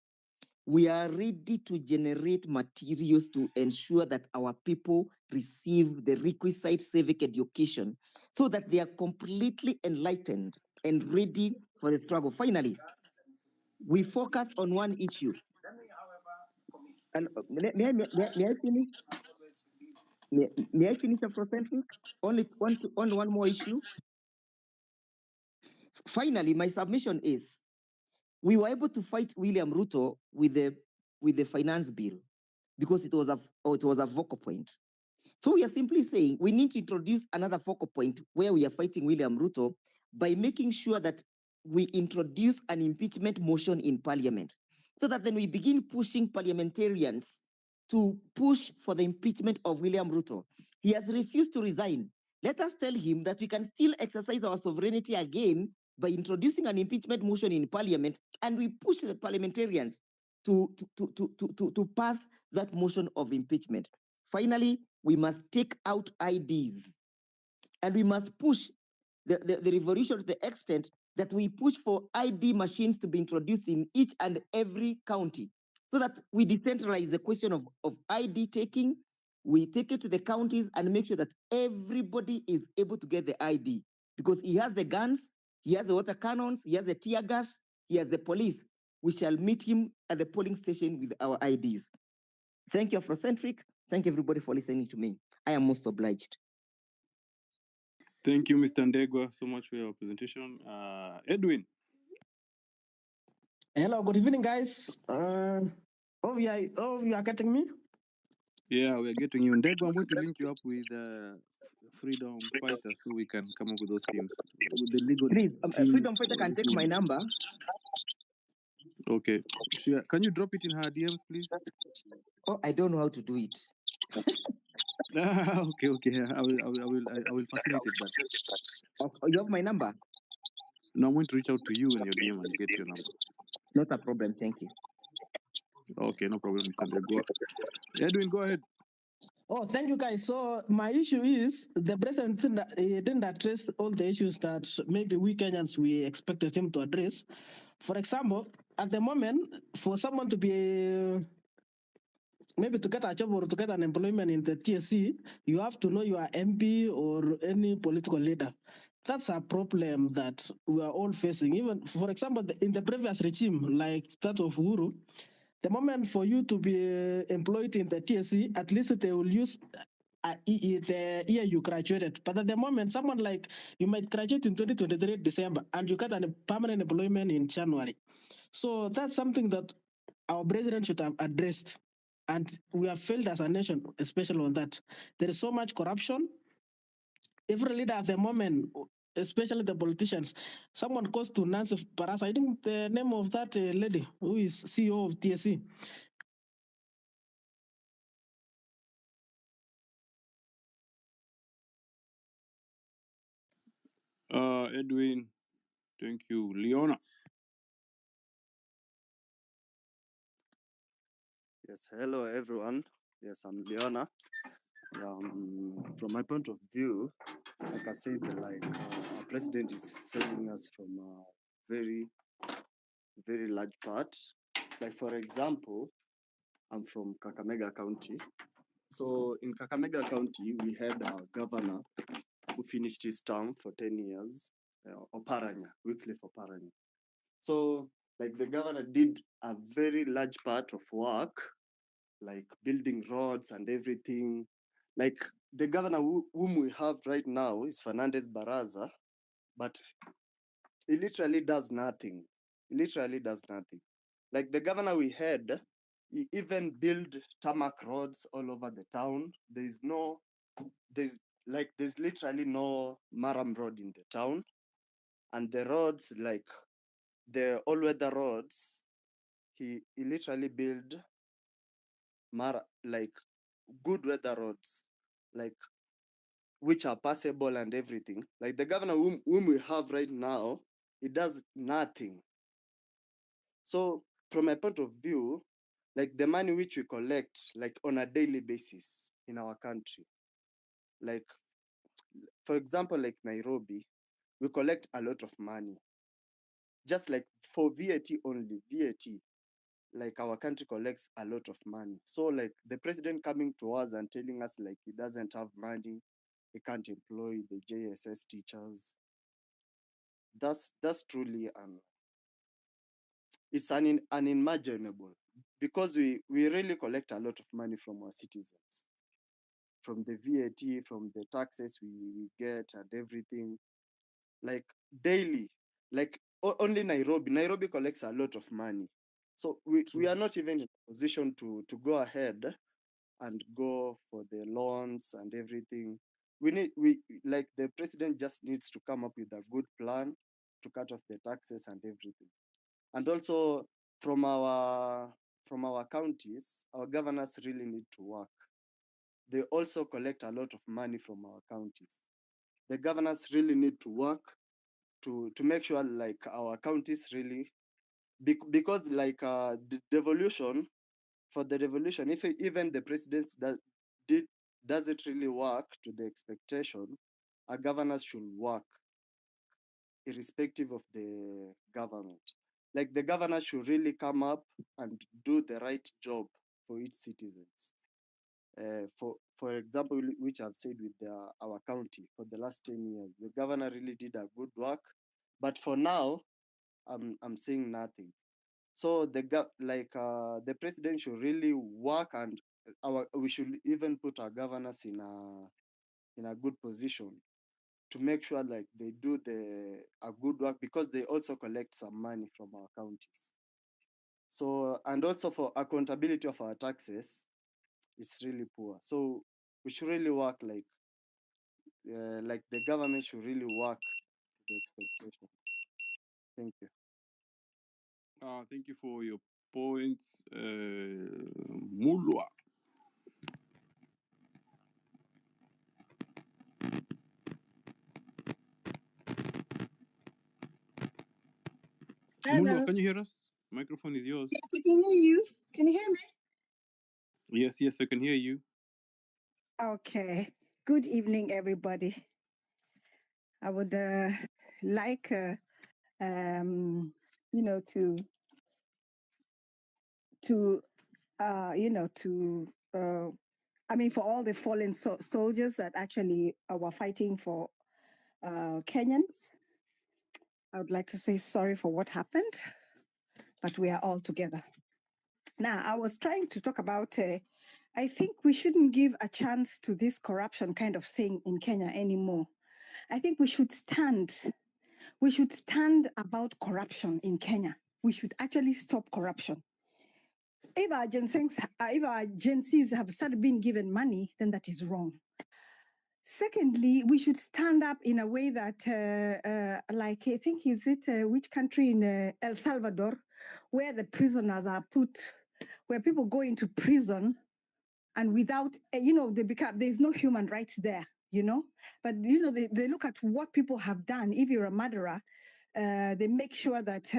We are ready to generate materials to ensure that our people receive the requisite civic education so that they are completely enlightened and ready for the struggle. Finally, we focus on one issue. And may I finish? May I finish, Afrocentric? Only one more issue. Finally, my submission is we were able to fight William Ruto with the finance bill because it was a focal point. So we are simply saying we need to introduce another focal point where we are fighting William Ruto by making sure that we introduce an impeachment motion in parliament so that then we begin pushing parliamentarians to push for the impeachment of William Ruto. He has refused to resign. Let us tell him that we can still exercise our sovereignty again by introducing an impeachment motion in parliament, and we push the parliamentarians to pass that motion of impeachment. Finally, we must take out IDs and we must push the revolution to the extent that we push for ID machines to be introduced in each and every county so that we decentralize the question of ID taking. We take it to the counties and make sure that everybody is able to get the ID because he has the guns, he has the water cannons, he has the tear gas, he has the police. We shall meet him at the polling station with our IDs. Thank you, Afrocentric. Thank you, everybody, for listening to me. I am most obliged. Thank you, Mr. Ndegwa, so much for your presentation. Edwin. Hello, good evening, guys. Hope you are getting me? Yeah, we are getting you. Ndegwa, I'm going to link you up with Freedom Fighter so we can come up with those teams. With the legal Please, teams, Freedom Fighter can take my number. Okay. Can you drop it in her DMs, please? Oh, I don't know how to do it. Okay. I will facilitate that. Oh, you have my number? No, I'm going to reach out to you in your DM and get your number. Not a problem. Thank you. Okay, no problem, Mr. Ndegwa. Edwin, go ahead. Oh, thank you, guys. So my issue is the president didn't address all the issues that maybe we Kenyans we expected him to address. For example, at the moment, for someone to be maybe to get a job or to get an employment in the TSC, you have to know you are MP or any political leader. That's a problem that we are all facing. Even, for example, in the previous regime, like that of Uhuru, the moment for you to be employed in the TSC, at least they will use the year you graduated. But at the moment, someone like you might graduate in 2023 December and you get a permanent employment in January. So that's something that our president should have addressed. And we have failed as a nation, especially on that. There is so much corruption. Every leader at the moment, especially the politicians, someone goes to Nancy Parasa. I think the name of that lady who is CEO of TSC. Edwin, thank you. Leona. Yes, hello everyone. Yes, I'm Leona. From my point of view, like I said, our president is failing us from a very, very large part. Like for example, I'm from Kakamega County. So in Kakamega County, we had our governor who finished his term for 10 years, Oparanya, Wycliffe Oparanya. So like the governor did a very large part of work, like building roads and everything. Like the governor whom we have right now is Fernandez Baraza, but he literally does nothing. He literally does nothing. Like the governor we had, he even built tarmac roads all over the town. There's literally no Maram road in the town. And the roads, like the all-weather roads, he literally built like good weather roads, like which are passable and everything. Like the governor whom we have right now, he does nothing. So from my point of view, like the money which we collect like on a daily basis in our country, like for example, like Nairobi, we collect a lot of money. Just like for VAT only, VAT, like our country collects a lot of money. So like the president coming to us and telling us like he doesn't have money, he can't employ the JSS teachers. That's truly it's unimaginable, because we really collect a lot of money from our citizens, from the VAT, from the taxes we get and everything, like daily. Like only Nairobi collects a lot of money. So we are not even in a position to go ahead and go for the loans and everything. We like the president just needs to come up with a good plan to cut off the taxes and everything. And also from our counties, our governors really need to work. They also collect a lot of money from our counties. The governors really need to work to make sure like our counties really, because like the devolution, for the revolution, if even the presidents doesn't really work to the expectation, our governors should work irrespective of the government. Like the governors should really come up and do the right job for its citizens. For example, which I've said with our county for the last 10 years, the governor really did a good work, but for now, I'm saying nothing. So the president should really work, and we should even put our governors in a good position to make sure like they do a good work, because they also collect some money from our counties. So, and also for accountability of our taxes, it's really poor. So we should really work like the government should really work to the expectation. Thank you. Thank you for your points, Mulwa. Hello. Mulwa, can you hear us? Microphone is yours. Yes, I can hear you. Can you hear me? Yes, I can hear you. Okay. Good evening, everybody. I would like, you know, to I mean, for all the fallen soldiers that actually were fighting for Kenyans, I would like to say sorry for what happened, but we are all together. Now, I was trying to talk about, I think we shouldn't give a chance to this corruption kind of thing in Kenya anymore. I think we should stand about corruption in Kenya. We should actually stop corruption. If our Gen Zs have started being given money, then that is wrong. Secondly, we should stand up in a way that, like, I think, is it which country in El Salvador, where the prisoners are put, where people go into prison and without, there's no human rights there, But, they look at what people have done. If you're a murderer, they make sure that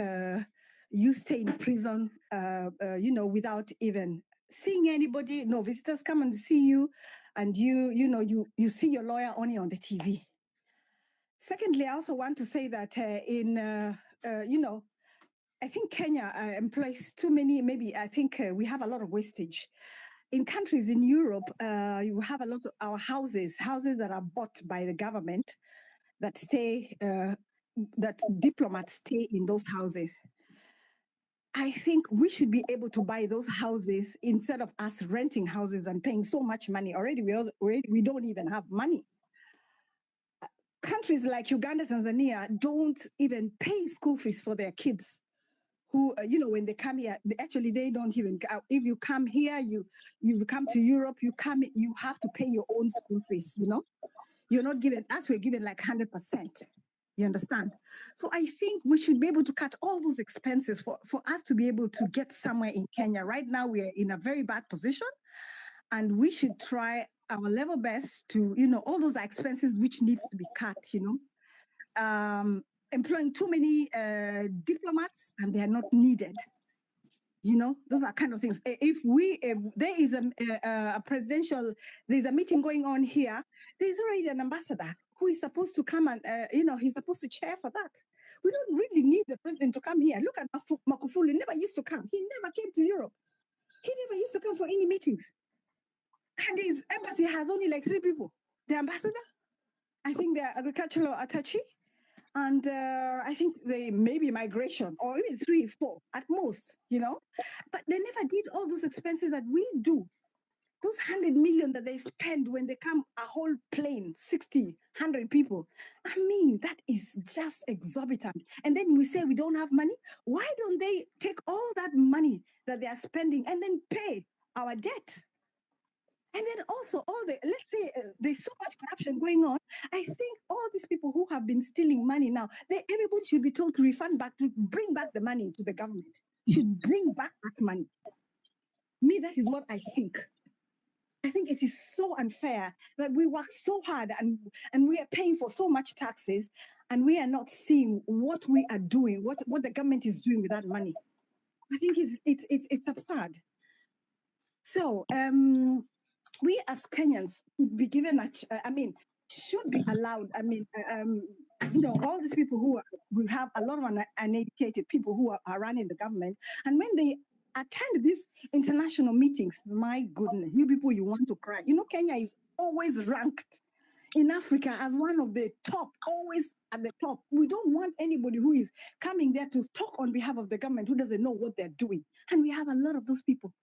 you stay in prison, without even seeing anybody. No visitors come and see you, and you see your lawyer only on the TV. Secondly, I also want to say that I think Kenya employs too many. Maybe I think we have a lot of wastage. In countries in Europe, you have a lot of our houses that are bought by the government that stay. That diplomats stay in those houses. I think we should be able to buy those houses instead of us renting houses and paying so much money. Already, we don't even have money. Countries like Uganda, Tanzania don't even pay school fees for their kids. Who, when they come here, they don't even. If you come here, you come to Europe, you have to pay your own school fees. You're not given, as we're given like 100%. You understand? So I think we should be able to cut all those expenses for us to be able to get somewhere in Kenya. Right now, we are in a very bad position, and we should try our level best to, all those expenses which needs to be cut, employing too many diplomats and they are not needed. Those are kind of things. If there is a presidential, there's a meeting going on here, there's already an ambassador who is supposed to come and, he's supposed to chair for that. We don't really need the president to come here. Look at Magufuli, he never used to come. He never came to Europe. He never used to come for any meetings. And his embassy has only like 3 people. The ambassador, I think the agricultural attaché, and I think they maybe migration, or even 3, 4 at most, But they never did all those expenses that we do. Those 100 million that they spend when they come, a whole plane, 60, 100 people. I mean, that is just exorbitant. And then we say we don't have money. Why don't they take all that money that they are spending and then pay our debt? And then also let's say there's so much corruption going on. I think all these people who have been stealing money now, everybody should be told to bring back the money to the government. Should bring back that money. Me, that is what I think. I think it is so unfair that we work so hard and we are paying for so much taxes and we are not seeing what we are doing, what the government is doing with that money. I think it's absurd. So we as Kenyans should be given should be allowed. All these people we have a lot of uneducated people who are running the government, and when they attend these international meetings, my goodness, you people, you want to cry. Kenya is always ranked in Africa as one of the top, always at the top. We don't want anybody who is coming there to talk on behalf of the government who doesn't know what they're doing. And we have a lot of those people.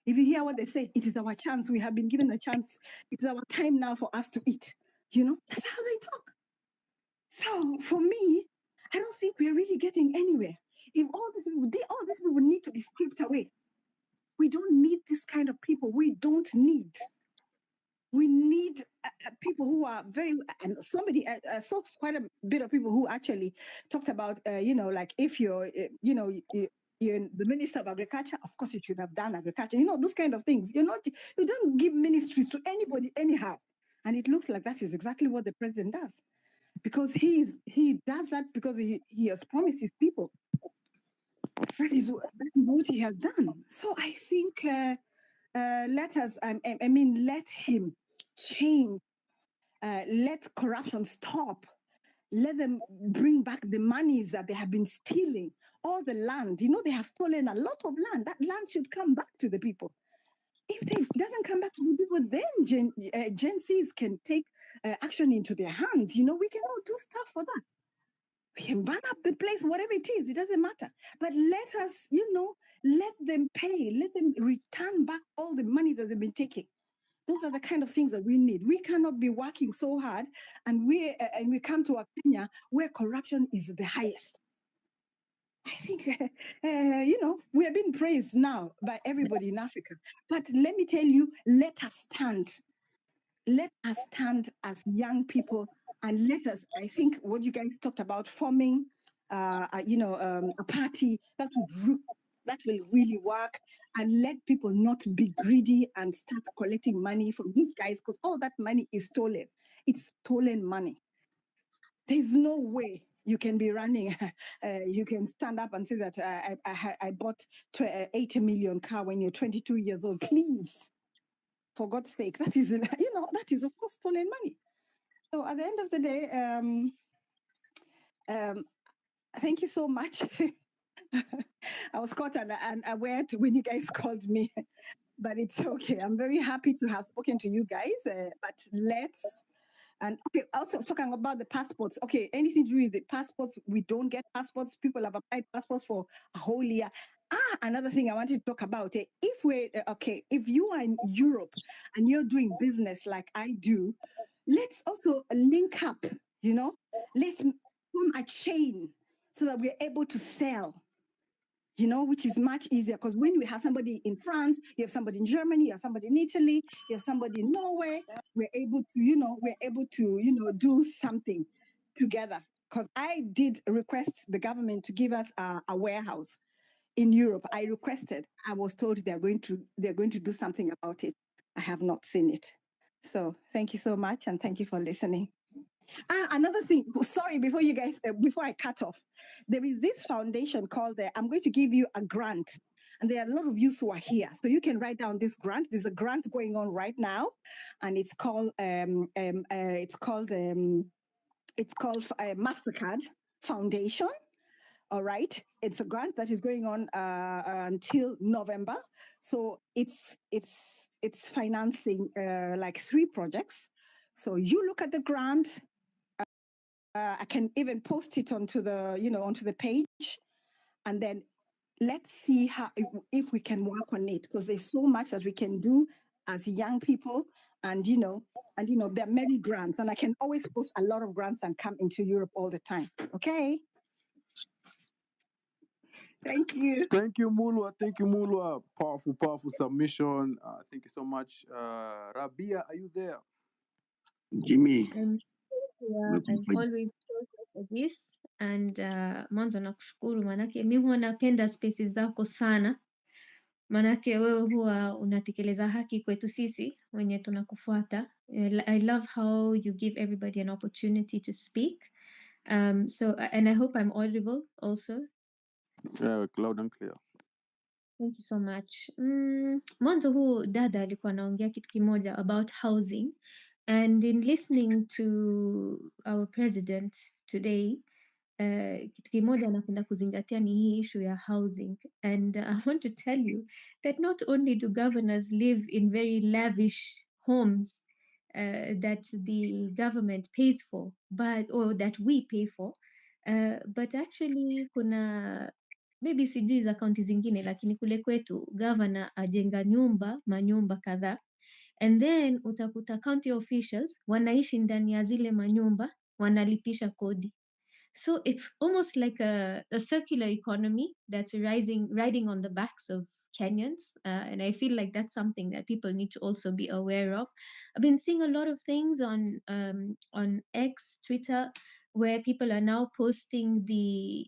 If you hear what they say, it is our chance. We have been given a chance. It's our time now for us to eat. That's how they talk. So for me, I don't think we're really getting anywhere. If all these people need to be scraped away. We don't need this kind of people. We don't need. We need people who are very, and somebody saw quite a bit of people who actually talked about, like if you're the Minister of Agriculture, of course you should have done agriculture. Those kind of things. You don't give ministries to anybody anyhow. And it looks like that is exactly what the president does. Because he does that because he has promised his people. That is what he has done. So I think let us, I mean, let him change. Let corruption stop. Let them bring back the monies that they have been stealing. All the land, they have stolen a lot of land. That land should come back to the people. If it doesn't come back to the people, then Gen Zs can take action into their hands. We can all do stuff for that. We can burn up the place, whatever it is, it doesn't matter. But let us, let them pay, let them return back all the money that they've been taking. Those are the kind of things that we need. We cannot be working so hard and we come to a Kenya where corruption is the highest. I think, we are being praised now by everybody in Africa. But let me tell you, let us stand. Let us stand as young people and let us, I think what you guys talked about, forming, a party that will really work, and let people not be greedy and start collecting money from these guys, because all that money is stolen. It's stolen money. There's no way you can be running. You can stand up and say that I bought 80 million car when you're 22 years old. Please, for God's sake, that is, that is of course stolen money. So at the end of the day, thank you so much. I was caught unaware when you guys called me, but it's okay. I'm very happy to have spoken to you guys. But and okay, also talking about the passports. Okay, anything to do with the passports, we don't get passports. People have applied passports for a whole year. Another thing I wanted to talk about. If you are in Europe and you're doing business like I do, let's also link up, let's form a chain so that we're able to sell, which is much easier, because when we have somebody in France, you have somebody in Germany, you have somebody in Italy, you have somebody in Norway, we're able to, do something together. Because I did request the government to give us a warehouse in Europe. I requested, I was told they're going to do something about it. I have not seen it. So thank you so much, and thank you for listening. Another thing, sorry, before I cut off, there is this foundation called, I'm going to give you a grant. And there are a lot of you who are here. So you can write down this grant. There's a grant going on right now, and it's called MasterCard Foundation. All right. It's a grant that is going on until November. So it's financing like 3 projects. So you look at the grant. I can even post it onto the page, and then let's see if we can work on it, because there's so much that we can do as young people, and there are many grants, and I can always post a lot of grants and come into Europe all the time. Okay. Thank you. Thank you, Mulwa. Thank you, Mulwa. Powerful submission. Thank you so much. Rabia, are you there? Jimmy, I'm always grateful for this, and mwanzo nakushukuru, manake mi huwa napenda spaces zako sana, manake wewe huwa unatekeleza haki kwetu sisi wenye tunakufuata. I love how you give everybody an opportunity to speak. And I hope I'm audible also. Yeah, loud and clear. Thank you so much. Mwanzo huu dada alikuwa anaongea kitu kimoja about housing, and in listening to our president today, kitu kimoja napenda kuzingatia ni hii issue ya housing, and I want to tell you that not only do governors live in very lavish homes that the government pays for, or that we pay for, but actually kuna maybe sijui za kaunti zingine, lakini kule kwetu governor ajenga manyumba kadhaa, and then utakuta county officials wanaishi ndani ya zile manyumba, wanalipisha kodi. So it's almost like a circular economy that's riding on the backs of Kenyans. And I feel like that's something that people need to also be aware of. I've been seeing a lot of things on X, Twitter, where people are now posting the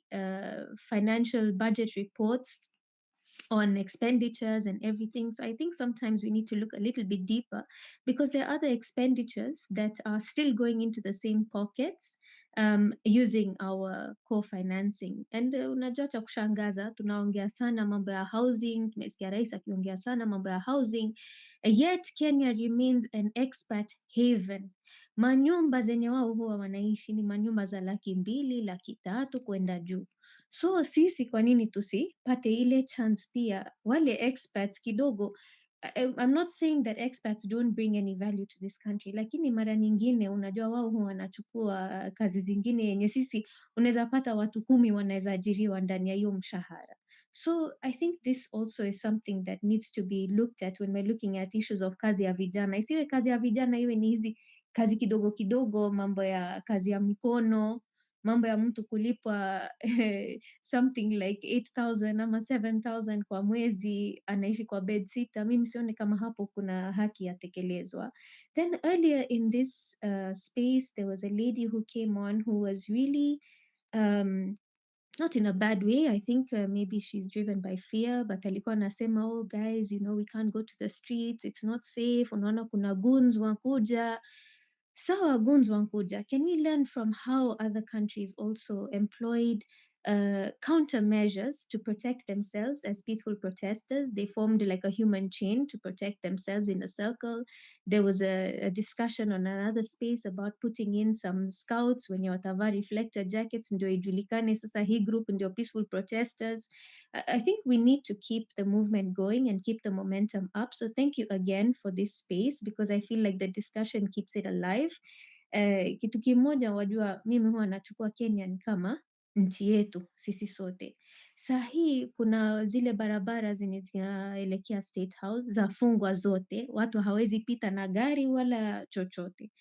financial budget reports on expenditures and everything. So I think sometimes we need to look a little bit deeper, because there are other expenditures that are still going into the same pockets, using our co-financing. And unajua cha kushangaza, tunaongea sana mambo ya housing, tumesikia rais akiongea sana mambo ya housing, yet Kenya remains an expat haven. Manyumba zenye wao huwa wanaishi ni manyumba za 200,000, 300,000 kwenda juu. So sisi kwa nini tusipate ile chance pia? Wale expats kidogo, I'm not saying that expats don't bring any value to this country, lakini mara nyingine unajua wao huwa wanachukua kazi zingine yenye sisi unaweza pata watu 10 wanaweza ajiriwa ndani ya hiyo mshahara. So I think this also is something that needs to be looked at when we're looking at issues of kazi ya vijana. Isiwe kazi ya vijana iwe ni hizi kazi kidogo kidogo, mambo ya kazi ya mikono, mambo ya mtu kulipwa something like 8,000 ama 7,000 kwa mwezi, anaishi kwa bedsitter. Mimi sione kama hapo kuna haki yatekelezwa. Then earlier in this space, there was a lady who came on who was really not in a bad way. I think maybe she's driven by fear, but alikuwa anasema, oh guys, you know, we can't go to the streets, it's not safe. Unaona kuna goons wakuja. Sawa, goons wankuja. Can we learn from how other countries also employed countermeasures to protect themselves as peaceful protesters? They formed like a human chain to protect themselves in a circle. There was a discussion on another space about putting in some scouts wenye watavaa reflector jackets ndio ijulikane sasa hii group ndio peaceful protesters. I think we need to keep the movement going and keep the momentum up. So thank you again for this space, because I feel like the discussion keeps it alive. Kitu kimoja wajua, mimi huwa nachukua Kenya ni kama nchi yetu sisi sote. Saa hii kuna zile barabara zenye zinaelekea State House zafungwa zote, watu hawezi pita na gari wala chochote.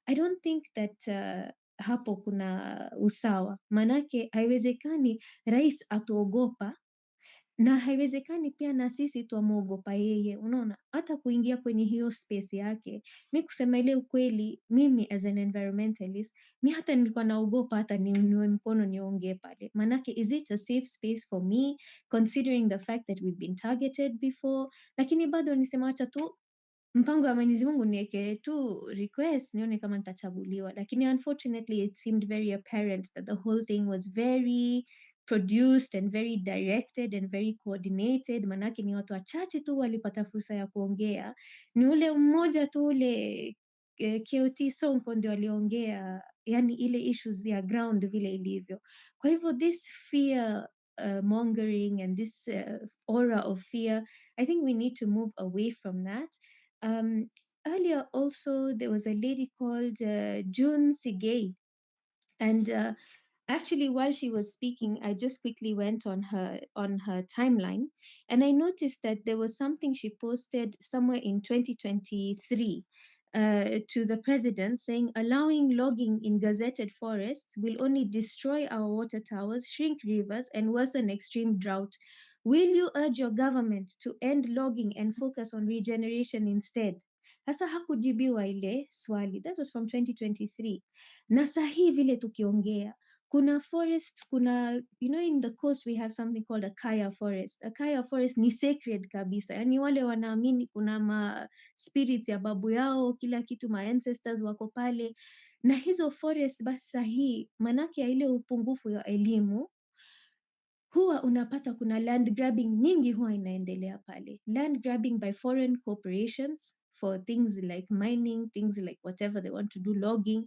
I don't think that hapo kuna usawa, manake haiwezekani rais atuogopa na haiwezekani pia na sisi twamuogopa yeye. Unaona, hata kuingia kwenye hiyo space yake, mi kusema ile ukweli, mimi as an environmentalist, mi hata nilikuwa naogopa hata niinue mkono niongee pale, manake is it a safe space for me considering the fact that we've been targeted before? Lakini bado nisema acha tu mpango wa Mwenyezi Mungu niweke tu request nione kama nitachaguliwa, lakini unfortunately it seemed very apparent that the whole thing was very produced and very directed and very coordinated. Manake ni watu wachache tu walipata fursa ya kuongea, ni ule mmoja tu ule KOT Sonko ndio aliongea, yani ile issues ya ground vile ilivyo. Kwa hivyo this fear mongering and this aura of fear, I think we need to move away from that. Earlier also, there was a lady called June Sigei. And actually, while she was speaking, I just quickly went on her timeline, and I noticed that there was something she posted somewhere in 2023 to the president saying, allowing logging in gazetted forests will only destroy our water towers, shrink rivers, and worsen extreme drought. Will you urge your government to end logging and focus on regeneration instead? Hasa hakujibiwa ile swali. That was from 2023. Na sahi vile tukiongea, kuna forest, kuna, you know, in the coast we have something called a kaya forest. A kaya forest ni sacred kabisa. Yani wale wanaamini kuna ma spirits ya babu yao, kila kitu, ma ancestors wako pale. Na hizo forest basi sahi, manake ya ile upungufu ya elimu, huwa unapata kuna land grabbing nyingi huwa inaendelea pale. Land grabbing by foreign corporations for things like mining, things like whatever they want to do, logging,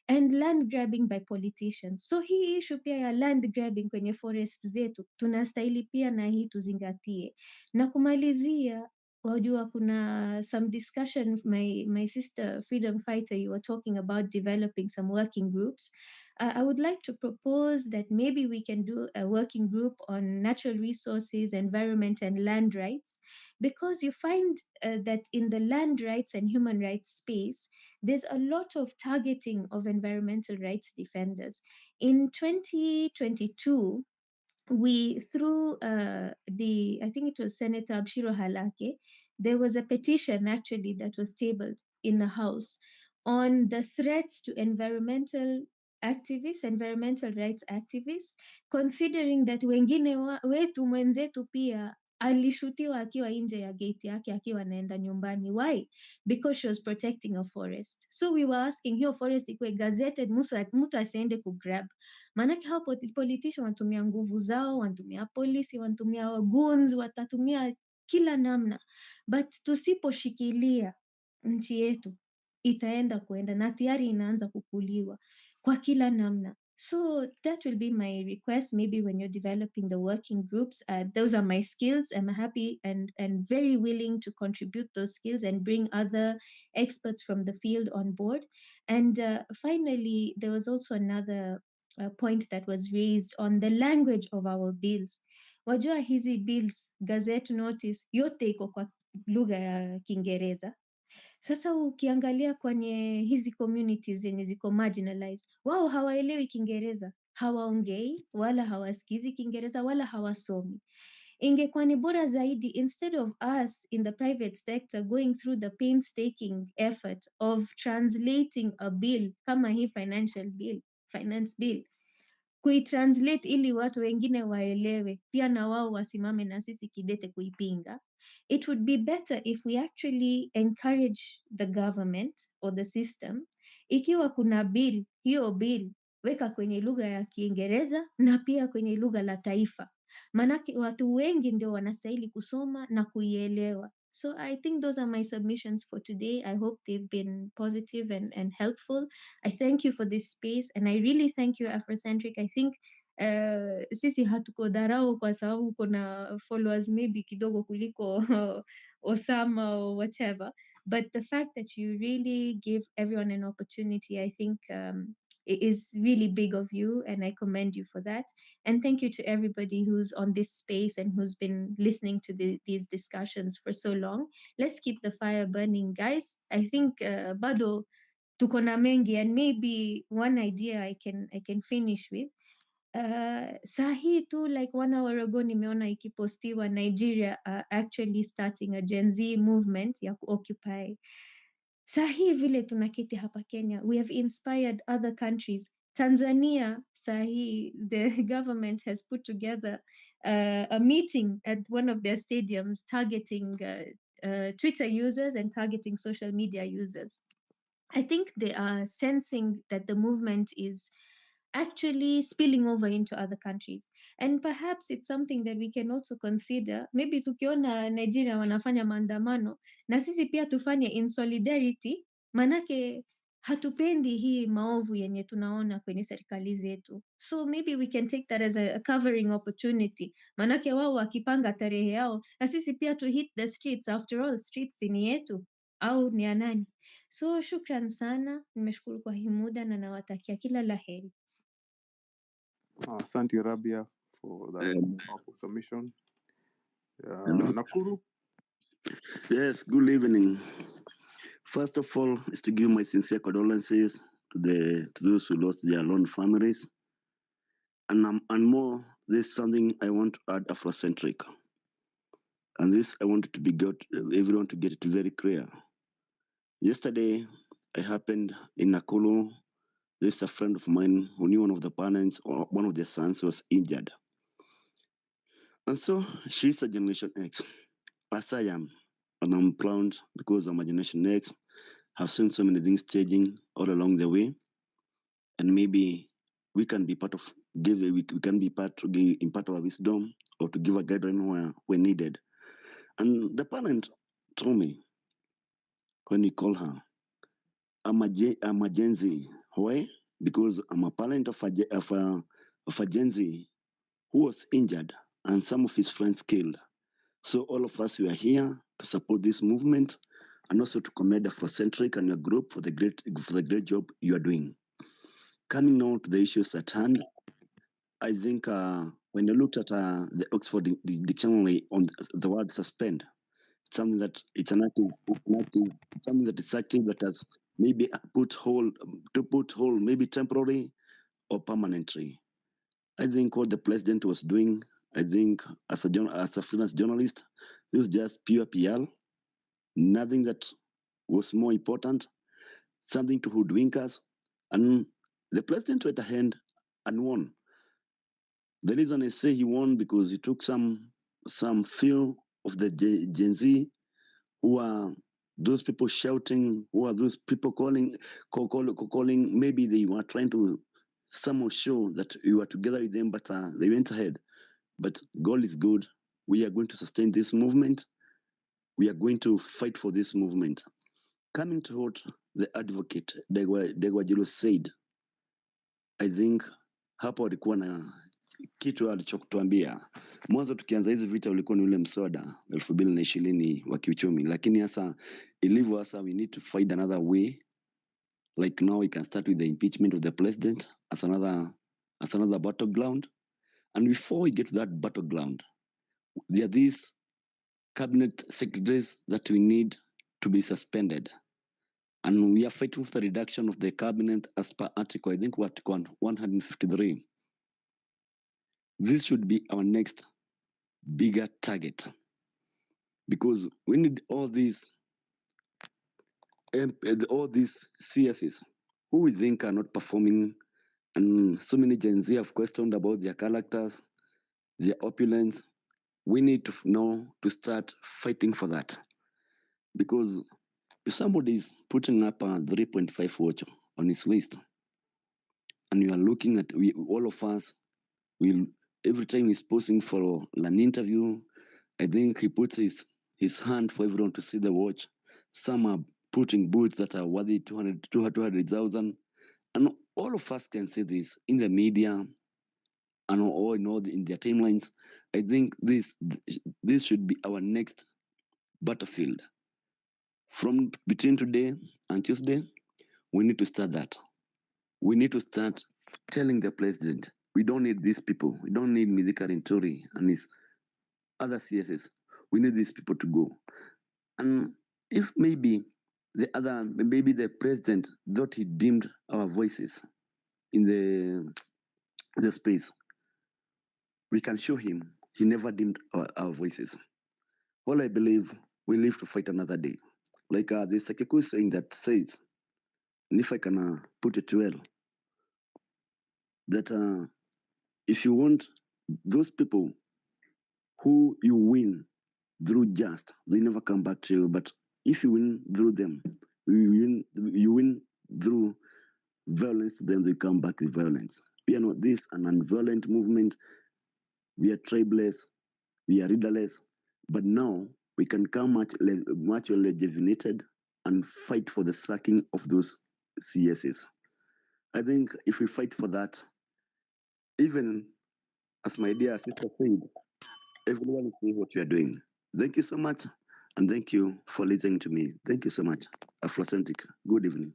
and land grabbing by politicians. So hii issue pia ya land grabbing kwenye forest zetu, tunastahili pia na hii tuzingatie. Na kumalizia, wajua kuna some discussion, my sister freedom fighter, you were talking about developing some working groups. I would like to propose that maybe we can do a working group on natural resources, environment, and land rights, because you find that in the land rights and human rights space, there's a lot of targeting of environmental rights defenders. In 2022, we, through I think it was Senator Abshiro Halake, there was a petition actually that was tabled in the House on the threats to environmental activists, environmental rights activists, considering that wengine wetu mwenzetu pia alishutiwa akiwa nje ya gate yake akiwa anaenda nyumbani. Why? Because she was protecting a forest. So we were asking hiyo forest ikuwe gazetted, mtu asiende kugrab. Maanake hao politician wanatumia nguvu zao, wanatumia polisi, wanatumia goons, watatumia kila namna. But tusiposhikilia nchi yetu itaenda kuenda na tayari inaanza kukuliwa kwa kila namna. So that will be my request. Maybe when you're developing the working groups, those are my skills. I'm happy and very willing to contribute those skills and bring other experts from the field on board. And finally, there was also another point that was raised on the language of our bills. Wajua hizi bills, gazette notice, yote iko kwa lugha ya Kiingereza. Sasa ukiangalia kwenye hizi communities zenye ziko marginalized, wao hawaelewi Kiingereza, hawaongei wala hawasikizi Kiingereza wala hawasomi. Ingekuwa ni bora zaidi, instead of us in the private sector going through the painstaking effort of translating a bill kama hii finance bill, kuitranslate ili watu wengine waelewe, pia na wao wasimame na sisi kidete kuipinga. It would be better if we actually encourage the government or the system. Ikiwa kuna bill, hiyo bill weka kwenye lugha ya Kiingereza na pia kwenye lugha la taifa. Manake watu wengi ndio wanastahili kusoma na kuielewa. So I think those are my submissions for today. I hope they've been positive and helpful. I thank you for this space and I really thank you, Afrocentric. I think sisi hatuko dharau kwa sababu kuna followers maybe kidogo kuliko Osama or whatever. But the fact that you really give everyone an opportunity, I think it is really big of you and I commend you for that. And thank you to everybody who's on this space and who's been listening to these discussions for so long. Let's keep the fire burning, guys. I think bado tuko na mengi and maybe one idea I can finish with. Sahi tu like 1 hour ago nimeona ikipostiwa Nigeria actually starting a Gen Z movement ya Occupy. Sahi vile tunaketi hapa Kenya, we have inspired other countries. Tanzania, sahi, the government has put together a meeting at one of their stadiums targeting Twitter users and targeting social media users. I think they are sensing that the movement is actually spilling over into other countries. And perhaps it's something that we can also consider. Maybe tukiona Nigeria wanafanya maandamano, na sisi pia tufanye in solidarity, manake hatupendi hii maovu yenye tunaona kwenye serikali zetu. So maybe we can take that as a covering opportunity. Manake wao wakipanga tarehe yao, na sisi pia to hit the streets. After all, streets ni yetu au ni ya nani? So shukran sana, nimeshukuru kwa hii muda na nawatakia kila la heri. Asante Rabia for that powerful submission. Hello. Nakuru? Yes, good evening. First of all, is to give my sincere condolences to those who lost their loved families. And more, there's something I want to add Afrocentric. And this I wanted to be everyone to get it very clear. Yesterday, I happened in Nakuru. There's a friend of mine who knew one of the parents or one of their sons was injured. And so she's a Generation X, as I am. And I'm proud because I'm a Generation X. Have seen so many things changing all along the way. And maybe we can be part of, we can be part in part of our wisdom or to give a guideline where needed. And the parent told me when we call her, I'm a Gen Z. Why? Because I'm a parent of a Gen Z who was injured and some of his friends killed. So all of us, we are here to support this movement and also to commend Afrocentric and your group for the great job you are doing. Coming now to the issues at hand, I think when you looked at the Oxford Dictionary on the word suspend, something that it's an active, something that is active that has maybe put hold, maybe temporary or permanently. I think what the president was doing, I think as a freelance journalist, this was just pure PR, nothing that was more important, something to hoodwink us, and the president went ahead and won. The reason I say he won because he took some some few of the Gen Z, who are those people shouting, who are those people calling, maybe they were trying to somehow show that you are together with them, but they went ahead. But God is good. We are going to sustain this movement. We are going to fight for this movement. Coming to what the advocate Degwajilo said, I think hapo walikuwa na kitu alichokutuambia mwanzo. Tukianza hizi vita ulikuwa ni ule mswada 2020 wa kiuchumi, lakini sasa ilivyo sasa, we need to find another way. Like now we can start with the impeachment of the president as another battleground. And before we get to that battleground, there are these cabinet secretaries that we need to be suspended. And we are fighting for the reduction of the cabinet as per article, I think article 153. This should be our next bigger target, because we need all these CSs who we think are not performing, and so many Gen Z have questioned about their characters, their opulence. We need to know to start fighting for that, because if somebody is putting up a 3.5 watch on his list, and you are looking at all of us, every time he's posting for an interview, I think he puts his hand for everyone to see the watch. Some are putting boots that are worthy 200,000, and all of us can see this in the media and all in their timelines. I think this should be our next battlefield. From between today and Tuesday, we need to start that. We need to start telling the president, we don't need these people. We don't need Midika Rintori and his other CSS. We need these people to go. And if maybe the president thought he dimmed our voices in the space, we can show him he never dimmed our voices. All I believe, we live to fight another day. Like the Sakeku saying that says, and if I can put it well, that if you want those people who you win through just, they never come back to you. But if you win through them, you win through violence, then they come back with violence. We are not this an unviolent movement. We are tribeless. We are leaderless. But now we can come much rejuvenated and fight for the sacking of those CSs. I think if we fight for that, even as my dear sister said, everyone will see what we are doing. Thank you so much, and thank you for listening to me. Thank you so much. Afrocentric. Good evening.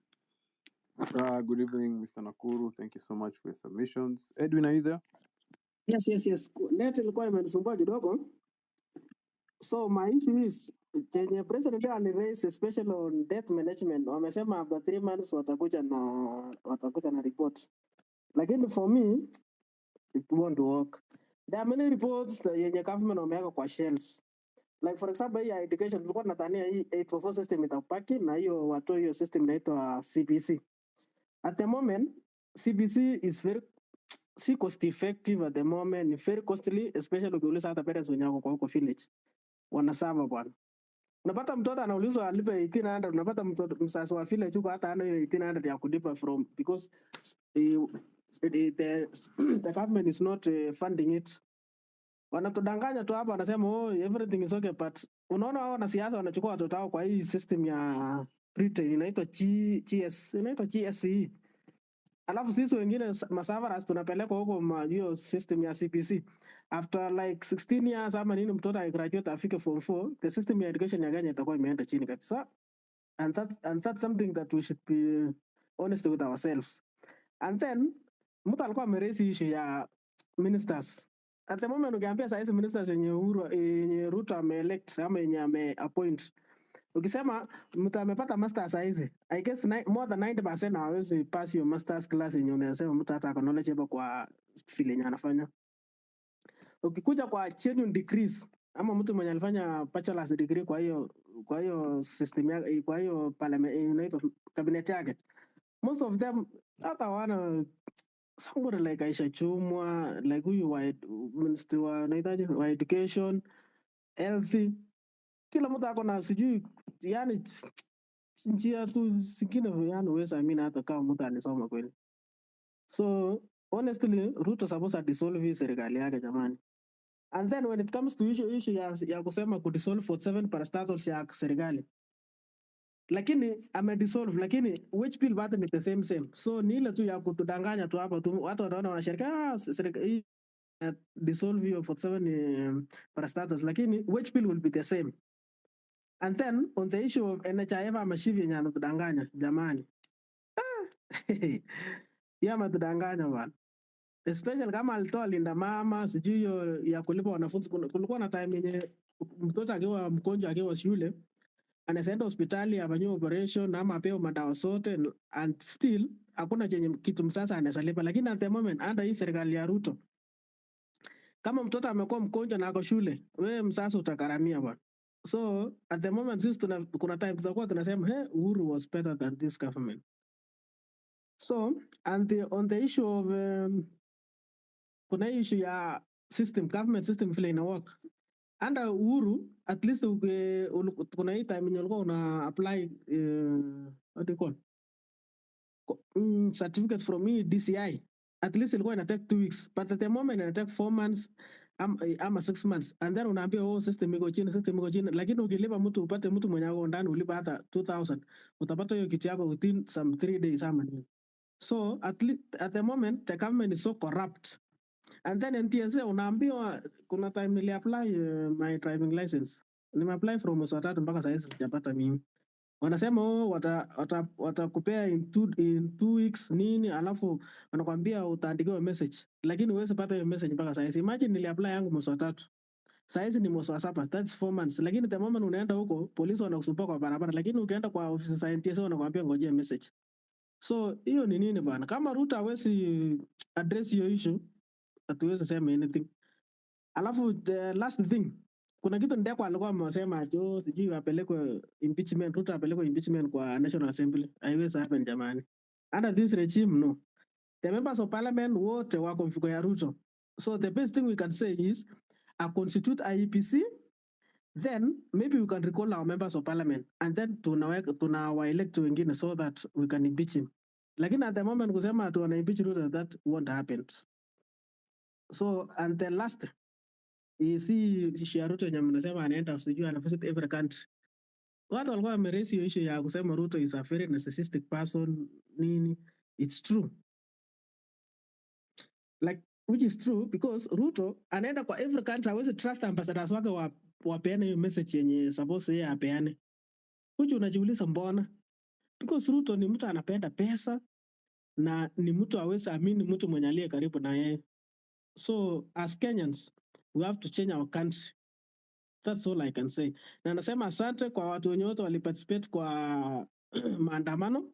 Good evening, Mr. Nakuru. Thank you so much for your submissions. Edwin, are you there? Yes. Net ilikuwa imenisumbua kidogo. So my issue is Kenya president aliraise especially on debt management. Wamesema after 3 months watakuja na report. Lakini for me it won't work. There are many reports yenye government wameweka kwa shelves. Like for example, hii education tulikuwa tunadhania hii 844 system itapaki na hiyo watoe hiyo system inaitwa CBC. At the moment, CBC is very si cost effective at the moment, ni very costly, especially ukiuliza hata parents wenye wako kwa huko village. Wanasama bwana. Unapata mtoto anaulizwa alipe 1800, unapata mtoto msasi wa village huko hata ana hiyo 1800 ya kulipa from, because the government is not funding it. Wanatudanganya tu hapa, wanasema everything is okay, but unaona hao wanasiasa wanachukua watoto wao kwa hii system ya Britain inaitwa GSE. Alafu sisi wengine masavaras tunapelekwa huko hiyo system ya CBC. After like 16 years ama nini mtoto graduate afike form 4, the system ya education ya Kenya itakuwa imeenda chini kabisa. And that's something that we should be honest with ourselves. And then mtu alikuwa ameraise issue ya ministers. At the moment ukiambia saa hizi ministers yenye Ruto ameelect ama yenye ameappoint, ukisema mtu amepata masters saa hizi, I guess more than 90% hawezi pass your masters class yenye unasema mtu hata knowledgeable kwa vile yenye anafanya. Ukikuja kwa genuine degrees ama mtu mwenye alifanya bachelor's degree kwa hiyo system yake, kwa hiyo parliament inaitwa cabinet yake, most of them hata wana somebody like Aisha Chumwa, like huyu wa minister wa education, healthy, kila mtu ako na sijui, yani njia tu zingine, yani huwezi amini hata kama mtu alisoma kweli. So honestly, Ruto supposed to dissolve hii serikali yake jamani. And then when it comes to issue ya kusema kudissolve 47 parastatals ya serikali, lakini amedissolve, lakini wage bill bado ni the same. So ni ile tu ya kutudanganya tu hapa tu, watu wanaona wanashirika serikali dissolve hiyo 47 parastatals, lakini wage bill will be the same. And then on the issue of NHIF amashivi yenye anatudanganya jamani, ya ametudanganya bwana, especially kama alitoa linda mama sijui hiyo ya kulipa wanafunzi. Kulikuwa na time yenye mtoto akiwa mgonjwa akiwa shule anaenda hospitali afanyiwe operation ama apewe madawa zote, and still hakuna chenye kitu msasa anaweza lipa. Lakini at the moment under hii serikali ya Ruto, kama mtoto amekuwa mgonjwa na ako shule, wewe msasa utakaramia bwana. So at the moment sisi kuna time tutakuwa tunasema hey, Uhuru was better than this government. So and on the issue of kuna issue ya system, government system vile ina work under Uhuru, at least kuna hii time ulikuwa una apply what do you call certificate from me DCI, at least ilikuwa ina take 2 weeks, but at the moment ina take 4 months ama 6 months, and then unaambia oh system iko chini, lakini ukilipa mtu upate mtu mwenye ako ndani ulipa hata 2000 utapata hiyo kitu yako within some 3 days ama nini. So at the moment the government is so corrupt. And then NTSA unaambiwa, kuna time nili apply my driving license, nime-apply from mwezi wa 3 mpaka sasa sijapata mimi. Wanasema oh, watakupea in 2 weeks nini, alafu wanakuambia utaandikiwa message, lakini huwezi pata hiyo message mpaka sasa. Imagine nili apply yangu mwezi wa 3, sasa ni mwezi wa 7, that's 4 months, lakini the moment unaenda huko polisi wanakusumbua kwa barabara, lakini ukienda kwa ofisi za NTSA wanakuambia ngojea message. So hiyo ni nini bana? Kama Ruto hawezi address hiyo issue, hatuwezi sema anything. Alafu the last thing, kuna kitu Ndekwa alikuwa amesema ati sijui apelekwe impeachment, Ruto apelekwe impeachment kwa National Assembly. Haiwezi happen jamani. Under this regime, no. The members of parliament wote wako mfuko ya Ruto. So the best thing we can say is a constitute IEPC, then maybe we can recall our members of parliament and then tunawa-elect wengine so that we can impeach him. Lakini at the moment kusema tuwana impeach Ruto, that won't happen. So and the last si Ruto yenye mnasema anaenda sijui ana visit every country. Watu walikuwa wameraise hiyo issue ya kusema Ruto is a very narcissistic person nini. It's true. Like which is true because Ruto anaenda kwa every country, hawezi trust ambassadors wake wapeane hiyo message yenye suppose yeye apeane. Huju unajiuliza mbona? Because Ruto ni mtu anapenda pesa na ni mtu hawezi amini mtu mwenye aliye karibu na yeye. So as Kenyans, we have to change our country. That's all I can say. Na nasema asante kwa watu wenye wote waliparticipate kwa maandamano.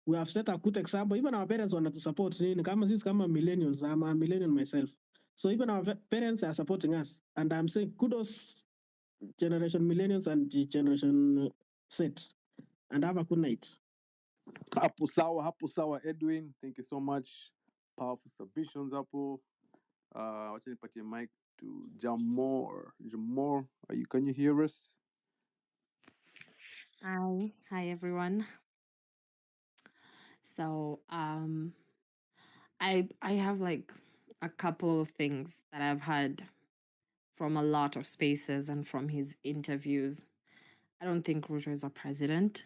We have set a good example. Even our parents want to support nini. Kama sisi kama millennials, I'm a millennial myself. So even our parents are supporting us. And I'm saying kudos generation millennials and generation Z. And have a good night. Hapo sawa Edwin, thank you so much. Powerful submissions hapo. Wacha nipatie mic to Jamor. Can you hear us? Hi everyone. So I have like a couple of things that I've heard from a lot of spaces and from his interviews. I don't think Ruto is a president.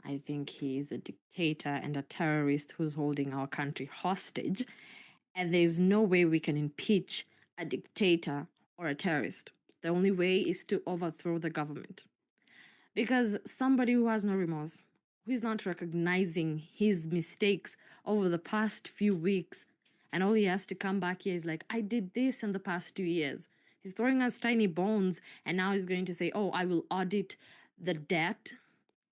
I think he is a dictator and a terrorist who's holding our country hostage. And there's no way we can impeach a dictator or a terrorist. The only way is to overthrow the government. Because somebody who has no remorse, who is not recognizing his mistakes over the past few weeks, and all he has to come back here is like, I did this in the past 2 years. He's throwing us tiny bones, and now he's going to say, oh, I will audit the debt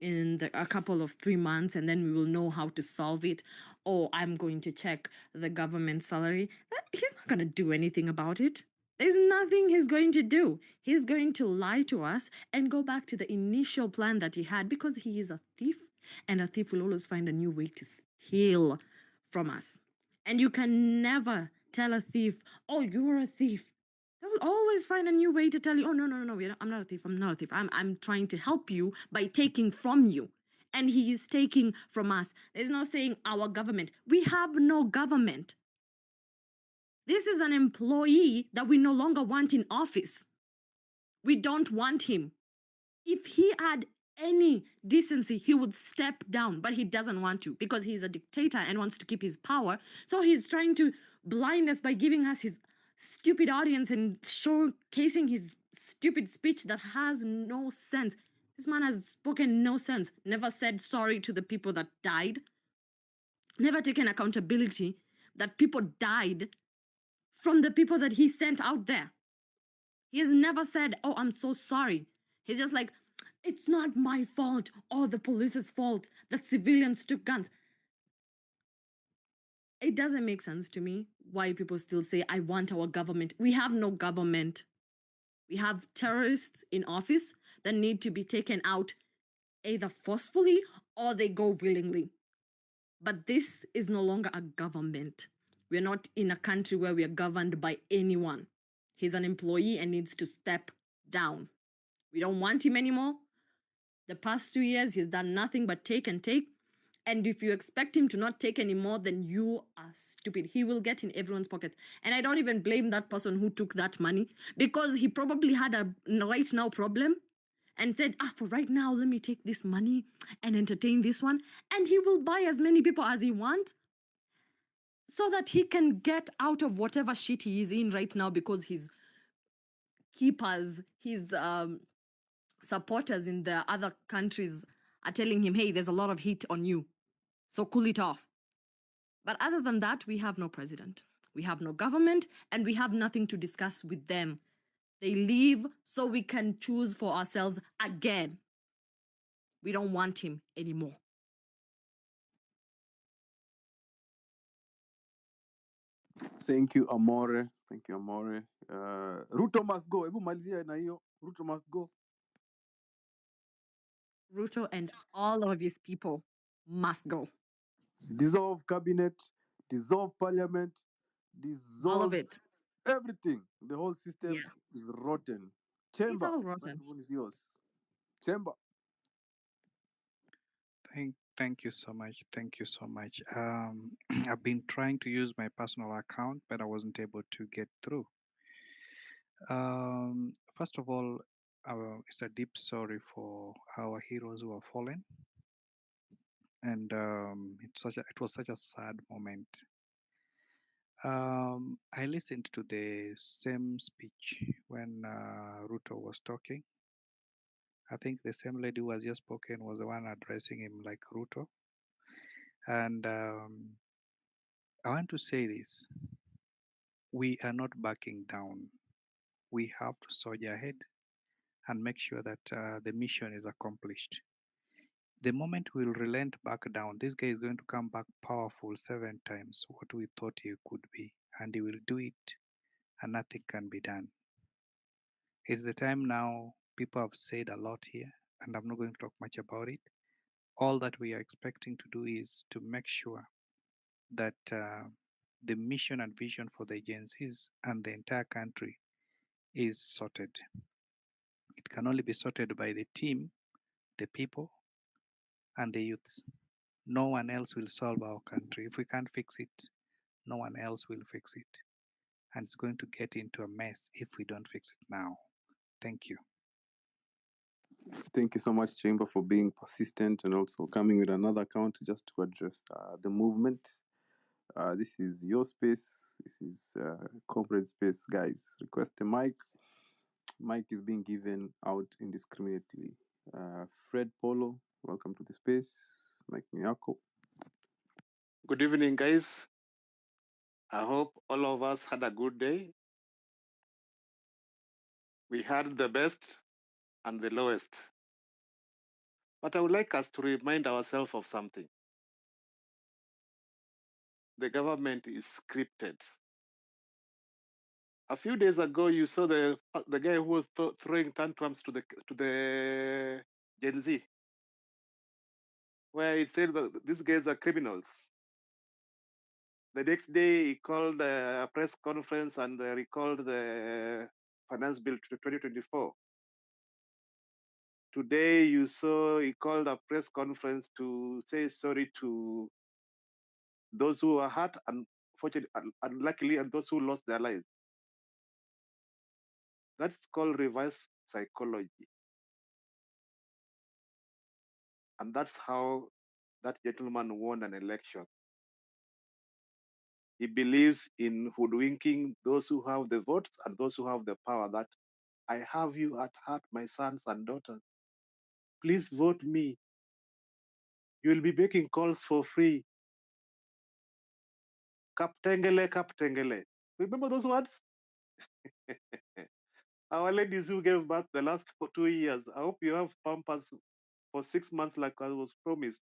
in a couple of 3 months, and then we will know how to solve it. Oh, I'm going to check the government salary. He's not going to do anything about it. There's nothing he's going to do. He's going to lie to us and go back to the initial plan that he had because he is a thief, and a thief will always find a new way to steal from us. And you can never tell a thief, oh, you're a thief. They will always find a new way to tell you, oh, no, I'm not a thief, I'm not a thief. I'm trying to help you by taking from you. And he is taking from us. There's no saying our government. We have no government. This is an employee that we no longer want in office. We don't want him. If he had any decency, he would step down, but he doesn't want to because he's a dictator and wants to keep his power. So he's trying to blind us by giving us his stupid audience and showcasing his stupid speech that has no sense. This man has spoken no sense, never said sorry to the people that died, never taken accountability that people died from the people that he sent out there. He has never said, oh, I'm so sorry. He's just like, it's not my fault or the police's fault that civilians took guns. It doesn't make sense to me why people still say, I want our government. We have no government. We have terrorists in office that need to be taken out either forcefully or they go willingly. But this is no longer a government. We're not in a country where we are governed by anyone. He's an employee and needs to step down. We don't want him anymore. The past 2 years, he's done nothing but take and take. And if you expect him to not take anymore, then you are stupid. He will get in everyone's pocket. And I don't even blame that person who took that money because he probably had a right now problem and said, for right now, let me take this money and entertain this one. And he will buy as many people as he wants so that he can get out of whatever shit he is in right now because his keepers, his supporters in the other countries are telling him, hey, there's a lot of heat on you, so cool it off. But other than that, we have no president, we have no government, and we have nothing to discuss with them. They leave so we can choose for ourselves again. We don't want him anymore. Thank you, Amore. Thank you, Amore. Ruto must go. Hebu malizia na hiyo. Ruto must go. Ruto and all of his people must go. Dissolve cabinet, dissolve parliament, All dissolve of it. everything. The whole system is rotten. Chamber. It's all rotten. Microphone is yours. Chamber. Thank you so much. Thank you so much. I've been trying to use my personal account, but I wasn't able to get through. First of all, it's a deep sorry for our heroes who have fallen, and it was such a sad moment. I listened to the same speech when Ruto was talking. I think the same lady who has just spoken was the one addressing him like Ruto. And I want to say this. We are not backing down. We have to soldier ahead and make sure that the mission is accomplished. The moment we'll relent back down, this guy is going to come back powerful 7 times what we thought he could be. And he will do it and nothing can be done. It's the time now. People have said a lot here, and I'm not going to talk much about it. All that we are expecting to do is to make sure that the mission and vision for the agencies and the entire country is sorted. It can only be sorted by the team, the people, and the youths. No one else will solve our country. If we can't fix it, no one else will fix it. And it's going to get into a mess if we don't fix it now. Thank you. Thank you so much, Chamber, for being persistent and also coming with another account just to address the movement. This is your space. This is corporate space, guys. Request the mic. Mic is being given out indiscriminately. Fred Polo, welcome to the space. Mike Nyako. Good evening, guys. I hope all of us had a good day. We had the best and the lowest. But I would like us to remind ourselves of something. The government is scripted. A few days ago, you saw the guy who was throwing tantrums to the Gen Z, where he said that these guys are criminals. The next day, he called a press conference and recalled the finance bill to 2024. Today, you saw he called a press conference to say sorry to those who were hurt, unluckily, and those who lost their lives. That's called reverse psychology. And that's how that gentleman won an election. He believes in hoodwinking those who have the votes and those who have the power, that I have you at heart, my sons and daughters. Please vote me. You will be making calls for free. Kaptengele, kaptengele. Remember those words? Our ladies who gave birth the last for 2 years, I hope you have pampers for 6 months like I was promised.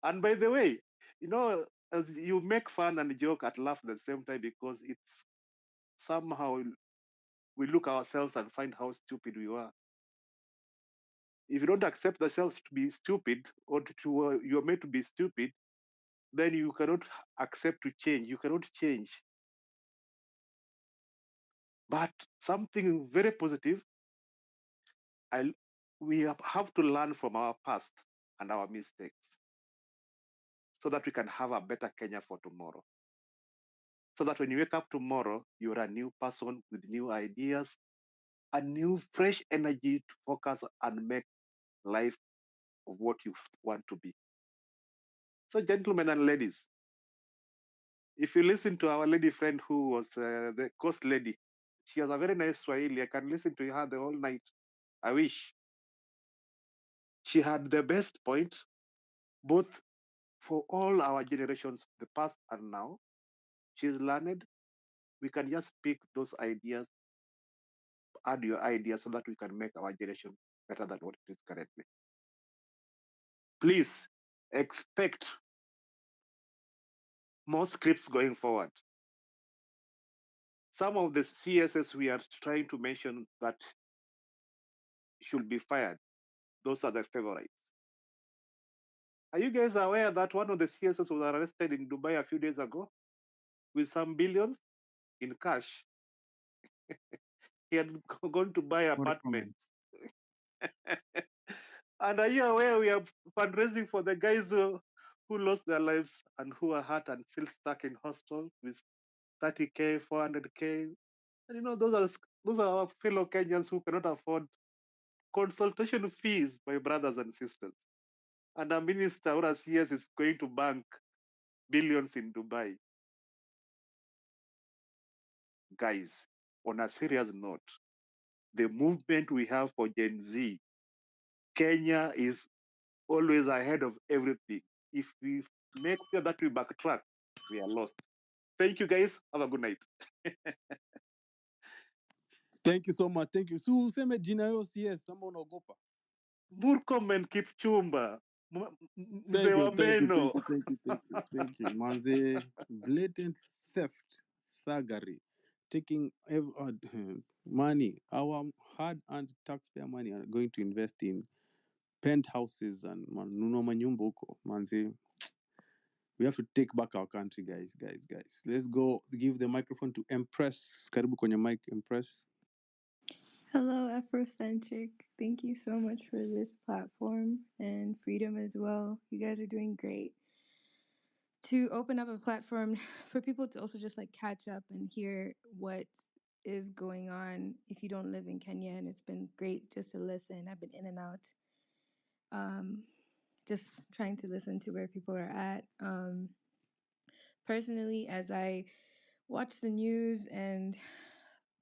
And by the way, you know, as you make fun and joke and laugh at the same time, because it's somehow we look ourselves and find how stupid we are. If you don't accept yourself to be stupid, or you're made to be stupid, then you cannot accept to change. You cannot change. But something very positive, we have to learn from our past and our mistakes, so that we can have a better Kenya for tomorrow. So that when you wake up tomorrow, you're a new person with new ideas, a new fresh energy to focus and make life of what you want to be. So gentlemen and ladies, if you listen to our lady friend who was the coast lady, she has a very nice Swahili. I can listen to her the whole night. I wish. She had the best point, both for all our generations, the past and now. She's learned. We can just pick those ideas, add your ideas, so that we can make our generation better than what it is currently. Please expect more scripts going forward. Some of the CSS we are trying to mention that should be fired, those are the favorites. Are you guys aware that one of the CSS was arrested in Dubai a few days ago with some billions in cash? He had gone to buy apartments. And are you aware we are fundraising for the guys who lost their lives and who are hurt and still stuck in hospital with 30K, 400K? And you know, those are our fellow Kenyans who cannot afford consultation fees, my brothers and sisters. And a minister or a CS is going to bank billions in Dubai. Guys, on a serious note, the movement we have for Gen Z, Kenya is always ahead of everything. If we make sure that we backtrack, we are lost. Thank you, guys. Have a good night. Thank you so much. Thank you. So useme jina yo CS ama unaogopa? Murkomen Kipchumba. Mzee Thank you, wa thank you, meno. thank you, thank you, thank you, thank you. Manze, blatant theft, thuggery, taking money, our hard-earned taxpayer money, are going to invest in penthouses and manunua manyumba huko. Manze, we have to take back our country, guys. Let's go give the microphone to Empress. Karibu kwenye mic, Empress. Hello, Afrocentric. Thank you so much for this platform and freedom as well. You guys are doing great. To open up a platform for people to also just like catch up and hear what is going on if you don't live in Kenya, and it's been great just to listen. I've been in and out, just trying to listen to where people are at. Personally, as I watch the news, and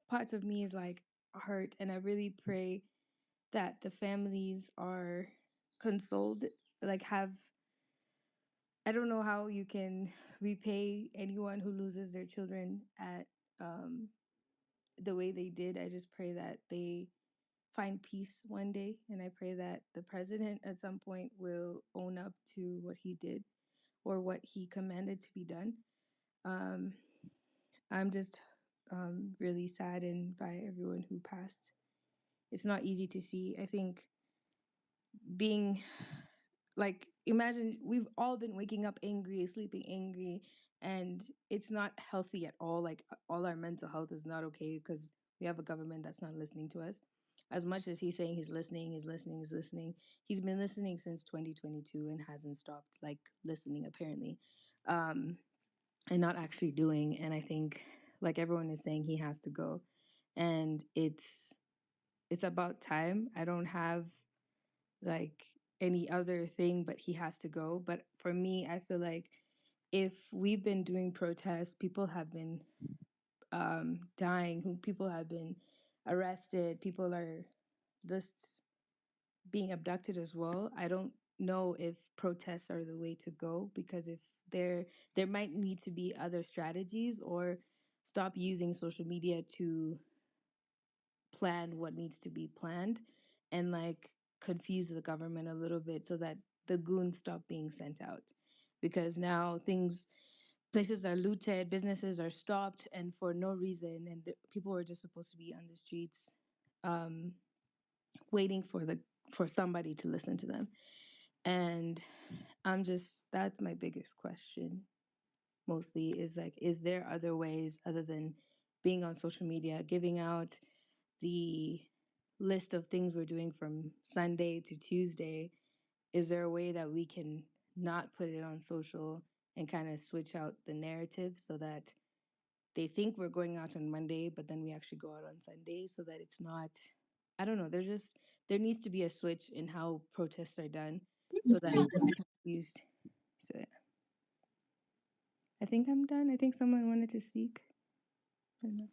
parts of me is like hurt, and I really pray that the families are consoled, like have, I don't know how you can repay anyone who loses their children at the way they did. I just pray that they find peace one day, and I pray that the president at some point will own up to what he did or what he commanded to be done. I'm just really saddened by everyone who passed. It's not easy to see. I think being like imagine we've all been waking up angry, sleeping angry, and it's not healthy at all. Like all our mental health is not okay because we have a government that's not listening to us. As much as he's saying he's listening, he's been listening since 2022 and hasn't stopped like listening apparently. And not actually doing. And I think, like everyone is saying, he has to go. And it's about time. I don't have like any other thing, but he has to go. But for me, I feel like if we've been doing protests, people have been dying, people have been arrested, people are just being abducted as well. I don't know if protests are the way to go, because if there might need to be other strategies, or stop using social media to plan what needs to be planned, and like confuse the government a little bit so that the goons stop being sent out, because now places are looted, businesses are stopped, and for no reason, and people are just supposed to be on the streets um waiting for somebody to listen to them. And that's my biggest question mostly, is like, is there other ways other than being on social media, giving out the list of things we're doing from Sunday to Tuesday? Is there a way that we can not put it on social and kind of switch out the narrative so that they think we're going out on Monday, but then we actually go out on Sunday, so that it's not, I don't know, there needs to be a switch in how protests are done so that it's confused. So yeah. I think I'm done. I think someone wanted to speak. I don't know.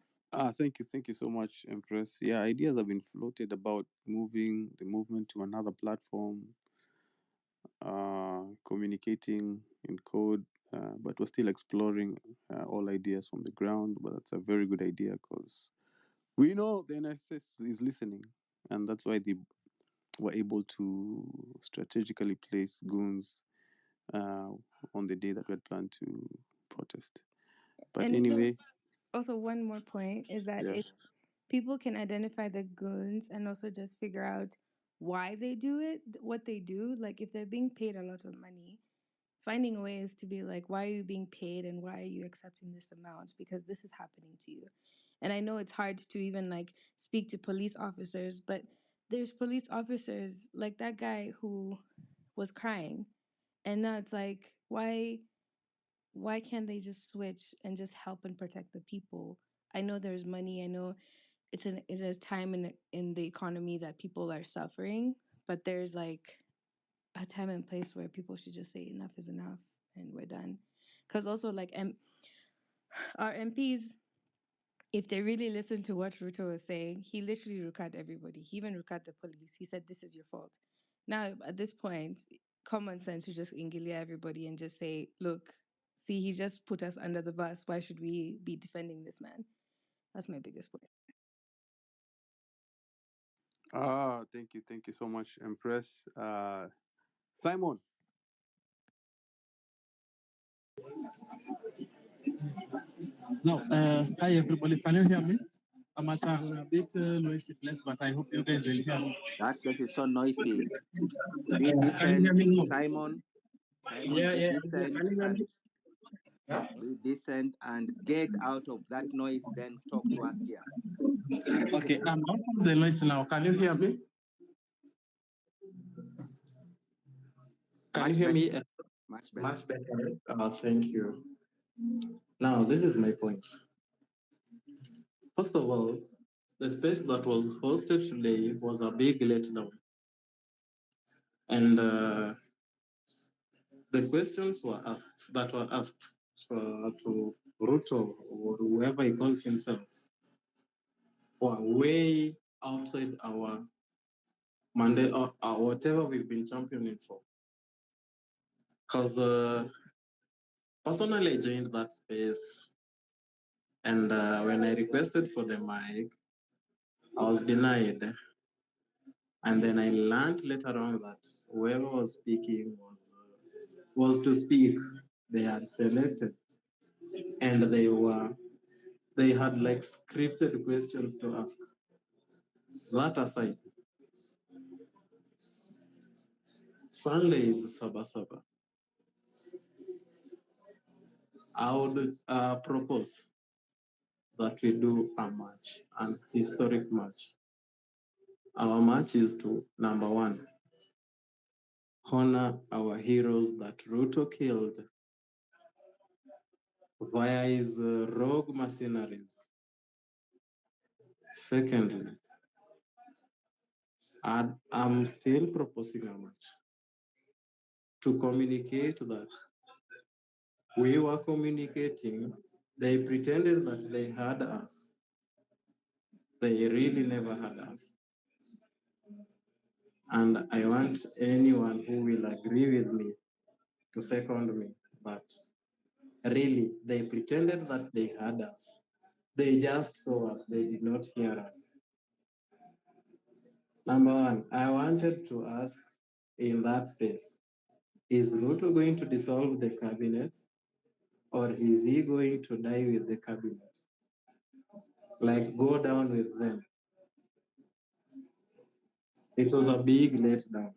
Thank you so much, Empress. Yeah, ideas have been floated about moving the movement to another platform, communicating in code, but we're still exploring all ideas from the ground. But that's a very good idea, because we know the NSS is listening, and that's why they were able to strategically place goons on the day that we had planned to protest. But And even anyway, also one more point is that yeah. if people can identify the goons and also just figure out why they do it, what they do, like if they're being paid a lot of money, finding ways to be like, why are you being paid and why are you accepting this amount? Because this is happening to you. And I know it's hard to even like speak to police officers, but there's police officers like that guy who was crying. And now it's like, why can't they just switch and just help and protect the people? I know there's money. I know it's a time in the economy that people are suffering, but there's like a time and place where people should just say enough is enough and we're done. Because also like our MPs, if they really listen to what Ruto was saying, he literally rukat everybody. He even rukat the police. He said, this is your fault. Now, at this point, common sense should just ingilia everybody and just say, look, see, he just put us under the bus. Why should we be defending this man? That's my biggest point. Thank you so much, Empress. Simon. No, hi everybody. Can you hear me? I'm at a bit noisy place, but I hope you guys will hear me. That place is so noisy. Be Can you decent, hear me now? Simon. Simon, Yeah, be yeah. decent Can you hear and me? be decent and get out of that noise. Then talk to us here. Okay, I'm out of the noise now. Can you hear me? Can you hear me? Much better. Much better. Thank you. Now, this is my point. First of all, the space that was hosted today was a big letdown. And the questions were asked to Ruto or whoever he calls himself were way outside our mandate or whatever we've been championing for. Because personally, I joined that space, and when I requested for the mic, I was denied. And then I learned later on that whoever was speaking was to speak. They had selected, and they had like scripted questions to ask. That aside, Sunday is Sabasaba. I would propose that we do a match, an historic match. Our match is to, number one, honor our heroes that Ruto killed via his rogue mercenaries. Secondly, I'm still proposing a match to communicate that we were communicating. They pretended that they had us. They really never had us. And I want anyone who will agree with me to second me. But really, they pretended that they had us. They just saw us. They did not hear us. Number one, I wanted to ask in that space, is Ruto going to dissolve the cabinet or is he going to die with the cabinet? Like go down with them. It was a big letdown.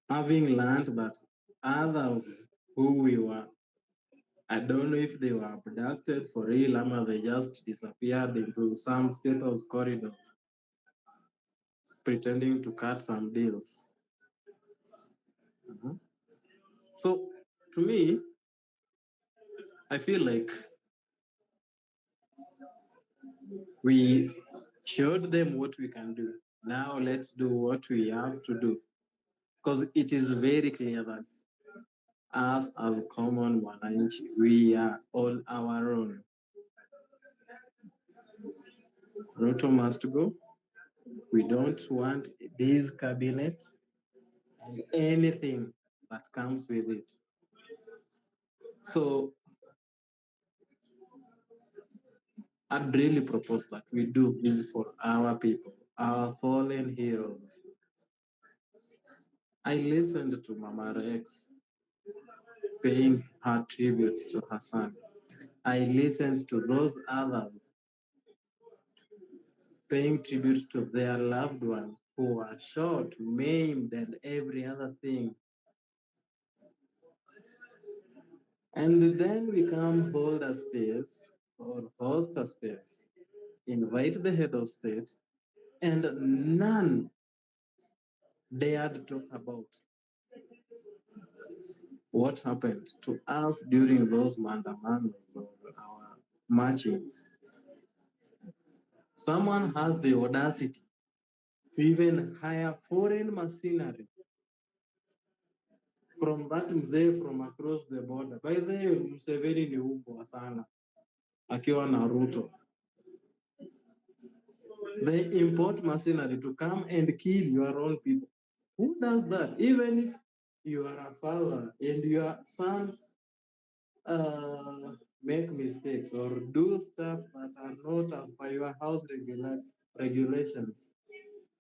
Having learned that others who we were, I don't know if they were abducted for real or they just disappeared into some state of corridor, pretending to cut some deals. So to me, I feel like we showed them what we can do. Now let's do what we have to do. Because it is very clear that us as common wananchi, we are on our own. Ruto must go. We don't want this cabinet and anything that comes with it. So I'd really propose that we do this for our people, our fallen heroes. I listened to Mama Rex paying her tribute to her son. I listened to those others paying tribute to their loved one who were shot, maimed, and every other thing. And then we come hold a space or host a space, invite the head of state, and none dared to talk about what happened to us during those mandamanos or our marchings. Someone has the audacity to even hire foreign mercenary from that mzee from across the border. By the way, Museveni ni huko sana, akiwa na Ruto. They import mercenary to come and kill your own people. Who does that? Even if you are a father and your sons make mistakes or do stuff that are not as per your house regulations,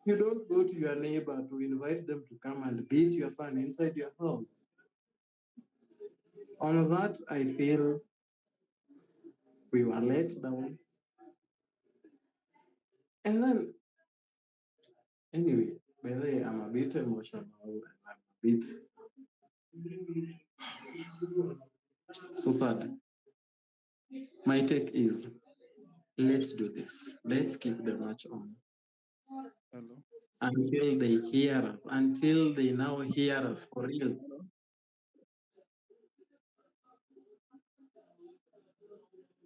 you don't go to your neighbor to invite them to come and beat your son inside your house. On that, I feel we were let down. And then, anyway, by the way, I'm a bit emotional and I'm a bit so sad. My take is, let's do this. Let's keep the match on. Hello. Until they hear us, until they now hear us for real.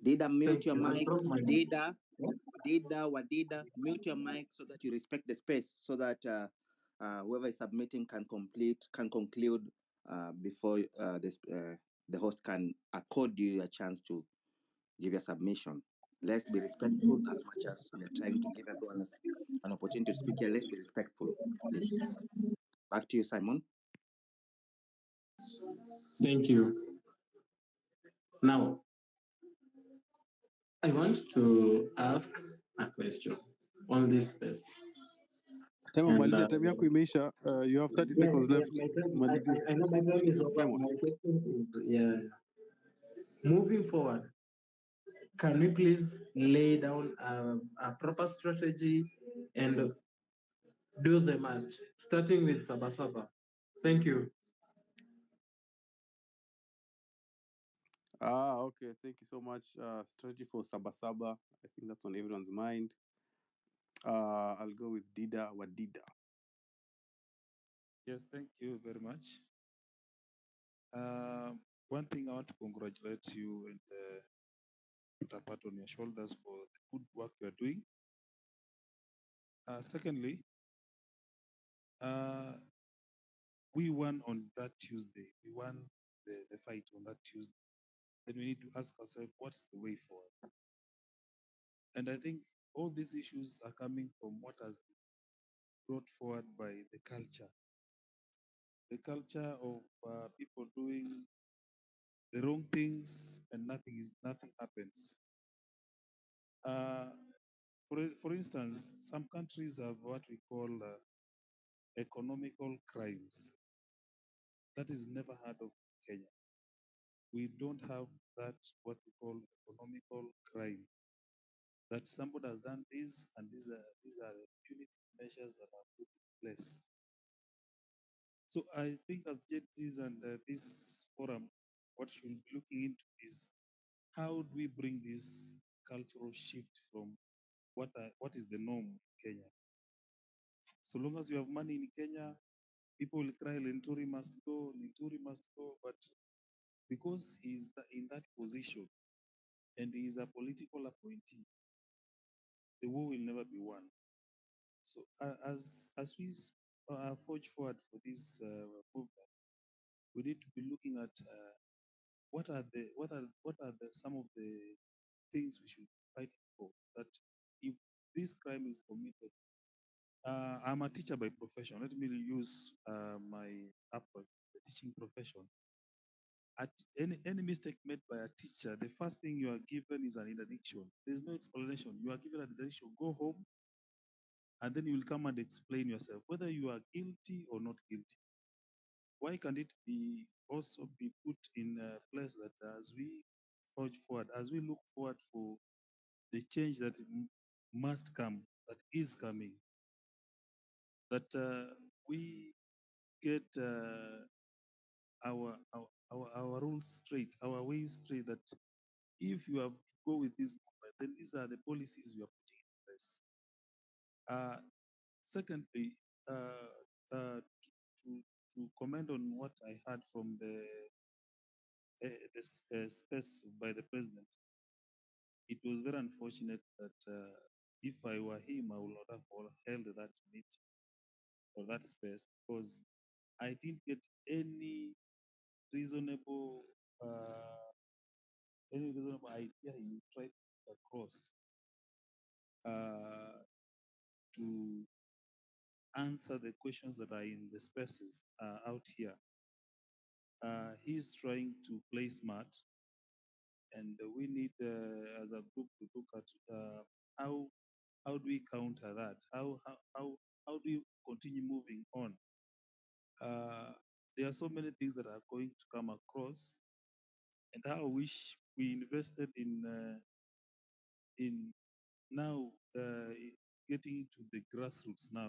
Dida, mute Thank your you. mic. Wadida, mute your mic so that you respect the space, so that whoever is submitting can conclude before the host can accord you a chance to give your submission. Let's be respectful as much as we are trying to give everyone an opportunity to speak here. Let's be respectful, please. Back to you, Simon. Thank you. Now, I want to ask a question on this space. Time yako imeisha. You have 30 seconds left. I know my time is over. Simon. My question is, moving forward, can we please lay down a proper strategy and do the math, starting with Sabasaba. Thank you. Okay. Thank you so much. Strategy for Sabasaba. I think that's on everyone's mind. I'll go with Dida Wadida. Yes, thank you very much. One thing I want to congratulate you and put a pat on your shoulders for the good work you are doing. Secondly, we won on that Tuesday. We won the fight on that Tuesday. Then we need to ask ourselves, what's the way forward? And I think all these issues are coming from what has been brought forward by the culture. The culture of people doing the wrong things and nothing happens. For instance, some countries have what we call economical crimes. That is never heard of in Kenya. We don't have that what we call economical crime. That somebody has done this, and these are the punitive measures that are put in place. So I think as JTs and this forum, what should be looking into is how do we bring this cultural shift from what is the norm in Kenya. So long as you have money in Kenya, people will cry Linturi must go, Linturi must go. But because he's in that position and he is a political appointee, the war will never be won. So as we forge forward for this movement, we need to be looking at what are some of the things we should be fighting for. That if this crime is committed, I'm a teacher by profession. Let me use my the teaching profession. At any mistake made by a teacher, the first thing you are given is an interdiction. There's no explanation. You are given an interdiction. Go home, and then you will come and explain yourself whether you are guilty or not guilty. Why can't it be also be put in a place that as we forge forward, as we look forward for the change that must come, that is coming, that we get our rules straight, our ways straight, that if you have to go with this movement, then these are the policies you are putting in place. Secondly, to comment on what I heard from this space by the president, it was very unfortunate that if I were him, I would not have held that meeting or that space, because I didn't get any reasonable idea you tried to put across to answer the questions that are in the spaces out here. He's trying to play smart, and we need, as a group, to look at how do we counter that? How do we continue moving on? There are so many things that are going to come across, and I wish we invested in now getting to the grassroots now,